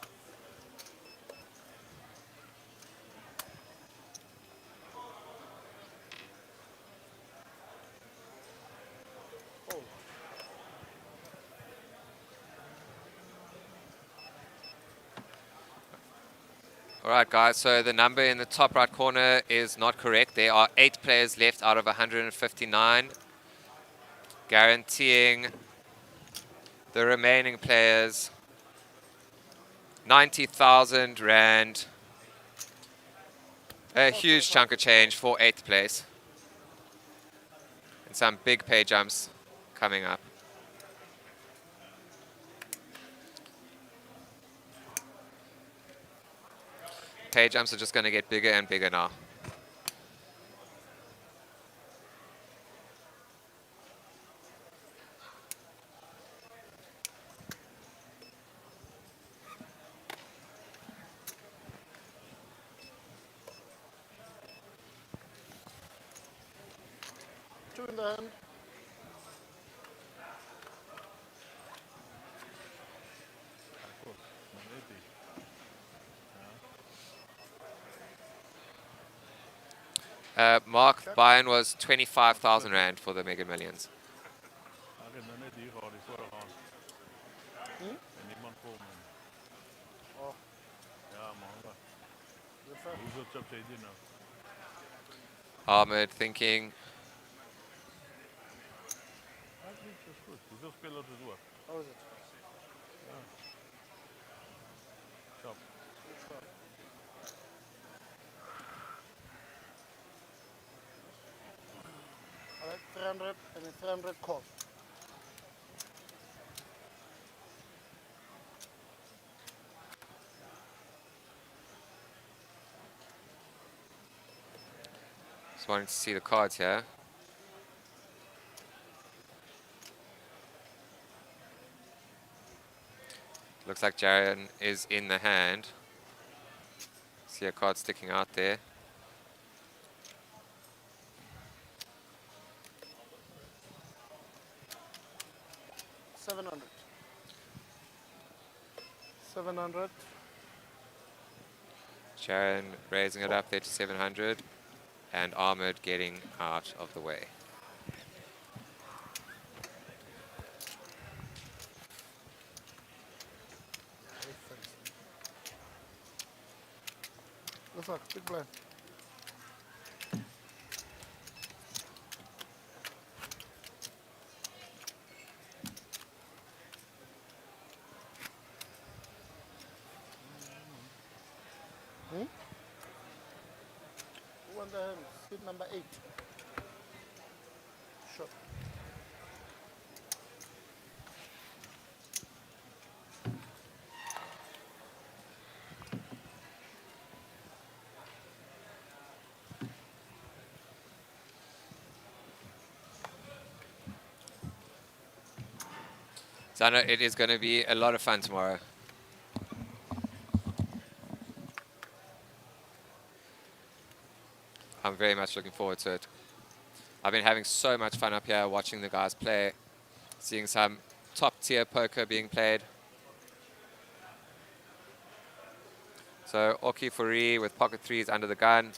All right, guys, so the number in the top right corner is not correct. There are 8 players left out of 159, guaranteeing the remaining players 90,000 Rand. A huge chunk of change for 8th place. And some big pay jumps coming up. Pay jumps are just going to get bigger and bigger now. Two in the hand. Mark buy-in was 25,000 Rand for the Mega Millions. Ahmed thinking. How is it? All right, 300 and a 300 call. Just wanting to see the cards here. Looks like Jarian is in the hand. See a card sticking out there. $700. Jarian raising it up there to 700. And Ahmed getting out of the way. Looks like big blind. Who won the hand? Seat number 8. Shot. Zana, it is going to be a lot of fun tomorrow. I'm very much looking forward to it. I've been having so much fun up here watching the guys play, seeing some top-tier poker being played. So Oki Furi with pocket threes under the gun.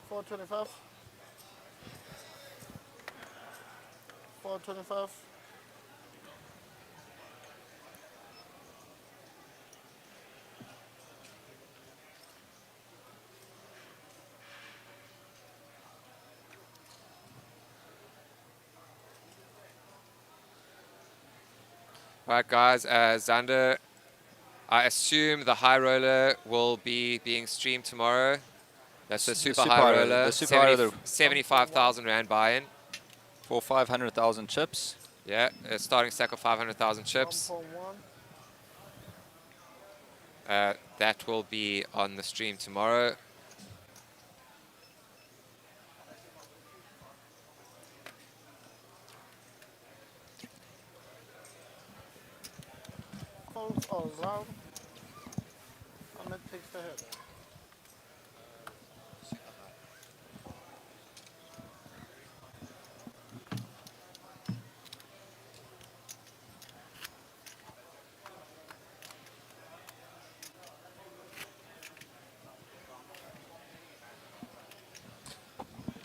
425. 425. All right, guys, Xander, I assume the high roller will be being streamed tomorrow. That's the super high roller. The super high roller. 75,000 Rand buy-in. For 500,000 chips. Yeah, a starting stack of 500,000 chips. That will be on the stream tomorrow. Folds all round. Ahmed takes the head.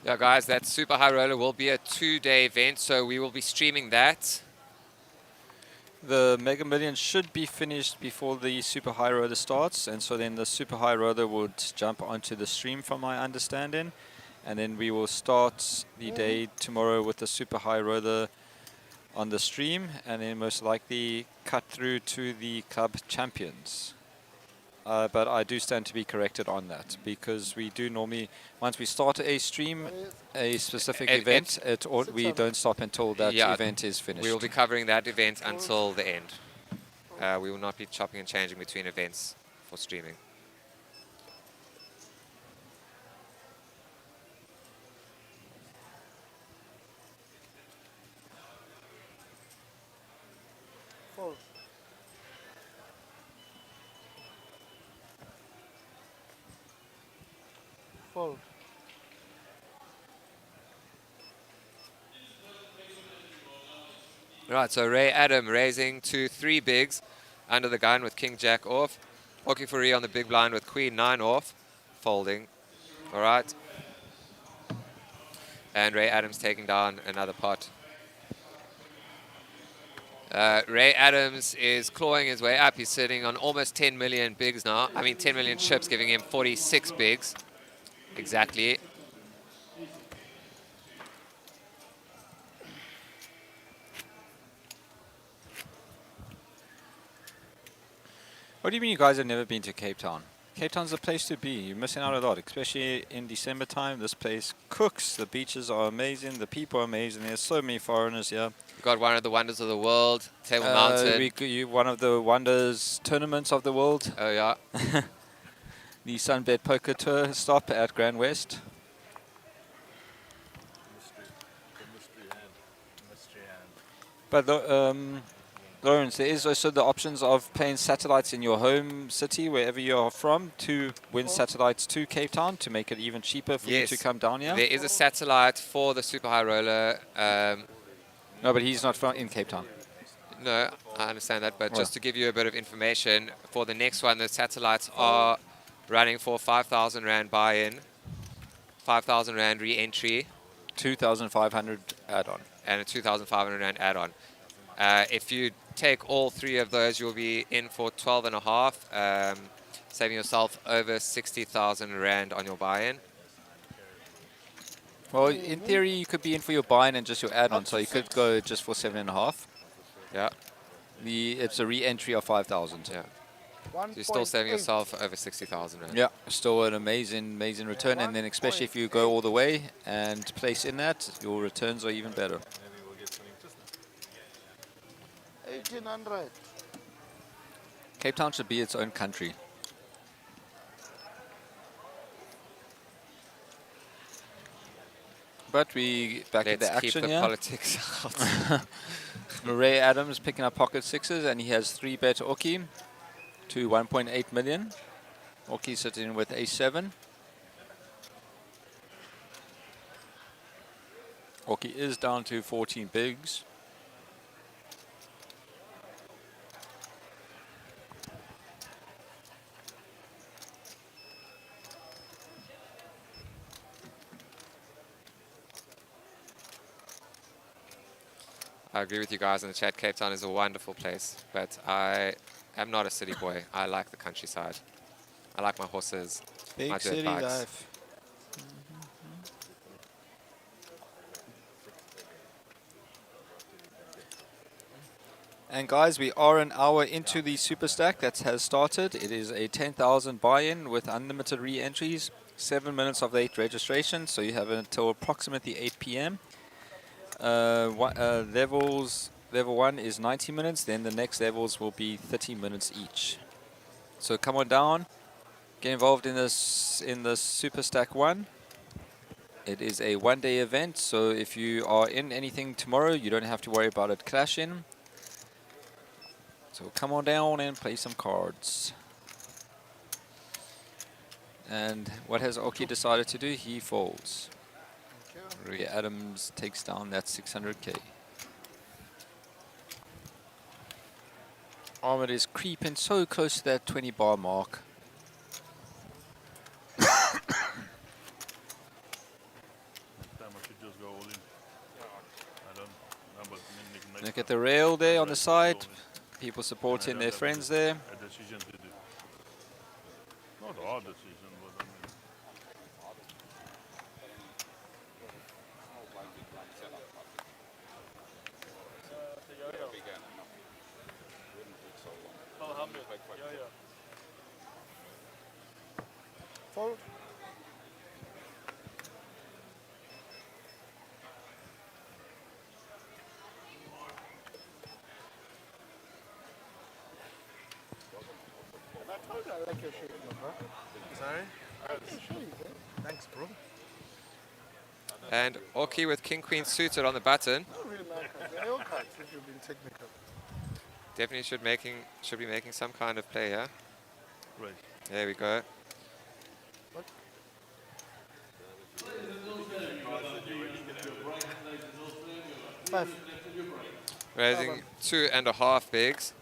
Yeah, guys, that super high roller will be a 2-day event, so we will be streaming that. The Mega Millions should be finished before the Super High Roller starts, and so then the Super High Roller would jump onto the stream from my understanding, and then we will start the day tomorrow with the Super High Roller on the stream, and then most likely cut through to the club champions. But I do stand to be corrected on that, because we do normally, once we start a stream, a specific event, we don't stop until that event is finished. We will be covering that event until the end. We will not be chopping and changing between events for streaming. Fold. Fold. Right, so Ray Adam raising to 3 bigs under the gun with King Jack off. Oki Furi on the big blind with Queen 9 off, folding. All right. And Ray Adams taking down another pot. Ray Adams is clawing his way up. He's sitting on almost 10 million bigs now. I mean 10 million chips, giving him 46 bigs. Exactly. What do you mean you guys have never been to Cape Town? Cape Town's the place to be. You're missing out a lot, especially in December time. This place cooks. The beaches are amazing. The people are amazing. There's so many foreigners here. We've got one of the wonders of the world, Table Mountain. One of the wonders tournaments of the world. Oh, yeah. The SunBet Poker Tour stop at GrandWest. But Lawrence, there is also the options of playing satellites in your home city, wherever you are from, to win satellites to Cape Town to make it even cheaper for you to come down here. There is a satellite for the Super High Roller. No, but he's not in Cape Town. No, I understand that, but just to give you a bit of information, for the next one, the satellites are running for 5,000 Rand buy-in, 5,000 Rand re-entry, 2,500 add-on, and a 2,500 Rand add-on. If you take all 3 of those, you'll be in for 12.5, saving yourself over 60,000 Rand on your buy-in. Well, in theory, you could be in for your buy-in and just your add-on, so you could go just for 7.5. Yeah. It's a re-entry of 5,000. Yeah. So you're still saving yourself over 60,000 Rand. Yeah, still an amazing return, and then especially if you go all the way and place in that, your returns are even better. 1,800. Cape Town should be its own country. But we back at the action keep the here. politics out. Ray Adams picking up pocket sixes, and he has 3-bet Oki to 1.8 million. Oki sitting with A7. Oki is down to 14 bigs. I agree with you guys in the chat. Cape Town is a wonderful place, but I am not a city boy. I like the countryside. I like my horses, my Big dirt city bikes. life. And guys, we are an hour into the Super Stack that has started. It is a 10,000 buy-in with unlimited re-entries, 7 minutes of late registration, so you have until approximately 8 p.m. Level 1 is 90 minutes, then the next levels will be 30 minutes each. So come on down, get involved in this Super Stack 1. It is a one-day event, so if you are in anything tomorrow, you don't have to worry about it clashing. So come on down and play some cards. And what has Oki decided to do? He folds. Ray Adams takes down that 600k. Ahmed is creeping so close to that 20 bar mark. Look at the rail there on the side. People supporting their friends there. A decision to do. Not a hard decision, but I mean. Fold. I told you I like your shape, bro. Sorry? I like your shape, eh? Thanks, bro. And Oki with King Queen suited on the button. Not really my cards. They're your cards if you've been technical. Definitely should be making some kind of play here. Right. There we go. What? Five. Raising 2.5 bigs.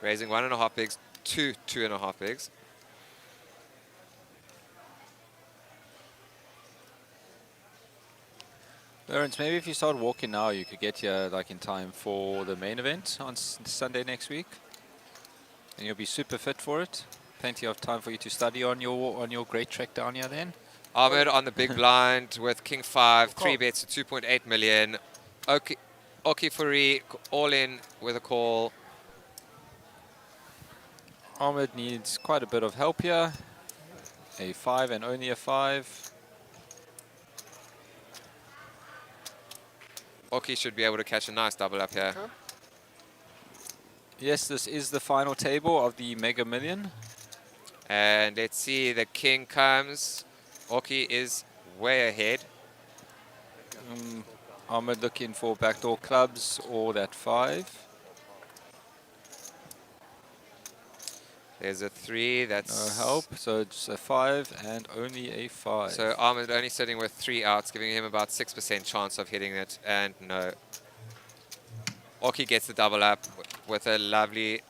Raising 1.5 bigs to 2.5 bigs. Lawrence, maybe if you start walking now, you could get here like in time for the main event on Sunday next week, and you'll be super fit for it. Plenty of time for you to study on your great trek down here then. Ahmed on the big blind with King 5, 3 bets to 2.8 million. Oki Furi all in with a call. Ahmed needs quite a bit of help here. A 5 and only a 5. Oki should be able to catch a nice double up here. Yes, this is the final table of the Mega Million. And let's see, the king comes. Oki is way ahead. Ahmed looking for backdoor clubs or that 5. There's a 3, that's... No help, so it's a 5 and only a 5. So Ahmed only sitting with 3 outs, giving him about 6% chance of hitting it, and no. Oki gets the double up with a lovely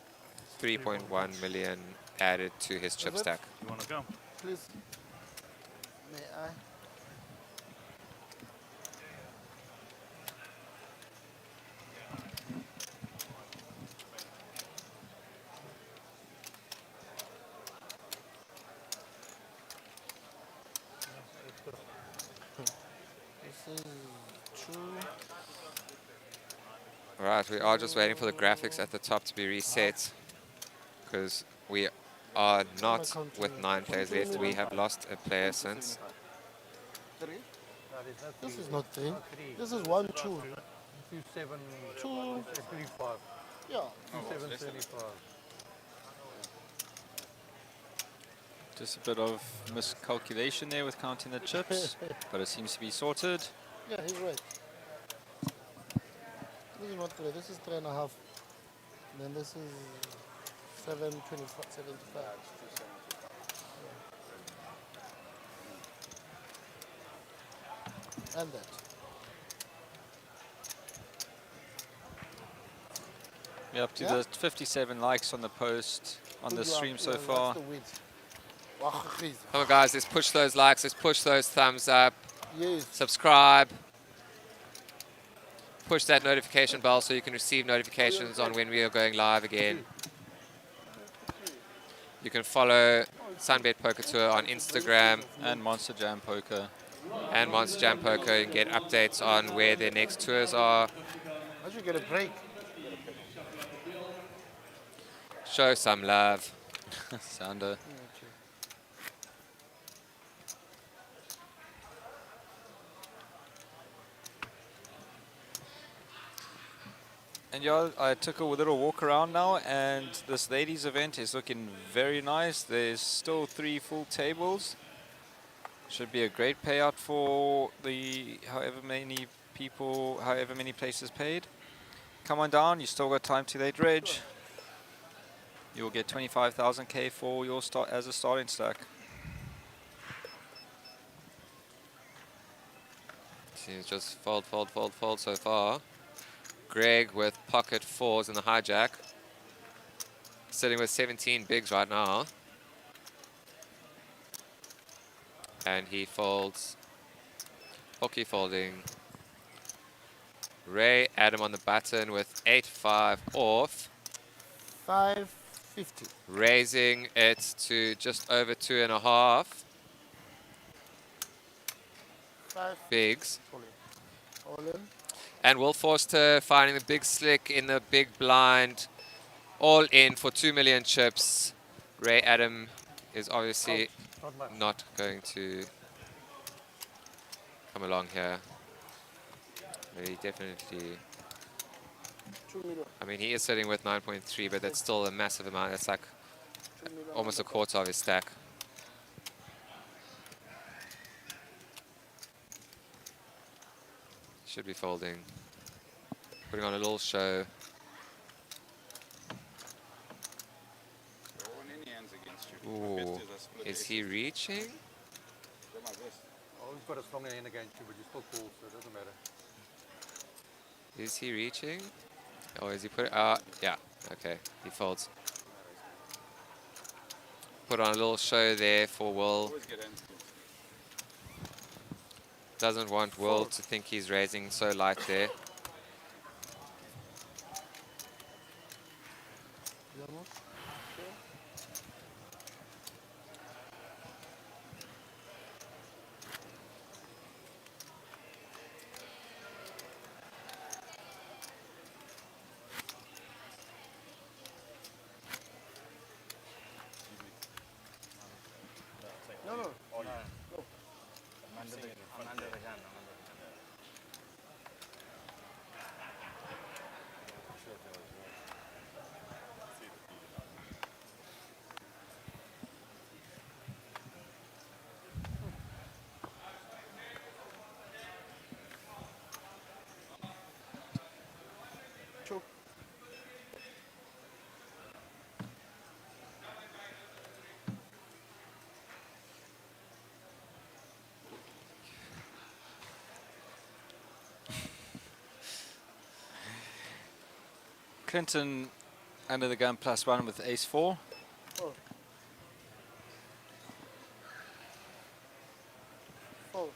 3.1 million added to his chip stack. You want to go? Please. May I? This is true. Right, we are just waiting for the graphics at the top to be reset, because we are not with 9 players left. We have lost a player since. Three? This is not three. This is 1, 2. 7, 2, 3, 5. yeah. 7, 35. Just a bit of miscalculation there with counting the chips, but it seems to be sorted. Yeah, he's right. This is not 3. This is 3.5. Then this is 725. And that. We're up to Yeah? the 57 likes on the post on the Good luck. stream so Yeah, far. that's the width. Wachachis. Come on, guys, let's push those likes. Let's push those thumbs up. Yes. Subscribe. Push that notification bell so you can receive notifications on when we are going live again. You can follow SunBet Poker Tour on Instagram. And Monster Jam Poker. And Monster Jam Poker, and get updates on where their next tours are. I should get a break. Show some love. Sander. And yeah, I took a little walk around now, and this ladies event is looking very nice. There's still 3 full tables. Should be a great payout for the however many people, however many places paid. Come on down, you still got time to late reg. You'll get 25,000 K for your start as a starting stack. Seems just fold, fold, fold, fold so far. Greg with pocket 4s in the hijack. Sitting with 17 bigs right now. And he folds. Hockey folding. Ray Adam on the button with 8-5 off. 550. Raising it to just over 2.5. 5 bigs. All in. And Will Forster finding the big slick in the big blind. All in for 2 million chips. Ray Adam is obviously not going to come along here. He definitely... 2 million. I mean, he is sitting with 9.3, but that's still a massive amount. That's like almost a quarter of his stack. Should be folding. Putting on a little show. Ooh, is he reaching? Oh, he's got a strong hand against you, but you still call, so it doesn't matter. Is he reaching? Or is he put? Yeah. Okay, he folds. Put on a little show there for Will. Doesn't want Will to think he's raising so light there. No, no. Oh, no. No. I'm under the gun. Choke. Clinton under the gun +1 with ace-4. Fold. Fold.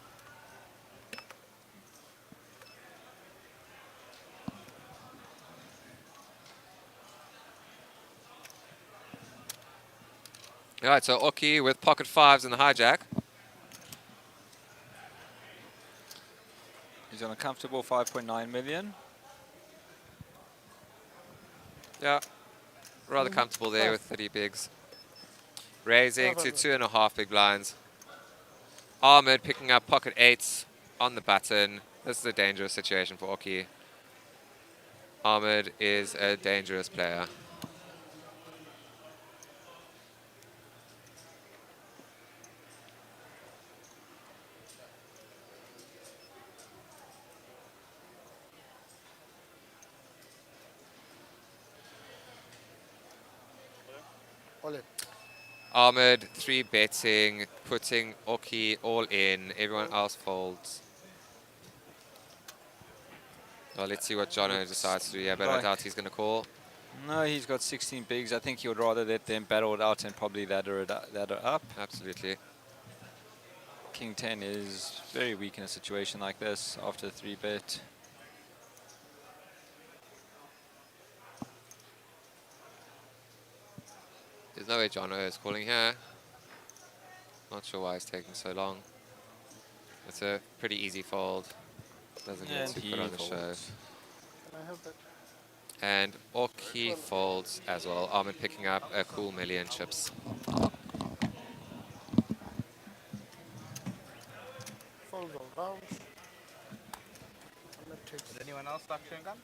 All right, so Oki with pocket 5s in the hijack. He's on a comfortable 5.9 million. Yeah, rather comfortable there with 30 bigs. Raising to 2.5 big blinds. Ahmed picking up pocket 8s on the button. This is a dangerous situation for Oki. Ahmed is a dangerous player. All in. Ahmed 3-betting, putting Oki all in. Everyone else folds. Well, let's see what Jono decides to do. Yeah, but I doubt he's going to call. No, he's got 16 bigs. I think he would rather let them battle it out and probably ladder up. Absolutely. King 10 is very weak in a situation like this after 3-bet. There's no way Jono is calling here. Not sure why it's taking so long. It's a pretty easy fold. Doesn't need to put on the show. Can I have that? And Oki folds as well. Ahmed picking up a cool million chips. Fold all round. Does anyone else like chewing gum?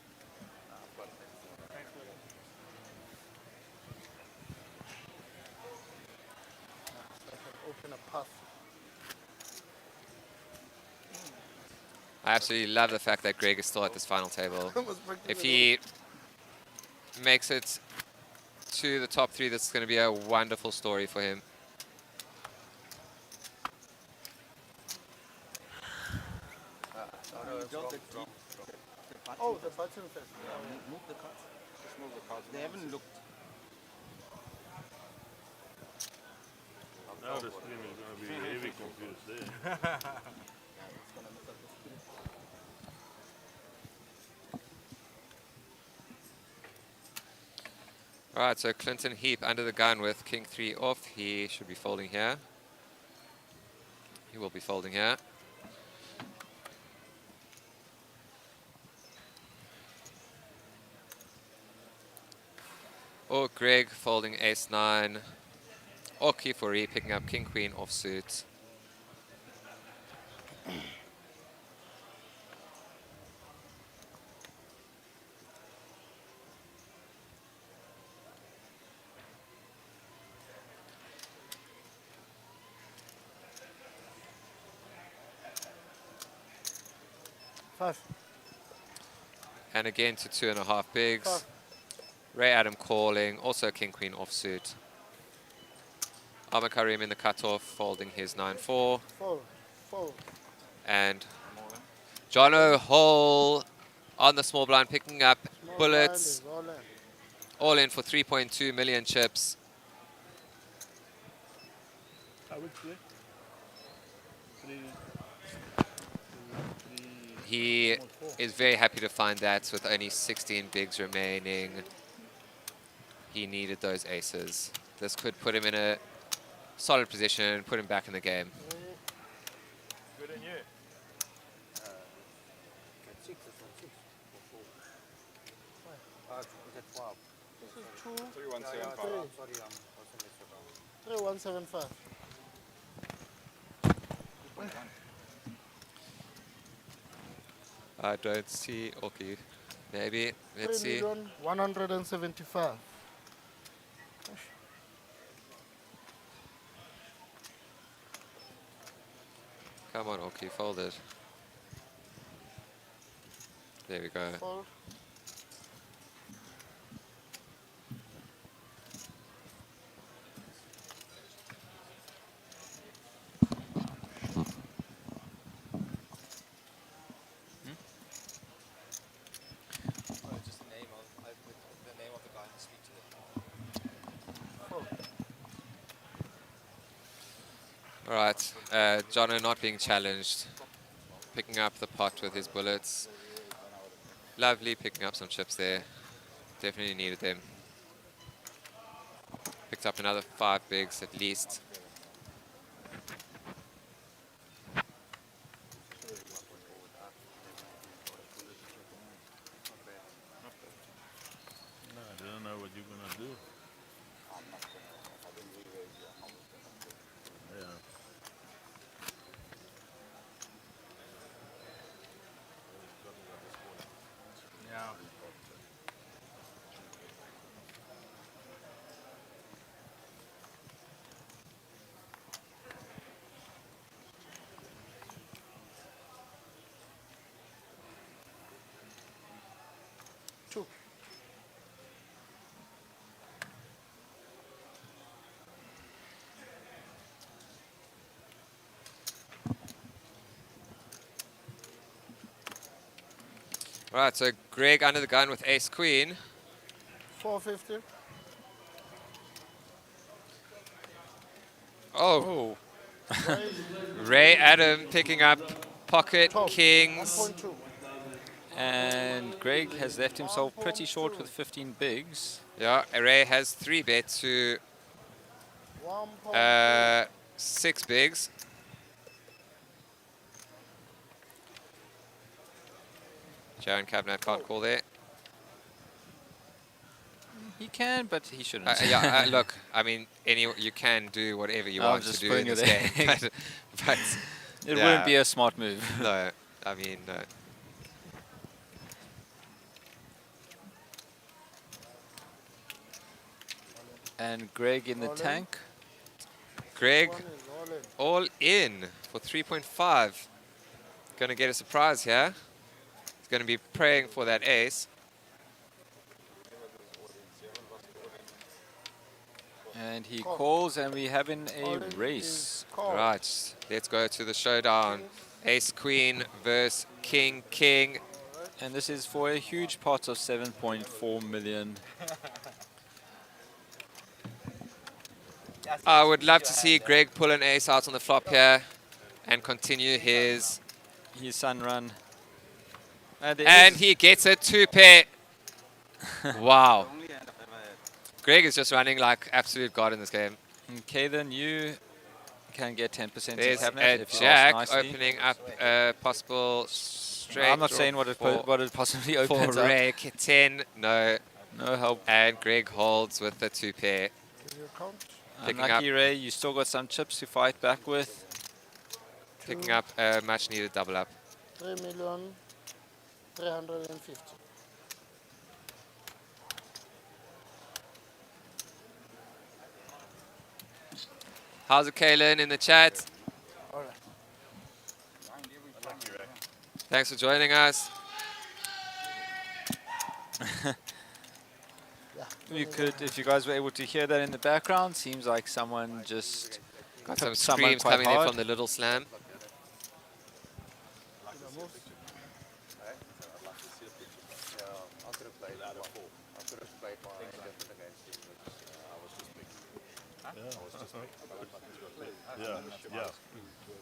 Open a path. I absolutely love the fact that Greg is still at this final table. If he makes it to the top 3, that's going to be a wonderful story for him. Oh, the button first. Move the cards. Just move the cards. They haven't looked. Now the stream is going to be heavy confused there. All right, so Clinton Heap under the gun with King 3 off. He should be folding here. He will be folding here. Or Greg folding Ace-9. Or Kifori picking up King-Queen offsuit. Five. And again to 2.5 bigs. Ray Adam calling, also King-Queen offsuit. Ahmed Karim in the cutoff, folding his 9-4. Fold. Fold. And Jono Hall on the small blind, picking up Small bullets. blind is All in for 3.2 million chips. He is very happy to find that with only 16 bigs remaining. He needed those aces. This could put him in a solid position and put him back in the game. Good on you. This is 2. 3175. Sorry, 3175. I don't see Oki. Maybe. Let's see. 175. Come on, Oki, fold it. There we go. Fold. Just the name of the guy to speak to them. All right, Jono not being challenged, picking up the pot with his bullets. Lovely, picking up some chips there. Definitely needed them. Picked up another 5 bigs at least. No, I don't know what you're going to do. Yeah. Yeah. All right, so Greg under the gun with ace queen. 450. Oh. Ray Adam picking up pocket kings. 1.2. And Greg has left himself pretty short with 15 bigs. Yeah, Ray has 3 bets to 6 bigs. Jaron Kavanagh can't call there. He can, but he shouldn't. Look, I mean, you can do whatever you I'm want to just do putting in it this there. game. but It wouldn't be a smart move. No, I mean, no. And Greg in the tank. Greg all in for 3.5. Going to get a surprise here. He's going to be praying for that ace. And he calls, and we have in a race. Right, let's go to the showdown. Ace Queen versus King King. And this is for a huge pot of 7.4 million. I would love to see Greg pull an ace out on the flop here and continue his sun run. And he gets a 2-pair. Wow. Greg is just running like absolute god in this game. Okay, then you can get 10% There's cabinet a if you jack ask nicely. opening up a possible straight. I'm not saying what it possibly opens for up. Ray. 10, no. No help. And Greg holds with the 2-pair. Picking up, Unlucky Ray, you still got some chips to fight back with. picking up a much needed double up. 3,350,000. How's it, Kaylin, in the chat? Thanks for joining us. You could, if you guys were able to hear that in the background, seems like someone just Got some picked someone screams quite coming there hard. from the little slam.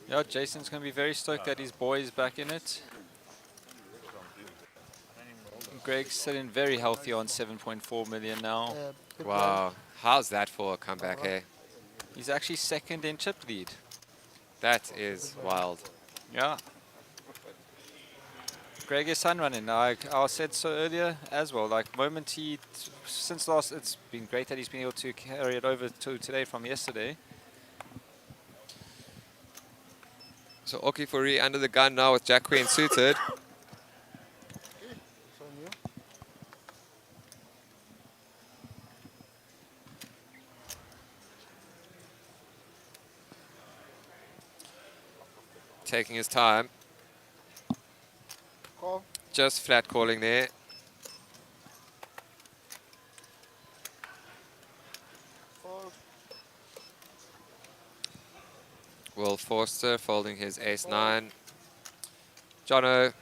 Yeah, Jason's going to be very stoked that his boy is back in it. Greg's sitting very healthy on 7.4 million now. Wow, how's that for a comeback, hey? He's actually second in chip lead. That is wild. Yeah. Greg is sun running. I said so earlier as well. Like, since last, it's been great that he's been able to carry it over to today from yesterday. So Oki Furi under the gun now with Jack Queen suited. Taking his time. Call. Just flat calling there. Fold. Will Forster folding his ace-9. Jono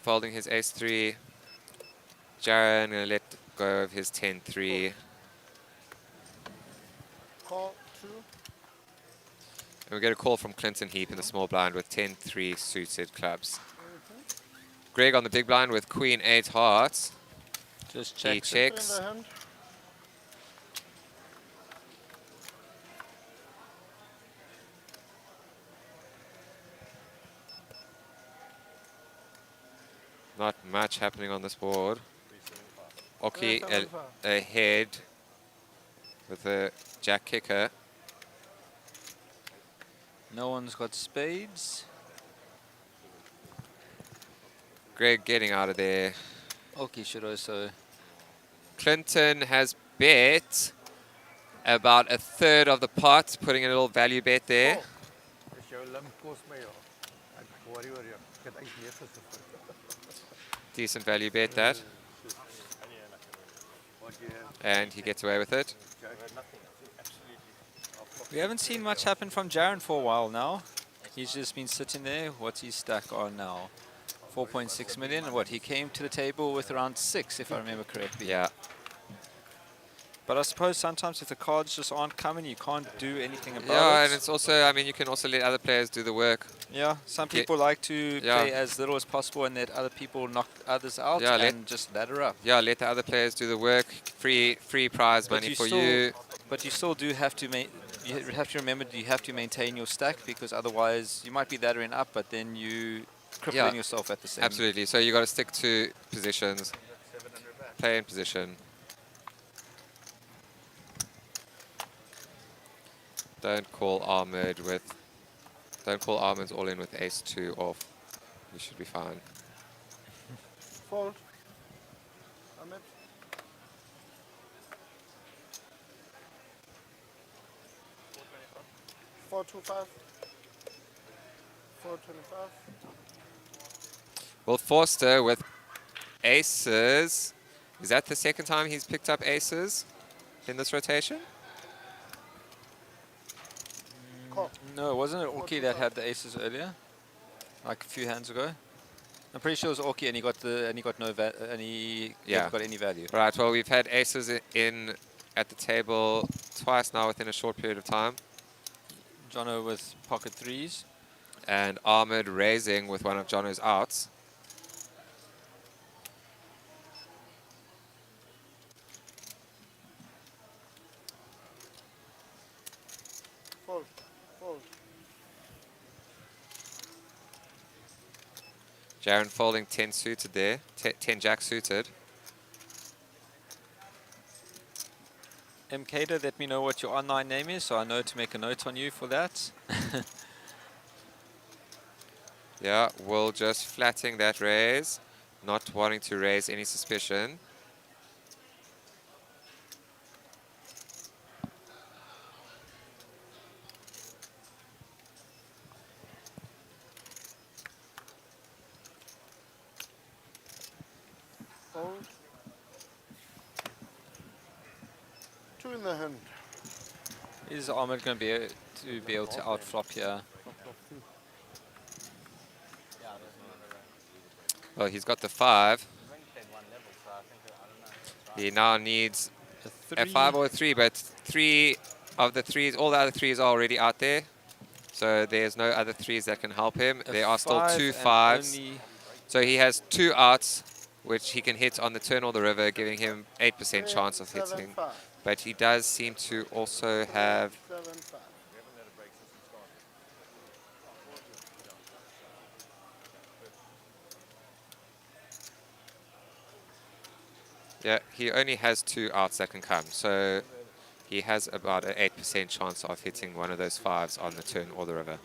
folding his ace-3. Jaron going to let go of his 10-3. Call 2. And we get a call from Clinton Heap in the small blind with 10-3 suited clubs. Greg on the big blind with Queen 8 hearts. Just he checks. Not much happening on this board. Oki ahead with a jack kicker. No one's got spades. Greg getting out of there. Oki should also. Clinton has bet about a third of the pot, putting a little value bet there. Decent value bet that. And he gets away with it. We haven't seen much happen from Jaron for a while now. He's just been sitting there. What's his stack on now? 4.6 million. And what, he came to the table with around 6, if I remember correctly. Yeah. But I suppose sometimes if the cards just aren't coming, you can't do anything about it. Yeah, and it's also, I mean, you can also let other players do the work. Yeah, some people like to play as little as possible and let other people knock others out and just ladder up. Yeah, let the other players do the work. Free prize money for you. But you still do have to you have to remember you have to maintain your stack, because otherwise you might be laddering up, but then you crippling yourself at the same. Absolutely. So you got to stick to positions. Play in position. Don't call Armored all in with ace-2 off. You should be fine. Fold. Ahmed. $425. $425. Well, Forster with aces. Is that the second time he's picked up aces in this rotation? No, wasn't it Orki that had the aces earlier, like a few hands ago? I'm pretty sure it was Orki, and he got got any value. Right. Well, we've had aces in at the table twice now within a short period of time. Jono with pocket 3s, and Armored raising with one of Jono's outs. Fold. Fold. Jaren folding 10 suited there, 10 jack suited. MKda, let me know what your online name is, so I know to make a note on you for that. Yeah, Will just flatting that raise, not wanting to raise any suspicion. Fold. 2 in the hand. Is Ahmed going to be able to outflop here? Well, he's got the 5. He now needs a 5 or a 3, but 3 of the 3s, all the other 3s are already out there. So there's no other 3s that can help him. There are still 2 5s. So he has 2 outs, which he can hit on the turn or the river, giving him 8% chance of hitting. But he does seem to also have... Yeah, he only has 2 outs that can come. So he has about an 8% chance of hitting one of those 5s on the turn or the river.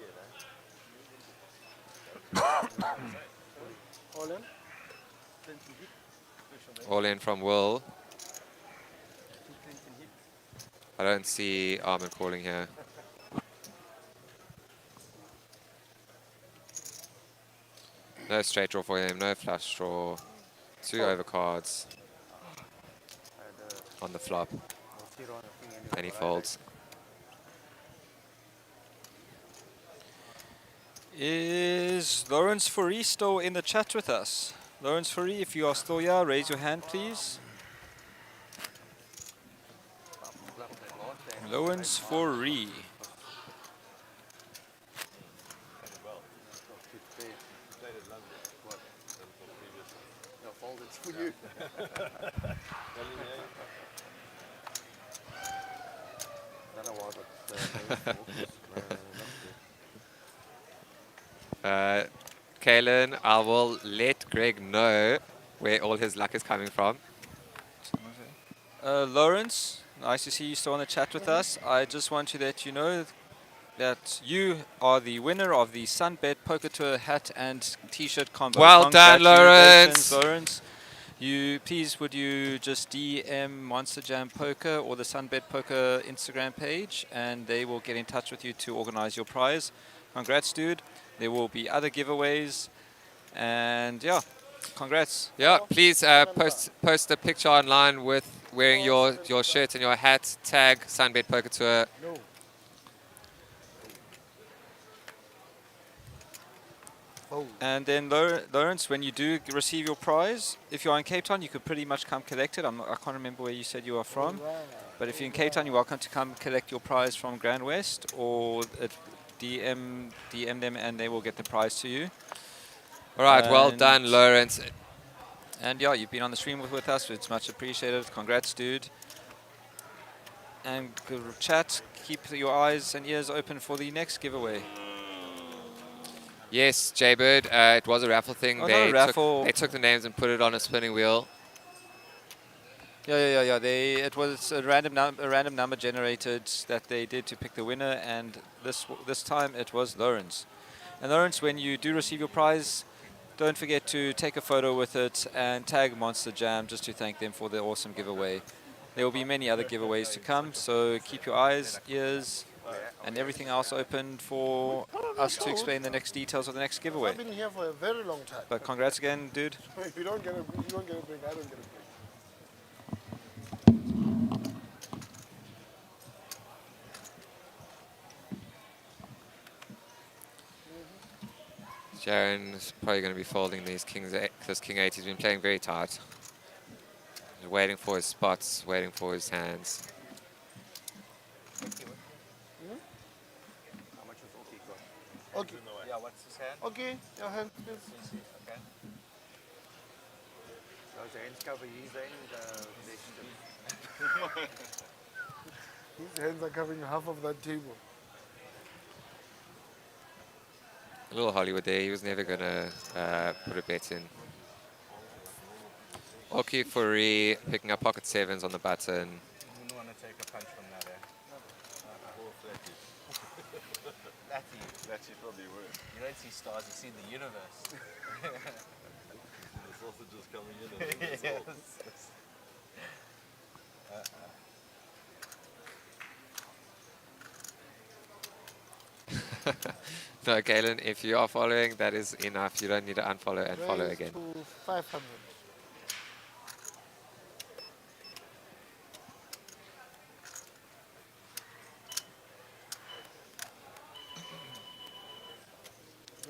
All in. All in from Will. I don't see Armin calling here. No straight draw for him, no flush draw. 2 overcards on the flop. And he folds. Is Lawrence Fourie still in the chat with us? Lawrence Fourie, if you are still here, raise your hand, please. Lawrence Fourie. For you. Kalen, I will let Greg know where all his luck is coming from. Lawrence, nice to see you still on the chat with us. I just want to let you know that you are the winner of the SunBet Poker Tour hat and t-shirt combo. Well done, Lawrence. Lawrence. Please would you just DM Monster Jam Poker or the SunBet Poker Instagram page, and they will get in touch with you to organize your prize. Congrats, dude. There will be other giveaways, and yeah, congrats. Yeah, please post a picture online with wearing your shirt and your hat. Tag SunBet Poker Tour. And then Lawrence, when you do receive your prize, if you're in Cape Town, you could pretty much come collect it. I can't remember where you said you are from. But if you're in Cape Town, you're welcome to come collect your prize from GrandWest or DM them and they will get the prize to you. All right, well done, Lawrence. And yeah, you've been on the stream with us. It's much appreciated. Congrats, dude. And good chat. Keep your eyes and ears open for the next giveaway. Yes, Jaybird, it was a raffle thing. Oh, no, raffle. They took the names and put it on a spinning wheel. Yeah. It was a random number generated that they did to pick the winner, and this time it was Lawrence. And Lawrence, when you do receive your prize, don't forget to take a photo with it and tag Monster Jam just to thank them for the awesome giveaway. There will be many other giveaways to come, so keep your eyes, ears, and everything else open for us to explain the next details of the next giveaway. I've been here for a very long time. But congrats again, dude. If you don't get a break, I don't get a break. Jaren's probably going to be folding these this King 8. He's been playing very tight. He's waiting for his spots, waiting for his hands. How much was Oki got? Okay. Yeah, what's his hand? Okay, your hand, please. Okay. Those hands cover his hand. His hands are covering half of that table. A little Hollywood there. He was never going to put a bet in. Oki Furi picking up pocket sevens on the button. You wouldn't want to take a punch from that, Flatty probably worse. You don't see stars, you see the universe. The sausages coming in. And Yes. No, Galen, if you are following, that is enough. You don't need to unfollow and follow Raise again. to 500.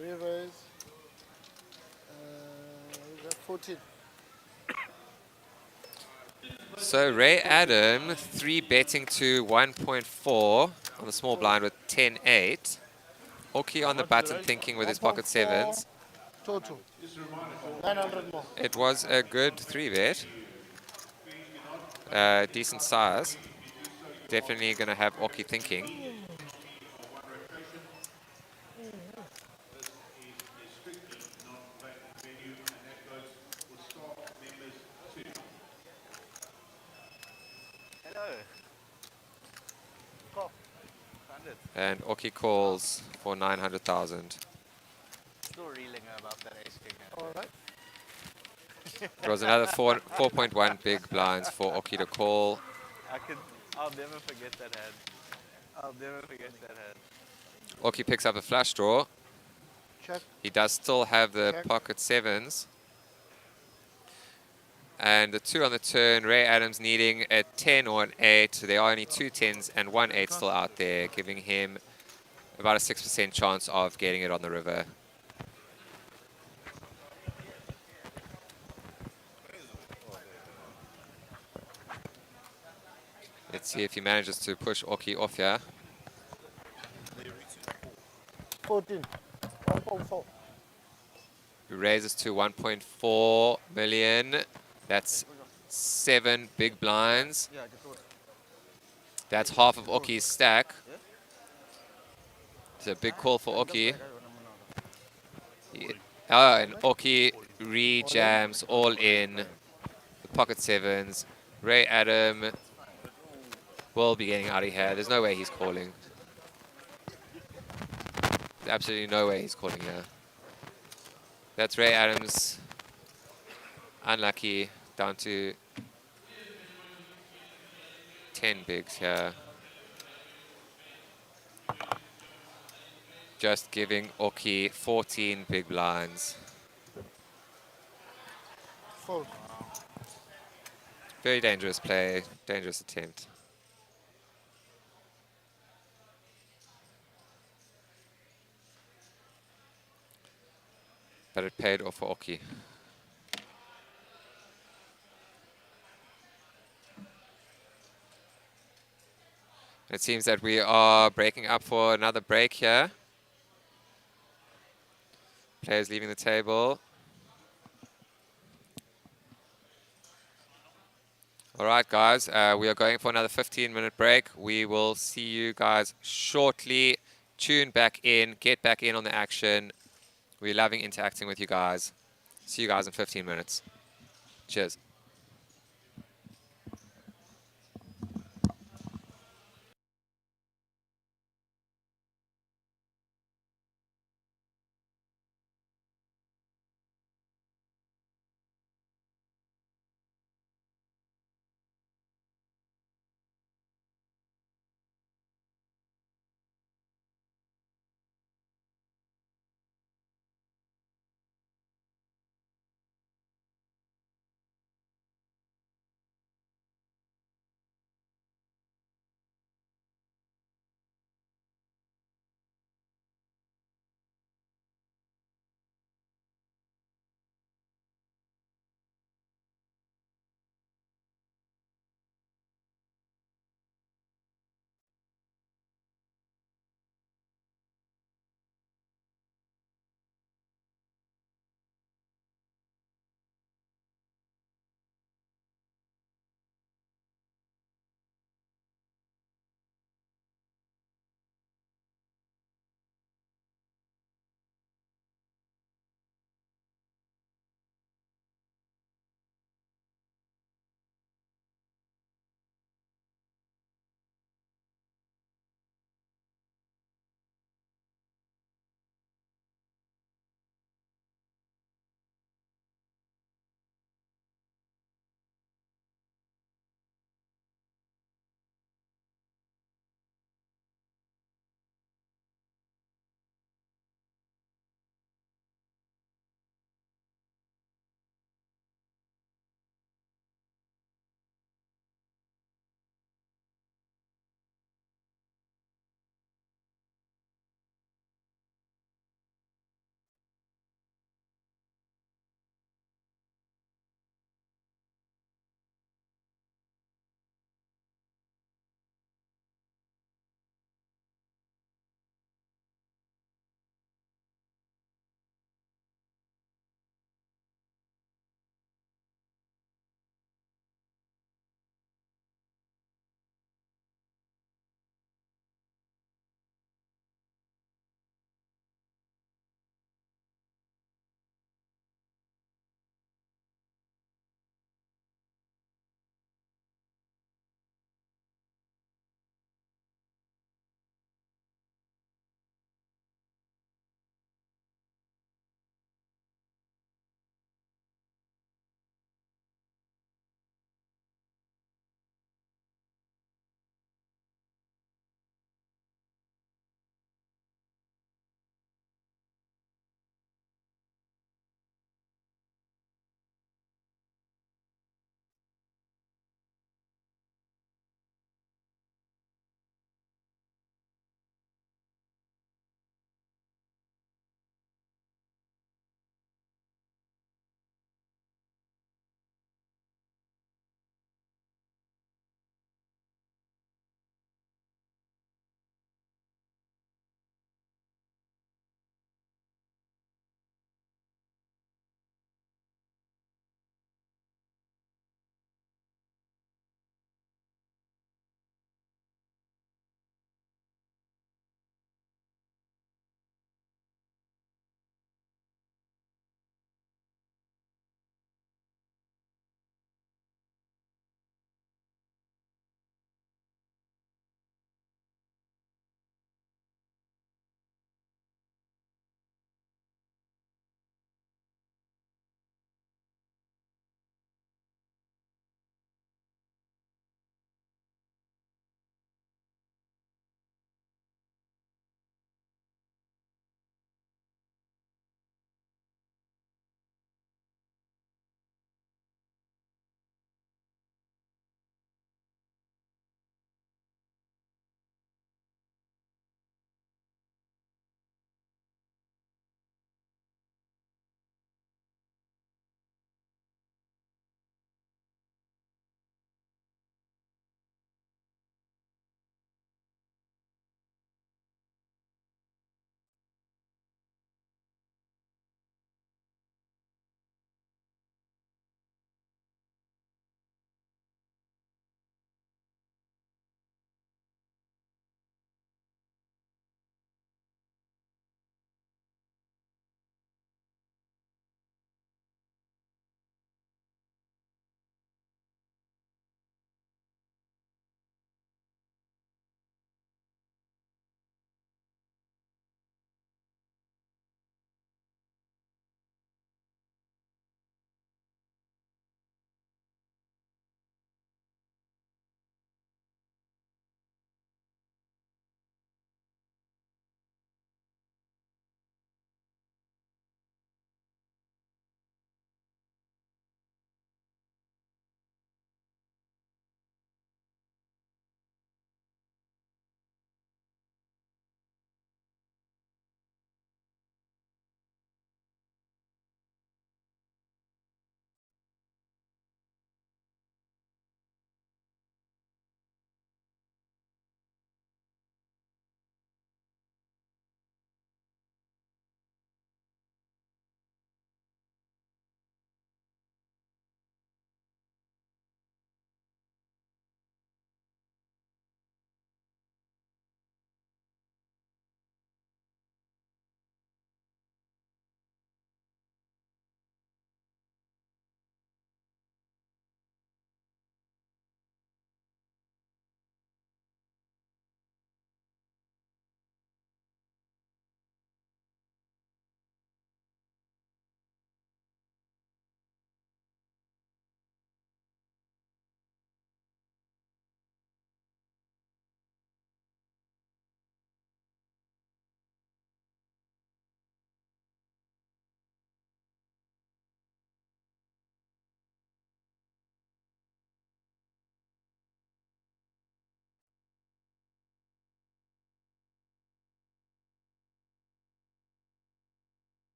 Re-raise. We got 14. So Ray Adam, 3-betting to 1.4 on the small blind with 10-8. Oki on the button thinking with his pocket sevens. Total. 900 more. It was a good 3-bet. Decent size. Definitely going to have Oki thinking. Hello. Cough. Found it. And Oki calls for 900,000. Still reeling about that ace king. All right. It was another 4.1 big blinds for Oki to call. I'll never forget that hand. I'll never forget that hand. Oki picks up a flush draw. Check. He does still have the Check. pocket sevens. And the 2 on the turn, Ray Adams needing a 10 or an 8. There are only 2 10s and 1 8 still out there, giving him about a 6% chance of getting it on the river. Let's see if he manages to push Oki off here. 14. 1.4. He raises to 1.4 million. That's 7 big blinds. That's half of Oki's stack. It's a big call for Oki. And Oki re-jams all in the pocket sevens. Ray Adam will be getting out of here. There's no way he's calling. There's absolutely no way he's calling here. That's Ray Adams. Unlucky, down to 10 bigs here. Just giving Oki 14 big blinds. Fold. Very dangerous play, dangerous attempt. But it paid off for Oki. It seems that we are breaking up for another break here. Players leaving the table. All right, guys, we are going for another 15-minute break. We will see you guys shortly. Tune back in, get back in on the action. We're loving interacting with you guys. See you guys in 15 minutes. Cheers.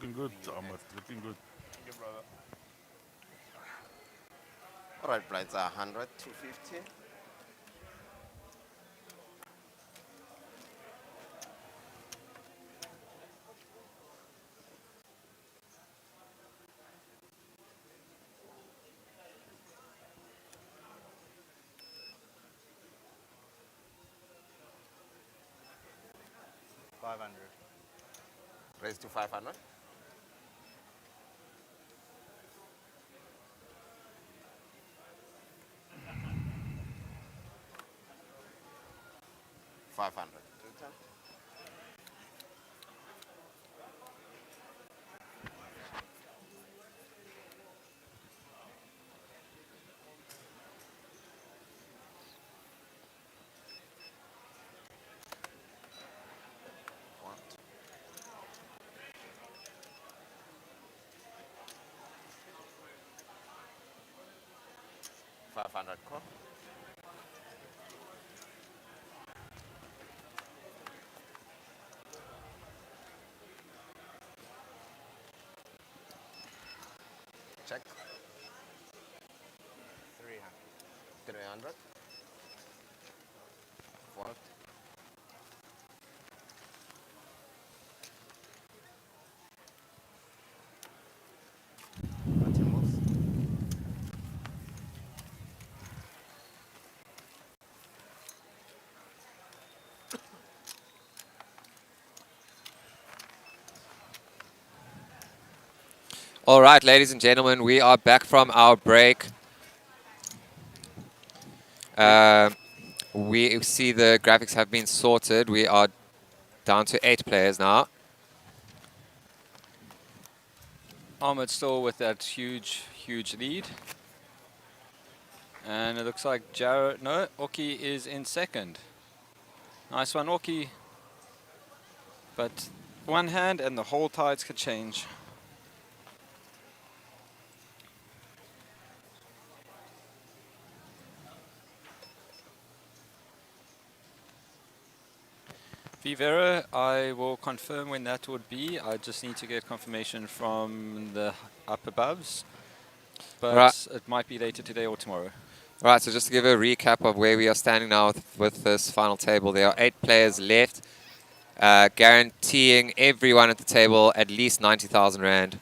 Looking good, Ahmed. Looking good. Thank you, brother. All right, blinds are 100, 250. Raise to 500. $500. Total. What? 500 call. Check. 300. What? What's your moves? All right, ladies and gentlemen, we are back from our break. We see the graphics have been sorted. We are down to 8 players now. Ahmed still with that huge lead. And it looks like Oki is in second. Nice one, Oki. But one hand and the whole tides could change. Vivera, I will confirm when that would be. I just need to get confirmation from the up aboves. But Right. it might be later today or tomorrow. All right, so just to give a recap of where we are standing now with this final table, there are 8 players left, guaranteeing everyone at the table at least 90,000 Rand.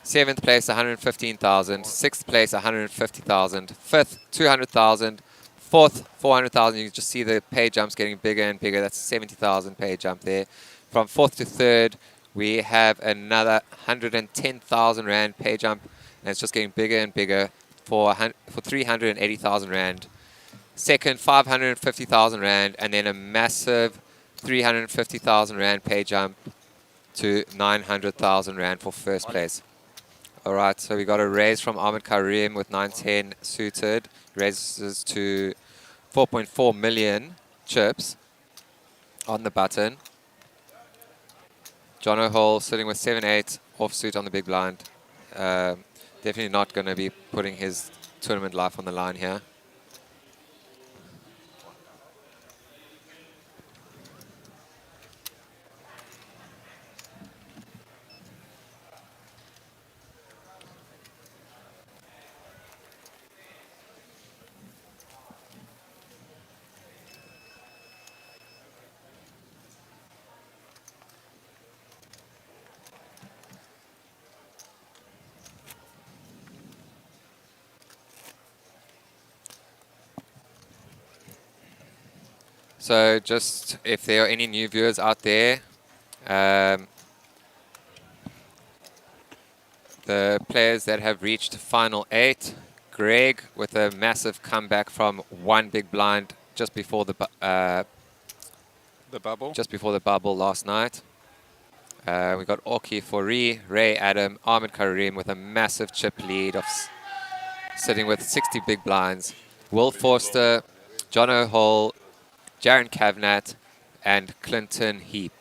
7th place, 115,000. 6th place, 150,000. 5th, 200,000. 4th, 400,000. You can just see the pay jumps getting bigger and bigger. That's 70,000 pay jump there. From 4th to 3rd, we have another 110,000 Rand pay jump, and it's just getting bigger and bigger for 380,000 Rand. 2nd, 550,000 Rand, and then a massive 350,000 Rand pay jump to 900,000 Rand for 1st place. All right, so we got a raise from Ahmed Karim with 910 suited. Raises to 4.4 million chips on the button. John O'Hole sitting with 7-8 offsuit on the big blind. Definitely not going to be putting his tournament life on the line here. So just if there are any new viewers out there, the players that have reached final 8, Greg with a massive comeback from one big blind just before the bubble. Just before the bubble last night. We got Oki Fori, Ray Adam, Ahmed Karim with a massive chip lead of sitting with 60 big blinds. Will Forster, John O'Hole, Jaron Cavnat, and Clinton Heap.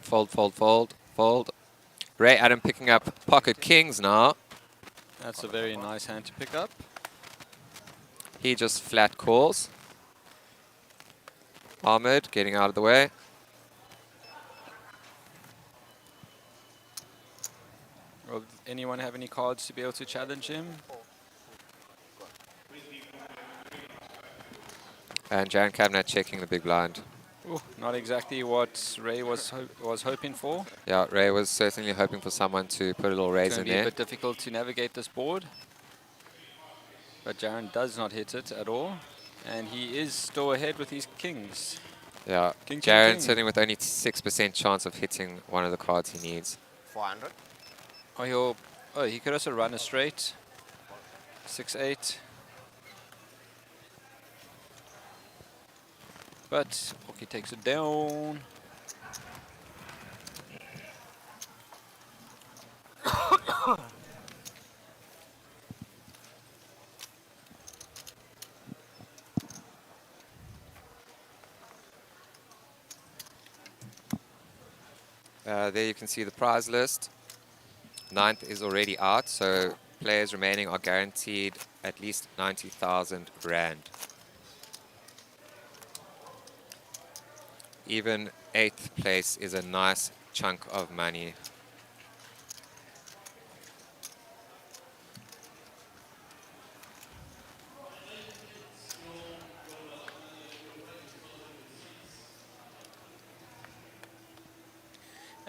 Fold, fold, fold, fold. Ray Adam picking up pocket kings now. That's a very nice hand to pick up. He just flat calls. Ahmed getting out of the way. Will anyone have any cards to be able to challenge him? And Jaron Cabinet checking the big blind. Ooh, not exactly what Ray was hoping for. Yeah, Ray was certainly hoping for someone to put a little raise It's in going to be a there. bit difficult to navigate this board. But Jaron does not hit it at all. And he is still ahead with his kings. Yeah, King, Jaron king. sitting with only 6% chance of hitting one of the cards he needs. 400. Oh, he could also run a straight. 6-8. But Pocky takes it down. There you can see the prize list. 9th is already out, so players remaining are guaranteed at least 90,000 Rand. Even 8th place is a nice chunk of money.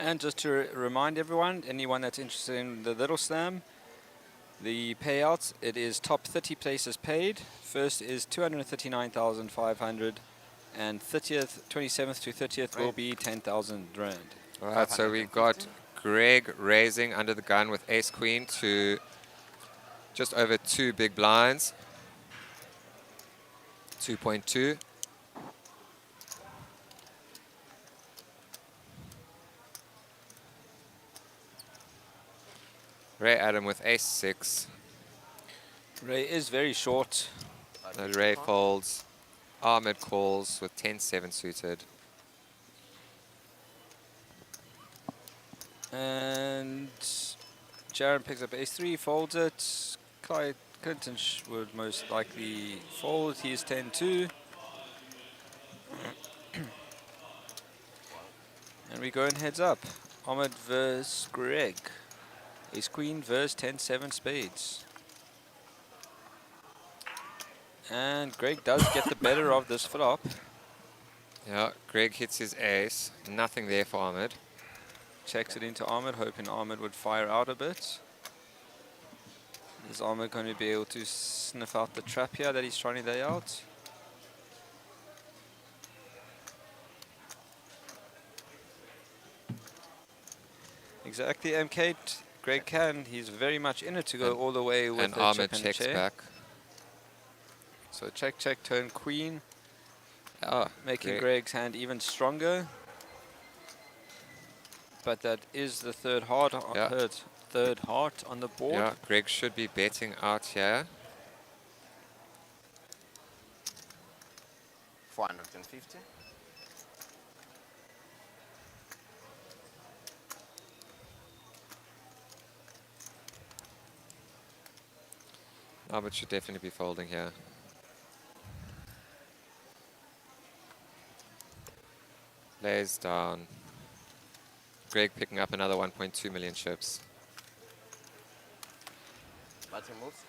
And just to remind everyone, anyone that's interested in the Little Slam, the payouts, it is top 30 places paid. First is 239,500, and 27th to 30th will be 10,000 Rand. All right, so we got Greg raising under the gun with ace queen to just over 2 big blinds. 2.2. Ray Adam with ace 6. Ray is very short. Ray folds. Ahmed calls with 10-7 suited. And Jaron picks up ace 3, folds it. Clinton would most likely fold. He is 10-2. And we go in heads up. Ahmed versus Greg. Ace queen versus 10-7 spades. And Greg does get the better of this flop. Yeah, Greg hits his ace. Nothing there for Ahmed. Checks it into Ahmed, hoping Ahmed would fire out a bit. Is Ahmed going to be able to sniff out the trap here that he's trying to lay out? Exactly, MK. Greg can. He's very much in it to go all the way with and the Ahmed chip and checks chair. back. So check, check, turn queen. Oh, making Greg. Greg's hand even stronger. But that is the third heart on the board. Yeah, Greg should be betting out here. 450. Ahmed should definitely be folding here. Lays down. Greg picking up another 1.2 million chips. Button moves.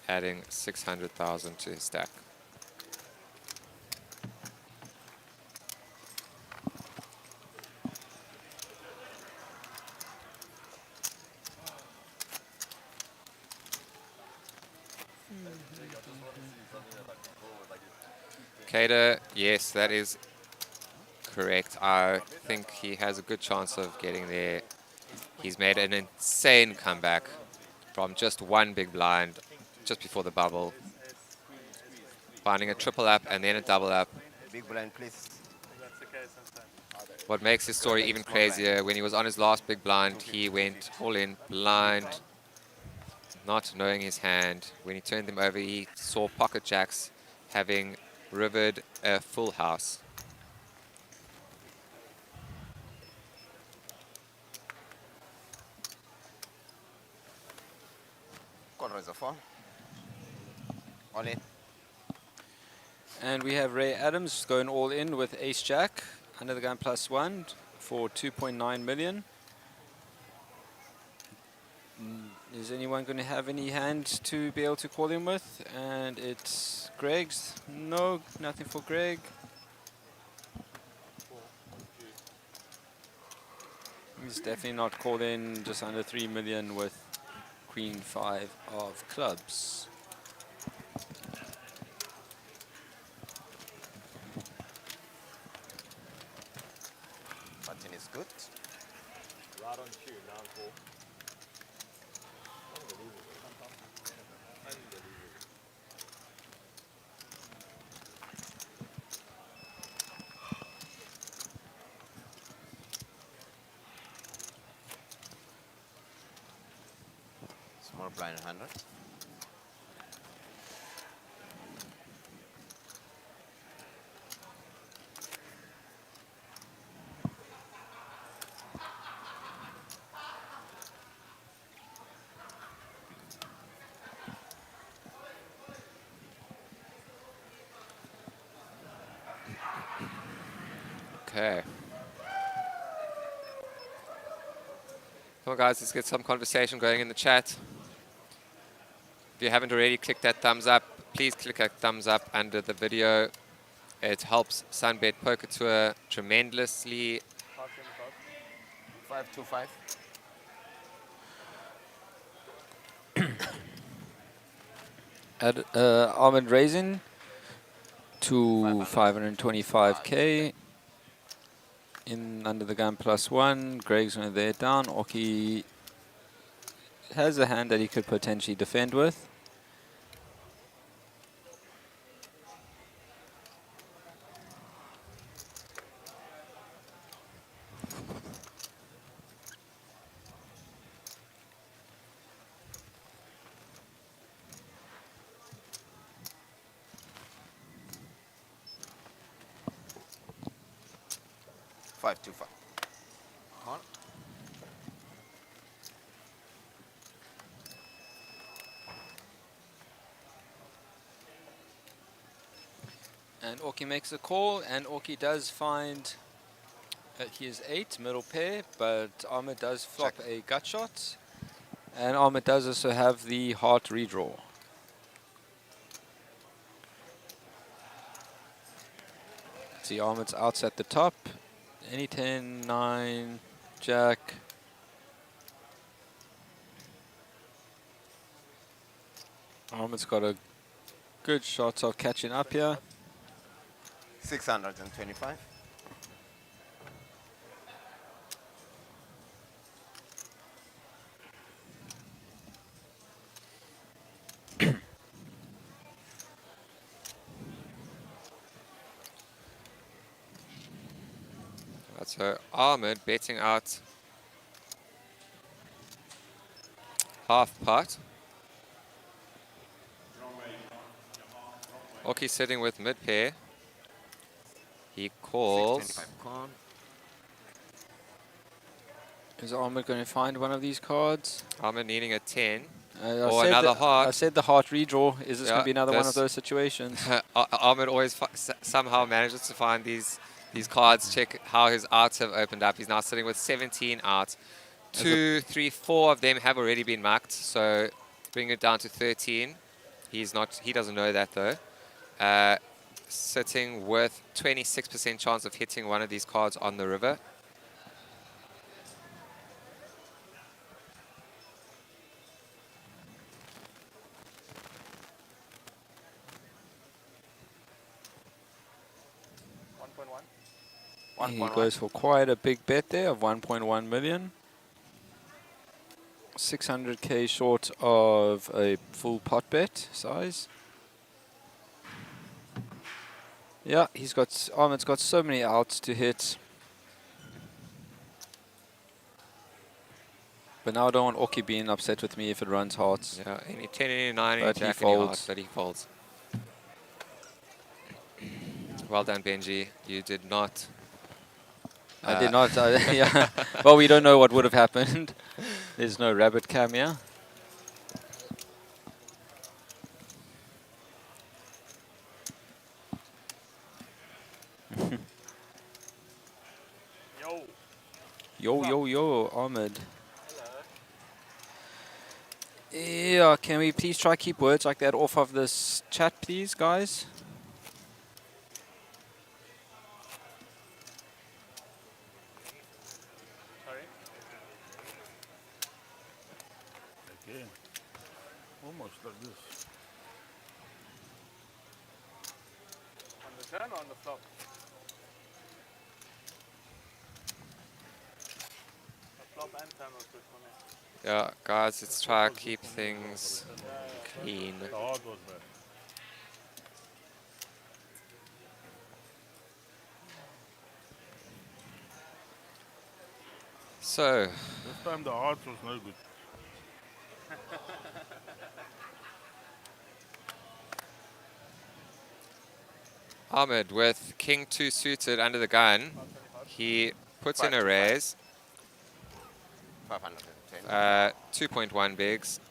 Adding 600,000 to his stack. Kader, yes, that is correct. I think he has a good chance of getting there. He's made an insane comeback from just one big blind just before the bubble. Finding a triple up and then a double up. Big blind, please. What makes his story even crazier, when he was on his last big blind, he went all in blind, not knowing his hand. When he turned them over, he saw pocket jacks having rivered a full house. Call raise a 4. All in. And we have Ray Adams going all in with Ace Jack under the gun +1 for 2.9 million. Is anyone going to have any hand to be able to call him with? And it's Greg's. No, nothing for Greg. He's definitely not called in, just under 3 million with Queen 5 of clubs. Button is good. Right on cue, down 4. Small blind 100. Okay. Come on, guys, let's get some conversation going in the chat. If you haven't already, click that thumbs up. Please click that thumbs up under the video. It helps SunBet Poker Tour tremendously. 525. Ahmed raising to 525k in under the gun +1. Greg's going to there down. Oki has a hand that he could potentially defend with. On. And Orki makes a call, and Orki does find that he is 8, middle pair, but Ahmed does flop a gut shot. And Ahmed does also have the heart redraw. See, Ahmed's outs at the top. Any 10, 9, Jack. Ahmed's got a good shot of catching up here. 625. So Ahmed betting out half pot. Oki sitting with mid pair. He calls. Is Ahmed going to find one of these cards? Ahmed needing a 10 I or said another heart. I said the heart redraw. Is this going to be another one of those situations? Ahmed always somehow manages to find these cards. Check how his outs have opened up. He's now sitting with 17 outs. 2, 3, 4 of them have already been marked. So bring it down to 13. He doesn't know that though. Sitting with 26% chance of hitting one of these cards on the river. He goes for quite a big bet there of 1.1 million. 600k short of a full pot bet size. Yeah, Ahmed's got so many outs to hit. But now I don't want Oki being upset with me if it runs hearts. Yeah, any 10, any 9, any but jack, he any folds. heart, but he folds. Well done, Benji. You did not. I did not. Yeah. Well, we don't know what would have happened. There's no rabbit cam here. Yo, Ahmed. Yeah, can we please try keep words like that off of this chat, please, guys? Sorry? Again. Almost like this. On the turn or on the flop? The flop and turn was good for me. Yeah, guys, let's try to keep things clean. The hard was bad. So, This time the heart was no good. Ahmed with king 2 suited under the gun. He puts in a raise. 510. 2.1 bigs.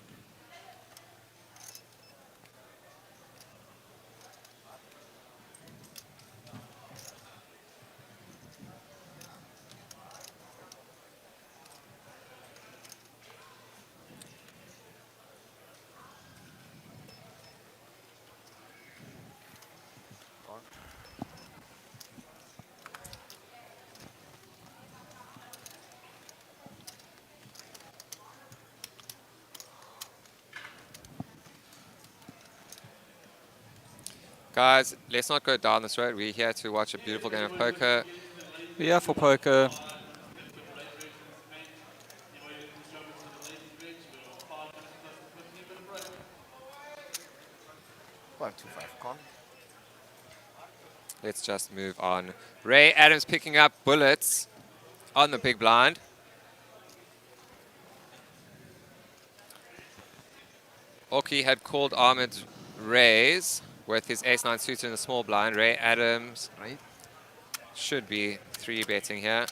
Guys, let's not go down this road. We're here to watch a beautiful game of poker. We're here for poker. Con. Let's just move on. Ray Adams picking up bullets on the big blind. Oki had called Ahmed's raise with his ace-9 suited in the small blind. Ray Adams should be 3-betting here.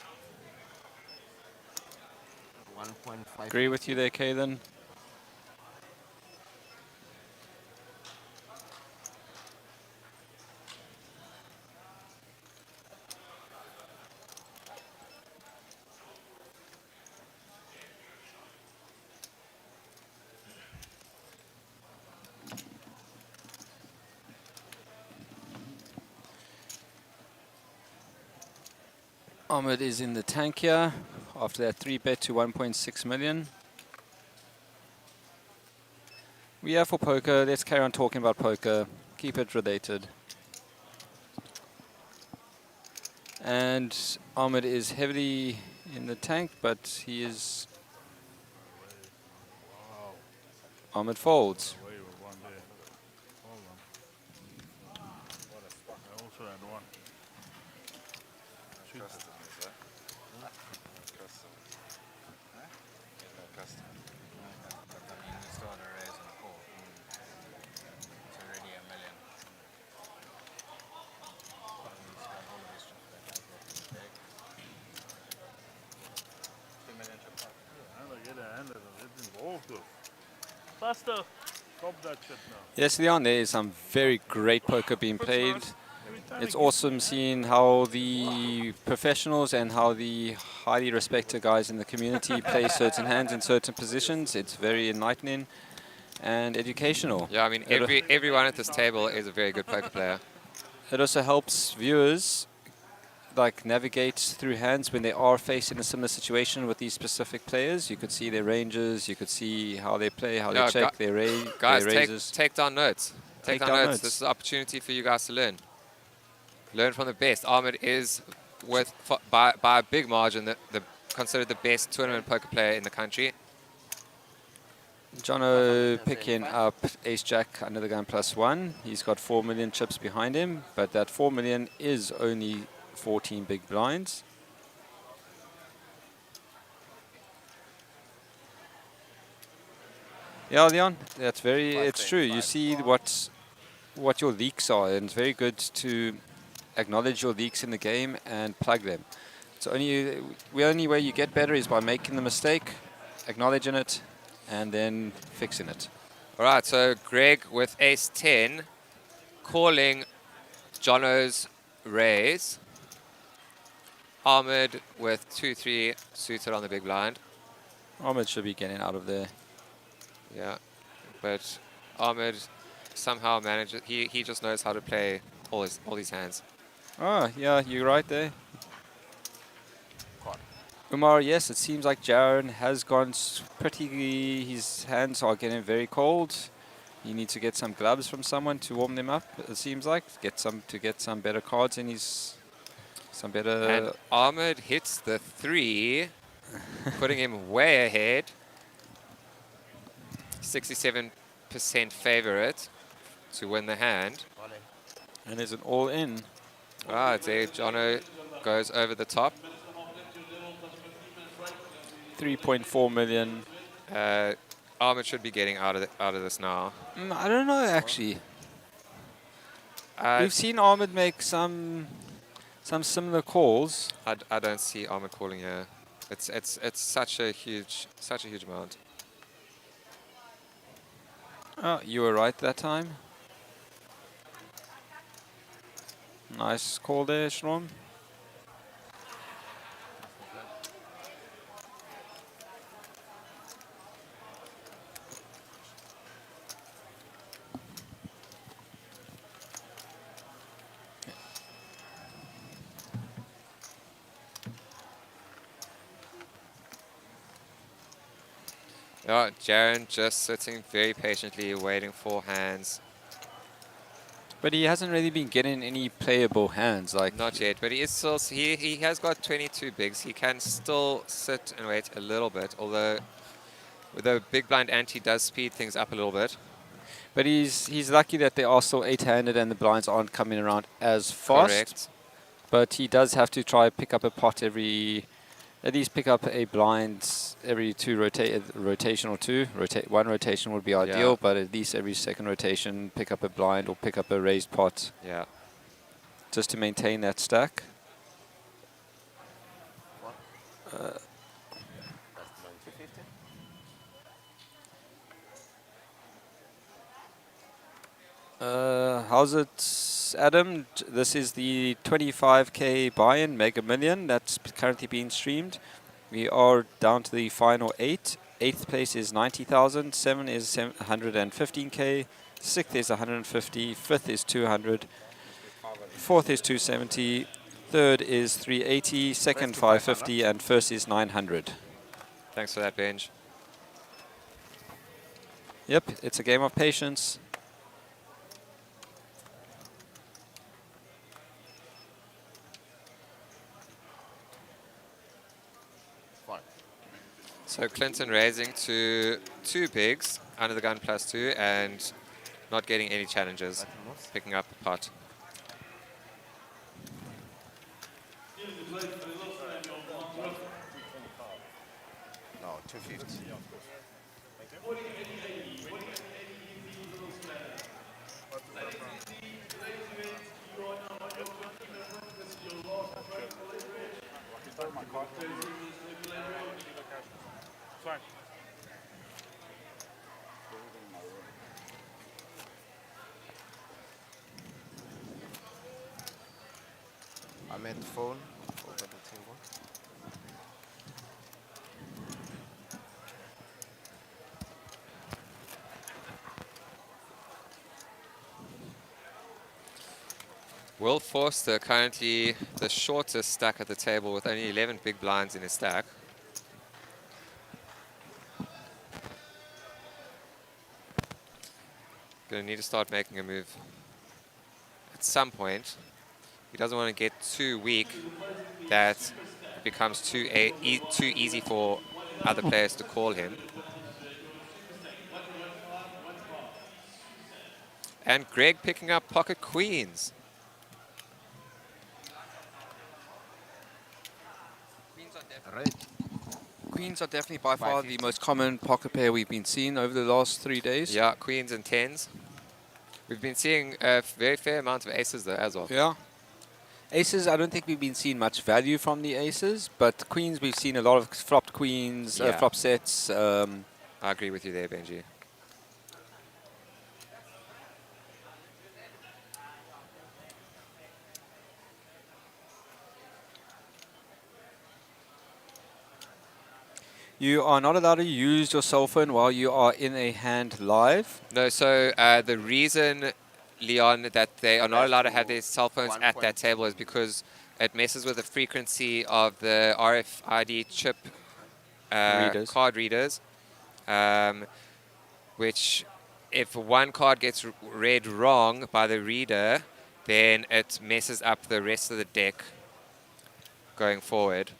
1.5. Agree with you there, Kaden. Ahmed is in the tank here after that 3-bet to 1.6 million. We are for poker. Let's carry on talking about poker. Keep it related. And Ahmed is heavily in the tank, but he is... Ahmed folds. Faster. Stop that shit now. Yes, Leon, there is some very great poker being played. It's awesome seeing how the professionals and how the highly respected guys in the community play certain hands in certain positions. It's very enlightening and educational. Yeah, I mean, everyone at this table is a very good poker player. It also helps viewers like navigate through hands when they are facing a similar situation with these specific players. You could see their ranges, you could see how they play, how they check, their guys, raises. take down notes. Take down notes. This is an opportunity for you guys to learn. Learn from the best. Ahmed is, by a big margin, considered the best tournament poker player in the country. Jono picking up ace-jack under the gun +1. He's got 4 million chips behind him, but that 4 million is only 14 big blinds. Yeah, Leon, that's it's true. You see what your leaks are, and it's very good to acknowledge your leaks in the game and plug them. So the only way you get better is by making the mistake, acknowledging it, and then fixing it. All right, so Greg with ace-10 calling Jono's raise. Ahmed with 2-3 suited on the big blind. Ahmed should be getting out of there. Yeah, but Ahmed somehow manages. He just knows how to play all these hands. Oh, yeah, you're right there. Umar, yes, it seems like Jaron has gone pretty. His hands are getting very cold. You need to get some gloves from someone to warm them up. It seems like get some better cards in his some better. And Ahmed hits the 3, putting him way ahead. 67% favorite to win the hand. And is an all-in. Ah, there Jono goes over the top. 3.4 million. Ahmed should be getting out of this now. I don't know actually. We've seen Ahmed make some similar calls. I don't see Ahmed calling here. It's such a huge amount. Oh, you were right that time. Nice call there, Shrom. Yeah, Jaron just sitting very patiently, waiting for hands. But he hasn't really been getting any playable hands, like not yet. But he is still he has got 22 bigs. He can still sit and wait a little bit. Although with the big blind ante does speed things up a little bit. But he's lucky that they are still 8-handed and the blinds aren't coming around as fast. Correct. But he does have to try pick up a pot at least pick up a blind every rotation or two. One rotation would be ideal, Yeah. but at least every second rotation, pick up a blind or pick up a raised pot. Yeah. Just to maintain that stack. How's it, Adam? This is the 25k buy-in Mega Million that's currently being streamed. We are down to the final 8. 8th place is 90,000. 7 is 115k. 6th is 150. 5th is 200. 4th is 270. 3rd is 380. 2nd 550, and 1st is 900. Thanks for that, Benj. Yep, it's a game of patience. So Clinton raising to 2 bigs, under the gun +2, and not getting any challenges, picking up a pot. No, 250. I'm at the phone over the table. Will Forster currently the shortest stack at the table with only 11 big blinds in his stack. Going to need to start making a move at some point. He doesn't want to get too weak that it becomes too easy for other players to call him. And Greg picking up pocket queens. Queens are definitely by far the most common pocket pair we've been seeing over the last 3 days. Yeah, queens and tens. We've been seeing a very fair amount of aces though as well. Yeah. Aces, I don't think we've been seeing much value from the aces, but queens, we've seen a lot of flopped queens, Yeah. flop sets. I agree with you there, Benji. You are not allowed to use your cell phone while you are in a hand live. No, so the reason, Leon, that they are not allowed to have their cell phones at that table is because it messes with the frequency of the RFID chip card readers, which if one card gets read wrong by the reader, then it messes up the rest of the deck going forward.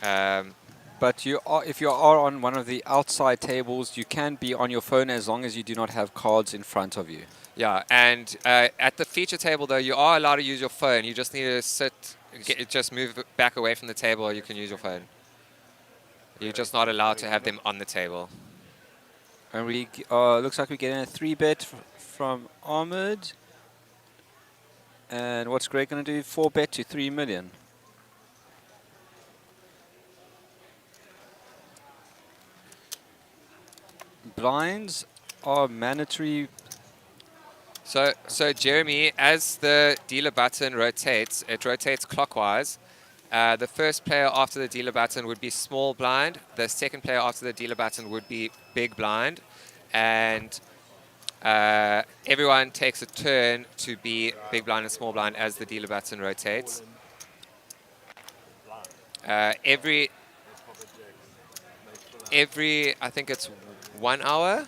But if you are on one of the outside tables, you can be on your phone as long as you do not have cards in front of you. Yeah, and at the feature table, though, you are allowed to use your phone. You just need to just move back away from the table, or you can use your phone. You're just not allowed to have them on the table. And we looks like we're getting a 3-bet from Ahmed. And what's Greg going to do? 4-bet to 3 million. Blinds are mandatory. So Jeremy, as the dealer button rotates, it rotates clockwise. The first player after the dealer button would be small blind. The second player after the dealer button would be big blind. And everyone takes a turn to be big blind and small blind as the dealer button rotates. Every, I think it's 1 hour.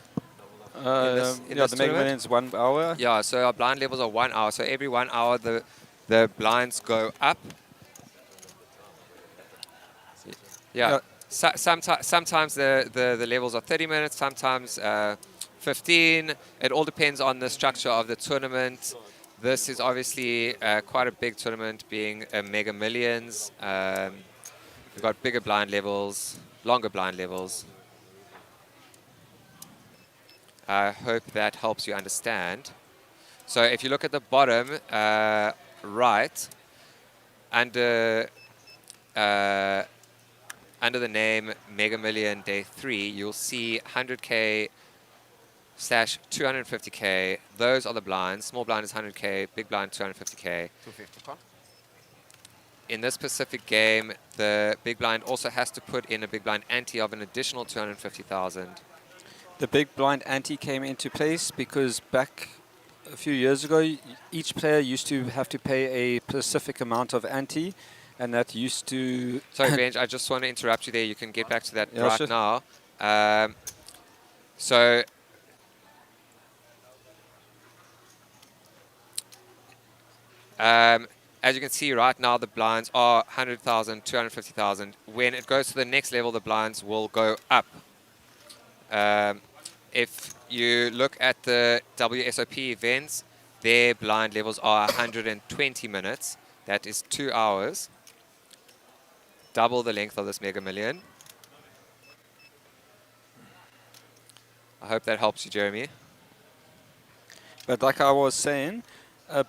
The Mega Million's 1 hour. Yeah, so our blind levels are 1 hour. So every 1 hour, the blinds go up. Yeah. Sometimes the levels are 30 minutes, sometimes 15. It all depends on the structure of the tournament. This is obviously quite a big tournament, being a Mega Millions. We've got bigger blind levels, longer blind levels. I hope that helps you understand. So if you look at the bottom right, under the name Mega Million Day 3, you'll see 100K / 250K. Those are the blinds. Small blind is 100K, big blind 250K. 250. In this specific game, the big blind also has to put in a big blind ante of an additional 250,000. The big blind ante came into place because back a few years ago, each player used to have to pay a specific amount of ante, and that used to... Sorry, Benj, I just want to interrupt you there. You can get back to that Yeah, right sure. now. So... as you can see right now, the blinds are 100,000, 250,000. When it goes to the next level, the blinds will go up. If you look at the WSOP events, their blind levels are 120 minutes. That is 2 hours. Double the length of this Mega Million. I hope that helps you, Jeremy. But like I was saying,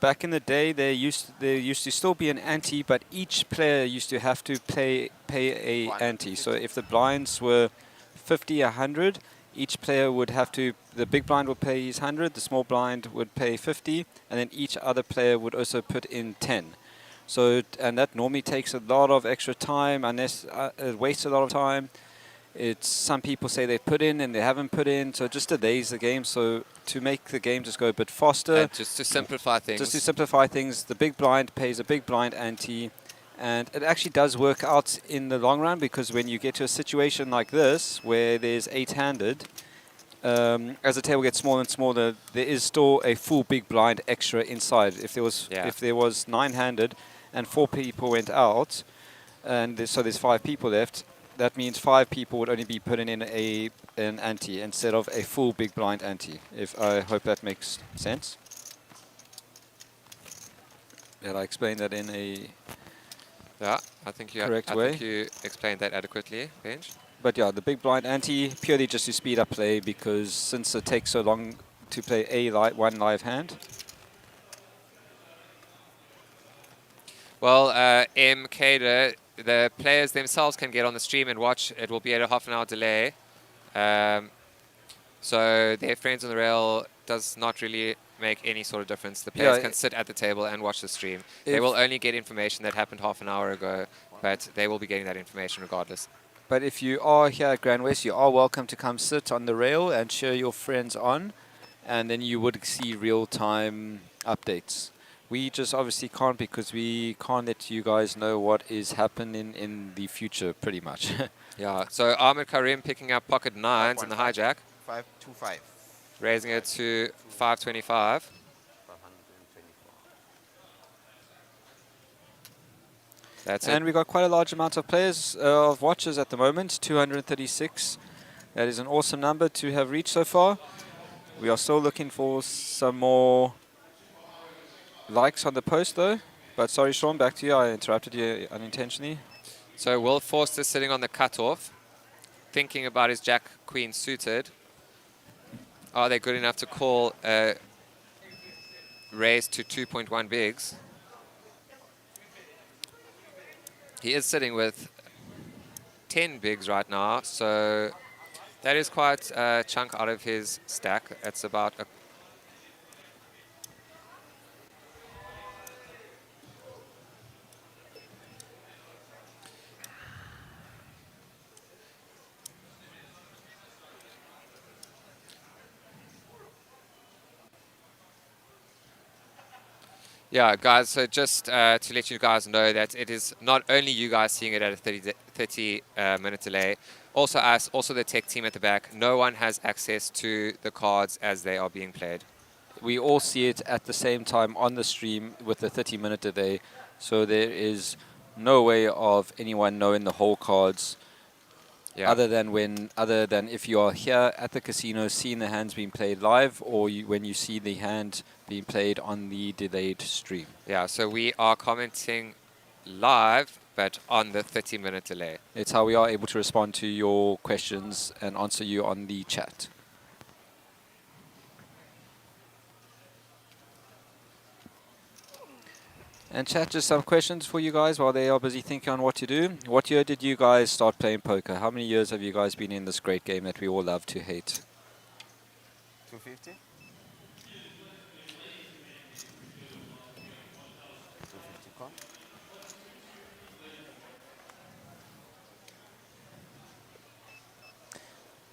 back in the day, there used to still be an ante, but each player used to have to pay a ante. So if the blinds were 50, 100, each player would have to, the big blind would pay his 100, the small blind would pay 50, and then each other player would also put in 10. So, and that normally takes a lot of extra time, unless it wastes a lot of time. It's, some people say they put in and they haven't put in, so it just delays the game. So to make the game just go a bit faster, And just to simplify things. The big blind pays a big blind ante, and it actually does work out in the long run, because when you get to a situation like this where there's 8-handed, as the table gets smaller and smaller, there is still a full big blind extra inside. If there was 9-handed and 4 people went out, and so there's 5 people left, that means 5 people would only be putting in an ante instead of a full big blind ante. I hope that makes sense. Did I explain that in a I think you explained that adequately, Benj. But yeah, the big blind ante, purely just to speed up play, because since it takes so long to play one live hand. Well, MK, the players themselves can get on the stream and watch. It will be at a half-an-hour delay. So their friends on the rail does not really make any sort of difference. The players can sit at the table and watch the stream. They will only get information that happened half an hour ago, but they will be getting that information regardless. But if you are here at GrandWest, you are welcome to come sit on the rail and cheer your friends on, and then you would see real-time updates. We just obviously can't because we can't let you guys know what is happening in the future, pretty much. Yeah, so Ahmed Karim picking up pocket 9s in the hijack. 525. Raising it to 525. That's and it. we got quite a large amount of players, of watchers at the moment, 236. That is an awesome number to have reached so far. We are still looking for some more likes on the post though. But sorry, Sean, back to you. I interrupted you unintentionally. So Will Forster sitting on the cutoff, thinking about his Jack Queen suited. Are they good enough to call a raise to 2.1 bigs? He is sitting with 10 bigs right now, so that is quite a chunk out of his stack. It's about a Yeah, guys, so just to let you guys know that it is not only you guys seeing it at a 30 minute delay, also us, also the tech team at the back. No one has access to the cards as they are being played. We all see it at the same time on the stream with the 30-minute delay, so there is no way of anyone knowing the whole cards. Yeah. Other than if you are here at the casino seeing the hands being played live, or when you see the hand being played on the delayed stream. Yeah, so we are commenting live, but on the 30-minute delay. It's how we are able to respond to your questions and answer you on the chat. And chat, just some questions for you guys while they are busy thinking on what to do. What year did you guys start playing poker? How many years have you guys been in this great game that we all love to hate? 250. 250 call.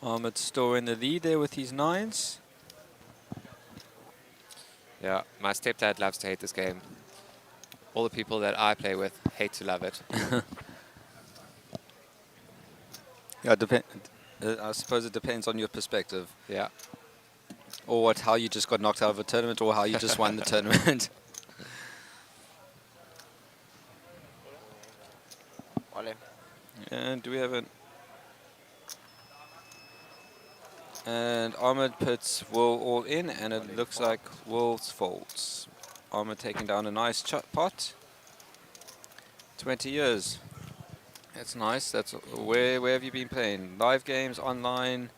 Ahmed still in the lead there with his 9s. Yeah, my stepdad loves to hate this game. All the people that I play with hate to love it. Yeah, I suppose it depends on your perspective. Yeah. Or how you just got knocked out of a tournament, or how you just won the tournament. And do we have an... And Ahmed puts Will all in, and it looks like Will's folds. Ahmed taking down a nice pot. 20 years. That's nice. That's where have you been playing? Live games, online?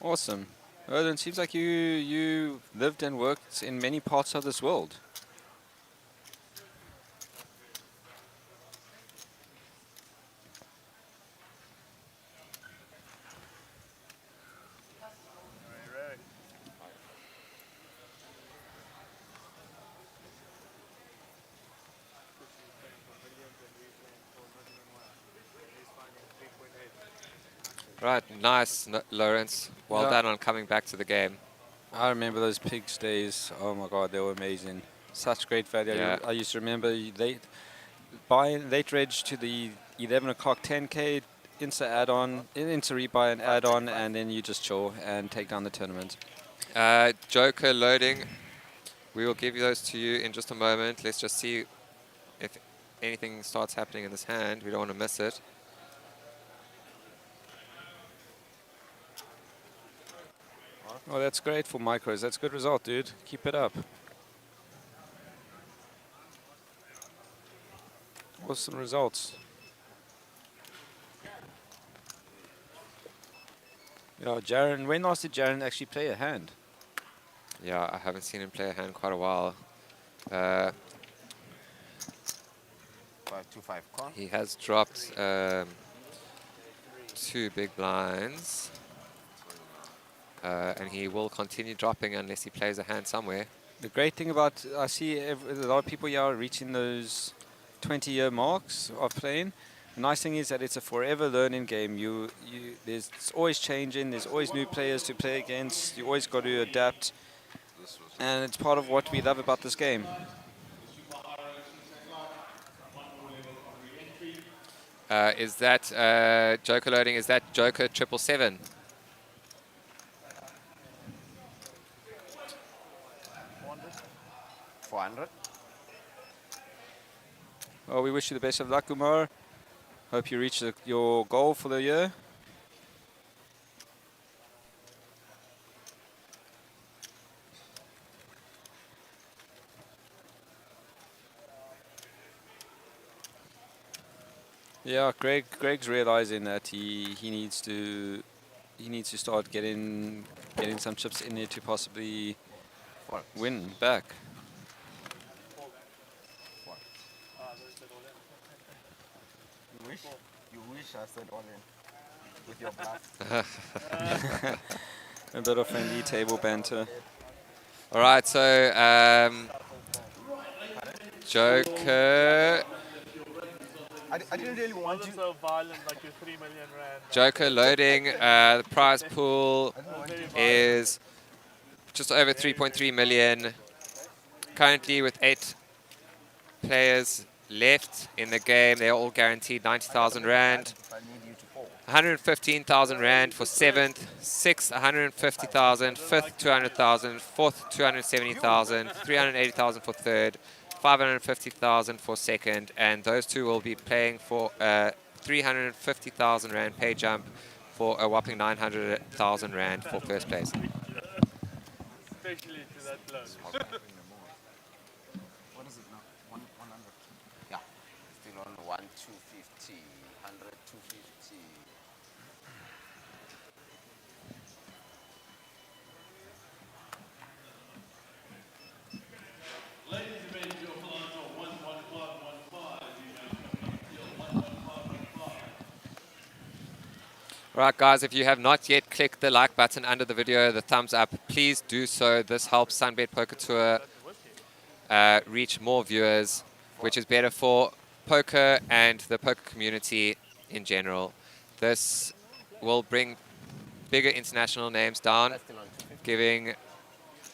Awesome. Well, then it seems like you lived and worked in many parts of this world. Right, nice, Lawrence. Well Yeah. done on coming back to the game. I remember those pigs days. Oh my God, they were amazing. Such great value. Yeah. I used to remember buying late reg to the 11 o'clock 10K, insta add-on, insta rebuy and add-on, and then you just chill and take down the tournament. Joker loading. We will give you those to you in just a moment. Let's just see if anything starts happening in this hand. We don't want to miss it. Oh, that's great for micros. That's a good result, dude. Keep it up. Awesome results. Yeah, Jaren. When last did Jaren actually play a hand? Yeah, I haven't seen him play a hand in quite a while. 525 con. He has dropped 2 big blinds. And he will continue dropping unless he plays a hand somewhere. The great thing about, I see a lot of people here are reaching those 20-year marks of playing. The nice thing is that it's a forever learning game. It's always changing. There's always new players to play against. You always got to adapt. And it's part of what we love about this game. Is that Joker loading? Is that Joker 777? 400. Well, we wish you the best of luck, Umar. Hope you reach your goal for the year. Yeah, Greg's realizing that he needs to start getting some chips in there to possibly win back. You wish I said all in with your bluff. A bit of friendly table banter. All right, so Joker. I didn't really want you. So violent, like your 3 million rand. Joker loading. The prize pool is just over 3.3 million. Currently with 8 players left in the game. They're all guaranteed 90,000 rand. 115,000 rand for 7th, 6th 150,000, 5th 200,000, 4th 270,000, 380,000 for 3rd, 550,000 for 2nd, and those two will be playing for 350,000 rand pay jump for a whopping 900,000 rand for 1st place. Especially to that blow. What is it now? 100. Yeah. Still on 1,250. 100, 250. Right, guys, if you have not yet clicked the like button under the video, the thumbs up, please do so. This helps SunBet Poker Tour reach more viewers, which is better for poker and the poker community in general. This will bring bigger international names down, giving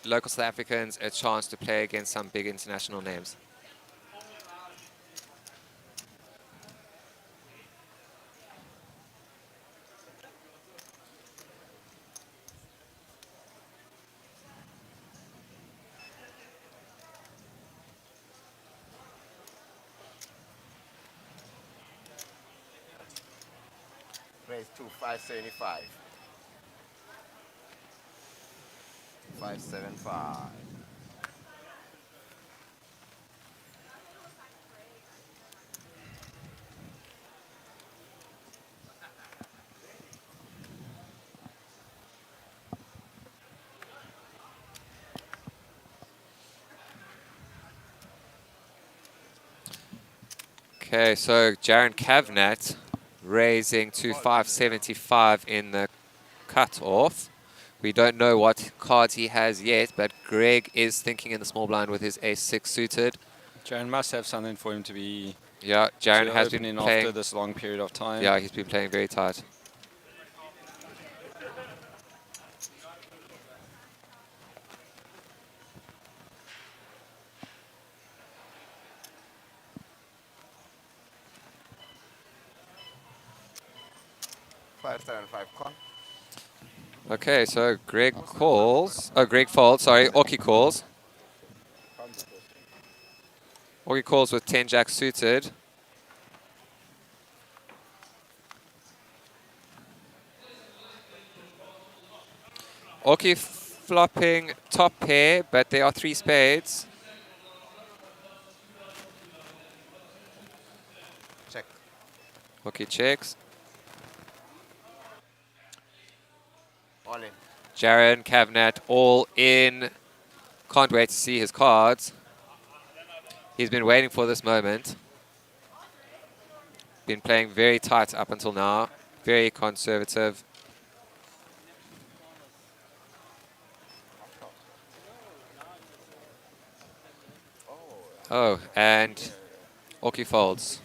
local South Africans a chance to play against some big international names. Raise to 575. 575. Okay, so Jaron Cavnat raising to 575 in the cutoff. We don't know what cards he has yet, but Greg is thinking in the small blind with his ace-6 suited. Jaron must have something for him to be. Yeah, Jaron has open been in playing after this long period of time. Yeah, he's been playing very tight. Con. Okay, so Greg calls. Oh, Greg folds. Sorry, Orky calls. Orky calls with 10 jack suited. Orky flopping top pair, but there are 3 spades. Check. Orky checks. All in. Jaron Cavnat all in. Can't wait to see his cards. He's been waiting for this moment. been playing very tight up until now, very conservative. Oh, and Orky folds.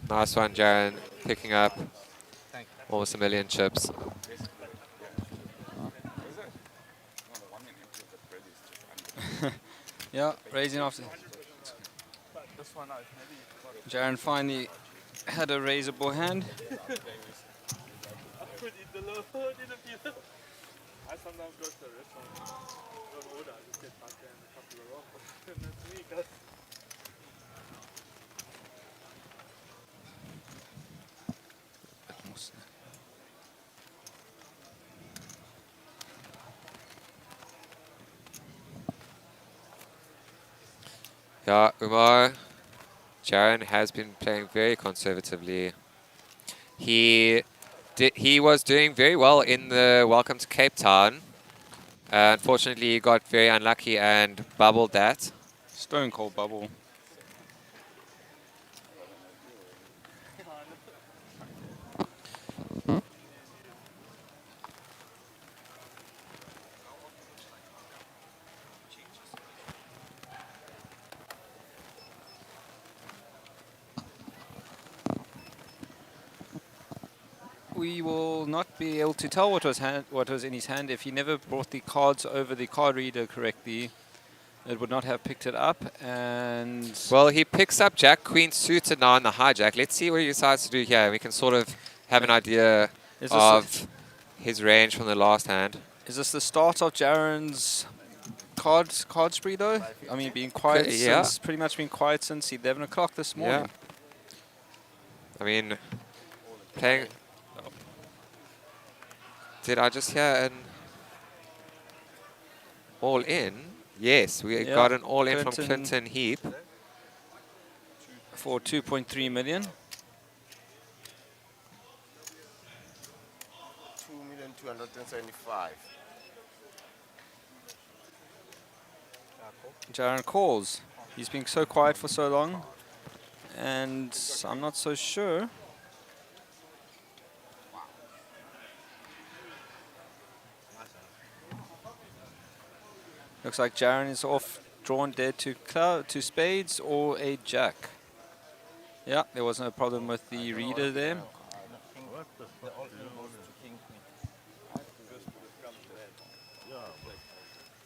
Nice one, Jaren, picking up almost 1 million chips. Yeah, raising after. Jaren finally had a raisable hand. I sometimes go to the restaurant, don't order, I just get pasta and a couple of rolls. That's me, guys. Yeah, Umar, Jaren has been playing very conservatively. He was doing very well in the Welcome to Cape Town. Unfortunately, he got very unlucky and bubbled that. Stone cold bubble. We will not be able to tell what was in his hand if he never brought the cards over the card reader correctly. It would not have picked it up, and Well, he picks up Jack Queen suited now in the hijack. Let's see what he decides to do here. We can sort of have an idea of his range from the last hand. Is this the start of Jaren's card spree though? I mean, being quiet Yeah. since pretty much been quiet since 11 o'clock this morning. I mean, playing. Did I just hear an all in? Yes, we got an all in from Clinton Heap. For 2.3 million. 2,275,000. Jaren calls. He's been so quiet for so long, and I'm not so sure. Looks like Jaren is off, drawn dead to spades or a jack. Yeah, there was no problem with the reader there.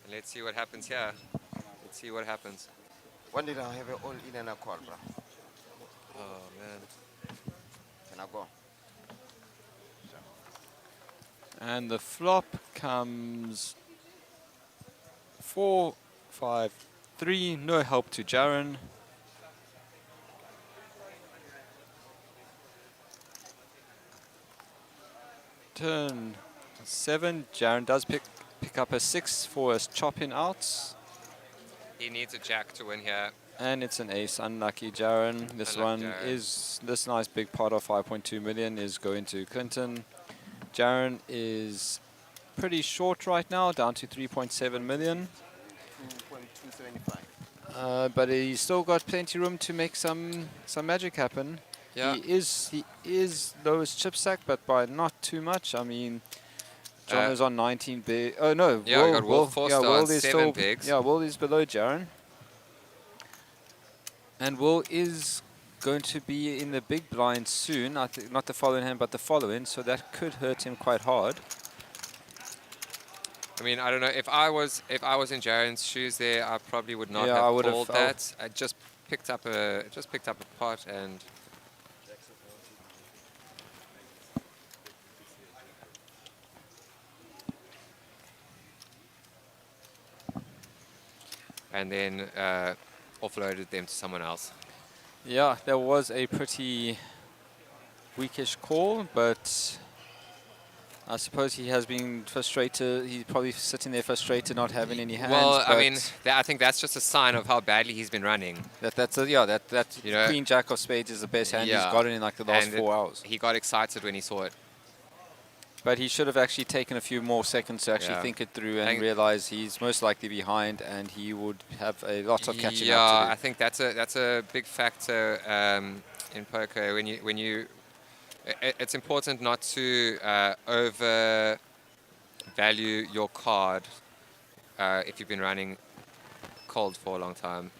Let's see what happens here. Let's see what happens. When did I have an all in and a call, bro? Oh, man. Can I go? And the flop comes 4, 5, 3. No help to Jaren. Turn 7. Jaren does pick up a 6 for his chop-in outs. He needs a jack to win here. And it's an ace. Unlucky Jaren. This Unlucky one Jaren. is, this nice big pot of 5.2 million is going to Clinton. Jaren is pretty short right now, down to 3.7 million. 2.275. But he's still got plenty room to make some magic happen. Yeah. He is lowest chip stack, but by not too much. I mean, John is on 19 big. Oh no, Yeah, we got Will Forster on Will is 7 still bigs. Yeah, Will is below Jaren, and Will is going to be in the big blind soon. I think not the following hand, but the following. So that could hurt him quite hard. I mean, I don't know if I was in Jaren's shoes there, I probably would not Yeah, I have would have called felt- that. I just picked up a pot and then offloaded them to someone else. Yeah, there was a pretty weakish call, but I suppose he has been frustrated. He's probably sitting there frustrated, not having any hands. Well, I but mean, I think that's just a sign of how badly he's been running. that You know, Queen Jack of Spades is the best hand yeah. he's gotten in like the last And 4 hours. He got excited when he saw it. But he should have actually taken a few more seconds to actually Yeah. think it through and think- realize he's most likely behind, and he would have a lot of catching yeah, up to do. I think that's a big factor. in poker. It's important not to overvalue your card if you've been running cold for a long time.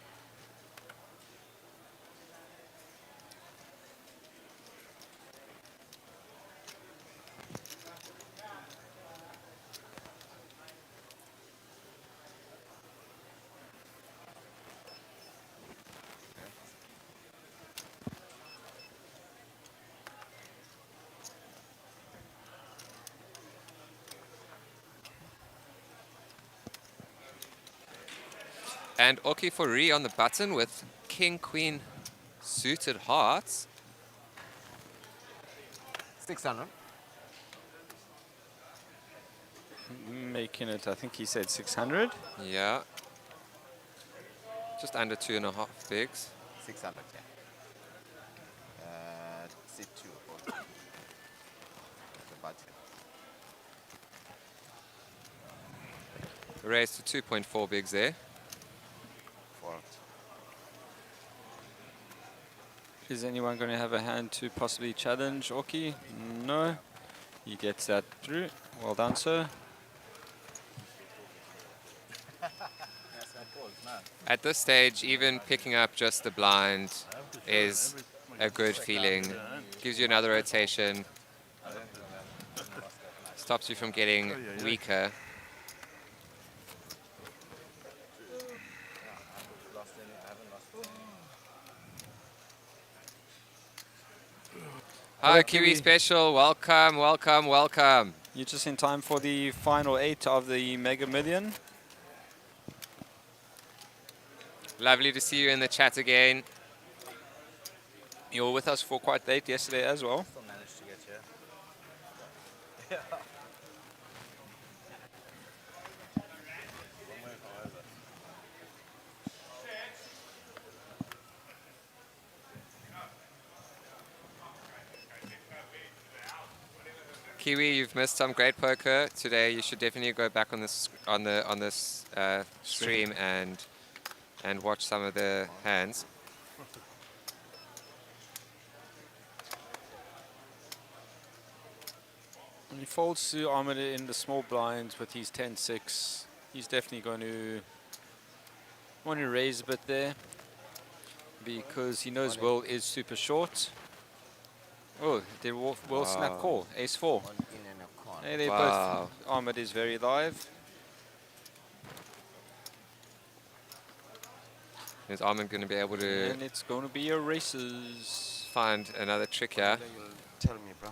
And Oki for re on the button with King, Queen, suited hearts. 600. Making it, I think he said 600. Yeah. Just under 2.5 bigs. 600, yeah. C2. The button. Raise to 2.4 bigs there. Is anyone going to have a hand to possibly challenge Oki? No. He gets that through. Well done, sir. At this stage, even picking up just the blind is a good feeling. Gives you another rotation. Stops you from getting weaker. Hi, Kiwi Special. Welcome, welcome, welcome. You're just in time for the final 8 of the Mega Million. Lovely to see you in the chat again. You were with us for quite late yesterday as well. Still managed to get you. Yeah. Kiwi, you've missed some great poker today. You should definitely go back on this stream and watch some of the hands. When he folds to Ahmed in the small blinds with his 10-6, he's definitely going to want to raise a bit there because he knows Will is super short. Oh, did Will snap call? Ace-4. Hey, they both. Ahmed is very live. Is Ahmed going to be able to... And it's going to be a races. Find another trick here. Tell me, bro.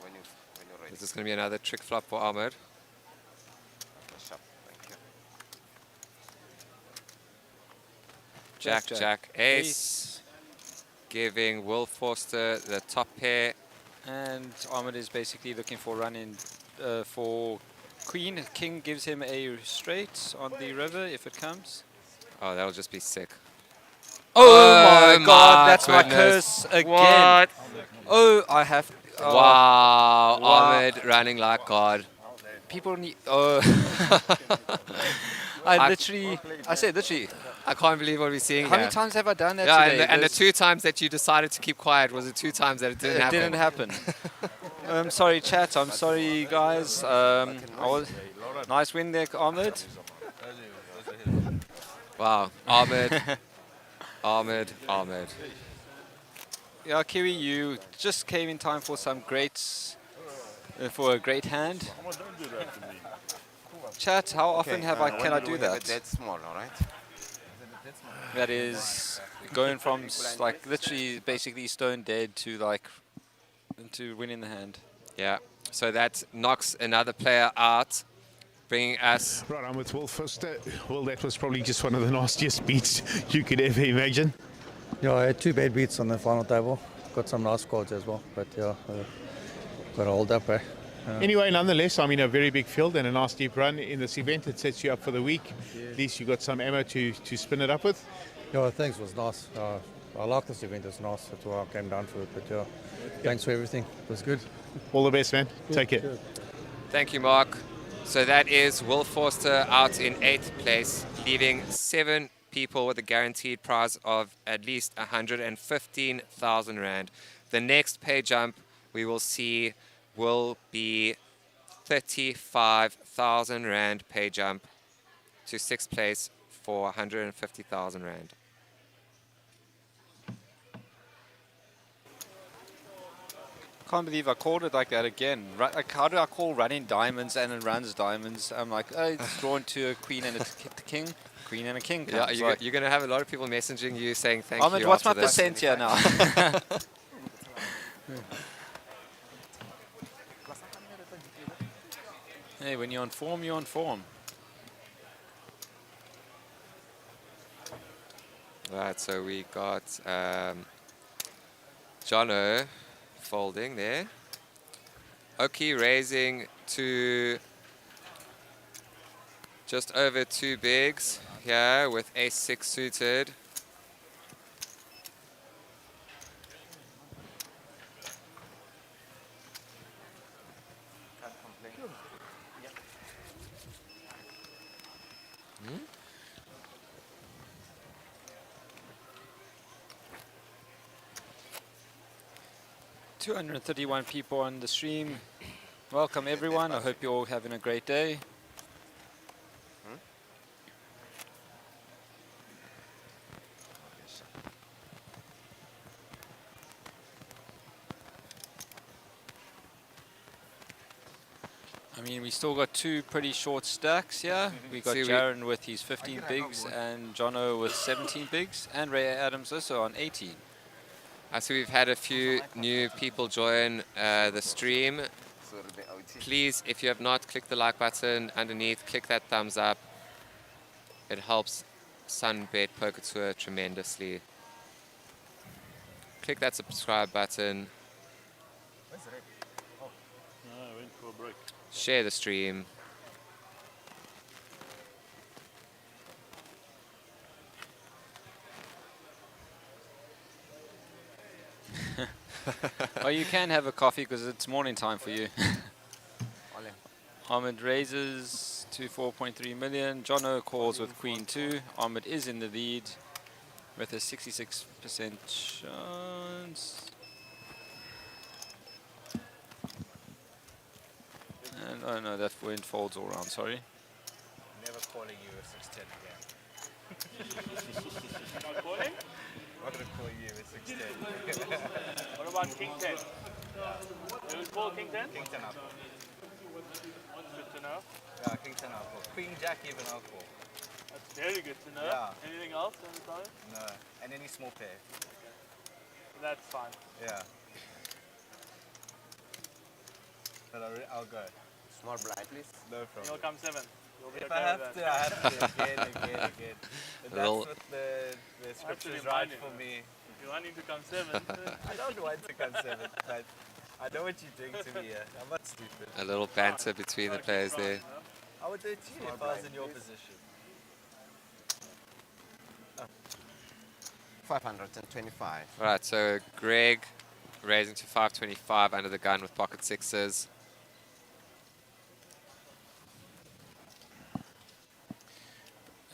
When you're ready. Is this going to be another trick flop for Ahmed? Thank you. Jack, Jack, Ace. Giving Will Forster the top pair. And Ahmed is basically looking for run-in for Queen. King gives him a straight on the river if it comes. Oh, that'll just be sick. Oh my god, that's my goodness. curse again. What? Oh, I have... Wow, Ahmed running like God. People need... Oh. I said literally. I can't believe what we're seeing How here. many times have I done that Yeah, today? and the 2 times that you decided to keep quiet was the 2 times that it didn't happen. It didn't happen. I'm sorry, chat. I'm sorry, guys. Nice win there, Ahmed. Wow, Ahmed. Ahmed. Yeah, Kiwi, you just came in time for some for a great hand. Chat, how often can I do that? That's small, all right? That is going from like literally basically stone dead to into winning the hand. Yeah, so that knocks another player out, bringing us... Right, I'm with Will Forster. Well, that was probably just one of the nastiest beats you could ever imagine. Yeah, I had 2 bad beats on the final table. Got some nice cards as well, but yeah, got to hold up, eh? Anyway, nonetheless, I mean, a very big field and a nice deep run in this event. It sets you up for the week. Yeah. At least you got some ammo to spin it up with. Yeah, thanks. It was nice. I like this event. It's nice. That's why I came down for it. But yeah, thanks for everything. It was good. All the best, man. Take care. Sure. Thank you, Mark. So that is Will Forster out in 8th place, leaving 7 people with a guaranteed prize of at least 115,000 Rand. The next pay jump we will see will be 35,000 Rand pay jump to 6th place for 150,000 Rand. Can't believe I called it like that again. Like, how do I call running diamonds and it runs diamonds? I'm like, oh, it's drawn to a queen and a king. Queen and a king. Yeah, comes. you're going to have a lot of people messaging you saying thank Ahmed, you. what's after my this. percent here now? Hey, when you're on form, you're on form. Right, so we got Jono folding there. Oki raising to just over 2 bigs here with ace-6 suited. Hmm? 231 people on the stream. Welcome everyone. I hope you're all having a great day. I mean, we still got 2 pretty short stacks here. We got Jaron with his 15 bigs and Jono with 17 bigs and Ray Adams also on 18. I see we've had a few new people join the stream. Please, if you have not clicked the like button underneath, click that thumbs up. It helps SunBet Poker Tour tremendously. Click that subscribe button. Share the stream. Well, you can have a coffee because it's morning time for you. Ahmed raises to 4.3 million. Jono calls with Queen 2. Ahmed is in the lead with a 66% chance. And oh no, that went folds all around, sorry. Never calling you a 610 again. Not calling? I'm not going to call you a 610. What about King 10? You will call King 10? King 10 I'll call. Good to know. Yeah, King 10 I'll call. Queen Jack even I'll call. That's very good to know. Yeah. Anything else on the time? No. And any small pair. That's fine. Yeah. But I'll go. Small blind, please. No problem. You'll come 7. You'll be If okay I have with to, that. I have to. Again. And that's what the scriptures write for me. If you want him to come 7. I don't want to come 7, but I know what you're doing to me here. I'm not stupid. A little banter between the players there. I would do it too if I was in your position. 525. Right, so Greg raising to 525 under the gun with pocket 6s.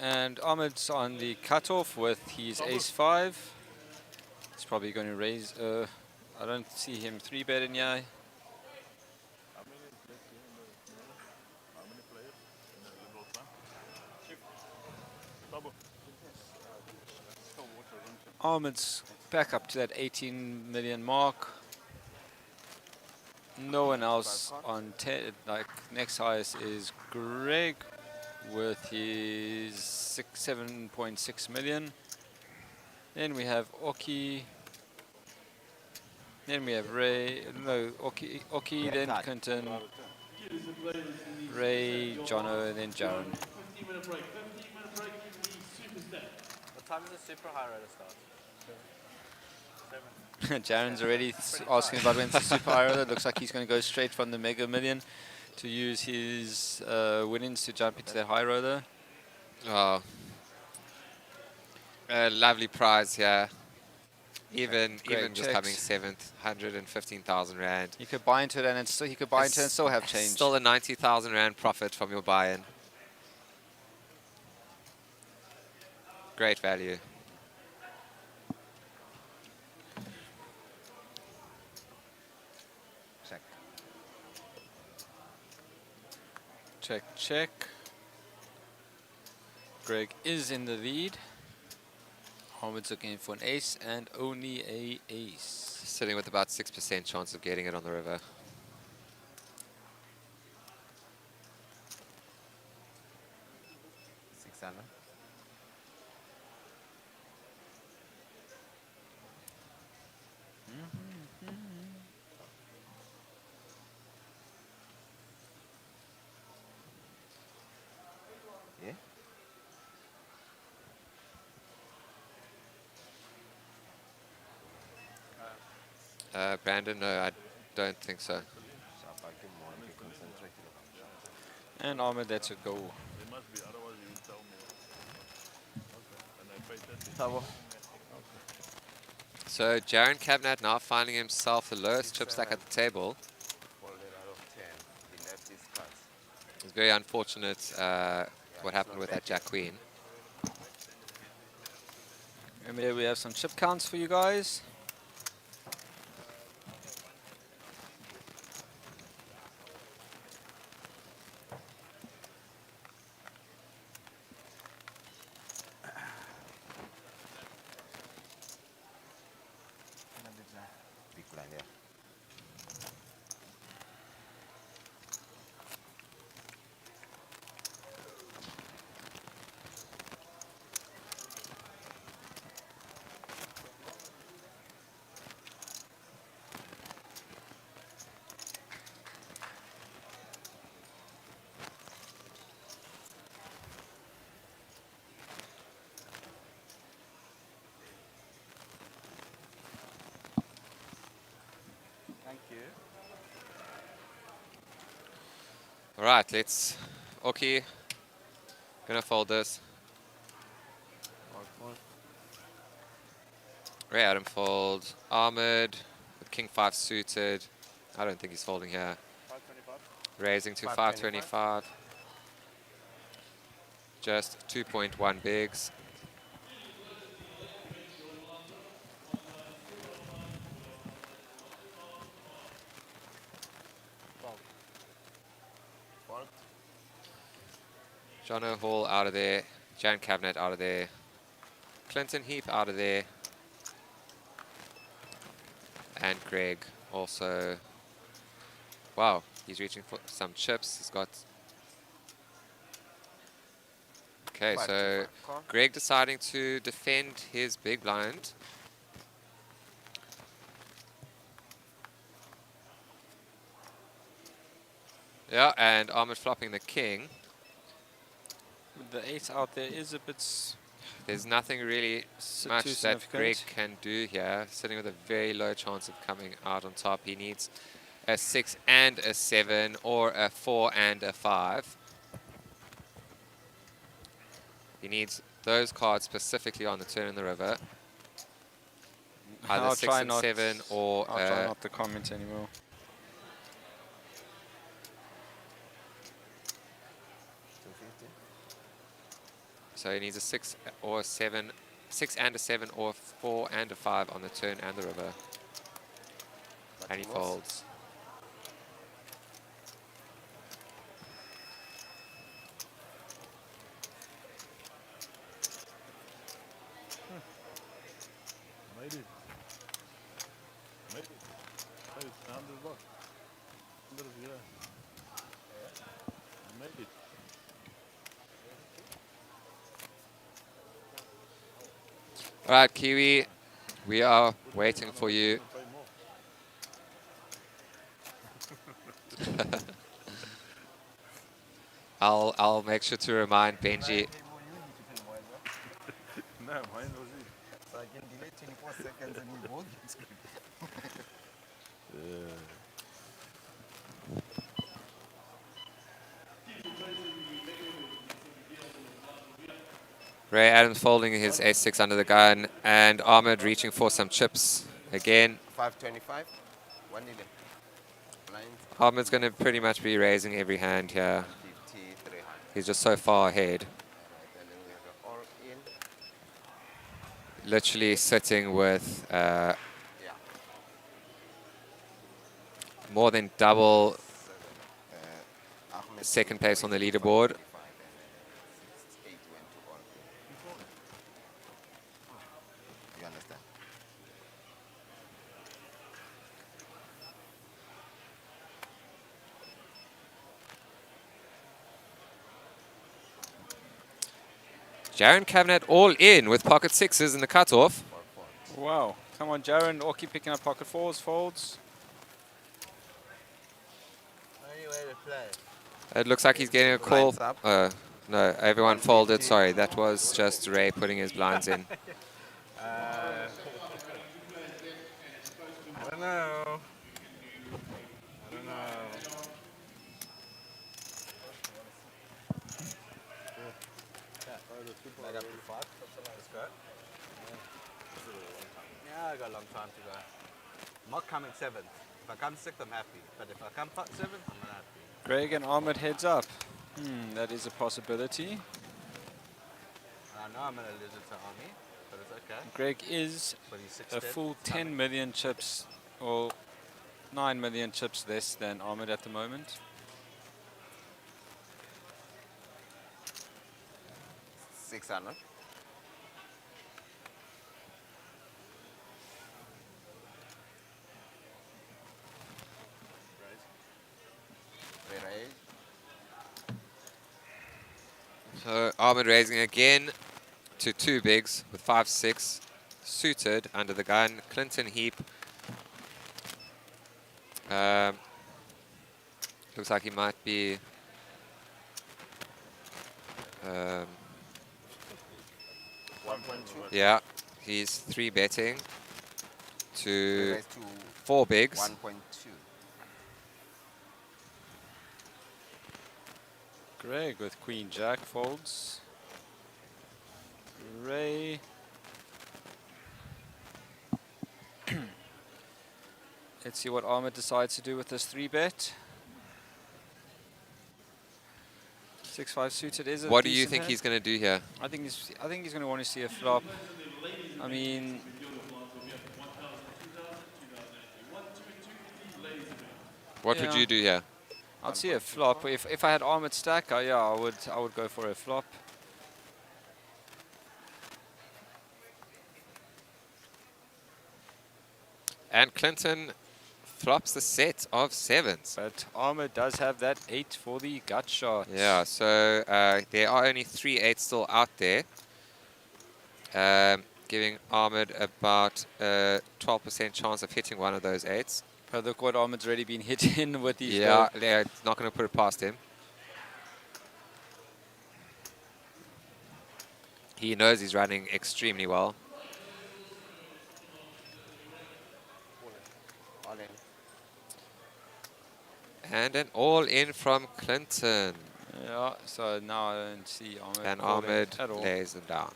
And Ahmed's on the cutoff with his ace-5. He's probably going to raise. I don't see him 3-betting yet. Ahmed's back up to that 18 million mark. No one else on 10. Like next highest is Greg with his 7.6 million. Then we have Oki. Then we have Ray. No, Oki then Clinton, Ray, Jono, and then Jaron. What time does the super high roller start? 7. Jaron's already asking about when's the super high roller. Looks like he's going to go straight from the Mega Million to use his winnings to jump into that high roller. Oh, a lovely prize here. Even just coming 7th, 115,000 Rand. You could buy into it and still still have change. Still a 90,000 Rand profit from your buy-in. great value. Check. Check, check. Greg is in the lead. Ahmed's looking for an ace and only a ace. Sitting with about 6% chance of getting it on the river. $600. Yeah. Brandon, no, I don't think so. And Ahmed lets it go. There must be, otherwise you would tell me. Okay. And I paid 30. So Jaron Cavanagh now finding himself the lowest chip stack at the table. Folded out of 10. He left his cards. It's very unfortunate what happened with that Jack Queen. And there we have some chip counts for you guys. Big blind, yeah. Thank you. All right, let's. Okay, gonna fold this. Ray Adam fold. Ahmed with King 5 suited. I don't think he's folding here. 525. Raising to 525. Just 2.1 bigs. John O'Hall out of there. Jan Cabinet out of there. Clinton Heap out of there. And Greg also. Wow, he's reaching for some chips. He's got. Okay, so Greg deciding to defend his big blind. Yeah, and Ahmed flopping the king. With the ace out there is a bit. There's nothing really much that Greg can do here. Sitting with a very low chance of coming out on top. He needs a 6 and a 7 or a 4 and a 5. He needs those cards specifically on the turn in the river. Either 6 and 7 or... I'll try not to comment anymore. So he needs a 6 or a 7, 6 and a 7 or 4 and a 5 on the turn and the river. And he folds. Made it. Made it. Hey, it's $100. Yeah. Made it. All right, Kiwi, we are waiting for you. I'll make sure to remind Benji. No, mine was it. So I can delay 24 seconds and we both get screwed. Ray Adams folding his ace-6 under the gun, and Ahmed reaching for some chips again. 525. 1 million. Blind. Ahmed's going to pretty much be raising every hand here. 50, 300. He's just so far ahead. And then we have all in. literally sitting with more than double second place on the leaderboard. You understand? Jaron Cavanagh all in with pocket sixes in the cutoff. Wow. Come on, Jaron. Or keep picking up pocket fours, folds. Only way to play. It looks like he's getting a call. No, everyone folded. Sorry, that was just Ray putting his blinds in. I don't know. I don't know. I got 5. Let's go. Yeah, I got a long time to go. I'm not coming 7th. If I come 6th, I'm happy. But if I come 7th, I'm not happy. Greg and Ahmed heads up. That is a possibility. I know I'm going to lose it to Army, but it's okay. Greg is But he's 6th a step. full 10 million chips, or 9 million chips less than Ahmed at the moment. $600. Raise. So Ahmed raising again to 2 bigs with 5-6 suited under the gun. Clinton Heap. Looks like he might be 1.2. yeah, he's 3 betting to Raise to 4 bigs. 1.2. Greg with Queen Jack folds. Ray. Let's see what Ahmed decides to do with this 3-bet. 6-5 suited is a What do you decent think hand. he's going to do here? I think he's going to want to see a flop. I mean, What would you do here? I'd see a flop. If I had Ahmed stack, yeah, I would go for a flop. And Clinton flops the set of 7s. But Ahmed does have that 8 for the gut shot. Yeah, so there are only 3 8s still out there, giving Ahmed about a 12% chance of hitting one of those 8s. But look what Ahmed's already been hit in with these. Yeah, it's not going to put it past him. He knows he's running extremely well. All in. And an all-in from Clinton. Yeah, so now I don't see Ahmed. And calling Ahmed at all. lays them down.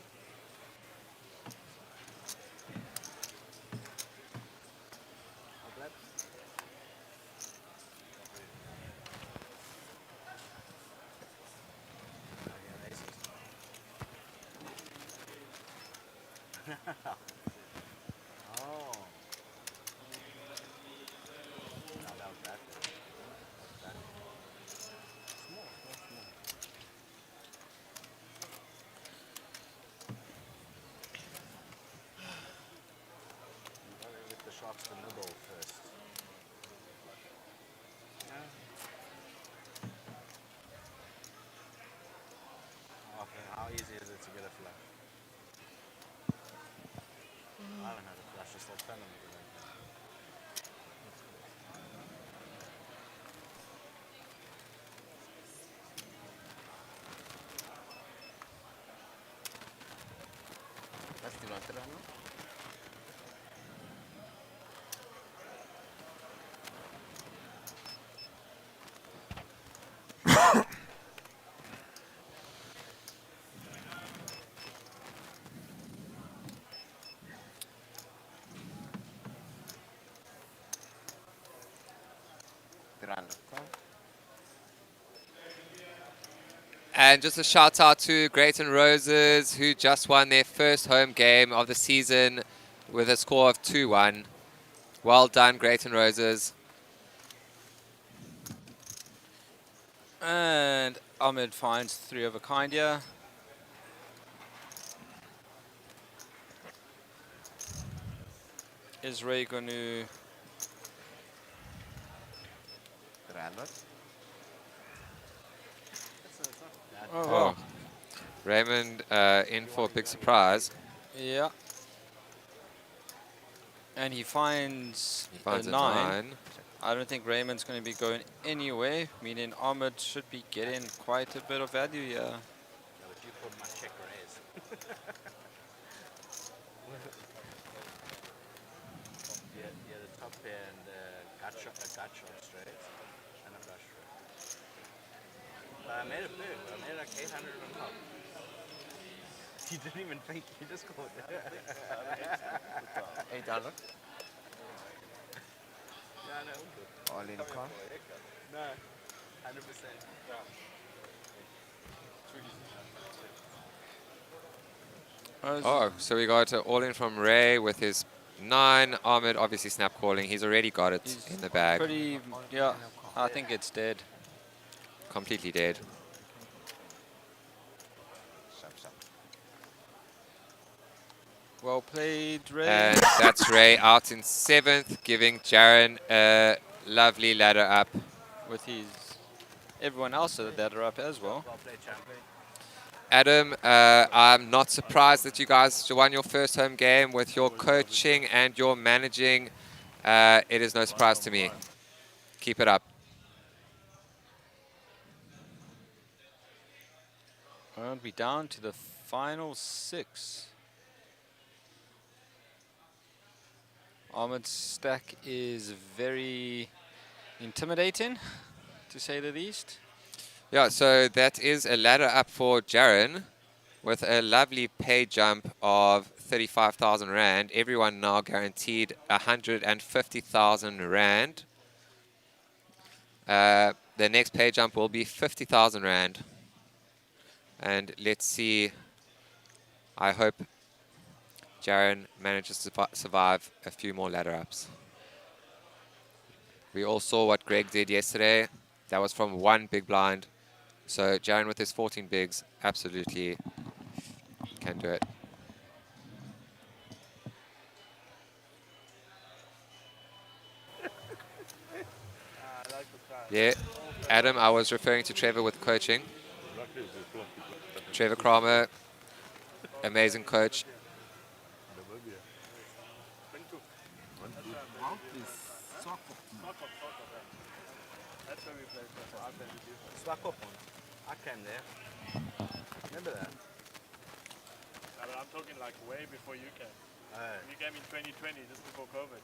Oh. No, that was bad. Small. You gotta get the sharks to nibble first. Okay, how easy is it to get a flush? I don't have a flush, just like telling me today. That's still on terreno. And just a shout out to Grayton Roses, who just won their first home game of the season with a score of 2-1. Well done, Grayton Roses. And Ahmed finds 3 of a kind here. Is Ray going to... Oh, wow. Raymond in for a big surprise. Yeah. And he finds, a a 9. 9. I don't think Raymond's going to be going anywhere, meaning Ahmed should be getting quite a bit of value here. Yeah, but you called my check raise. Yeah, the top pair and the gut shot straight and a flush straight. But I made it big. I made like 800 on top. You didn't even think. You just called it. 800. Yeah, no, good. All in car. No, 100%. Oh, so we got all in from Ray with his 9. Ahmed obviously snap calling. He's already got it in the bag. Pretty, yeah, I think it's dead. Completely dead. Well played, Ray. And that's Ray out in 7th, giving Jaren a lovely ladder up. With his everyone else a ladder up as well. Well played, champ. Adam, I'm not surprised that you guys won your first home game with your coaching and your managing. It is no surprise to me. Keep it up. And we're down to the final 6. Ahmed's stack is very intimidating, to say the least. Yeah, so that is a ladder up for Jaren with a lovely pay jump of 35,000 Rand. Everyone now guaranteed 150,000 Rand. The next pay jump will be 50,000 Rand. And let's see, I hope Jaren manages to survive a few more ladder ups. We all saw what Greg did yesterday. That was from 1 big blind. So Jaren with his 14 bigs absolutely can do it. Yeah, Adam, I was referring to Trevor with coaching. Trevor Kramer, amazing coach. That's where we played before. I played with you. Swakopon. I came there. Remember that? No, but I'm talking like way before you came. You came in 2020, just before COVID.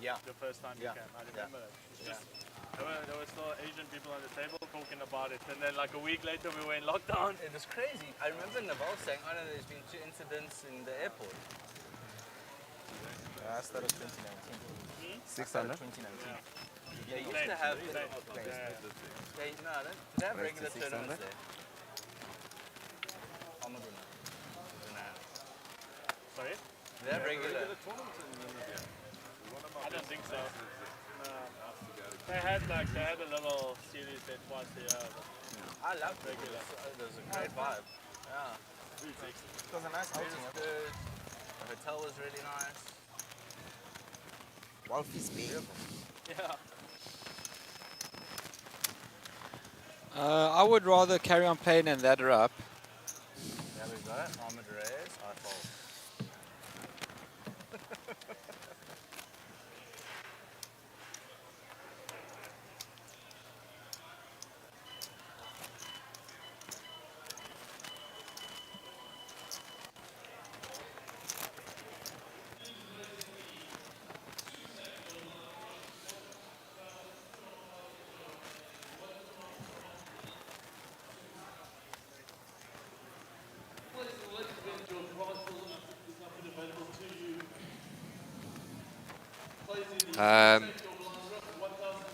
Yeah. The first time you came. I remember that. It's just, there were still Asian people on the table talking about it. And then like a week later we were in lockdown. It was crazy. I remember Naval saying, oh no, there's been 2 incidents in the airport. I started 2019. 600? 2019. They used to have they have regular tournaments there. Sorry? They have regular tournaments in Namibia. I don't think so. No. They had a little series there twice a year. I loved it. It was a great vibe. Yeah. It was a nice outing. Good. The hotel was really nice. Wolf is big. Yeah. I would rather carry on playing and ladder up. There we go. Ahmed Reyes. I fold.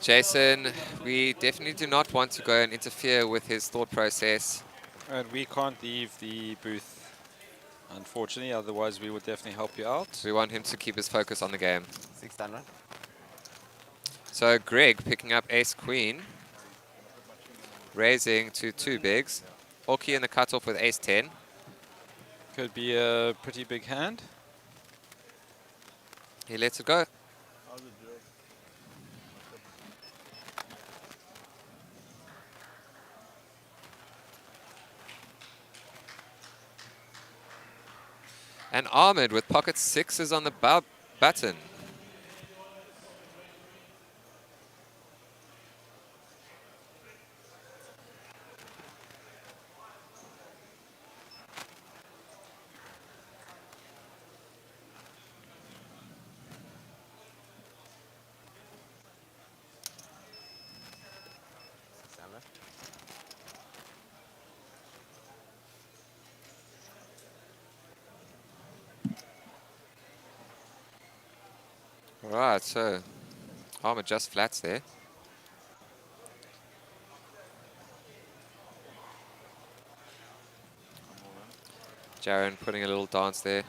Jason, we definitely do not want to go and interfere with his thought process. And we can't leave the booth, unfortunately. Otherwise, we would definitely help you out. We want him to keep his focus on the game. 600. So Greg picking up ace queen, raising to 2 bigs. Orky in the cutoff with ace 10. Could be a pretty big hand. He lets it go. And Ahmed with pocket 6s on the button. Right, so Ahmed just flats there. Jaren putting a little dance there.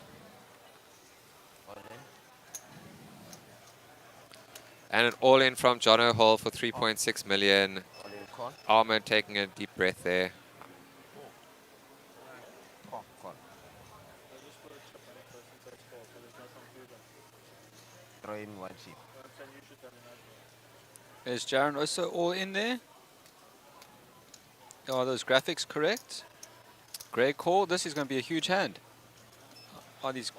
And an all-in from John O'Hall for 3.6 million. Ahmed taking a deep breath there. Throw in 1 chip. Is Jaren also all in there? Are those graphics correct? Great call. This is going to be a huge hand. Are these...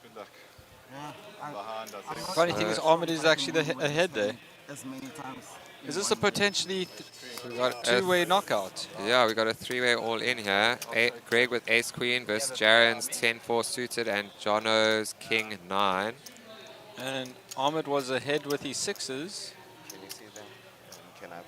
Good luck. The funny thing is Ahmed is actually ahead there. As many times. Is this a potentially two-way knockout? Yeah, we got a 3-way all-in here. Greg with ace queen versus Jaren's 10-4 suited and Jono's king 9. And Ahmed was ahead with his 6s. Can you see them? Can I go?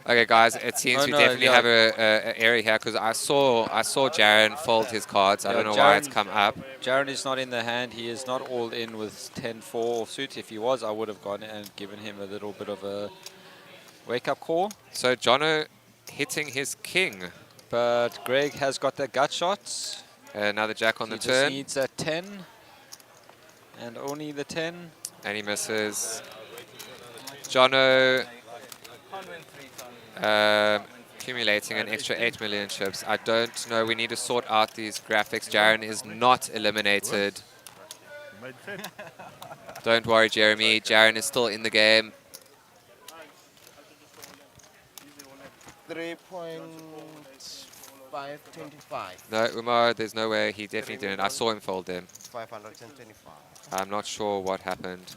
Okay, guys, it seems we definitely have a area here because I saw Jaren fold his cards. I don't know why it's come up. Jaren is not in the hand. He is not all in with 10-4 suit. If he was, I would have gone and given him a little bit of a wake-up call. So Jono hitting his king. But Greg has got the gut shots. Another jack on the He turn. just needs a 10. And only the 10. And he misses. Jono accumulating an extra 8 million chips. I don't know. We need to sort out these graphics. Jaren is not eliminated. Don't worry, Jeremy. Jaren is still in the game. 3.525. No, Umar, there's no way. He definitely didn't. I saw him fold them. 525. I'm not sure what happened.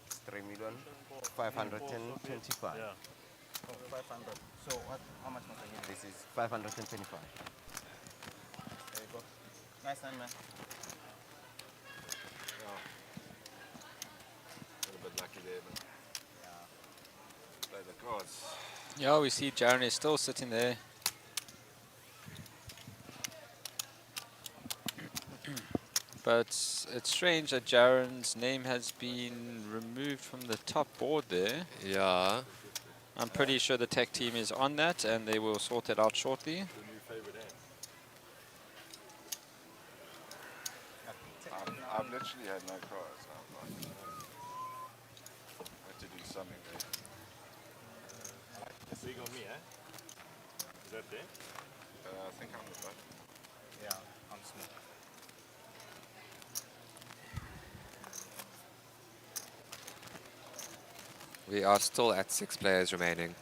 It's 3,525. Yeah. Oh, 500. So what? How much must I give? This is 525. There you go. Nice hand, man. A little bit lucky there, but play the cards. Yeah, we see Jaren is still sitting there. But it's strange that Jaren's name has been removed from the top board there. Yeah. I'm pretty sure the tech team is on that and they will sort it out shortly. I've literally had no cards. I had to do something there. That's big on me, eh? Is that there? I think I'm the button. Yeah, I'm small. We are still at 6 players remaining.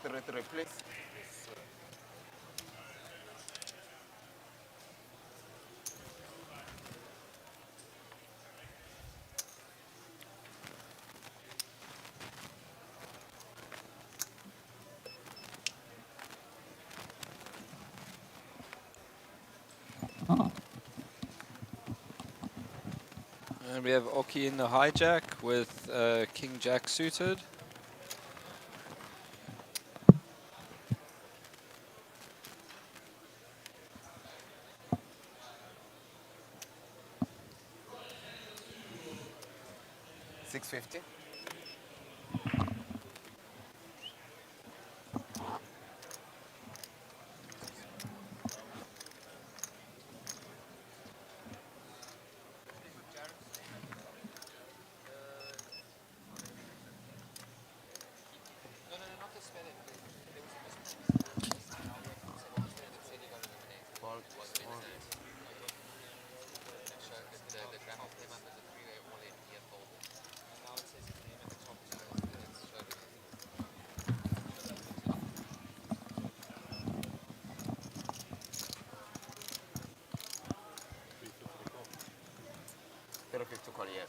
Three, please. And we have Oki in the hijack with King Jack suited. 650. To call, yes.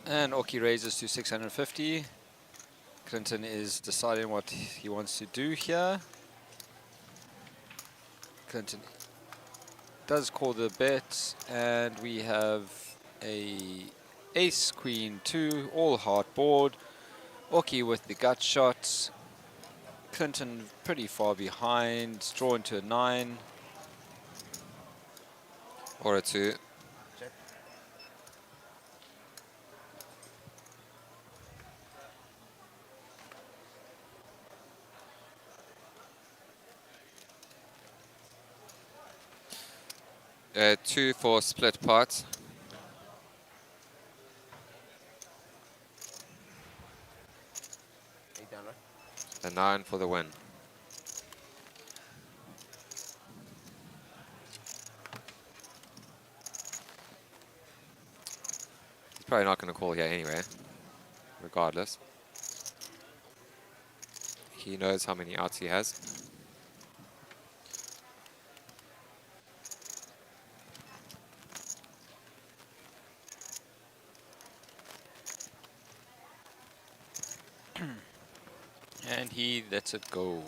And Orky raises to 650. Clinton is deciding what he wants to do here. Clinton does call the bet, and we have a ace, queen, 2, all hard board. Orky with the gut shots. Clinton pretty far behind, drawn to a 9. Or a 2. A 2 for split pot. A 9 for the win. He's probably not going to call here anyway, regardless. He knows how many outs he has. And he lets it go.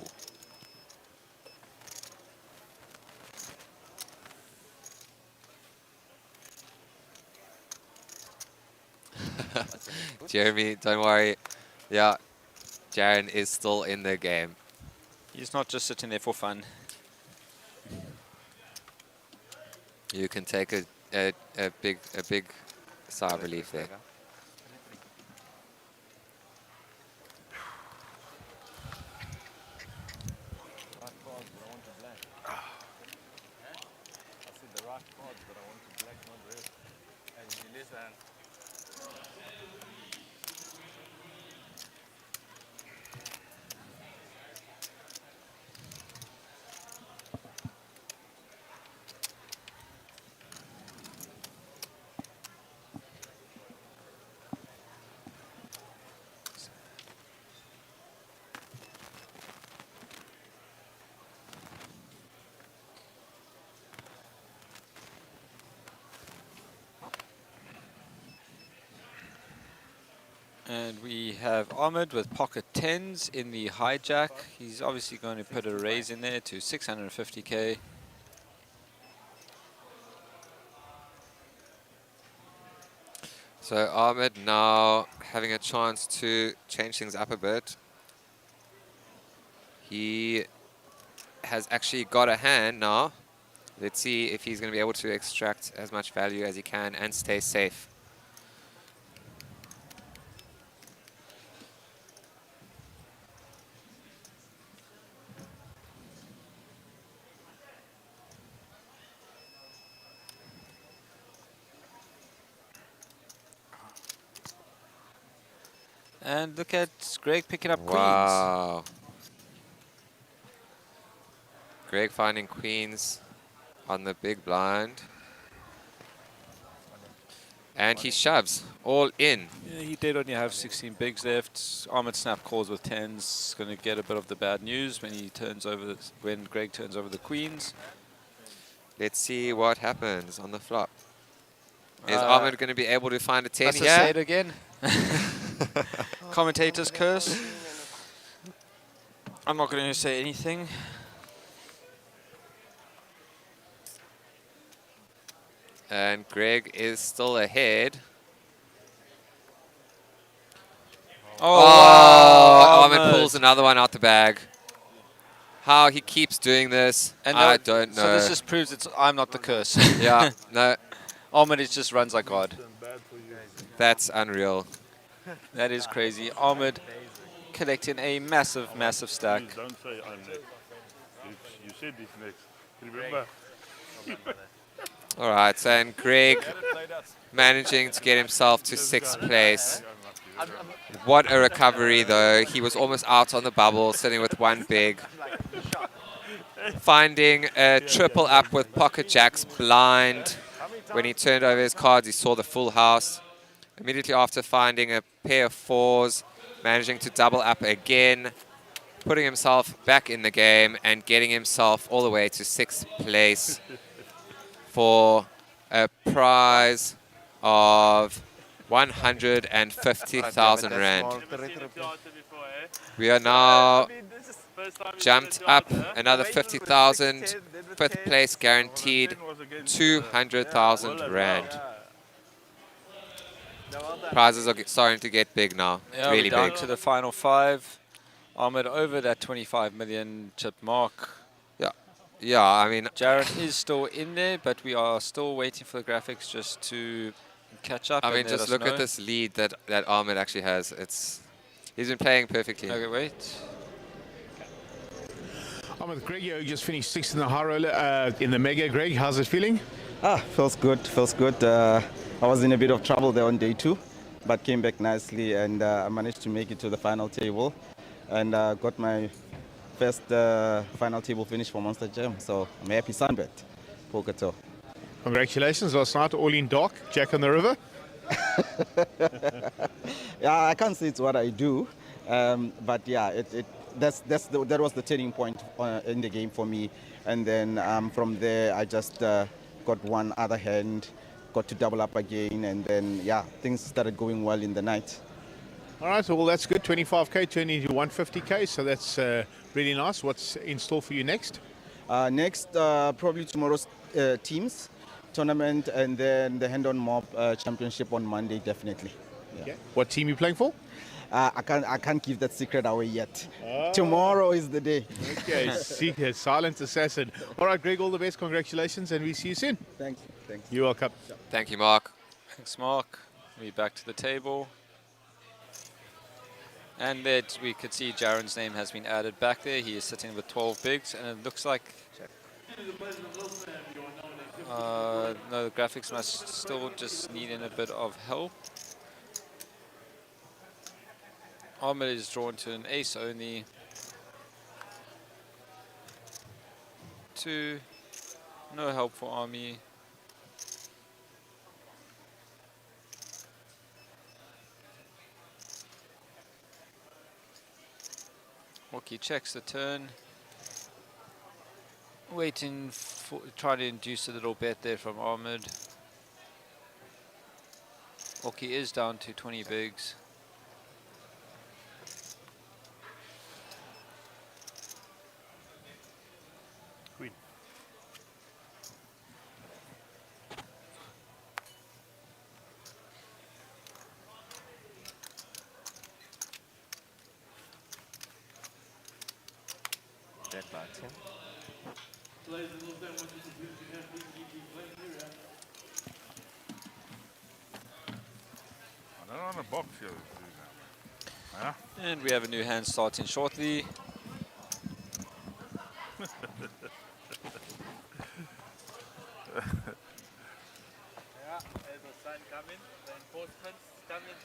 Jeremy, don't worry. Yeah, Jaren is still in the game. He's not just sitting there for fun. You can take a big sigh of relief there. And we have Ahmed with pocket 10s in the hijack. He's obviously going to put a raise in there to 650k. So Ahmed now having a chance to change things up a bit. He has actually got a hand now. Let's see if he's going to be able to extract as much value as he can and stay safe. And look at Greg picking up Wow. Greg finding queens on the big blind. And he shoves all in. Yeah, he did only have 16 bigs left. Ahmed snap calls with 10s. Going to get a bit of the bad news when he turns over when Greg turns over the queens. Let's see what happens on the flop. Is Ahmed going to be able to find a 10 let's here? say it again. Commentator's curse. I'm not going to say anything. And Greg is still ahead. Oh, wow. Ahmed pulls another one out the bag. How he keeps doing this, I don't know. So this just proves I'm not the curse. Yeah, no. Ahmed just runs like God. That's unreal. That is crazy. Ahmed collecting a massive, massive stack. Please don't say I'm next. You said this next. Remember? All right, so and Greg managing to get himself to 6th place. What a recovery, though. He was almost out on the bubble, sitting with one big. Finding a triple up with pocket jacks blind. When he turned over his cards, he saw the full house. Immediately after finding a pair of 4s, managing to double up again, putting himself back in the game and getting himself all the way to 6th place for a prize of 150,000 Rand. We are now jumped up another 50,000. 5th place guaranteed 200,000 Rand. Prizes are starting to get big now. Yeah, really we're down big. to the final 5. Ahmed over that 25 million chip mark. Yeah, I mean... Jared is still in there, but we are still waiting for the graphics just to catch up. I mean, and just look at this lead that Ahmed actually has. He's been playing perfectly. Okay, wait. Ahmed, Greg, you just finished 6th in the high roller in the mega. Greg, how's it feeling? Feels good, feels good. I was in a bit of trouble there on day 2, but came back nicely, and I managed to make it to the final table, and got my first final table finish for Monster Jam. So I'm happy. SunBet, Poker Tour. Congratulations, last night, all in dark, Jack on the River. Yeah, I can't say it's what I do, but yeah, that was the turning point in the game for me. And then from there, I just got one other hand, got to double up again, and then yeah, things started going well in the night. All right, well, that's good. 25K turning into 150K, so that's really nice. What's in store for you next? Next, probably tomorrow's teams tournament, and then the hand-on mob championship on Monday, definitely. Yeah. Okay. What team are you playing for? I can't give that secret away yet. Tomorrow is the day. Okay, secret, silent assassin. All right, Greg, all the best. Congratulations, and we see you soon. Thank you. Thank you. You're welcome. Thank you, Mark. Thanks, Mark. We back to the table. And there we could see Jaron's name has been added back there. He is sitting with 12 bigs, and it looks like... no, the graphics must still just need a bit of help. Ahmed is drawn to an ace only. 2. No help for Army. Wookie checks the turn. Waiting for, trying to induce a little bet there from Ahmed. Wookie is down to 20 bigs. Queen. That button. I don't want a box here. Huh? And we have a new hand starting shortly. Yeah, there's a sign coming, the enforcement's coming.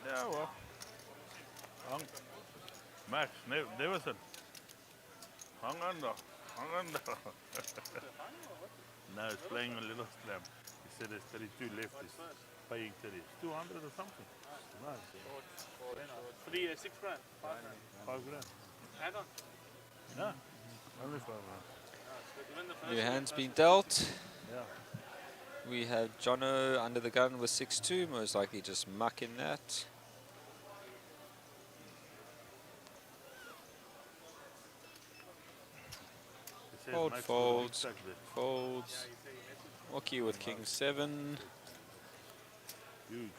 Yeah, well. Max, Davison. Hang under. Hang under. No, it's playing a little slam. He said there's 32 left. He's paying 30. It's 200 or something. Nice. 6 grand. 5 grand. Add on. Yeah. Only 5 grand. New hands being dealt. Yeah. We have Jono under the gun with 6-2, most likely just mucking that. says Fold, max folds, stack bet. folds. Oki with king 7. Huge.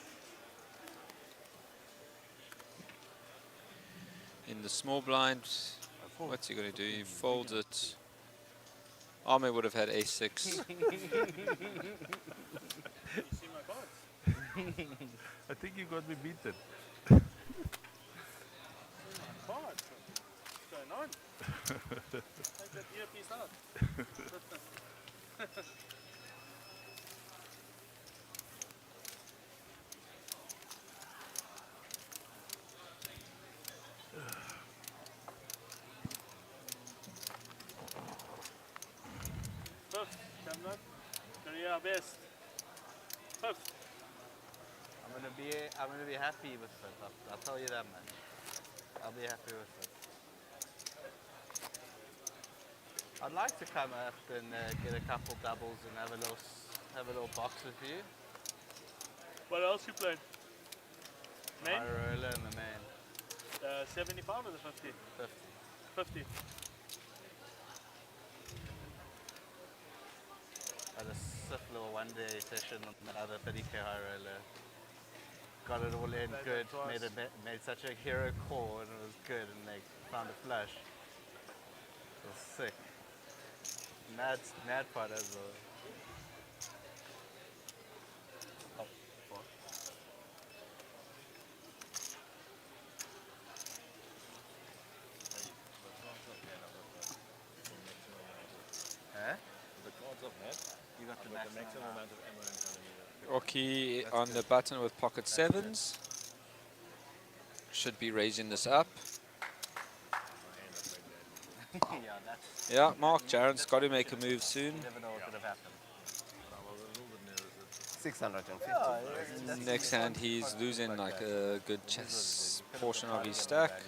In the small blind, what's he going to do? He folds it. Arme would have had a6. You see my cards? I think you got me beaten. Cards? What's going on? Take that earpiece out. Fifth, Cameron. Career best. Fifth. I'm gonna be happy with it. I'll tell you that, man. I'll be happy with it. I'd like to come up and get a couple doubles and have a little box with you. What else you playing? Main? High roller and the main. 75 or the 50? 50. 50. Had a stiff little one-day session on the other 30k high roller. Got it all in good. Made such a hero call and it was good, and they found a flush. It was sick. Mad part as well. Huh? The cards of net. You got the maximum amount of ammo in front of you. Oki on the button with pocket 7s. Should be raising this up. Yeah, Mark Jaron's got to make a move soon. You never know what could have happened. 650. Next hand, he's losing like a good chess portion of his stack.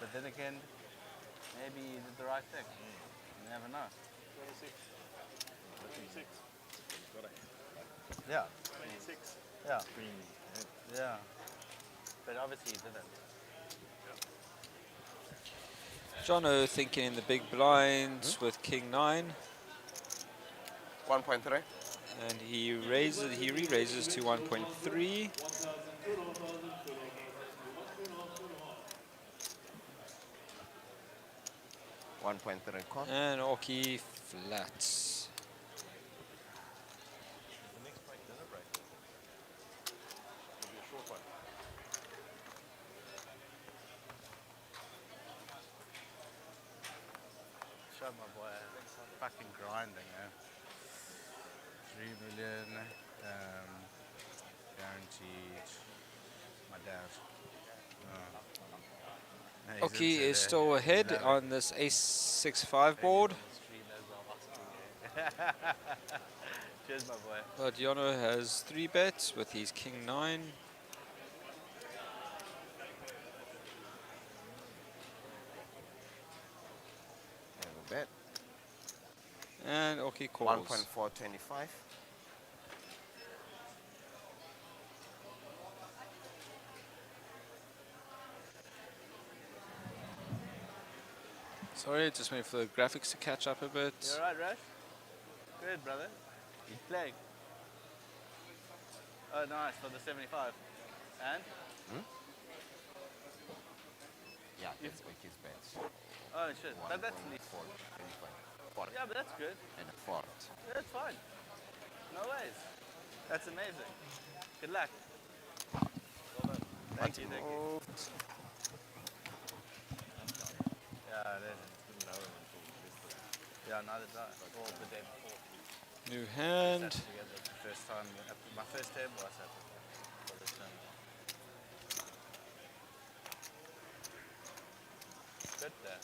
But then again, maybe he did the right thing. You never know. 26. 26. Yeah. 26. Yeah. Yeah. But obviously he didn't. Jono thinking in the big blind with king 9. 1.3. And he re-raises to 1.3. call. And Oki flats. The next break, dinner break. It'll be a short one. Show my boy fucking grinding, eh? 3 million, guaranteed. My dad. No, Oki is still ahead on this ace-6-5 board. Cheers, my boy. But Jono has 3 bets with his king 9. Bet. And Oki calls. 1.425. Sorry, just waiting for the graphics to catch up a bit. You alright, Rush? Good, brother. He's playing. Oh, nice, for the 75. And? Yeah, that's Oki's bets. Oh, shit. But that's at least. 4. Yeah, but that's good. And a fort. Yeah, that's fine. No ways. That's amazing. Good luck. Well done. Thank you, thank you. Yeah, it is. Yeah, neither did I. Or the day before. New hand. We sat together the first time. My first table I sat with her for this term. Good there.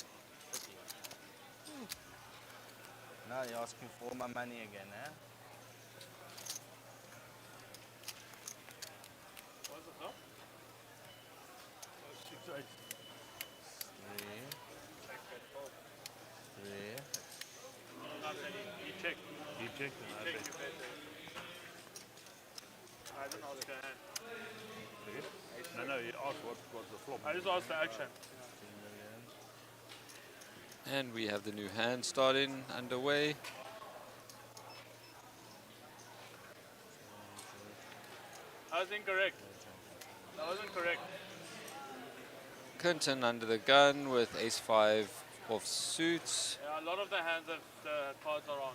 Now you're asking for all my money again, eh? What's the top? 6, 8. 3. He checked. He checked. I didn't ask her hand. No, he asked what's the flop. I just asked the action. And we have the new hand starting underway. That was incorrect. That wasn't correct. Clinton under the gun with ace-5 off suits. Yeah, a lot of the hands of the cards are on.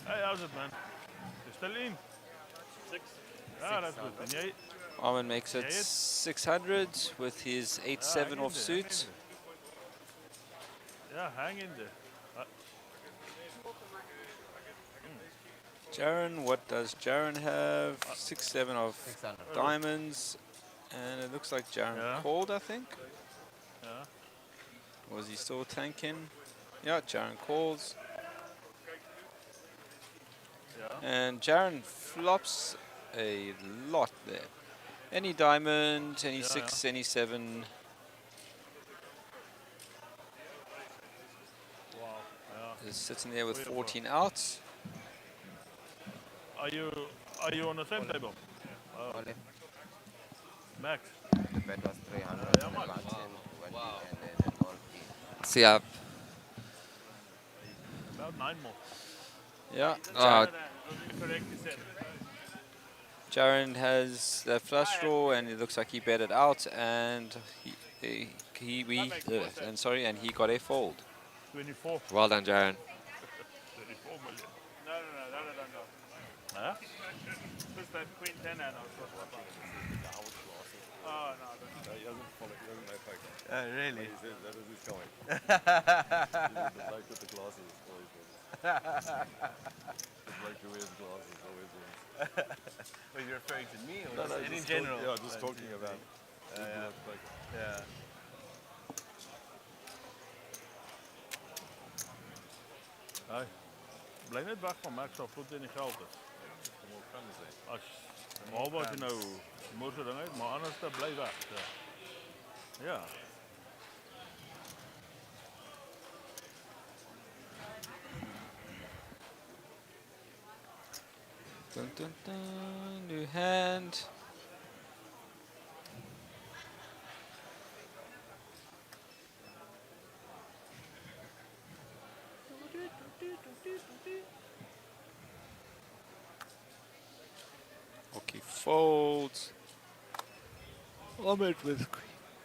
Hey, how's it, man? You're still in? 6. Yeah, that's good. And you? Armin makes it 600 with his 8-7 off suit. Yeah, hang in there. Jaron, what does Jaron have? 6-7 of diamonds. And it looks like Jaron called, I think. Yeah. Was he still tanking? Yeah, Jaron calls. And Jaron flops a lot there. Any diamond, any 6, any 7. Wow. Yeah. Is sitting there with 14 outs. Are you on the same table? Max. The bet was 300 on the mountain. Wow. And then all in. See ya. About 9 more. Yeah. Correct, you said. Jaron has the flush draw, and it looks like he bet it out, and he got a fold. 24. Well done, Jaron. 34 million. No. Huh? Just that Queen 10 and I was Oh, no, he doesn't follow, he doesn't know poker. Really? He says that is his going. The bloke with the glasses always wins. The bloke who wears glasses always wins. Were you referring to me or No, just in just general? Yeah, just talking about poker. Yeah. Hey, bly net weg van Max of voet in die geld is. As behalwe as jy nou moer so ding uit, maar anders dan bly weg. Ja. Dun, dun, dun, new hand. Okay, folds. Ahmed with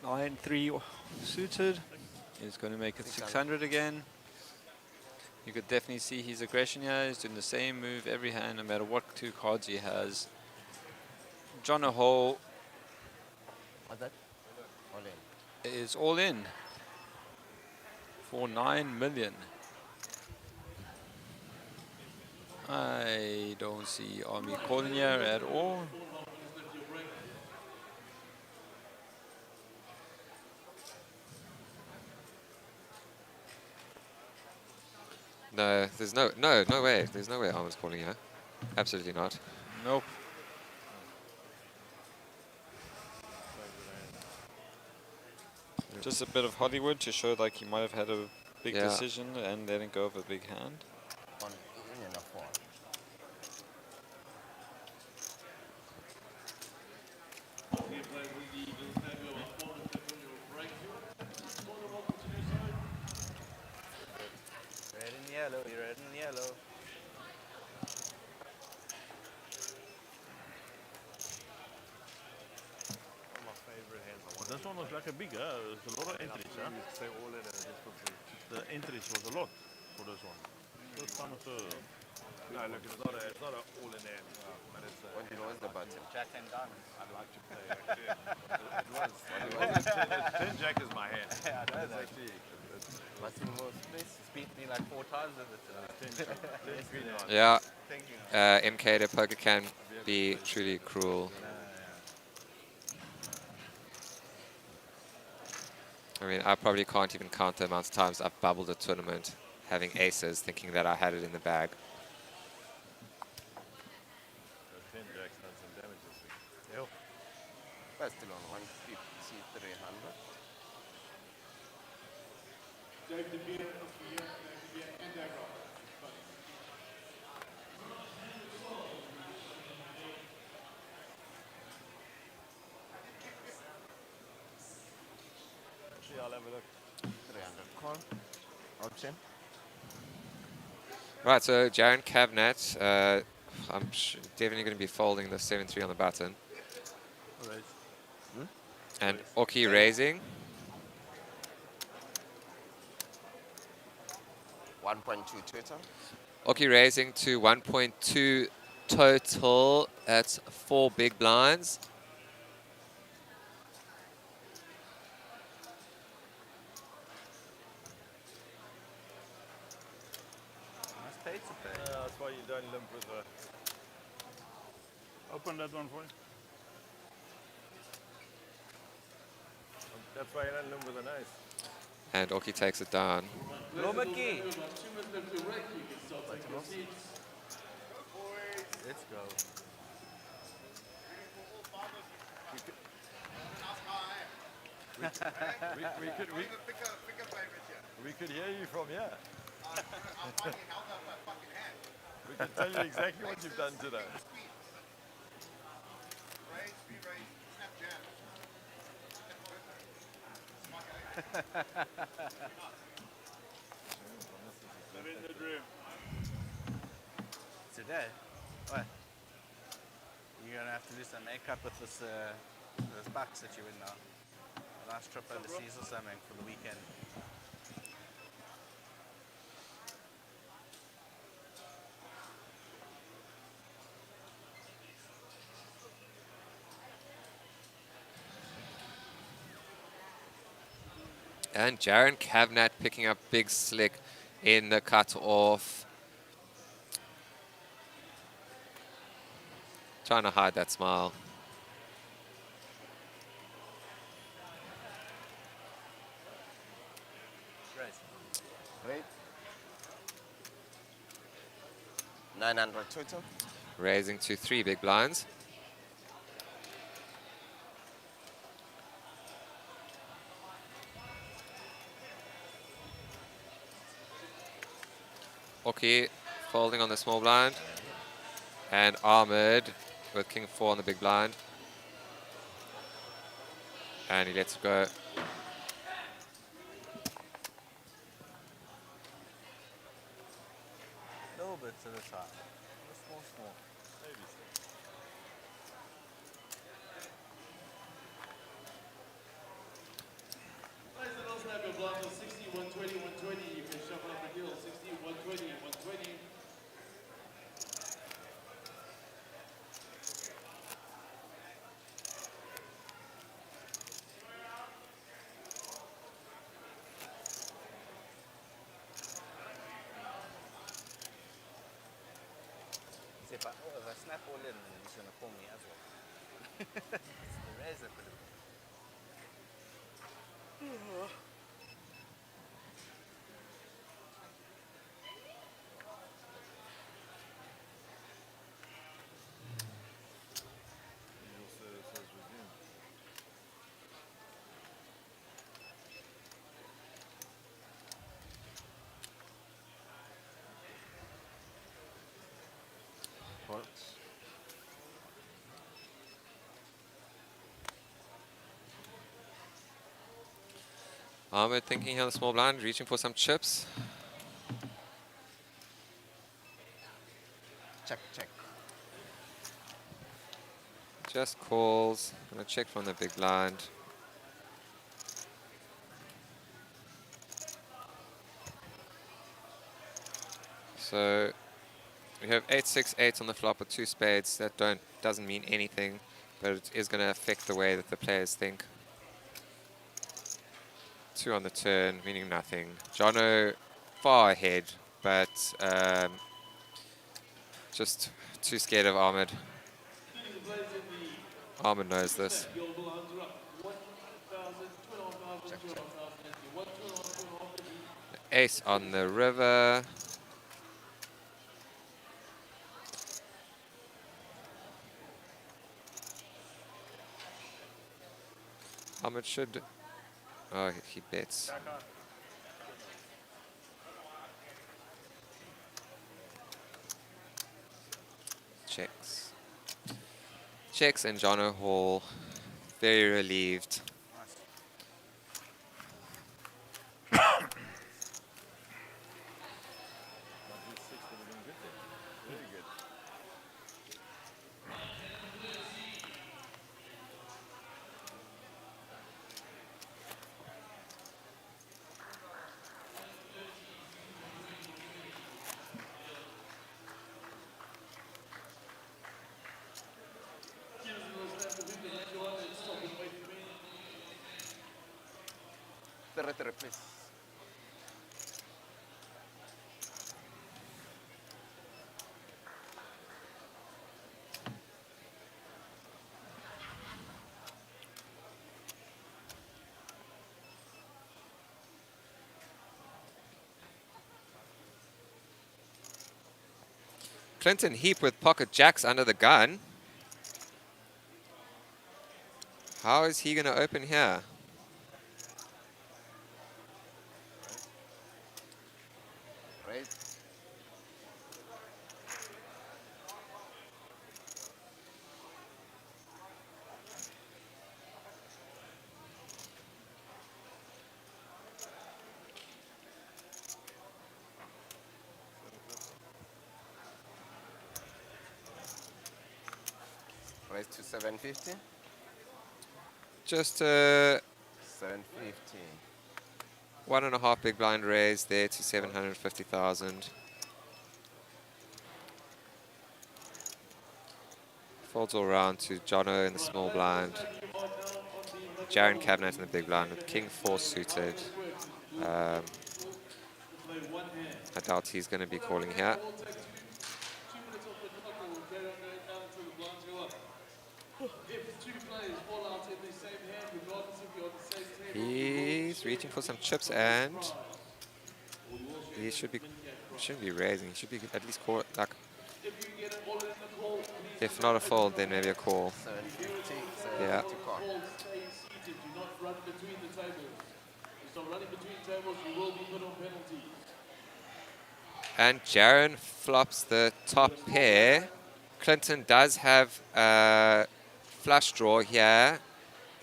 9-3 suited. He's going to make it 600 again. You could definitely see his aggression here. He's doing the same move every hand, no matter what 2 cards he has. John O'Hole is all in for 9 million. I don't see Army calling here at all. No, there's no way. There's no way Armin's calling here. Absolutely not. Nope. Just a bit of Hollywood to show like he might have had a big decision and letting go of a big hand. Red and yellow, red and yellow. This one was like a big, there's a lot of entries, huh? Say all in and just for free. The entries was a lot for this one. First time it's no, look, it's not a all in there, but it's What was the button? Jack and diamonds. I'd like to play. It was. 10 Jack is my hand. Yeah, I know that. What's in most place? He's beat me like 4 times with it tonight. Yeah. MK to poker can be truly cruel. I mean, I probably can't even count the amount of times I've bubbled a tournament having aces, thinking that I had it in the bag. 10 Jack's done some damage this week. Yep. That's still on 150, 300. See, I'll have a look. 300 call. Option. Right, so Jaron Cavnat, I'm definitely going to be folding the 7-3 on the button. And Oki raising. 1.2 total. Oki raising to 1.2 total. That's 4 big blinds. Nice pay to pay. That's why you don't limp with the... Open that one for you. That's why you don't limp with an ace. And Oki takes it down. Lomaki. Let's go. We could hear you from here. We can tell you exactly what you've done today. Living the dream. Today? What? You're gonna have to do some makeup with this those bucks that you're in now. A nice trip overseas or something for the weekend. And Jaron Cavnat picking up big slick in the cut-off. Trying to hide that smile. Right. 900 total. Raising to 3 big blinds. Oki folding on the small blind. And Ahmed with king 4 on the big blind. And he lets it go. Little bit to the side. Small. Maybe so. Guys, I also have your blocks of 60, 120, 120. You can shuffle up a deal. 60, 120, 120. If I snap all in, then he's gonna pull me as well. It's the razor for the Ahmed thinking on the small blind, reaching for some chips. Check, check. Just calls. Gonna check from the big blind. So we have 8-6-8 on the flop with 2 spades. That doesn't mean anything, but it is going to affect the way that the players think. 2 on the turn, meaning nothing. Jono far ahead, but just too scared of Ahmed. Ahmed knows this. Ace on the river. Ahmed should... Oh, he bets. checks. Checks and Jono Hall very relieved. Terre, please. Clinton Heap with pocket jacks under the gun. How is he going to open here? Right. Raise to 750. Just 750. 1.5 big blind raise there to 750,000. Folds all around to Jono in the small blind. Jaron Cabinet in the big blind with King 4 suited. I doubt he's going to be calling here. He's reaching for some chips and he shouldn't be raising. He should be at least call like, if not a fold, then maybe a call. 750. Yeah. And Jaron flops the top pair. Clinton does have a flush draw here.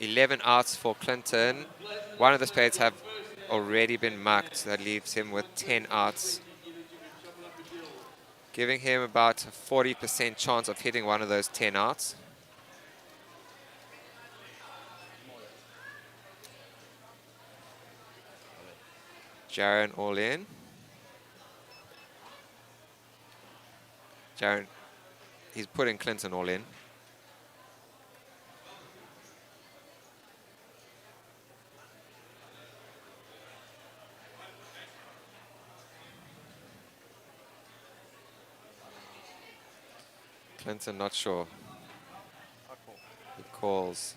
11 outs for Clinton. One of the spades have already been mucked. That leaves him with 10 outs, giving him about a 40% chance of hitting one of those 10 outs. Jaron all in. Jaron, he's putting Clinton all in. Clinton not sure. He calls.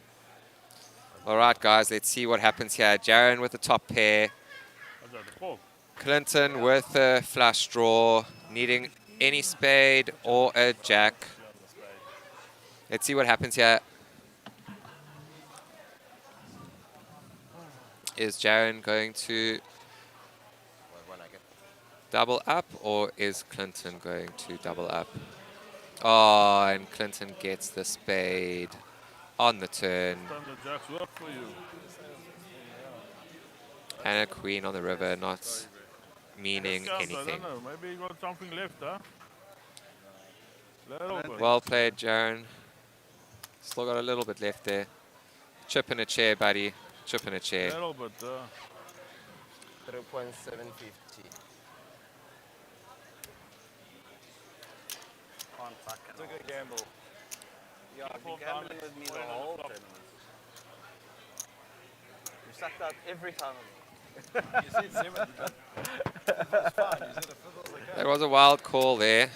All right, guys, let's see what happens here. Jaron with the top pair. Clinton with a flush draw, needing any spade or a jack. Let's see what happens here. Is Jaron going to double up, or is Clinton going to double up? Oh, and Clinton gets the spade on the turn. And a queen on the river, not meaning anything. Maybe you got something left, huh? Well played, Jaron. Still got a little bit left there. Chip in a chair, buddy. Chip in a chair. A little bit. 3.750. It's a good gamble. Yeah, I've been gambling with me the whole tournament. You sucked out every time of me. You said 7, but that's fine. You said a fiddle's like There was a wild call there.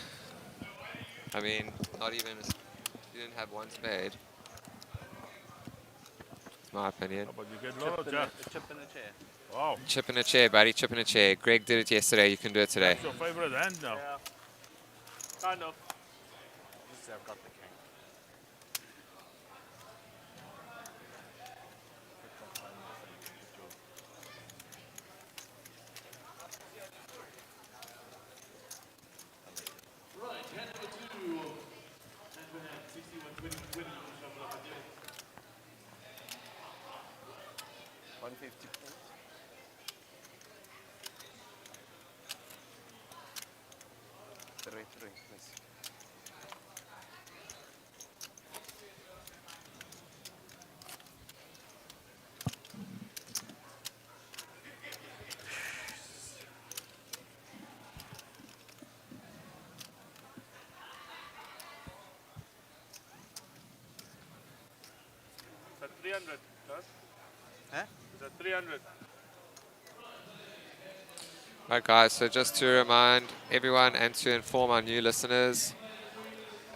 I mean, not even, you didn't have one spade. That's my opinion. But you get a lot of jacks. Chip in a chair. Wow. Chip in a chair, buddy. Chip in a chair. Greg did it yesterday. You can do it today. That's your favorite hand now. Yeah. Kind of. Obviously, I've got the king. Right, hand number 2 150 points. Three, please. Is that 300? Huh? Is that 300? Right, guys, so just to remind everyone and to inform our new listeners,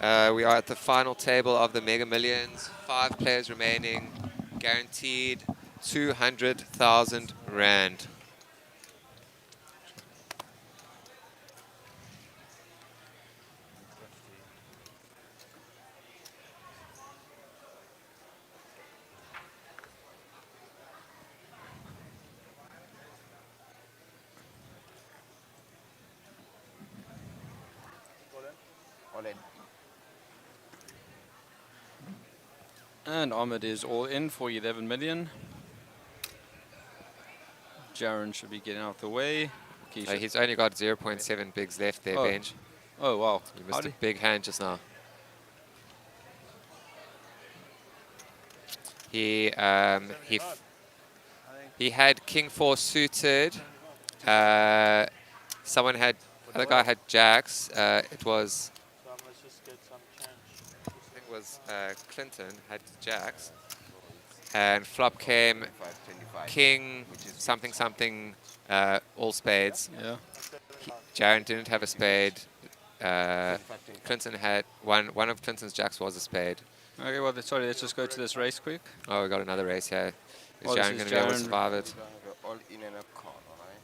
we are at the final table of the Mega Millions. 5 players remaining, guaranteed 200,000 Rand. All in. And Ahmed is all in for 11 million. Jaron should be getting out the way. He's only got 0.7 bigs left there, Oh. Benj. Oh, wow. You missed a big hand just now. He had King 4 suited. Someone had, other guy had jacks. It was, I think it was Clinton had jacks. And flop came 25. King something something, all spades. Yeah. Jaron didn't have a spade. Clinton had one of Clinton's jacks was a spade. Okay, well, sorry, let's just go to this race quick. Oh, we got another race here. Is Well, Jaron going to be able to survive it? All in and a call, alright?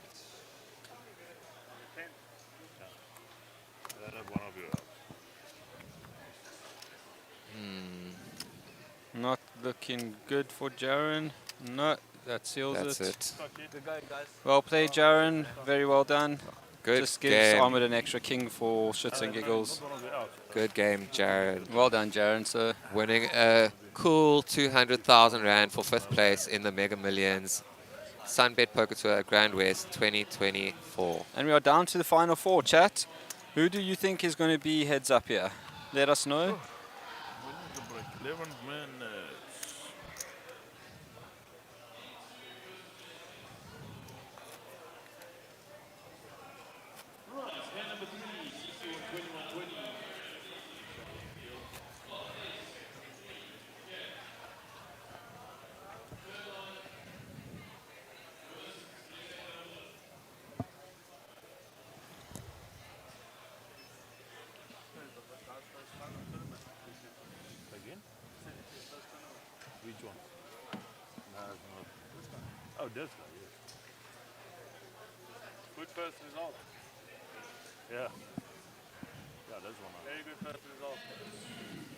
Not looking good for Jaron. No, that seals That's it. it. Good going, guys. Well played, Jaron. Very well done. Good Just gives game. Ahmed an extra king for shits and giggles. Good game, Jaron. Well done, Jaron, sir. Winning a cool 200,000 Rand for 5th place in the Mega Millions. SunBet Poker Tour at GrandWest 2024. And we are down to the final 4, chat. Who do you think is going to be heads up here? Let us know. 11 minutes. Hand number 3, CC12120. Again? Which one? No, it's not. Oh, this guy, yes. Good first result. Yeah. Yeah, that's one. Very good first result.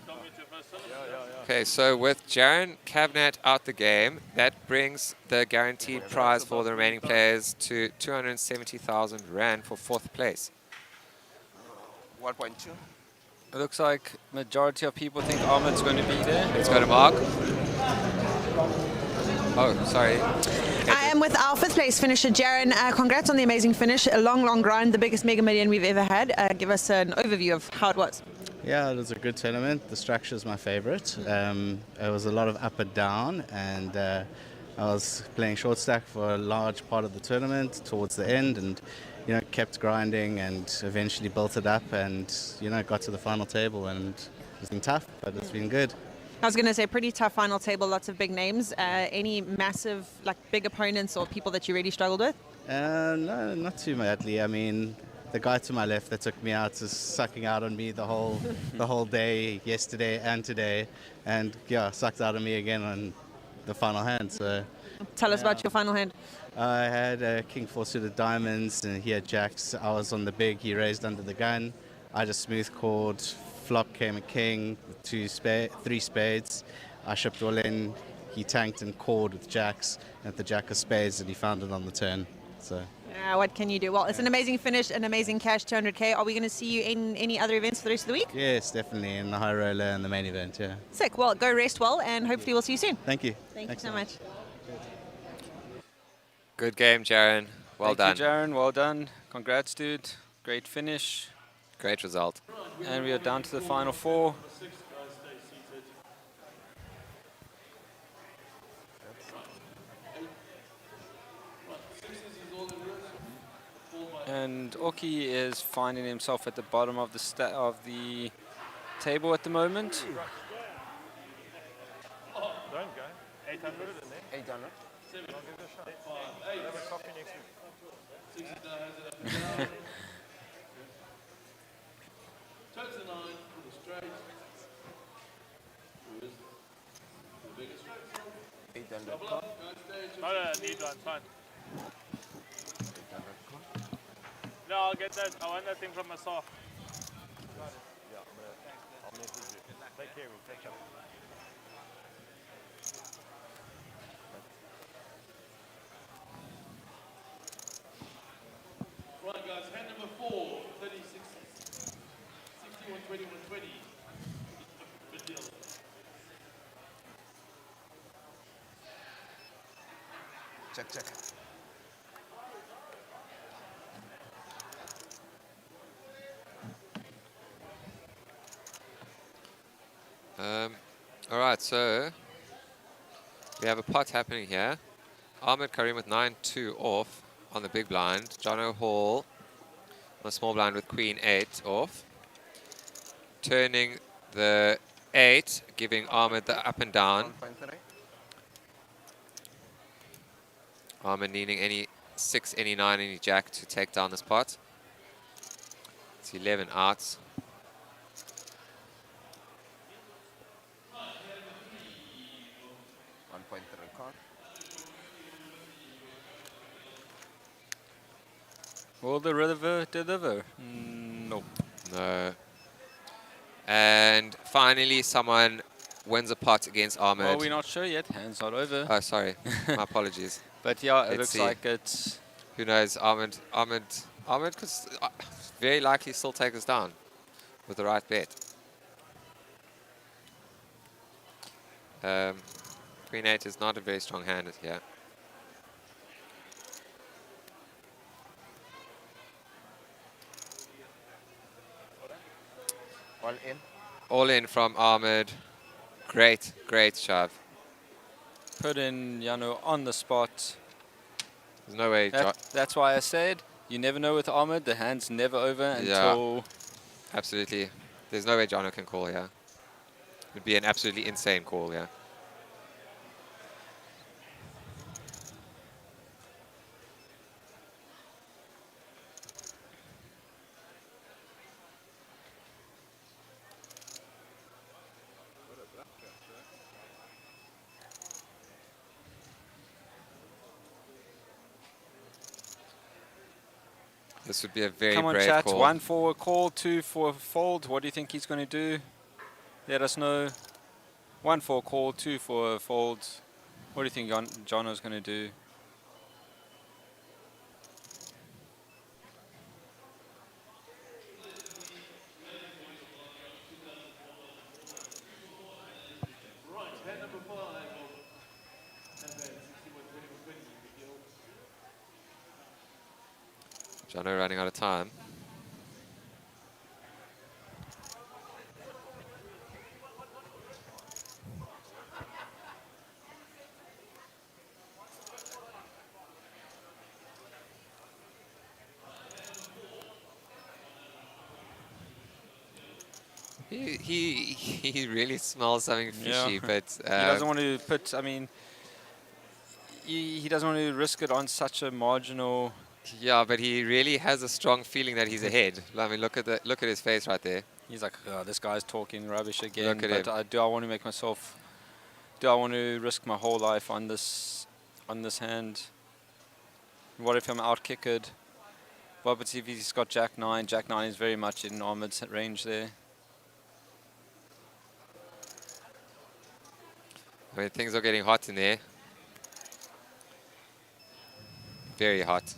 Tell me to your first syllable. Yeah. Okay, so with Jaron Cavnat out the game, that brings the guaranteed prize for the remaining players to 270,000 Rand for 4th place. 1.2. It looks like majority of people think Ahmed's going to be there. Let's go to Mark. Oh, sorry. I am with our 5th place finisher, Jaron. Congrats on the amazing finish. A long grind, the biggest Mega Million we've ever had. Give us an overview of how it was. Yeah, it was a good tournament. The structure is my favorite. It was a lot of up and down, and I was playing short stack for a large part of the tournament towards the end, and kept grinding and eventually built it up, and got to the final table, and it's been tough, but it's been good. I was going to say, pretty tough final table, lots of big names. Any massive, big opponents or people that you really struggled with? No, not too badly. I mean, the guy to my left that took me out is sucking out on me the whole day, yesterday and today, and sucked out on me again on the final hand. So Tell us about your final hand. I had a King 4 suited diamonds, and he had jacks. I was on the big. He raised under the gun. I just smooth called. Flop came a king with 3 spades. I shipped all in. He tanked and called with jacks at the jack of spades, and he found it on the turn. So. What can you do? Well, it's an amazing finish, an amazing cash, 200K. Are we going to see you in any other events for the rest of the week? Yes, definitely, in the high roller and the main event, yeah. Sick. Well, go rest well, and hopefully we'll see you soon. Thank you. Thank you so much. Good game, Jaron. Well done. Thank you, Jaron. Well done. Congrats, dude. Great finish. Great result. And we are down to the final 4. And Oki is finding himself at the bottom of the table at the moment. Don't go. 800 in there. 800. I'll give it a shot. I'll have a coffee next week. Turn to 9 for the straight. Who is the biggest straight? 800. Double up, go stage. No, need one, fine. No, I'll get that. I want that thing from myself. Yeah, I'll message you. Take care, we'll catch up. Right, guys, hand number 4, 36, 61, 21, 20. Good deal. Check. All right, so we have a pot happening here. Ahmed Karim with 9-2 off on the big blind. Jono Hall on the small blind with Queen 8 off. Turning the 8, giving Ahmed the up and down. Ahmed needing any 6, any 9, any jack to take down this pot. It's 11 outs. Will the river deliver? No. No. And finally, someone wins a pot against Ahmed. Well, we're not sure yet. Hand's not over. Oh, sorry. My apologies. But yeah, it Let's looks see. like it's... Who knows? Ahmed could very likely still take us down with the right bet. Queen 8 is not a very strong hand here. All in. All in from Ahmed. Great shove. Put in Yano on the spot. There's no way. That's why I said you never know with Ahmed. The hand's never over until... Yeah, absolutely. There's no way Jono can call here. It would be an absolutely insane call, yeah. This would be a very Come on, brave chat. call. 1 for a call, 2 for a fold. What do you think he's going to do? Let us know. 1 for a call, 2 for a fold. What do you think Jono's going to do? Right, hand number 5. And then 61, 21, 20. Jono running out of time. He really smells something fishy, Yeah. but he doesn't want to put. I mean, he doesn't want to risk it on such a marginal. yeah, but he really has a strong feeling that he's ahead. I mean, look at his face right there. He's like, oh, this guy's talking rubbish again. Look at But do I want to make myself? Do I want to risk my whole life on this hand? What if I'm out kicked? What if he's got Jack 9? Jack 9 is very much in Ahmed's range there. I mean, things are getting hot in there. Very hot.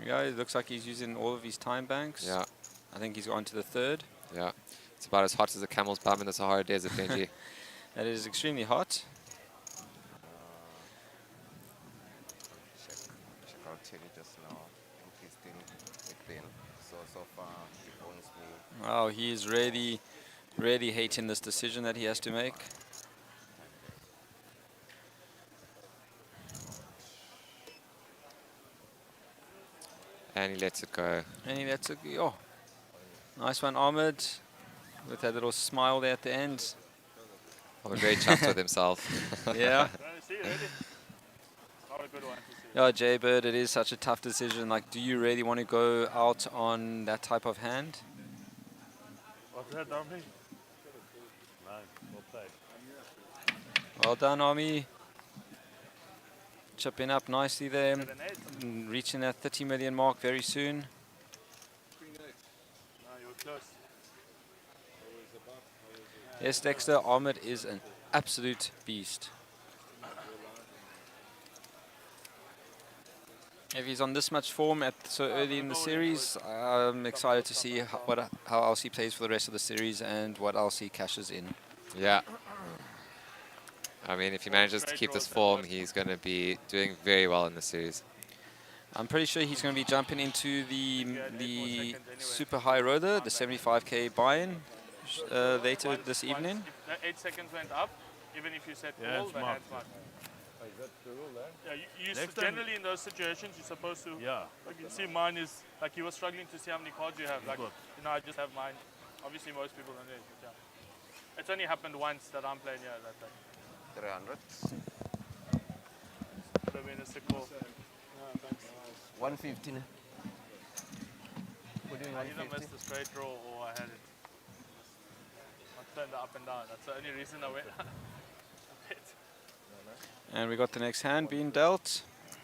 Yeah, it looks like he's using all of his time banks. Yeah. I think he's on to the 3rd. Yeah. It's about as hot as a camel's bum in the Sahara Desert, Benji. That is extremely hot. so far. He owns me. Wow, he is really, really hating this decision that he has to make. And he lets it go. And he lets it go. Oh, nice one, Ahmed, with that little smile there at the end. Ahmed very chuffed with himself. Yeah. See, ready? Not a good one to see. Yeah, Jaybird, it is such a tough decision. Like, do you really want to go out on that type of hand? What's that, Dominic? No, well played. Well done, Army. Chipping up nicely there. Reaching that 30 million mark very soon. No, you were close. Yes, Dexter, Ahmed is an absolute beast. If he's on this much form at so early in the series, I'm excited to see how else he plays for the rest of the series and what else he cashes in. Yeah. I mean, if he manages to keep this form, he's going to be doing very well in the series. I'm pretty sure he's going to be jumping into the super high roller, the 75k buy-in later this evening. If the 8 seconds went up, even if you said call, the hand's marked. Is that the rule there? Yeah, generally in those situations, you're supposed to. Yeah. Like you see, mine is like you were struggling to see how many cards you have. Like, you know, I just have mine. Obviously, most people don't know. But yeah. It's only happened once that I'm playing here. That thing. 300. Could have been a sick call. 150. I either missed the straight draw or I had it. I turned it up and down. That's the only reason I went. And we got the next hand being dealt.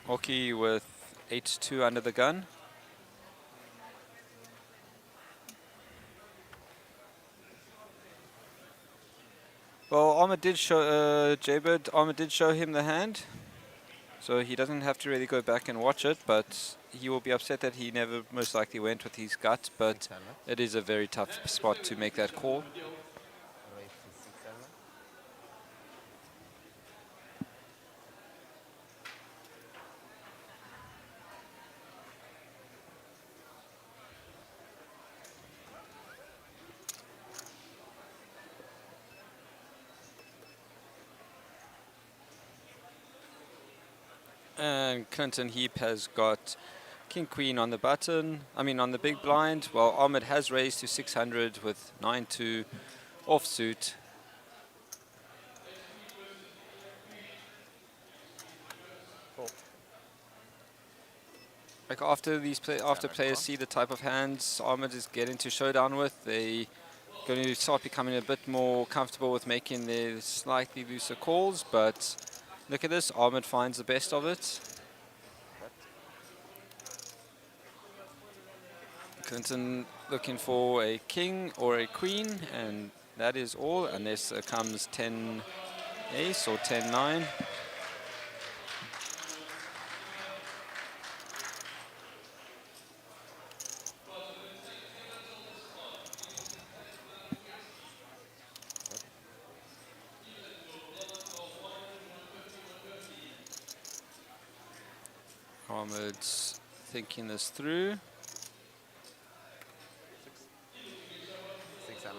Oki with 8-2 under the gun. Well, Ahmed did show Jaybird. Ahmed did show him the hand, so he doesn't have to really go back and watch it. But he will be upset that he never most likely went with his gut. But it is a very tough spot to make that call. And Clinton Heap has got King Queen on the button, on the big blind, while Ahmed has raised to 600 with 9-2 offsuit. Like after players see the type of hands Ahmed is getting to showdown with, they going to start becoming a bit more comfortable with making their slightly looser calls, but look at this, Ahmed finds the best of it. Clinton looking for a king or a queen, and that is all, unless it comes 10 ace or 10-9. Ahmed's thinking this through. 600.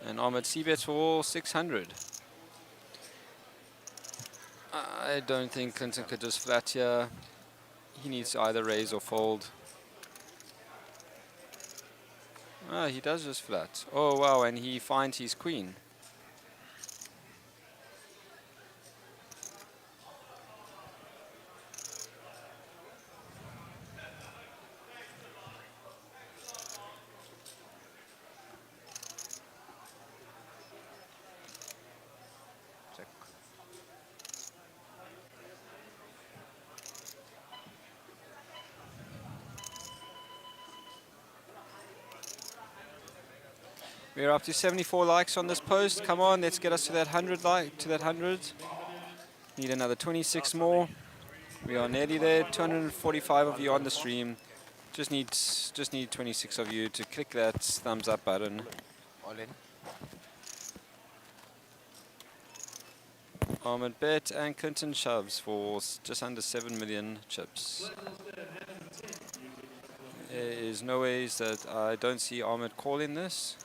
And Ahmed C-bets for 600. I don't think Clinton could just flat here. He needs to either raise or fold. Ah, he does just flat. Oh wow, and he finds his queen. We're up to 74 likes on this post. Come on, let's get us to that 100 Need another 26 more. We are nearly there. 245 of you on the stream. Just need 26 of you to click that thumbs up button. All in. Ahmed bet and Clinton shoves for just under 7 million chips. There is no ways that I don't see Ahmed calling this.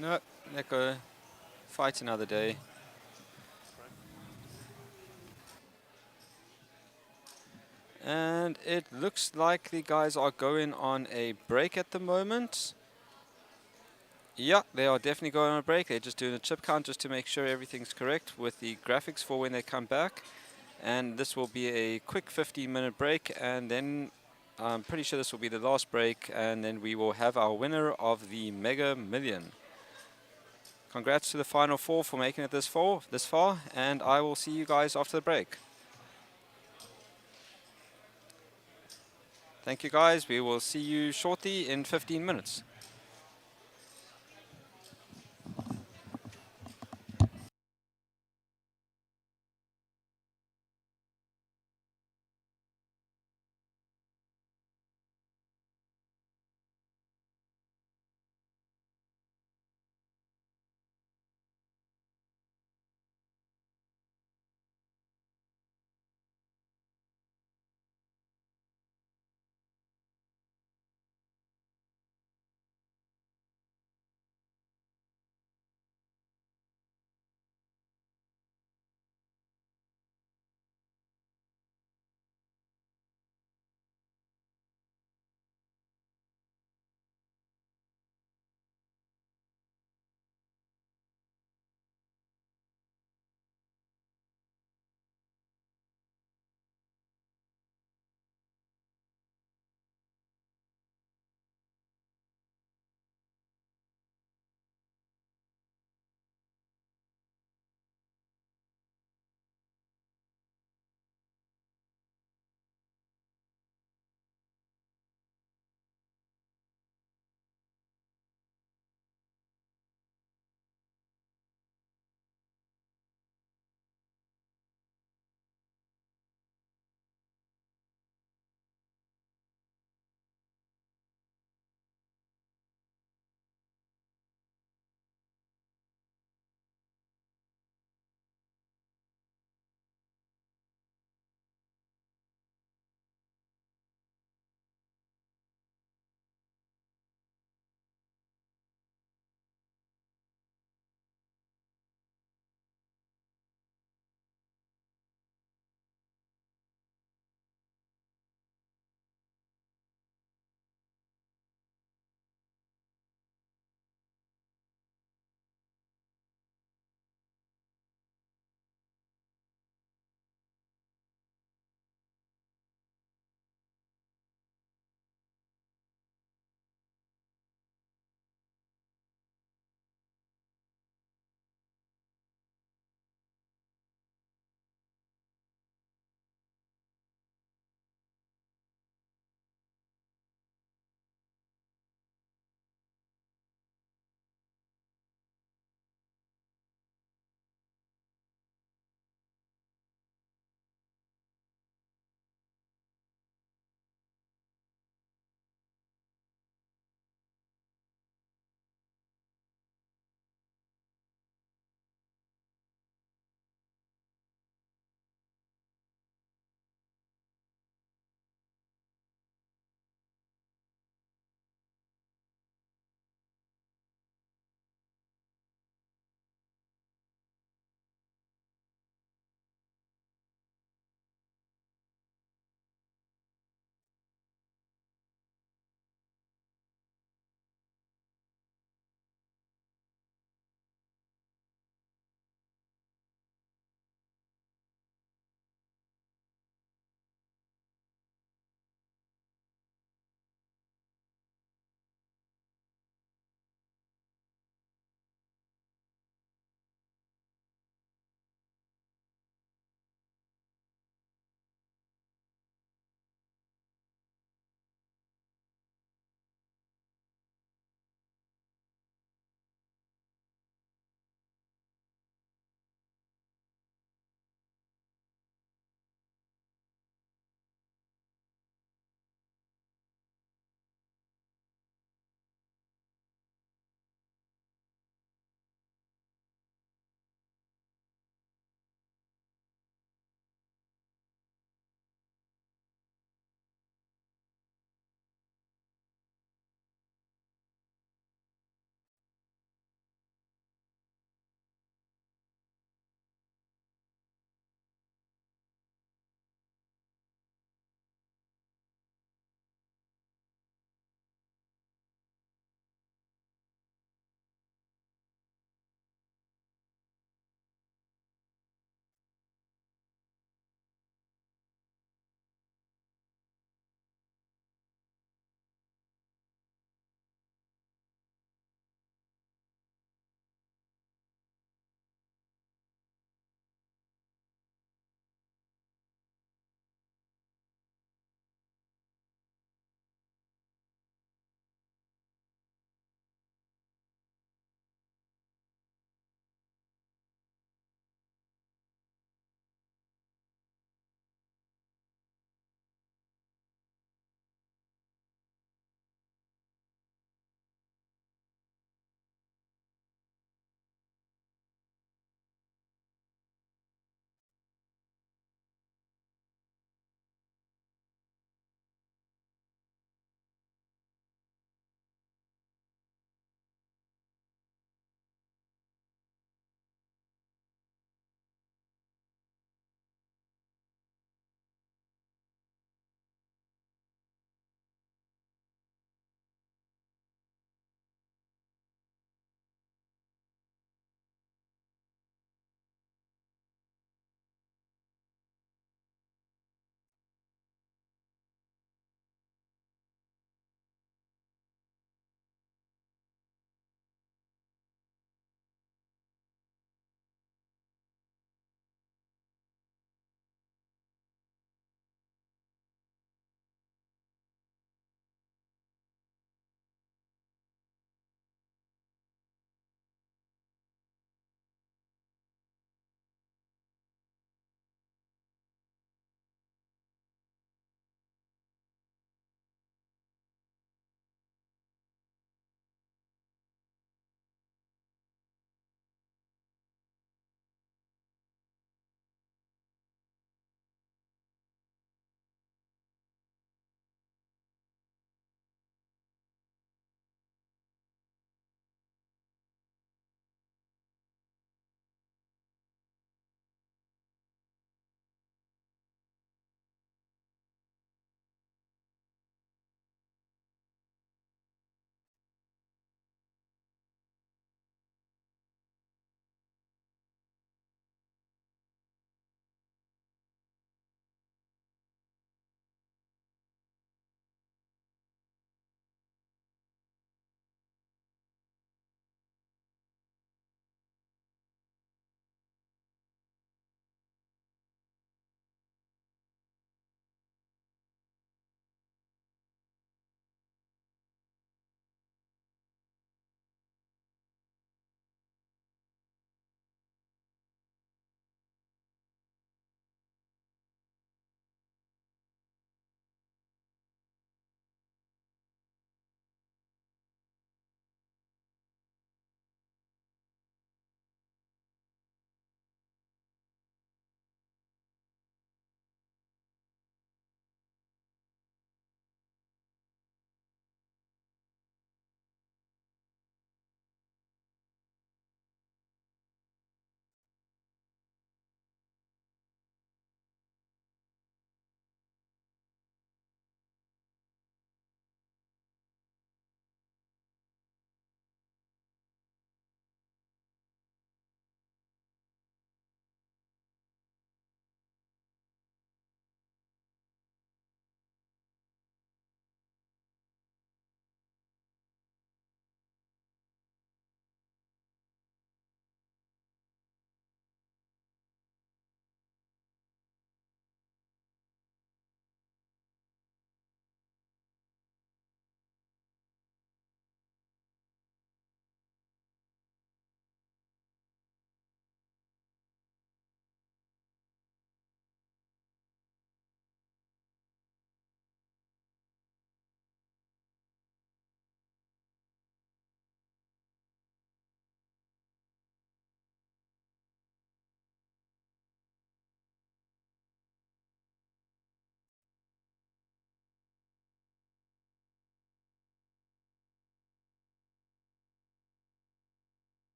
No, let go. Fight another day. And it looks like the guys are going on a break at the moment. Yeah, they are definitely going on a break. They're just doing a chip count just to make sure everything's correct with the graphics for when they come back. And this will be a quick 15-minute break, and then I'm pretty sure this will be the last break, and then we will have our winner of the Mega Million. Congrats to the Final Four for making it this far, and I will see you guys after the break. Thank you guys. We will see you shortly in 15 minutes.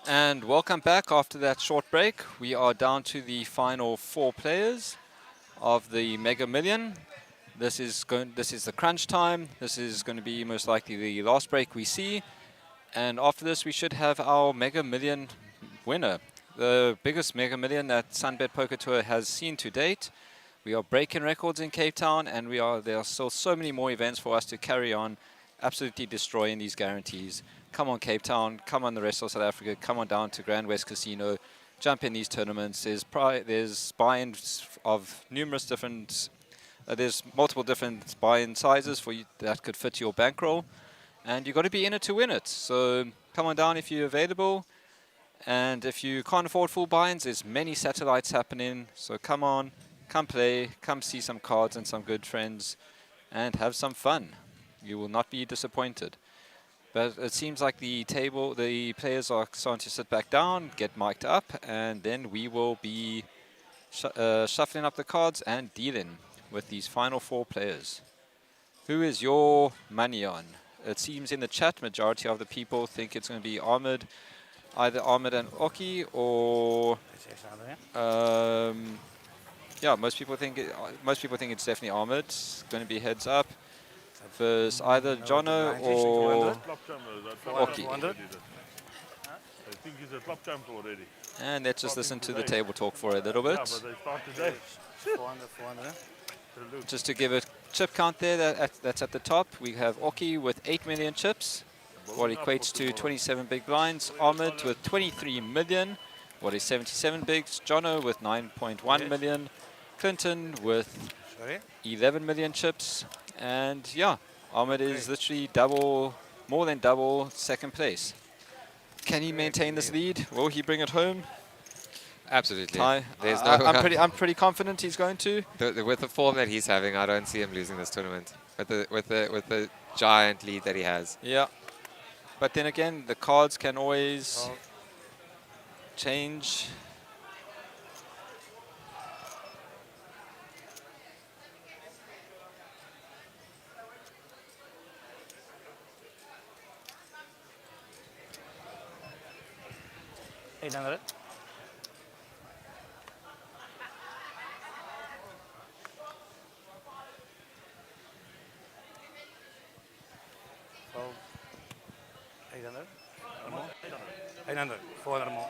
And welcome back after that short break. We are down to the final 4 players of the Mega Million. This is the crunch time. This is going to be most likely the last break we see. And after this, we should have our Mega Million winner, the biggest Mega Million that SunBet Poker Tour has seen to date. We are breaking records in Cape Town, and there are still so many more events for us to carry on, absolutely destroying these guarantees. Come on, Cape Town. Come on, the rest of South Africa. Come on down to GrandWest Casino. Jump in these tournaments. There's buy-ins of numerous different. There's multiple different buy-in sizes for you that could fit your bankroll, and you've got to be in it to win it. So come on down if you're available, and if you can't afford full buy-ins, there's many satellites happening. So come on, come play, come see some cards and some good friends, and have some fun. You will not be disappointed. But it seems like the players are starting to sit back down, get mic'd up, and then we will be shuffling up the cards and dealing with these final 4 players. Who is your money on? It seems in the chat, majority of the people think it's going to be Ahmed, either Ahmed and Oki, or yeah, most people think it's definitely Ahmed. It's going to be heads up versus either Jono or Oki. I think he's a club champ already. And let's just listen to the table talk for a little bit. Yeah, but they start today. 400. Just to give a chip count there, that's at the top. We have Oki with 8 million chips, what equates to 27 big blinds. Ahmed with 23 million, what is 77 bigs. Jono with 9.1 million. Clinton with 11 million chips. And yeah, Ahmed is literally more than double second place. Can he maintain this lead? Will he bring it home? Absolutely. There's I'm pretty confident he's going to. With the form that he's having, I don't see him losing this tournament. With the giant lead that he has. Yeah. But then again, the cards can always change. $800. So, 800. 800. 400 more.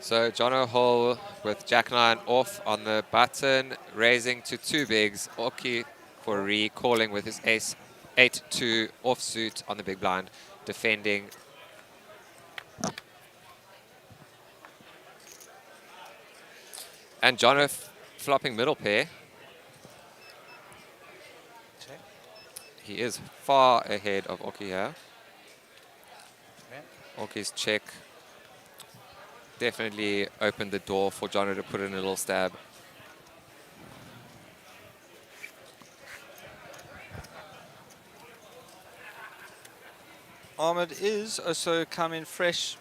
So Jono Hall with Jack 9 off on the button, raising to 2 bigs. Oki for recalling with his ace 8-2 offsuit on the big blind, defending. And Jono flopping middle pair. Check. He is far ahead of Oki here. Okay. Oki's check definitely opened the door for Jono to put in a little stab. Ahmed is also coming fresh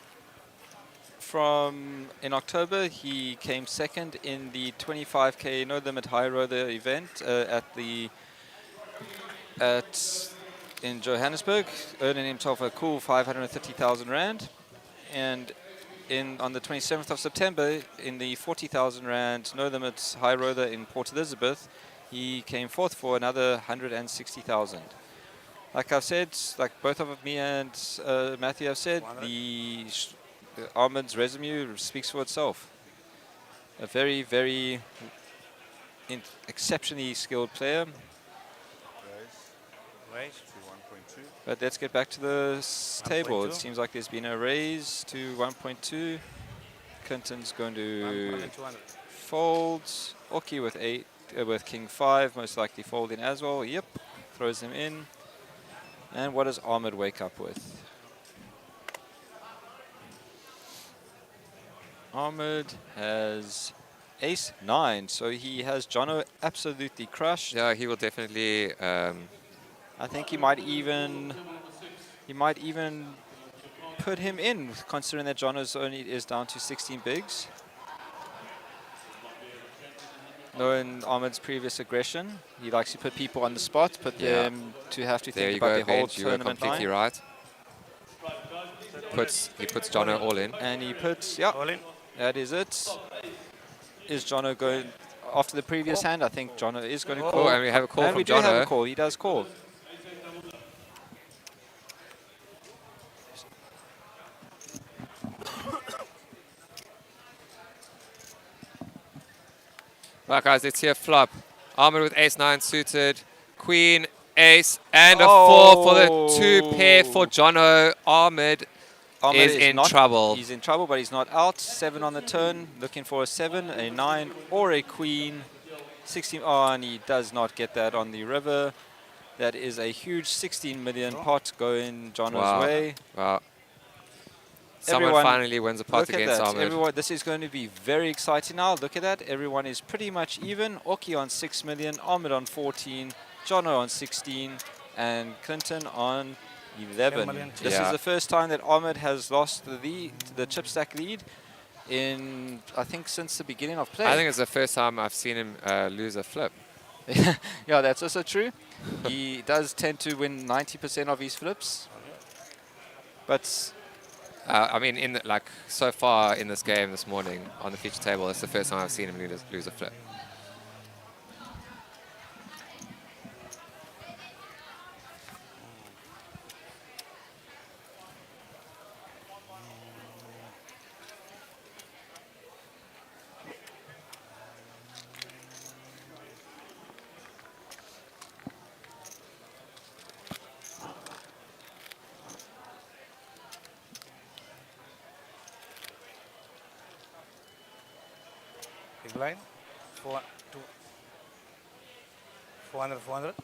from in October. He came second in the 25k no limit high roller event in Johannesburg, earning himself a cool 530,000 rand. And on the 27th of September, in the 40,000 rand no limits high roller in Port Elizabeth, he came fourth for another 160,000. Like I've said, like both of me and Matthew have said, the Ahmed's resume speaks for itself. A very, very exceptionally skilled player. Raise. But let's get back to the table. It seems like there's been a raise to 1.2. Clinton's going to fold. Oki with with King 5, most likely folding as well. Yep, throws him in. And what does Ahmed wake up with? Ahmed has ace 9, so he has Jono absolutely crushed. Yeah, he will definitely. I think he might even put him in, considering that Jono's only is down to 16 bigs. knowing Ahmed's previous aggression, he likes to put people on the spot, put them to have to There think you about go, their whole Benj. You were tournament completely line. right. He puts Jono all in. And he puts, yeah, that is it. Is Jono going after the previous hand? I think Jono is going to call. Oh, and we have a call and from we do have a Jono. call. He does call. Right, guys, let's see a flop. Ahmed with ace-9 suited. Queen, ace, and a 4 for the 2-pair for Jono. Ahmed is in trouble. He's in trouble, but he's not out. 7 on the turn, looking for a 7, a 9, or a queen. 16, oh, and he does not get that on the river. That is a huge 16 million pot going Jono's way. Wow. Someone finally wins a pot look against at that. Ahmed. Everyone, this is going to be very exciting now. Look at that. Everyone is pretty much even. Oki on 6 million, Ahmed on 14, Jono on 16, and Clinton on 11. This is the first time that Ahmed has lost the chip stack lead in, I think, since the beginning of play. I think it's the first time I've seen him lose a flip. Yeah, that's also true. He does tend to win 90% of his flips. But I mean, so far in this game this morning on the feature table, it's the first time I've seen him lose a flip. Big blind, 400, 400.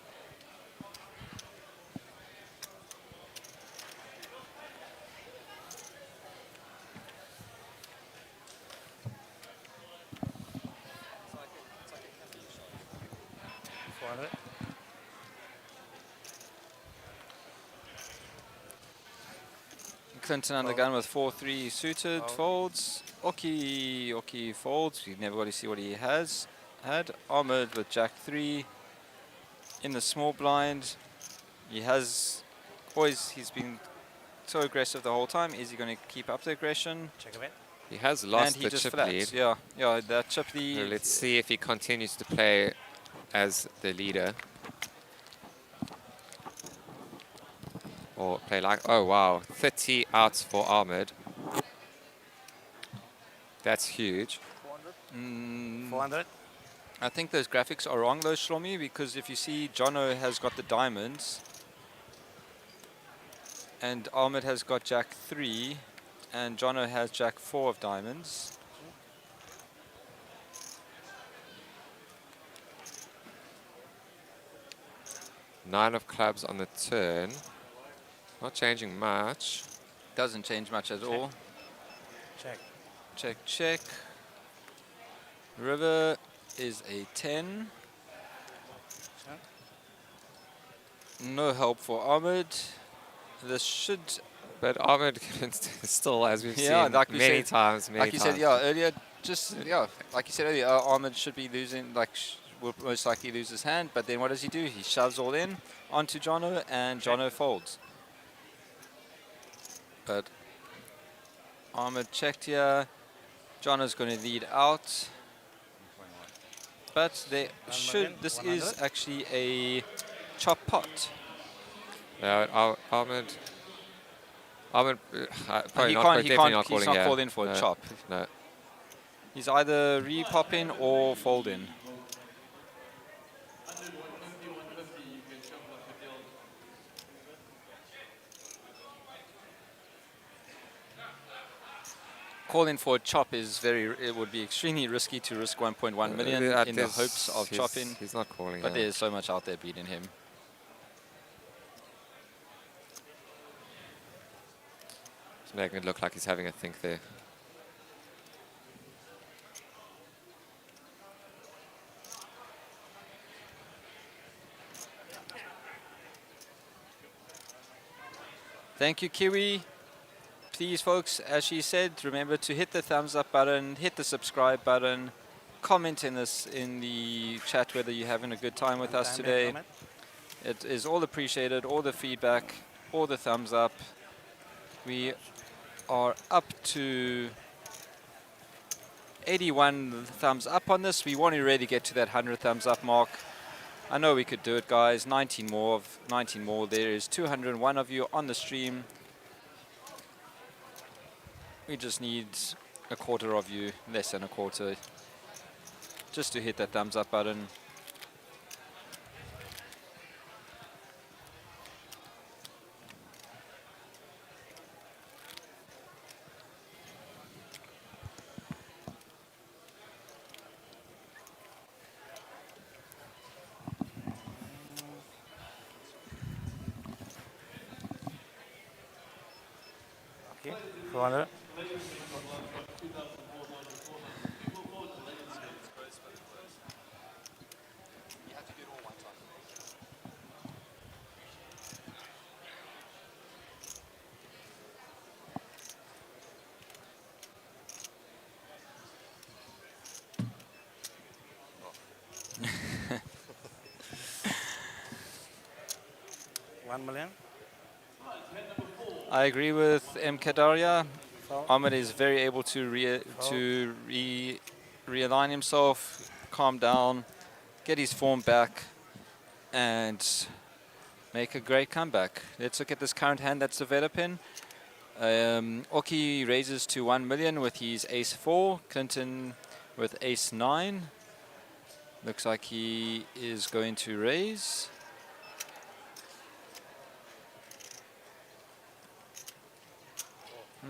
Clinton on the gun with 4-3 suited, folds. Oki folds. You've never got to see what he has had. Ahmed with Jack 3 in the small blind. He's been so aggressive the whole time. Is he going to keep up the aggression? Check a bit. He has lost and he the just chip flats. lead. Yeah, that chip lead. So let's see if he continues to play as the leader. Or play like, oh wow, 30 outs for Ahmed. That's huge. 400. I think those graphics are wrong though, Shlomi, because if you see Jono has got the diamonds and Ahmed has got Jack 3 and Jono has Jack 4 of diamonds. Nine of clubs on the turn. Not changing much. Doesn't change much at all. Check. Check, check. River is a 10. No help for Ahmed. This should... But Ahmed still, as we've seen like many times. Like you said, yeah, earlier, like you said earlier, Ahmed should be losing, will most likely lose his hand, but then what does he do? He shoves all in onto Jono, and Jono folds. But Ahmed checked here. Jono's going to lead out. But this is actually a chop pot. Yeah, Ahmed probably he's not calling for a chop. No. He's either re-popping or folding. Calling for a chop it would be extremely risky to risk 1.1 million in the hopes of chopping. He's not calling. But there's so much out there beating him. It's making it look like he's having a think there. Thank you, Kiwi. Please, folks, as she said, remember to hit the thumbs up button, hit the subscribe button, comment in the chat whether you're having a good time with us today. It is all appreciated, all the feedback, all the thumbs up. We are up to 81 thumbs up on this. We want to really get to that 100 thumbs up mark. I know we could do it, guys. 19 more. There is 201 of you on the stream. We just need a quarter of you, less than a quarter, just to hit that thumbs up button. Okay, 400. $1 million. I agree with M. Kadaria. Ahmed is very able to realign himself, calm down, get his form back, and make a great comeback. Let's look at this current hand that's developing. Oki raises to 1 million with his ace 4. Clinton with ace 9. Looks like he is going to raise.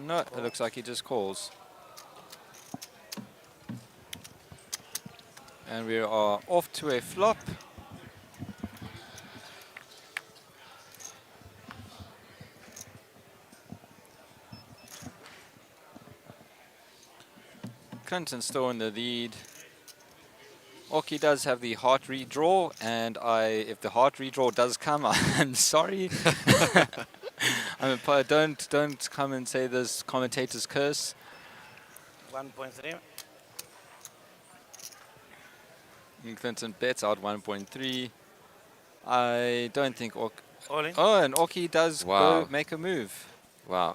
No, it looks like he just calls. And we are off to a flop. Clinton still in the lead. Oki does have the heart redraw, and if the heart redraw does come, I'm sorry. Don't come and say this commentator's curse. 1.3. Clinton bets out 1.3. I don't think All in. Oh, and Oki does Wow. go make a move. Wow.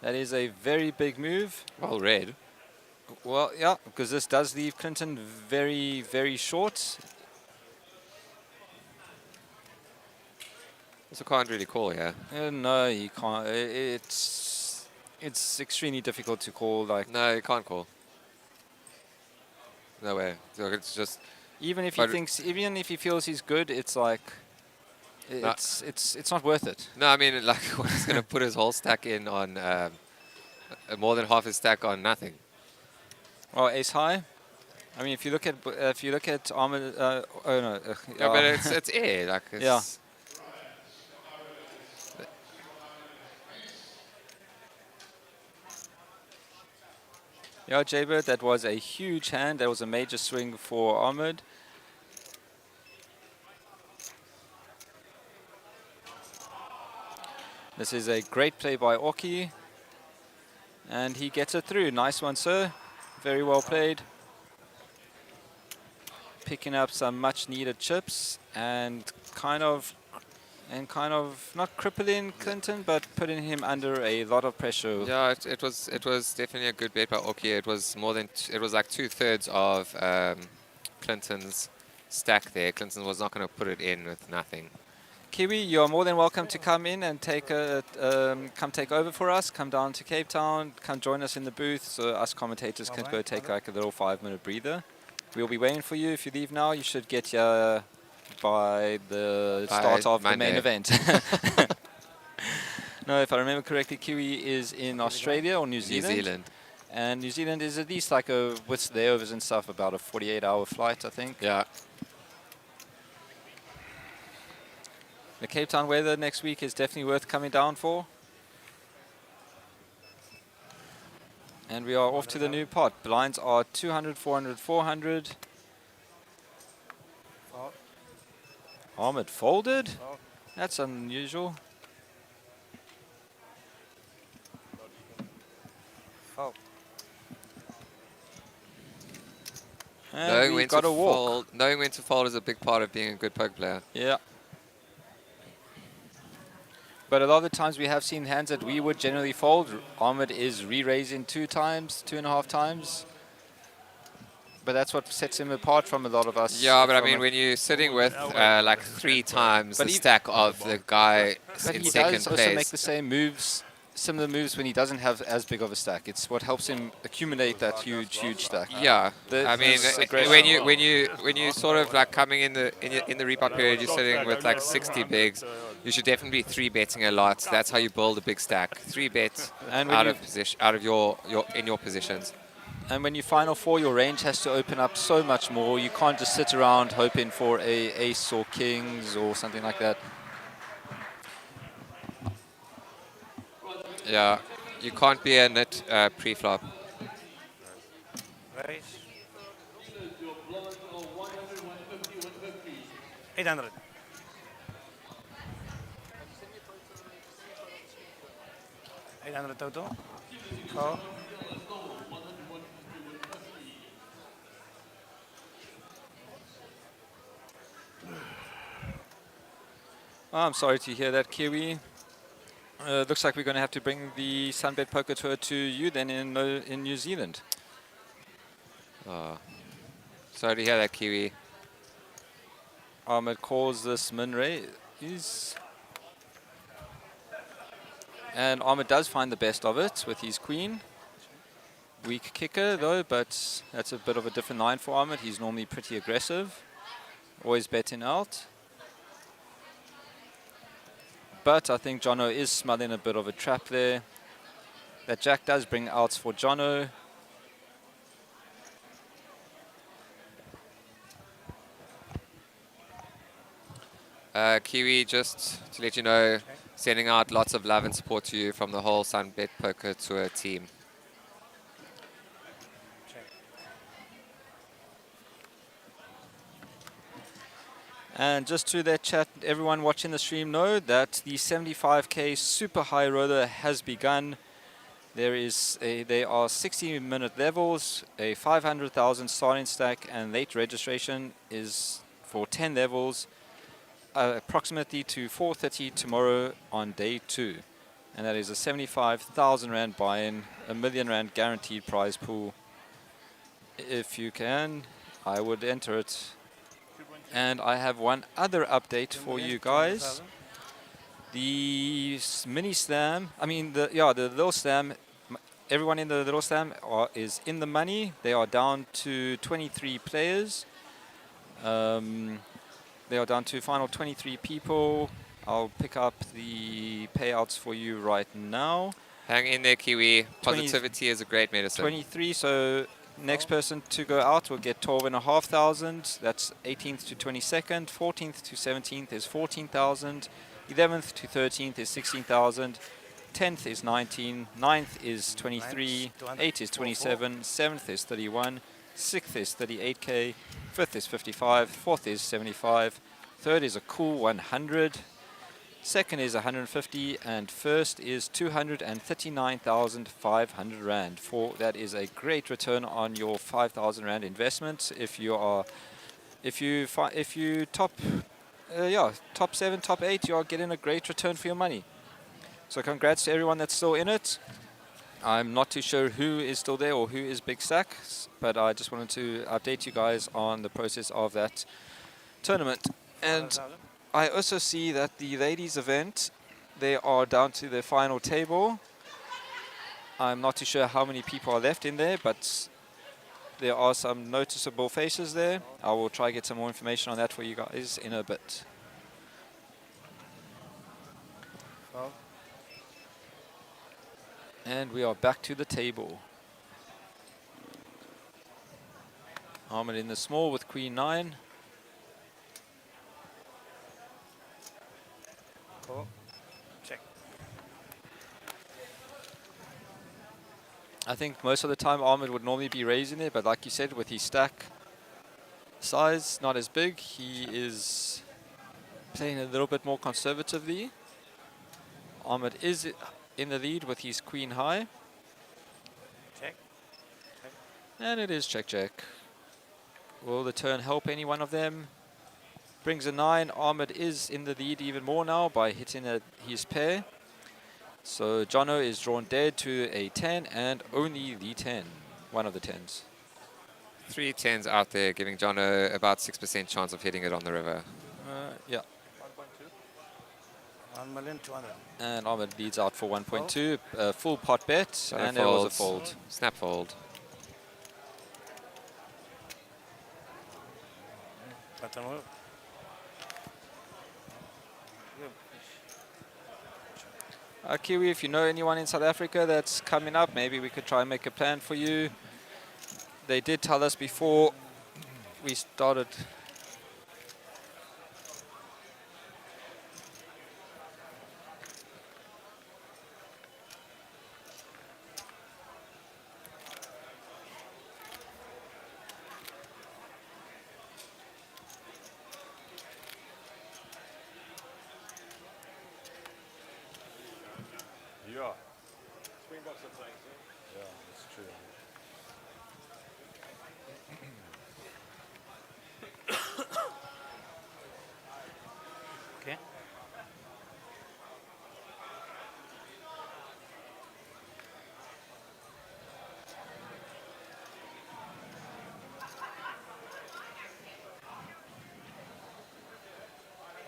That is a very big move. Well read. Well, yeah, because this does leave Clinton very, very short. So can't really call, yeah. No, you can't. It's extremely difficult to call. Like, no, you can't call. No way. So it's just even if he feels he's good, it's like it's not worth it. No, I mean, like, he's gonna put his whole stack in on more than half his stack on nothing. Oh, ace high. I mean, if you look at Ahmed, oh no, yeah, but it's air, like it's yeah. Yeah, Jaybird, that was a huge hand. That was a major swing for Ahmed. This is a great play by Oki. And he gets it through. Nice one, sir. Very well played. Picking up some much needed chips and kind of not crippling Clinton, but putting him under a lot of pressure. Yeah, it was definitely a good bet by Oki. It was more than it was like 2/3 of Clinton's stack there. Clinton was not going to put it in with nothing. Kiwi, you are more than welcome to come in and come take over for us. Come down to Cape Town. Come join us in the booth so us commentators can go take like a little 5-minute breather. We'll be waiting for you. If you leave now, you should get here by the start of the main event. No, if I remember correctly, Kiwi is in Australia or New Zealand. New Zealand. And New Zealand is at least like with layovers and stuff, about a 48-hour flight, I think. Yeah. The Cape Town weather next week is definitely worth coming down for. And we are off to the new pot. Blinds are 200, 400, 400. Ahmed folded? That's unusual. And Knowing we when got to a walk. fold, knowing when to fold is a big part of being a good poker player. Yeah. But a lot of the times we have seen hands that we would generally fold. Ahmed is re-raising 2 times, 2.5 times. But that's what sets him apart from a lot of us. Yeah, but I from mean, a- when you're sitting with like 3 times But the he- stack of the guy But in he second does also make place. the same moves, similar moves when he doesn't have as big of a stack. It's what helps him accumulate that huge stack. Yeah, I mean, his aggression. when you sort of like coming in the repot period, you're sitting with like 60 bigs. You should definitely be 3-betting a lot. That's how you build a big stack. 3-bet And when out you- of position, out of your in your positions. And when you final four, your range has to open up so much more. You can't just sit around hoping for a ace or kings or something like that. Yeah, you can't be a nit pre-flop. Raise. 800. $800 total. Call. I'm sorry to hear that, Kiwi. Looks like we're going to have to bring the SunBet Poker Tour to you then in New Zealand. Sorry to hear that, Kiwi. Ahmed calls this min raise. And Ahmed does find the best of it with his queen. Weak kicker though, but that's a bit of a different line for Ahmed. He's normally pretty aggressive, always betting out. But I think Jono is smelling a bit of a trap there. That jack does bring outs for Jono. Kiwi, just to let you know, sending out lots of love and support to you from the whole SunBet Poker Tour team. And just to that chat, everyone watching the stream know that the 75k super high roller has begun. There are 60-minute levels, a 500,000 starting stack, and late registration is for 10 levels, approximately to 4:30 tomorrow on day 2. And that is a 75,000 Rand buy-in, a R1 million guaranteed prize pool. If you can, I would enter it. And I have one other update for you guys. The mini slam, the little slam, everyone in the little slam is in the money. They are down to 23 players. They are down to final 23 people. I'll pick up the payouts for you right now. Hang in there, Kiwi. Positivity is a great medicine. 23, so next person to go out will get 12,500. That's 18th to 22nd. 14th to 17th is 14,000. 11th to 13th is 16,000. 10th is 19. 9th is 23. 8th is 27. 7th is 31. 6th is 38k. 5th is 55. 4th is 75. 3rd is a cool 100. 2nd is 150, and 1st is 239,500 Rand. That is a great return on your 5,000 Rand investment. If you top 7, top 8, you are getting a great return for your money. So congrats to everyone that's still in it. I'm not too sure who is still there or who is big stacks, but I just wanted to update you guys on the process of that tournament. And I also see that the ladies event, they are down to the final table. I'm not too sure how many people are left in there, but there are some noticeable faces there. I will try to get some more information on that for you guys in a bit. And we are back to the table. Ahmed in the small with Queen 9. Cool. Check. I think most of the time Ahmed would normally be raising it, but like you said, with his stack size not as big, he is playing a little bit more conservatively. Ahmed is in the lead with his queen high. Check. And it is check check. Will the turn help any one of them? Brings a 9. Ahmed is in the lead even more now by hitting his pair. So Jono is drawn dead to a 10 and only the 10. One of the 10s. 3 10s out there, giving Jono about 6% chance of hitting it on the river. Yeah. 1,200,000. And Ahmed leads out for 1.2. Full pot bet, So and there was a folds. fold. Snap fold. Kiwi, if you know anyone in South Africa that's coming up, maybe we could try and make a plan for you. They did tell us before we started. Yeah. Springboks are playing soon. Yeah, that's true. Okay.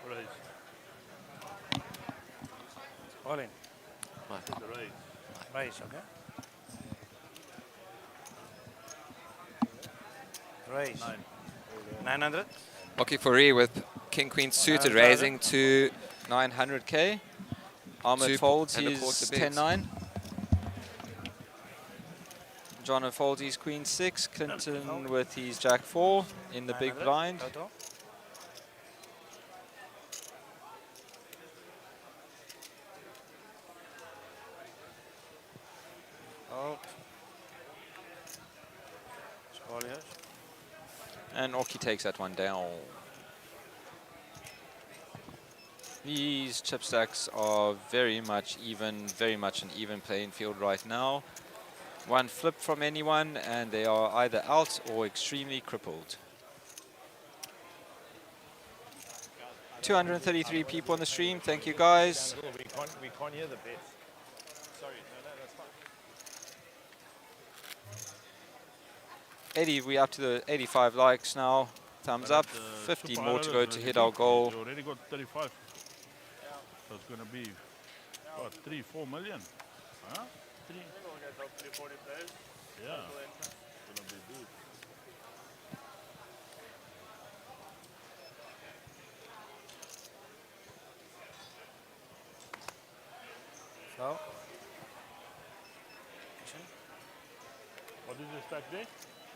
Raise. All in. The raise. Raise, okay. Raise. 900. Oki Fori with King Queen suited, 900,000. raising to 900k. Ahmed 2 folds and a his quarter bigs. 10-9. Jono folds his Queen 6. Clinton with his Jack 4 in the big 900 blind. total. Out. It's all yours. And Oki takes that one down. These chip stacks are very much an even playing field right now. One flip from anyone and they are either out or extremely crippled. 233 people on the stream. Thank you guys. We can't hear the best. Sorry, no, that's fine. 80, we're up to the 85 likes now. Thumbs up. 50 more to go to hit our goal. You already got 35. So it's going to be, what, 3-4 million? Huh? 3. Yeah. It's going to be big. So. What is the stack there?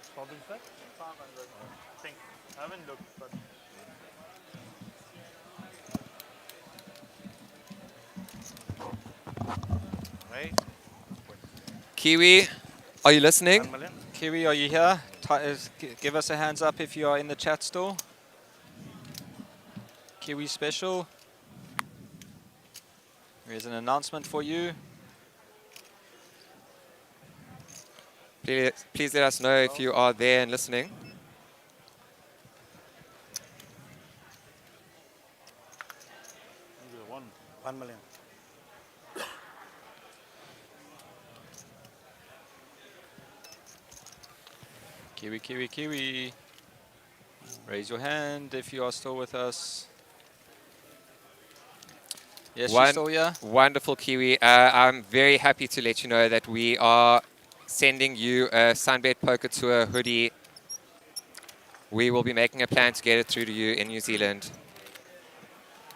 Starting stack? 500. I think. I haven't looked, but. Right. Kiwi, are you listening? Kiwi, are you here? Give us a hands up if you are in the chat still. Kiwi special. Here's an announcement for you. Please let us know if you are there and listening. $1 million. Kiwi, Kiwi, Kiwi. Raise your hand if you are still with us. Yes, she's still here. Wonderful, Kiwi. I'm very happy to let you know that we are sending you a SunBet Poker Tour hoodie. We will be making a plan to get it through to you in New Zealand.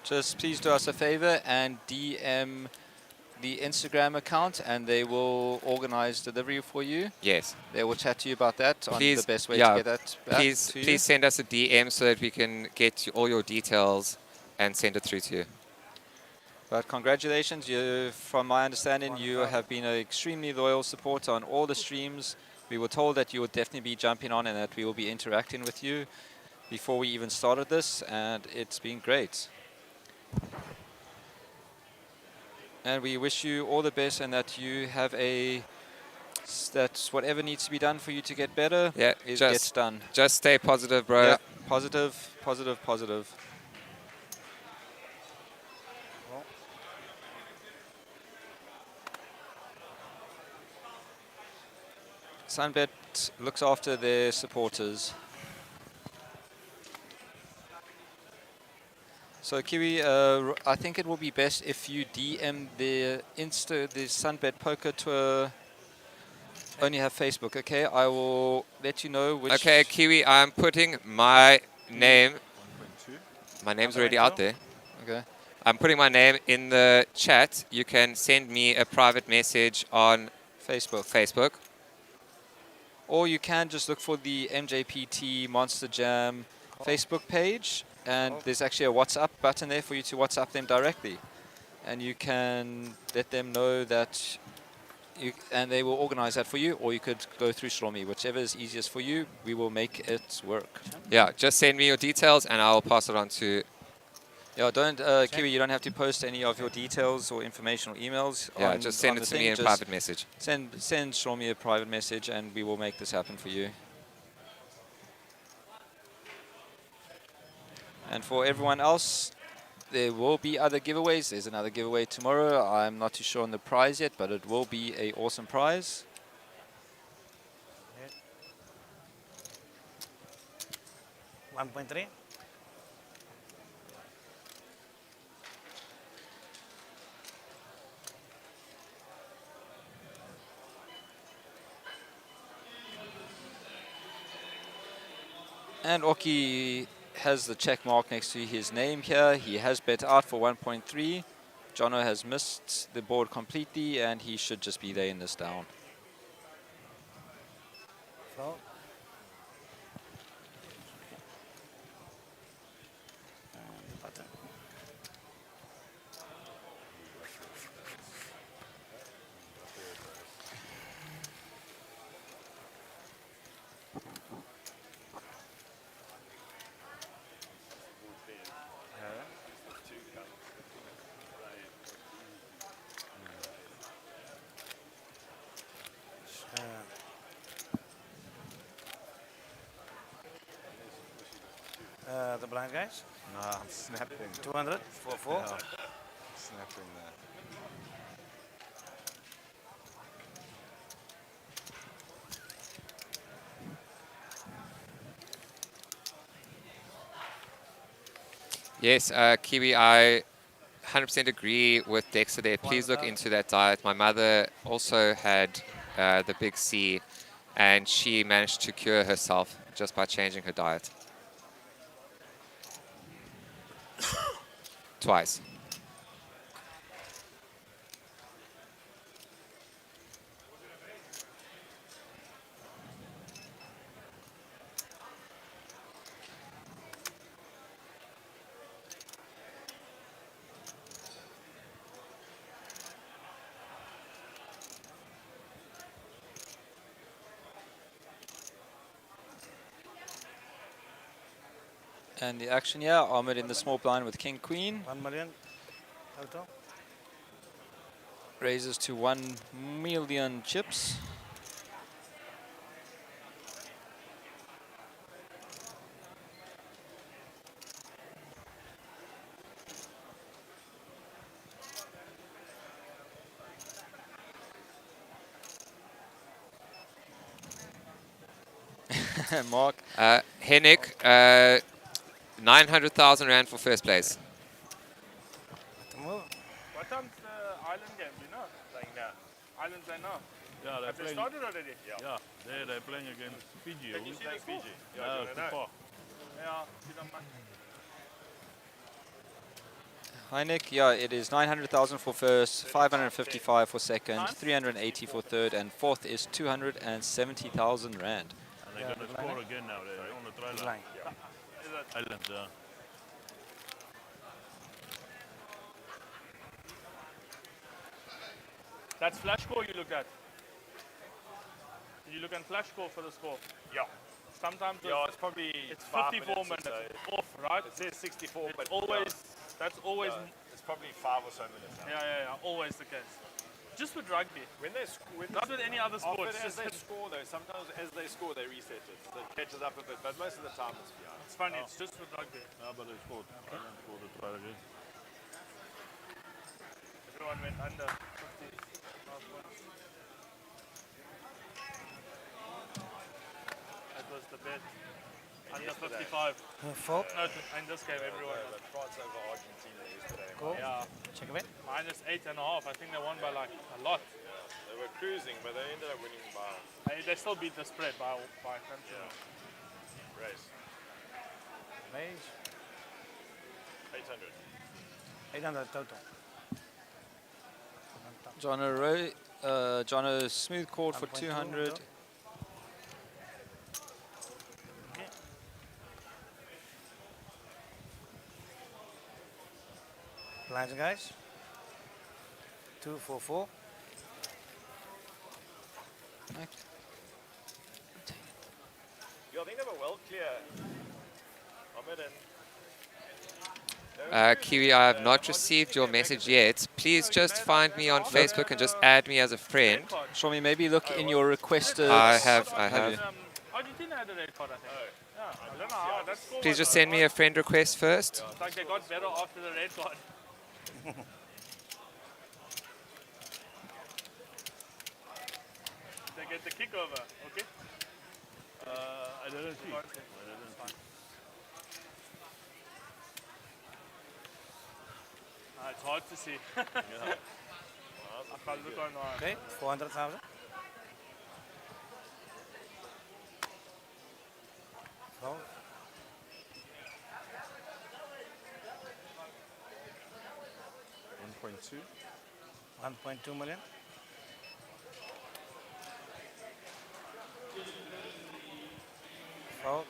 Just please do us a favor and DM the Instagram account and they will organize delivery for you. Yes. They will chat to you about that on the best way to get that back to you. Please send us a DM so that we can get all your details and send it through to you. But congratulations, from my understanding, you have been an extremely loyal supporter on all the streams. We were told that you would definitely be jumping on and that we will be interacting with you before we even started this, and it's been great. And we wish you all the best and that you have a That's whatever needs to be done for you to get better. Yeah, gets done. Just stay positive, bro. Yeah, positive, positive, positive. SunBet looks after their supporters. So Kiwi, I think it will be best if you DM the SunBet Poker Tour. Only have Facebook, okay? I will let you know which. Okay, Kiwi, I'm putting my name. My name's already out there. Okay. I'm putting my name in the chat. You can send me a private message on Facebook. Or you can just look for the MJPT Monster Jam Facebook page, and there's actually a WhatsApp button there for you to WhatsApp them directly. And you can let them know that and they will organize that for you, or you could go through Shlomi, whichever is easiest for you. We will make it work. Yeah, just send me your details and I'll pass it on to... Yeah, don't, Kiwi, you don't have to post any of your details or information or emails. Yeah, just send it to me in a private message. Send Shlomi a private message and we will make this happen for you. And for everyone else, there will be other giveaways. There's another giveaway tomorrow. I'm not too sure on the prize yet, but it will be an awesome prize. $1.3. And Oki has the check mark next to his name here. He has bet out for 1.3. Jono has missed the board completely, and he should just be there in this down. So. Button. The blind guys? No, I'm snapping. 200 for 4? Yeah, snapping that. Yes, Kiwi, I 100% agree with Dexter there. Please look into that diet. My mother also had the big C, and she managed to cure herself just by changing her diet. Twice. And the action here, Ahmed in the small blind with King Queen. 1 million total. Raises to 1 million chips. Mark. Henrik, 900,000 Rand for first place. What time's the island game, do you know? Playing now. Islands they know. Yeah, they're Have they playing. started already? Yeah, they're playing against Fiji. Can you see the score? Fiji. Yeah, Yeah, do you it's wanna the know? park. Yeah, you don't mind. Hi Nick, yeah, it is 900,000 for first, 555 for second, 380 for third, and fourth is 270,000 Rand. And they're going to score again now. They're on the try line. Yeah. Island, That's flash score you looked at. Did you look at flash score for the score? Yeah. Sometimes It's probably it's 5 54 minutes off, right? It says 64, but always, that's always, it's probably 5 or so minutes. yeah, always the case. Just with rugby. When they Not with any other sport. Often as Just they score, though, sometimes as they score, they reset it. So it catches up a bit, but most of the time it's behind. It's funny. It's just with rugby. No, but they scored. Okay. Scored it right again. Everyone went under 50 last points. That was the bet. Under Yesterday. 55. Four. No, in this game, everyone. But France over Argentina yesterday. Cool. Yeah. Check a bit. -8.5. I think they won by like a lot. They were cruising, but they ended up winning by They still beat the spread by country. race. Raise. 800. 800 total. Jono smooth called for 200. Blinds, guys. 2, 4, 4. Yeah, I think they were well clear. Ahmed and Kiwi, I have not received your message yet. Please just find me on Facebook and just add me as a friend. Shomi, maybe look in your requested. I have. Argentina had a red card, I think. Yeah, I don't know how. That's cool. Please just send me a friend request first. It's like they got better after the red card. They get the kick over, okay? I didn't see. It's hard to see. I can't look on. Okay, 400,000. Fold. 1.2. 1.2 million. Fold.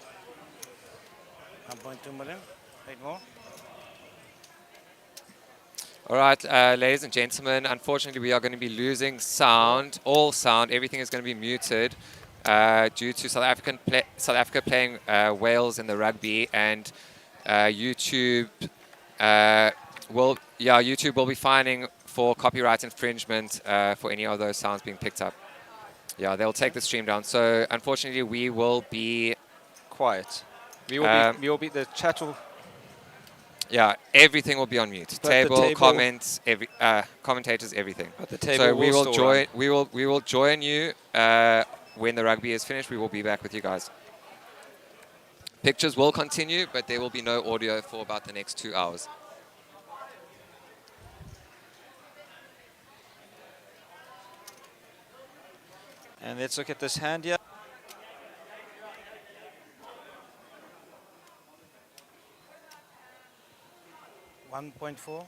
1.2 million. 8 more. All right, ladies and gentlemen, unfortunately we are going to be losing sound, all sound, everything is going to be muted due to South Africa playing Wales in the rugby, and YouTube will be fining for copyright infringement for any of those sounds being picked up. Yeah, they'll take the stream down. So unfortunately we will be quiet. We will be the chat will. Yeah, everything will be on mute. Table, comments, commentators, everything. But the table so we will will still join. run. We will join you when the rugby is finished. We will be back with you guys. Pictures will continue, but there will be no audio for about the next 2 hours. And let's look at this hand here. 1.4.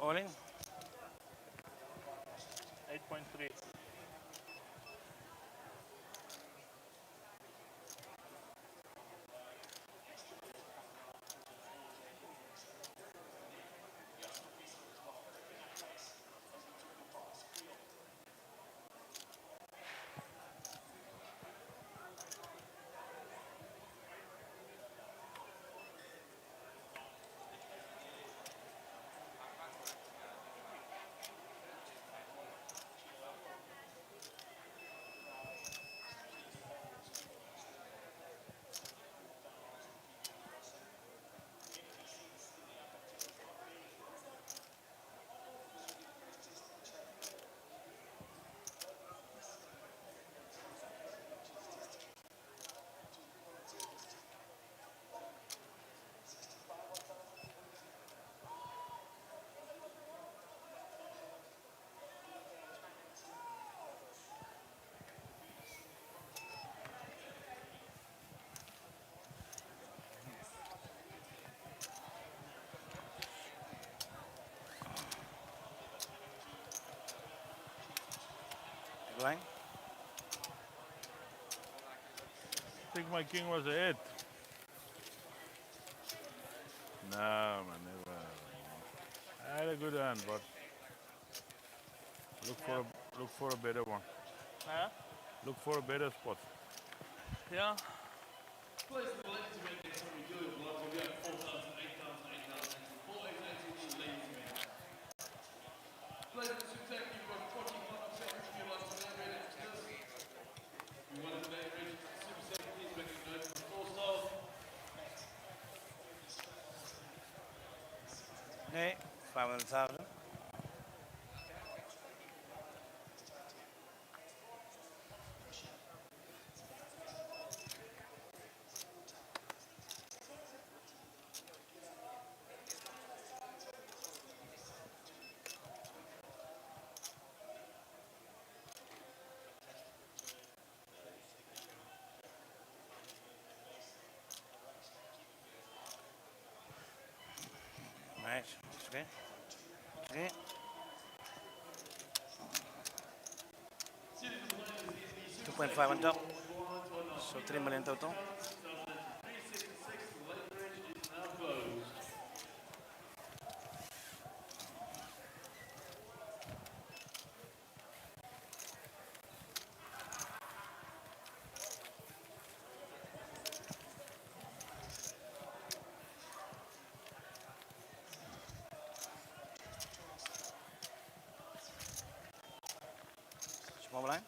All in. 8.3. Blind. I think my king was ahead. No, man, never. I had a good hand, but look for a better one. Huh? Look for a better spot. Yeah. Place the ladies event next time we do it. We'll be at 4,000, 8,000, 8,000, 4,882 ladies event. Place the Super you've got 45 seconds if you want to make ready to this. If you want to make ready to Super 7, please make a note for 4 stars. Nee, 500,000. Nice. Okay. Okay. 2.5 on top. So 3 million total. Small blind.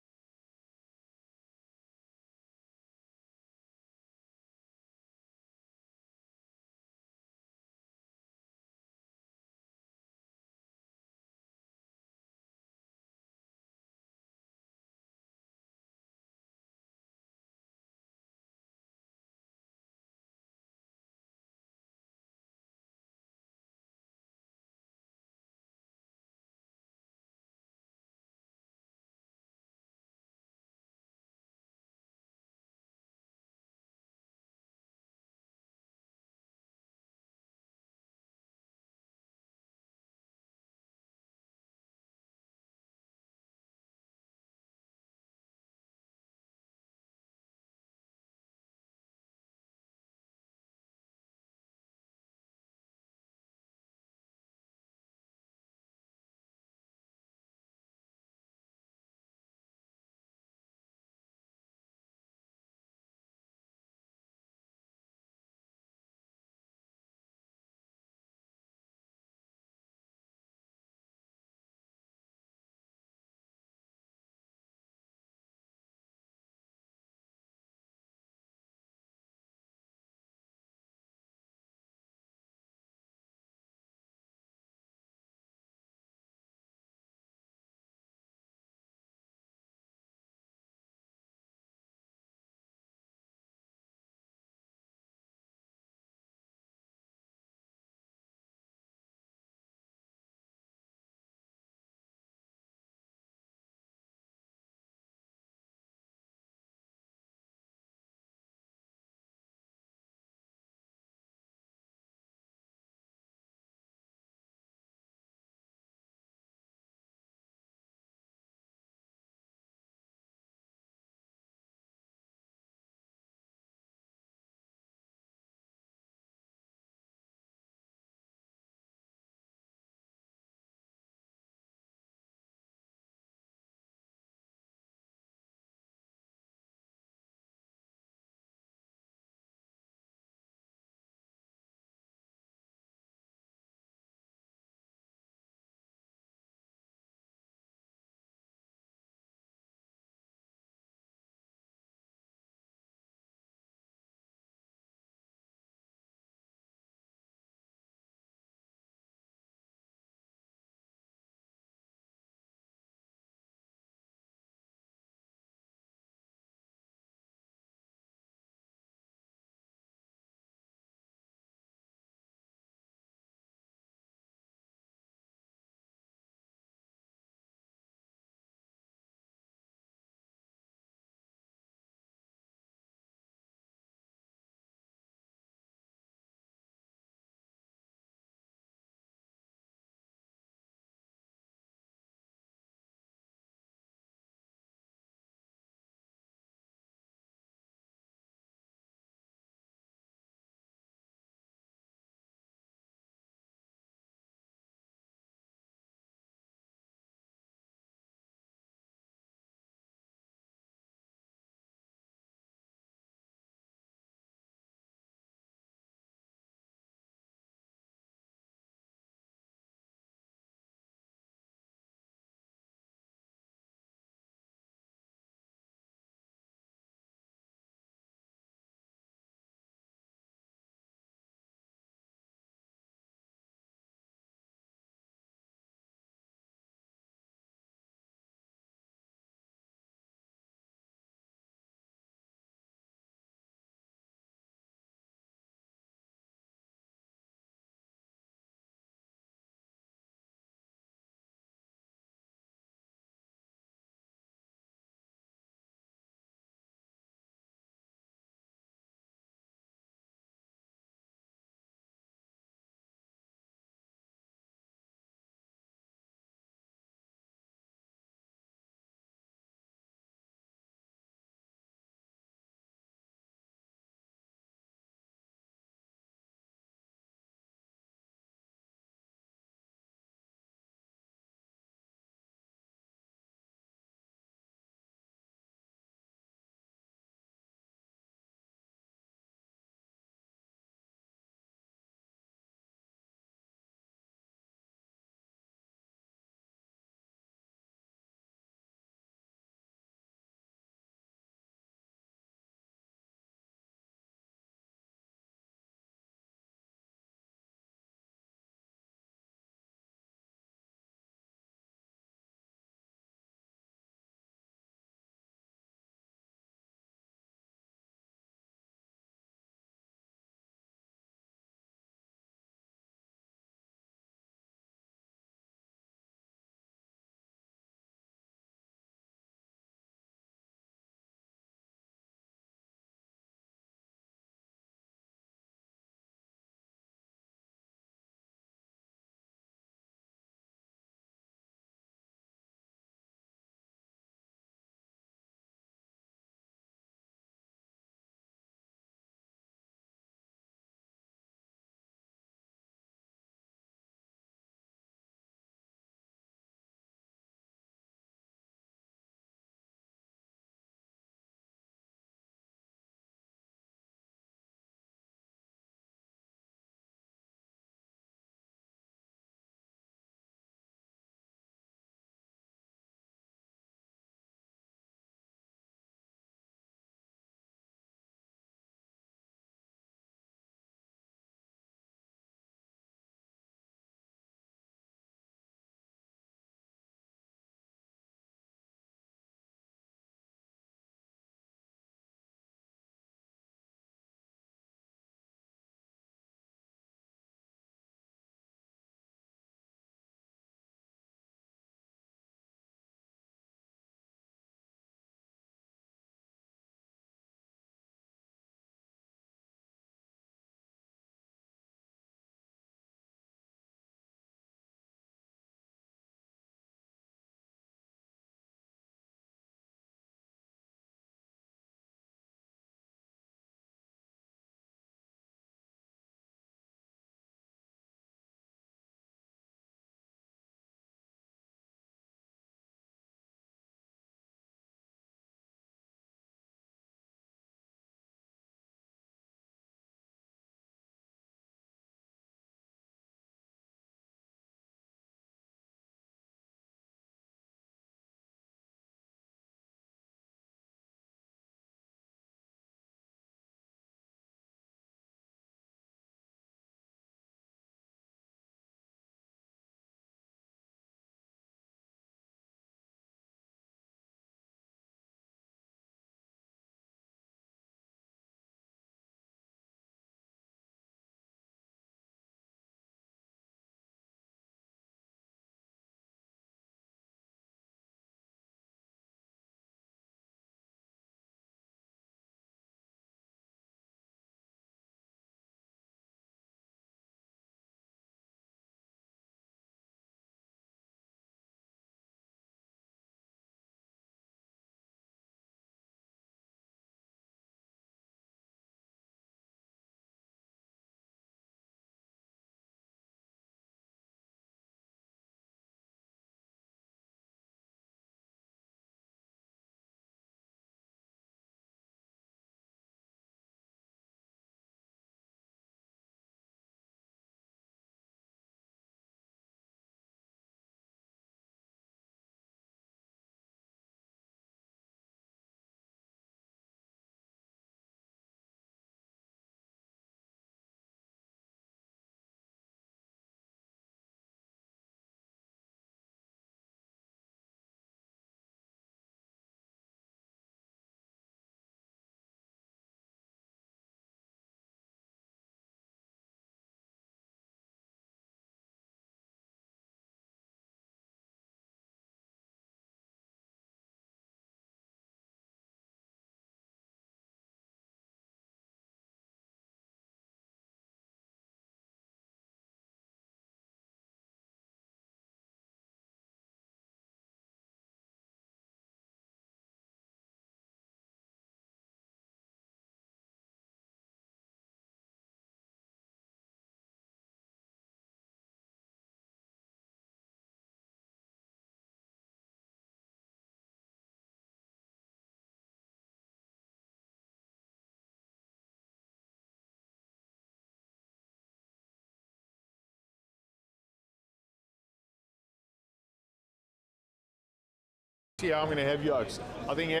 See how I'm going to have you, Oaks. I think.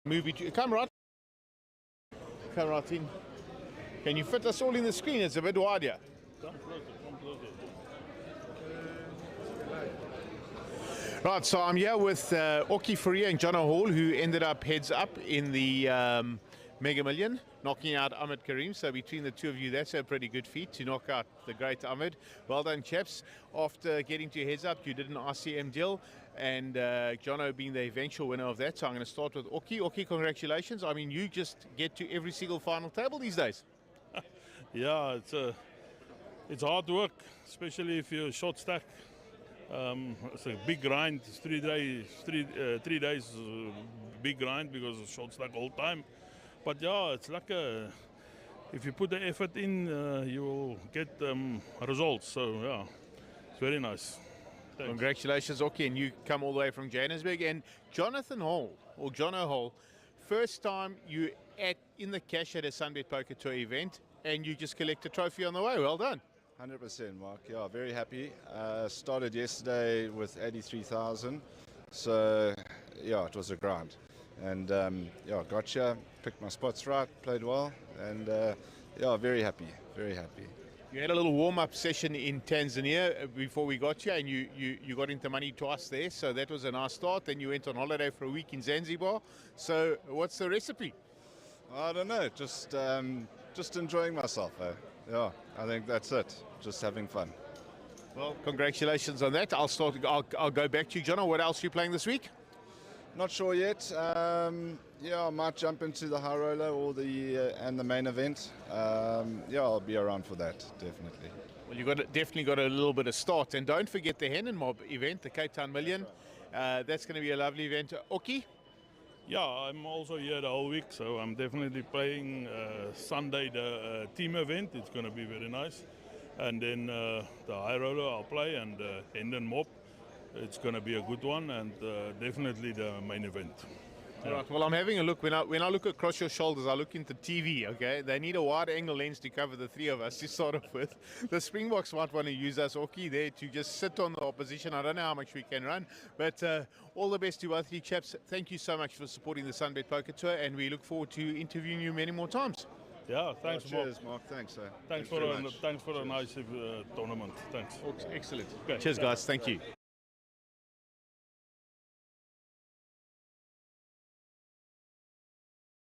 Move it. Come right in. Can you fit us all in the screen? It's a bit wide here. Come closer, come closer. Right, so I'm here with Oki Faria and Jono Hall, who ended up heads up in the Mega Million, knocking out Ahmed Karim. So between the two of you, that's a pretty good feat to knock out the great Ahmed. Well done, chaps. After getting to heads up, you did an RCM deal, and Jono being the eventual winner of that. So I'm going to start with Oki. Oki, congratulations. I mean, you just get to every single final table these days. Yeah, it's hard work, especially if you're short stack. It's a big grind. It's 3 days, 3 days big grind because it's short stack all time. But yeah, it's like if you put the effort in, you will get results. So yeah, it's very nice. Thanks. Congratulations, Oki, and you come all the way from Johannesburg. And Jonathan Hall, or Jono Hall, first time you in the cash at a SunBet Poker Tour event, and you just collect a trophy on the way. Well done. 100%, Mark. Yeah, very happy. Started yesterday with 83,000. So, yeah, it was a grind. And, yeah, gotcha. Picked my spots right, played well. And, yeah, very happy, very happy. You had a little warm-up session in Tanzania before we got here, and you got into money twice there. So that was a nice start. Then you went on holiday for a week in Zanzibar. So what's the recipe? I don't know. Just enjoying myself. Yeah, I think that's it. Just having fun. Well, congratulations on that. I'll go back to you, Jono. What else are you playing this week? Not sure yet. Yeah, I might jump into the high roller or and the main event. Yeah, I'll be around for that, definitely. Well, you definitely got a little bit of start. And don't forget the Hen and Mob event, the Cape Town Million. That's going to be a lovely event. Oki? Yeah, I'm also here the whole week, so I'm definitely playing Sunday the team event. It's going to be very nice. And then the high roller I'll play, and Hendon Mob. It's going to be a good one, and definitely the main event. All right, well, I'm having a look. When I look across your shoulders, I look into TV, okay? They need a wide-angle lens to cover the three of us to start off with. The Springboks might want to use us, Oki, there to just sit on the opposition. I don't know how much we can run, but all the best to both of you chaps. Thank you so much for supporting the SunBet Poker Tour, and we look forward to interviewing you many more times. Yeah, thanks, Mark. Cheers, Mark. Thanks, sir. Thanks for a nice tournament. Thanks. Excellent. Okay, Cheers, guys. Thank you.